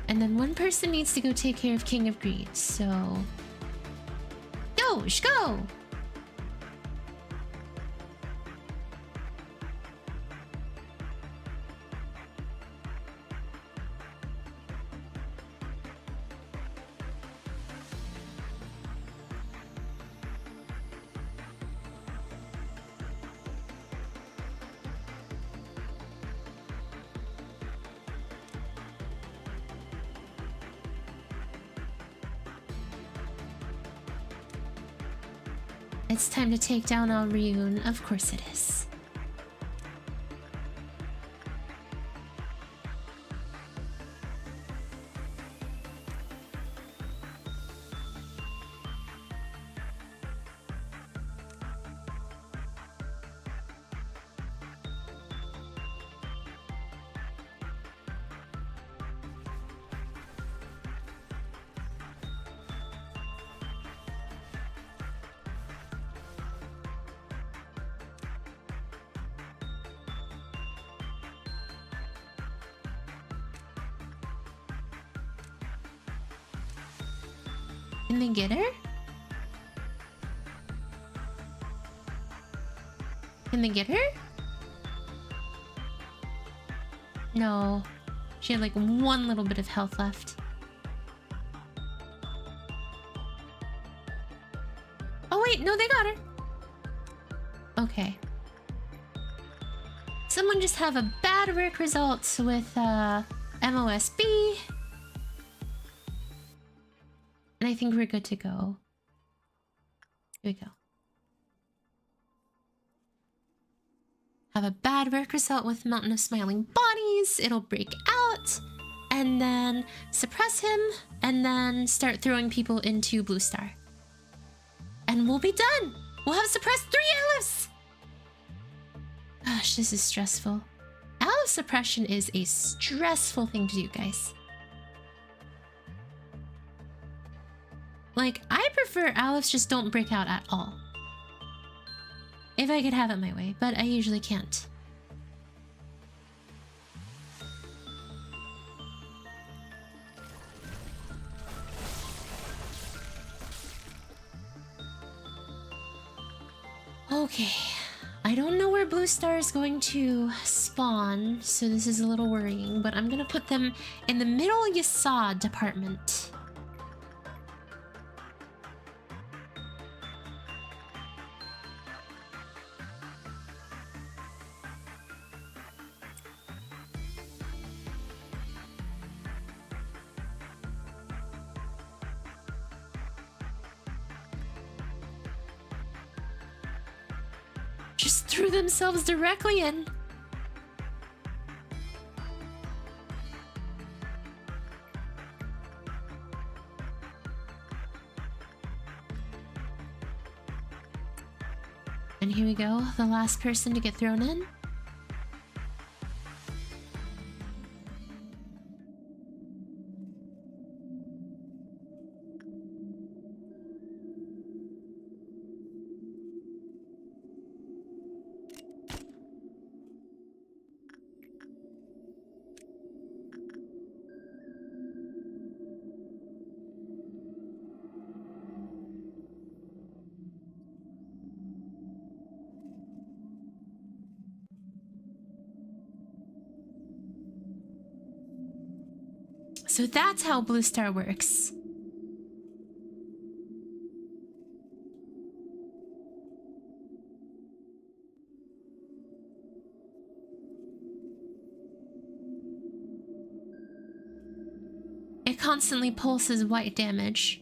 And then one person needs to go take care of King of Greed, so... Doge, go! It's time to take down Alrioun. Of course it is. Can they get her? Can they get her? No. She had like one little bit of health left. Oh wait, no, they got her. Okay. Someone just have a bad work result with MOSB. And I think we're good to go. Here we go. Have a bad work result with Mountain of Smiling Bodies. It'll break out. And then suppress him. And then start throwing people into Blue Star. And we'll be done. We'll have suppressed 3 Aleph. Gosh, this is stressful. Aleph suppression is a stressful thing to do, guys. Like, I prefer Alephs just don't break out at all. If I could have it my way, but I usually can't. Okay. I don't know where Blue Star is going to spawn, so this is a little worrying, but I'm gonna put them in the middle Yasad department. Just threw themselves directly in. And here we go, the last person to get thrown in. So that's how Blue Star works. It constantly pulses white damage.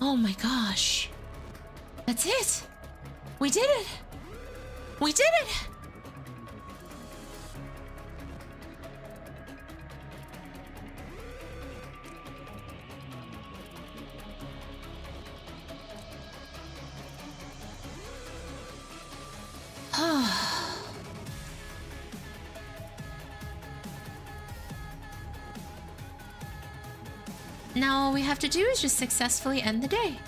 Oh my gosh. That's it. We did it. We did it. Now all we have to do is just successfully end the day.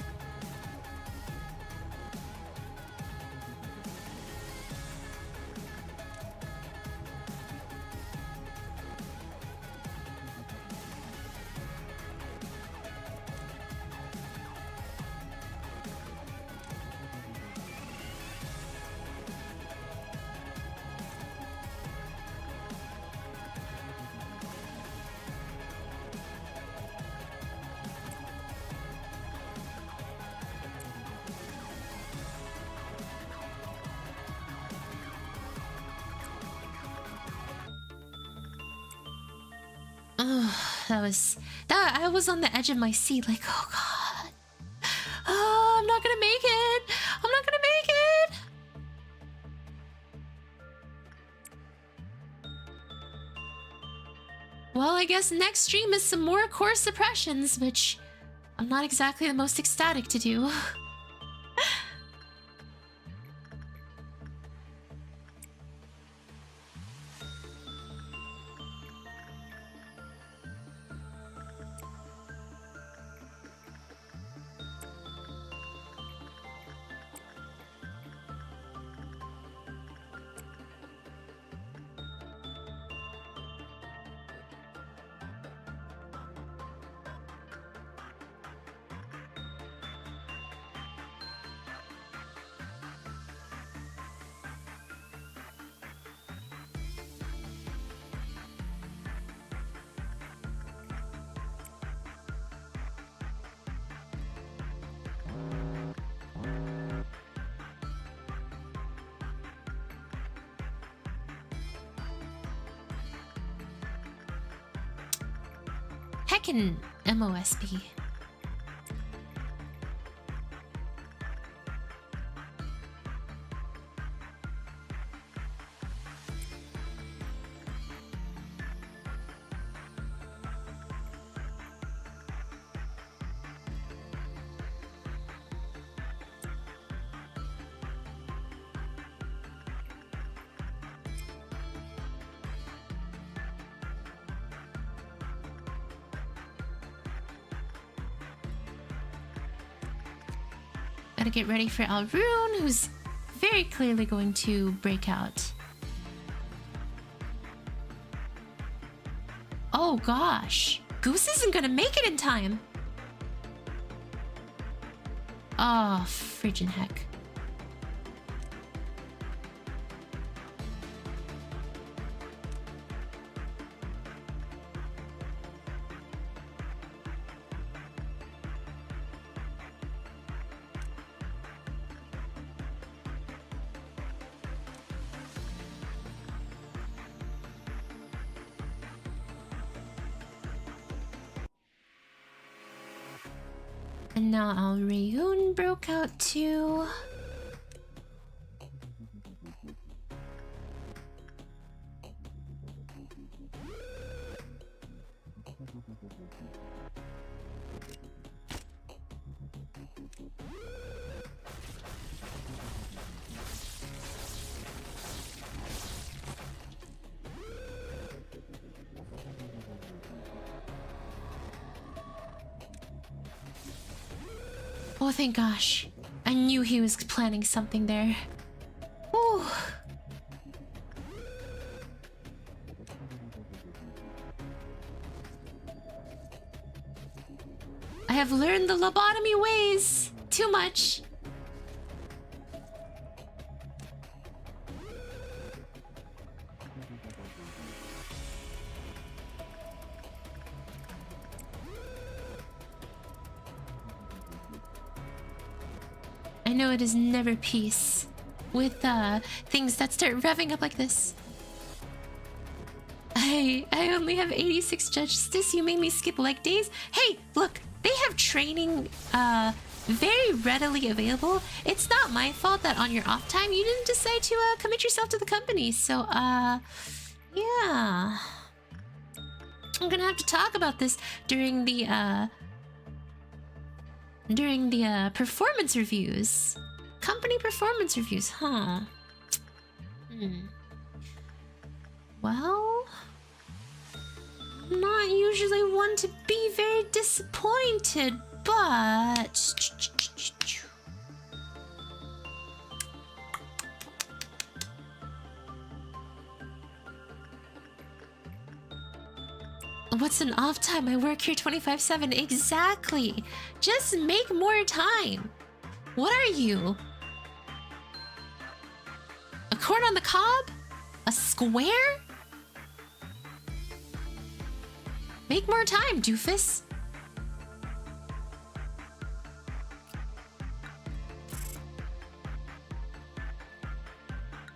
I was on the edge of my seat, like, oh god. Oh, I'm not gonna make it. I'm not gonna make it. Well, I guess next stream is some more core suppressions, which I'm not exactly the most ecstatic to do. Heckin' MOSB. Gotta get ready for Alrune, who's very clearly going to break out. Oh gosh, Goose isn't gonna make it in time. Oh, friggin' heck. And now Alrune broke out too. Oh, thank gosh. I knew he was planning something there. Ooh. I have learned the lobotomy ways too much. I know it is never peace with things that start revving up like this. I only have 86 justice. You made me skip leg days. Hey, look, they have training very readily available. It's not my fault that on your off time you didn't decide to commit yourself to the company. So yeah. I'm gonna have to talk about this during the performance reviews. Company performance reviews, huh? Well, I'm not usually one to be very disappointed, but... What's an off time? I work here 24/7. Exactly. Just make more time. What are you? A corn on the cob? A square? Make more time, doofus.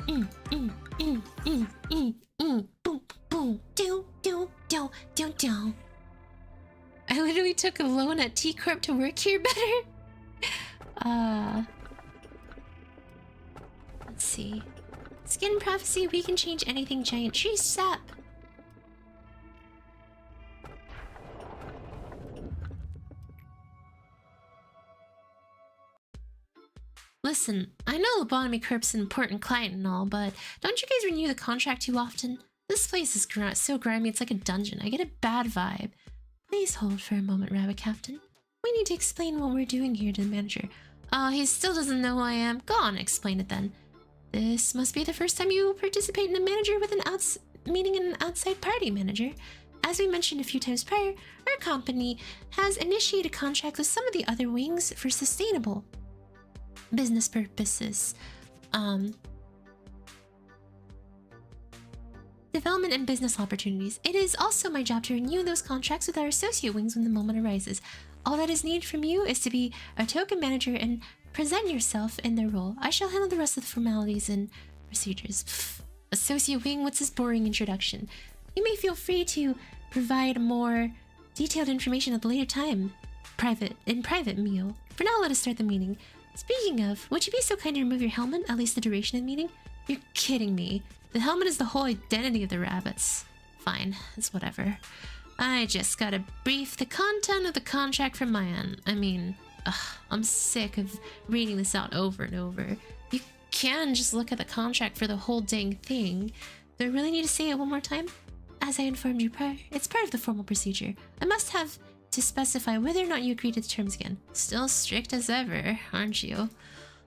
Boom, boom, do, do, do, do, do. really took a loan at T Corp to work here better. Let's see. Skin prophecy, we can change anything giant tree sap. Listen, I know Lobotomy Corp's an important client and all, but don't you guys renew the contract too often? This place is so grimy, it's like a dungeon. I get a bad vibe. Please hold for a moment, Rabbit Captain. We need to explain what we're doing here to the manager. Oh, he still doesn't know who I am. Go on, explain it then. This must be the first time you participate in a manager with meeting an outside party manager. As we mentioned a few times prior, our company has initiated a contract with some of the other wings for sustainable business purposes. Development and business opportunities. It is also my job to renew those contracts with our associate wings when the moment arises. All that is needed from you is to be a token manager and present yourself in their role. I shall handle the rest of the formalities and procedures. Pfft. Associate wing, what's this boring introduction? You may feel free to provide more detailed information at a later time. In private meal. For now, let us start the meeting. Speaking of, would you be so kind to remove your helmet, at least the duration of the meeting? You're kidding me. The helmet is the whole identity of the rabbits. Fine, it's whatever. I just gotta brief the content of the contract from my end. I mean, I'm sick of reading this out over and over. You can just look at the contract for the whole dang thing. Do I really need to say it one more time? As I informed you prior, it's part of the formal procedure. I must have to specify whether or not you agree to the terms again. Still strict as ever, aren't you?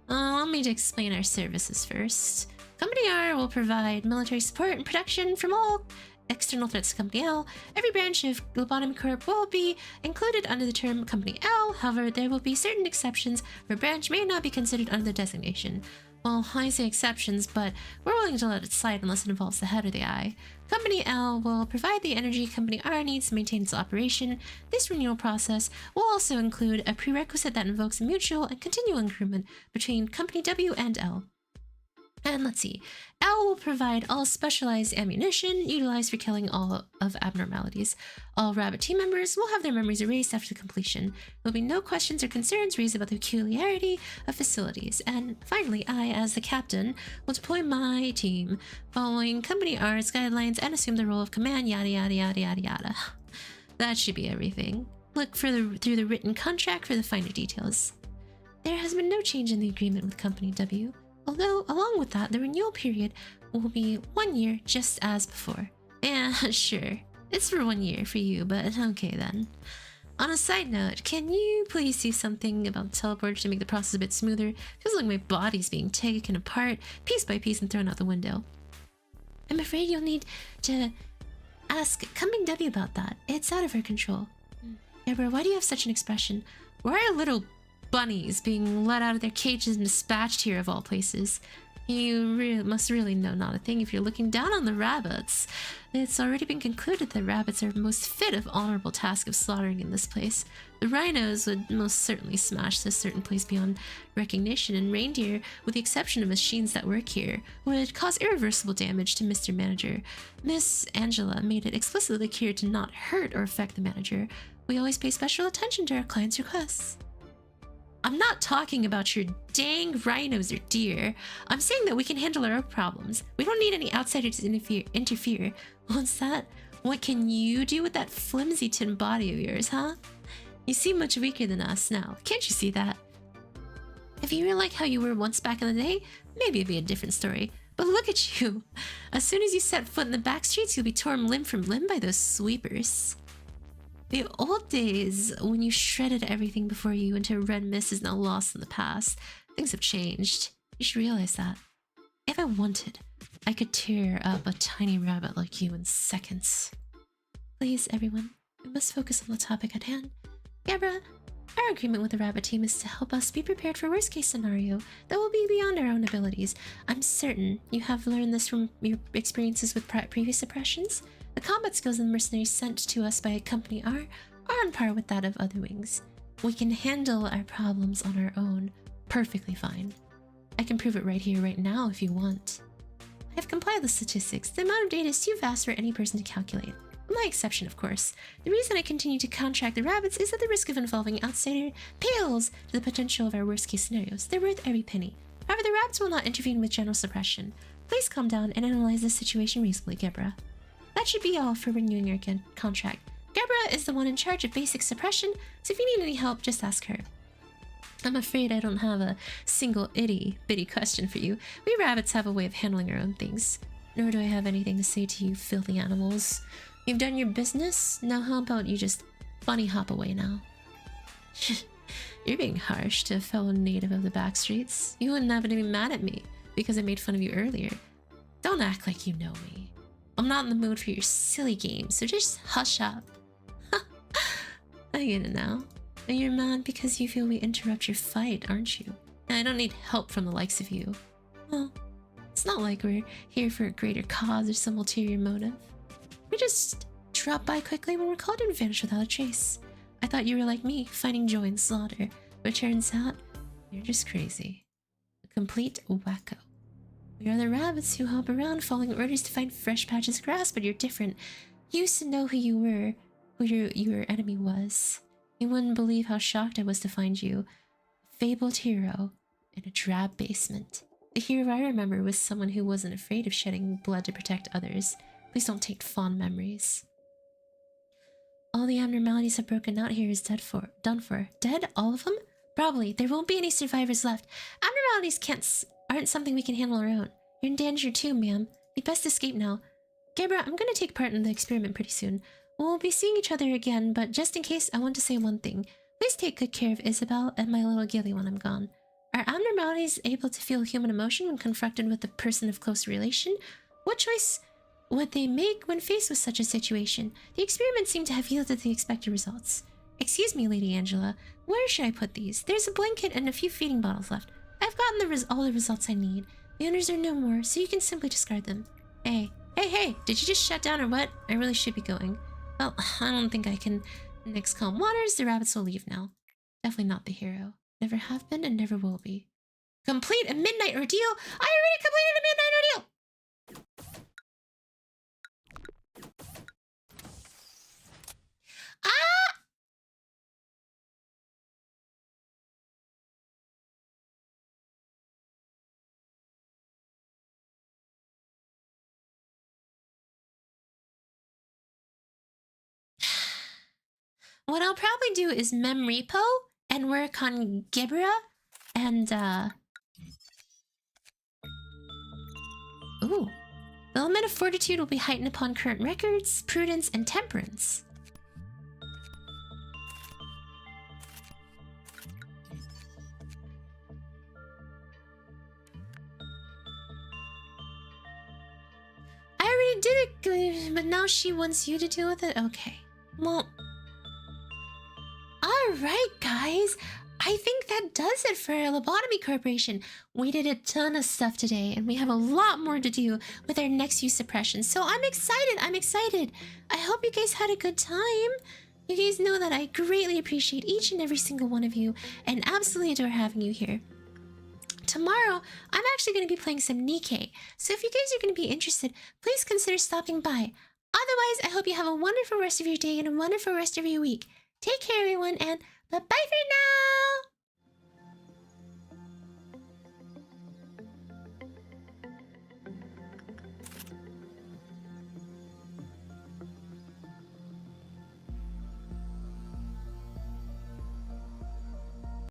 Allow me to explain our services first. Company R will provide military support and protection from all external threats to Company L. Every branch of Lobotomy Corp will be included under the term Company L. However, there will be certain exceptions where a branch may not be considered under the designation. Well, I say exceptions, but we're willing to let it slide unless it involves the head or the eye. Company L will provide the energy Company R needs to maintain its operation. This renewal process will also include a prerequisite that invokes a mutual and continual agreement between Company W and L. And let's see, L will provide all specialized ammunition utilized for killing all of abnormalities. All Rabbit team members will have their memories erased after completion. There will be no questions or concerns raised about the peculiarity of facilities. And finally, I, as the captain, will deploy my team, following Company R's guidelines and assume the role of command, yada yada yada yada yada. That should be everything. Look through the written contract for the finer details. There has been no change in the agreement with Company W. Although, along with that, the renewal period will be 1 year just as before. Yeah, sure. It's for 1 year for you, but okay then. On a side note, can you please do something about the teleporter to make the process a bit smoother? Feels like my body's being taken apart piece by piece and thrown out the window. I'm afraid you'll need to ask Company W about that. It's out of our control. Deborah, why do you have such an expression? Why are little bunnies being let out of their cages and dispatched here of all places? You must really know not a thing if you're looking down on the rabbits. It's already been concluded that rabbits are most fit of honorable task of slaughtering in this place. The rhinos would most certainly smash this certain place beyond recognition, and reindeer, with the exception of machines that work here, would cause irreversible damage to Mr. Manager. Miss Angela made it explicitly clear to not hurt or affect the manager. We always pay special attention to our clients' requests. I'm not talking about your dang rhinos or deer. I'm saying that we can handle our own problems. We don't need any outsiders to interfere. What's that? What can you do with that flimsy tin body of yours, huh? You seem much weaker than us now. Can't you see that? If you were like how you were once back in the day, maybe it'd be a different story. But look at you. As soon as you set foot in the back streets, you'll be torn limb from limb by those sweepers. The old days, when you shredded everything before you into a red mist, is now lost in the past. Things have changed. You should realize that. If I wanted, I could tear up a tiny rabbit like you in seconds. Please, everyone, we must focus on the topic at hand. Gabra, our agreement with the rabbit team is to help us be prepared for worst-case scenario that will be beyond our own abilities. I'm certain you have learned this from your experiences with previous oppressions. The combat skills of the mercenaries sent to us by Company R are on par with that of other wings. We can handle our problems on our own perfectly fine. I can prove it right here, right now, if you want. I have complied with statistics. The amount of data is too vast for any person to calculate. My exception, of course. The reason I continue to contract the rabbits is that the risk of involving outsider pales to the potential of our worst-case scenarios. They're worth every penny. However, the rabbits will not intervene with general suppression. Please calm down and analyze this situation reasonably, Gebra. That should be all for renewing your contract. Gebra is the one in charge of basic suppression, so if you need any help, just ask her. I'm afraid I don't have a single itty-bitty question for you. We rabbits have a way of handling our own things. Nor do I have anything to say to you filthy animals. You've done your business, now how about you just bunny hop away now? You're being harsh to a fellow native of the backstreets. You wouldn't have to be mad at me because I made fun of you earlier. Don't act like you know me. I'm not in the mood for your silly games, so just hush up. I get it now. And you're mad because you feel we interrupt your fight, aren't you? And I don't need help from the likes of you. Well, it's not like we're here for a greater cause or some ulterior motive. We just drop by quickly when we're called and vanish without a trace. I thought you were like me, finding joy in slaughter, but turns out you're just crazy. A complete wacko. We are the rabbits who hop around following orders to find fresh patches of grass, but you're different. You used to know who you were, who your enemy was. You wouldn't believe how shocked I was to find you, a fabled hero, in a drab basement. The hero I remember was someone who wasn't afraid of shedding blood to protect others. Please don't take fond memories. All the abnormalities have broken out here is done for. Dead? All of them? Probably. There won't be any survivors left. Abnormalities aren't something we can handle our own. You're in danger too, ma'am. You'd best escape now. Gebra, I'm gonna take part in the experiment pretty soon. We'll be seeing each other again, but just in case, I want to say one thing. Please take good care of Isabel and my little Gilly when I'm gone. Are abnormalities able to feel human emotion when confronted with a person of close relation? What choice would they make when faced with such a situation? The experiment seemed to have yielded the expected results. Excuse me, Lady Angela. Where should I put these? There's a blanket and a few feeding bottles left. I've gotten all the results I need. The owners are no more, so you can simply discard them. Hey, did you just shut down or what? I really should be going. Well, I don't think I can. Next calm waters, the rabbits will leave now. Definitely not the hero. Never have been and never will be. Complete a midnight ordeal? I already completed a midnight ordeal! Ah! What I'll probably do is repo and work on Gebra and ooh. The element of fortitude will be heightened upon current records, prudence, and temperance. I already did it, but now she wants you to deal with it? Okay. Well, alright guys, I think that does it for our Lobotomy Corporation. We did a ton of stuff today, and we have a lot more to do with our next few suppressions. So I'm excited. I hope you guys had a good time. You guys know that I greatly appreciate each and every single one of you, and absolutely adore having you here. Tomorrow, I'm actually going to be playing some Nikkei, so if you guys are going to be interested, please consider stopping by. Otherwise, I hope you have a wonderful rest of your day and a wonderful rest of your week. Take care, everyone, and bye-bye for now!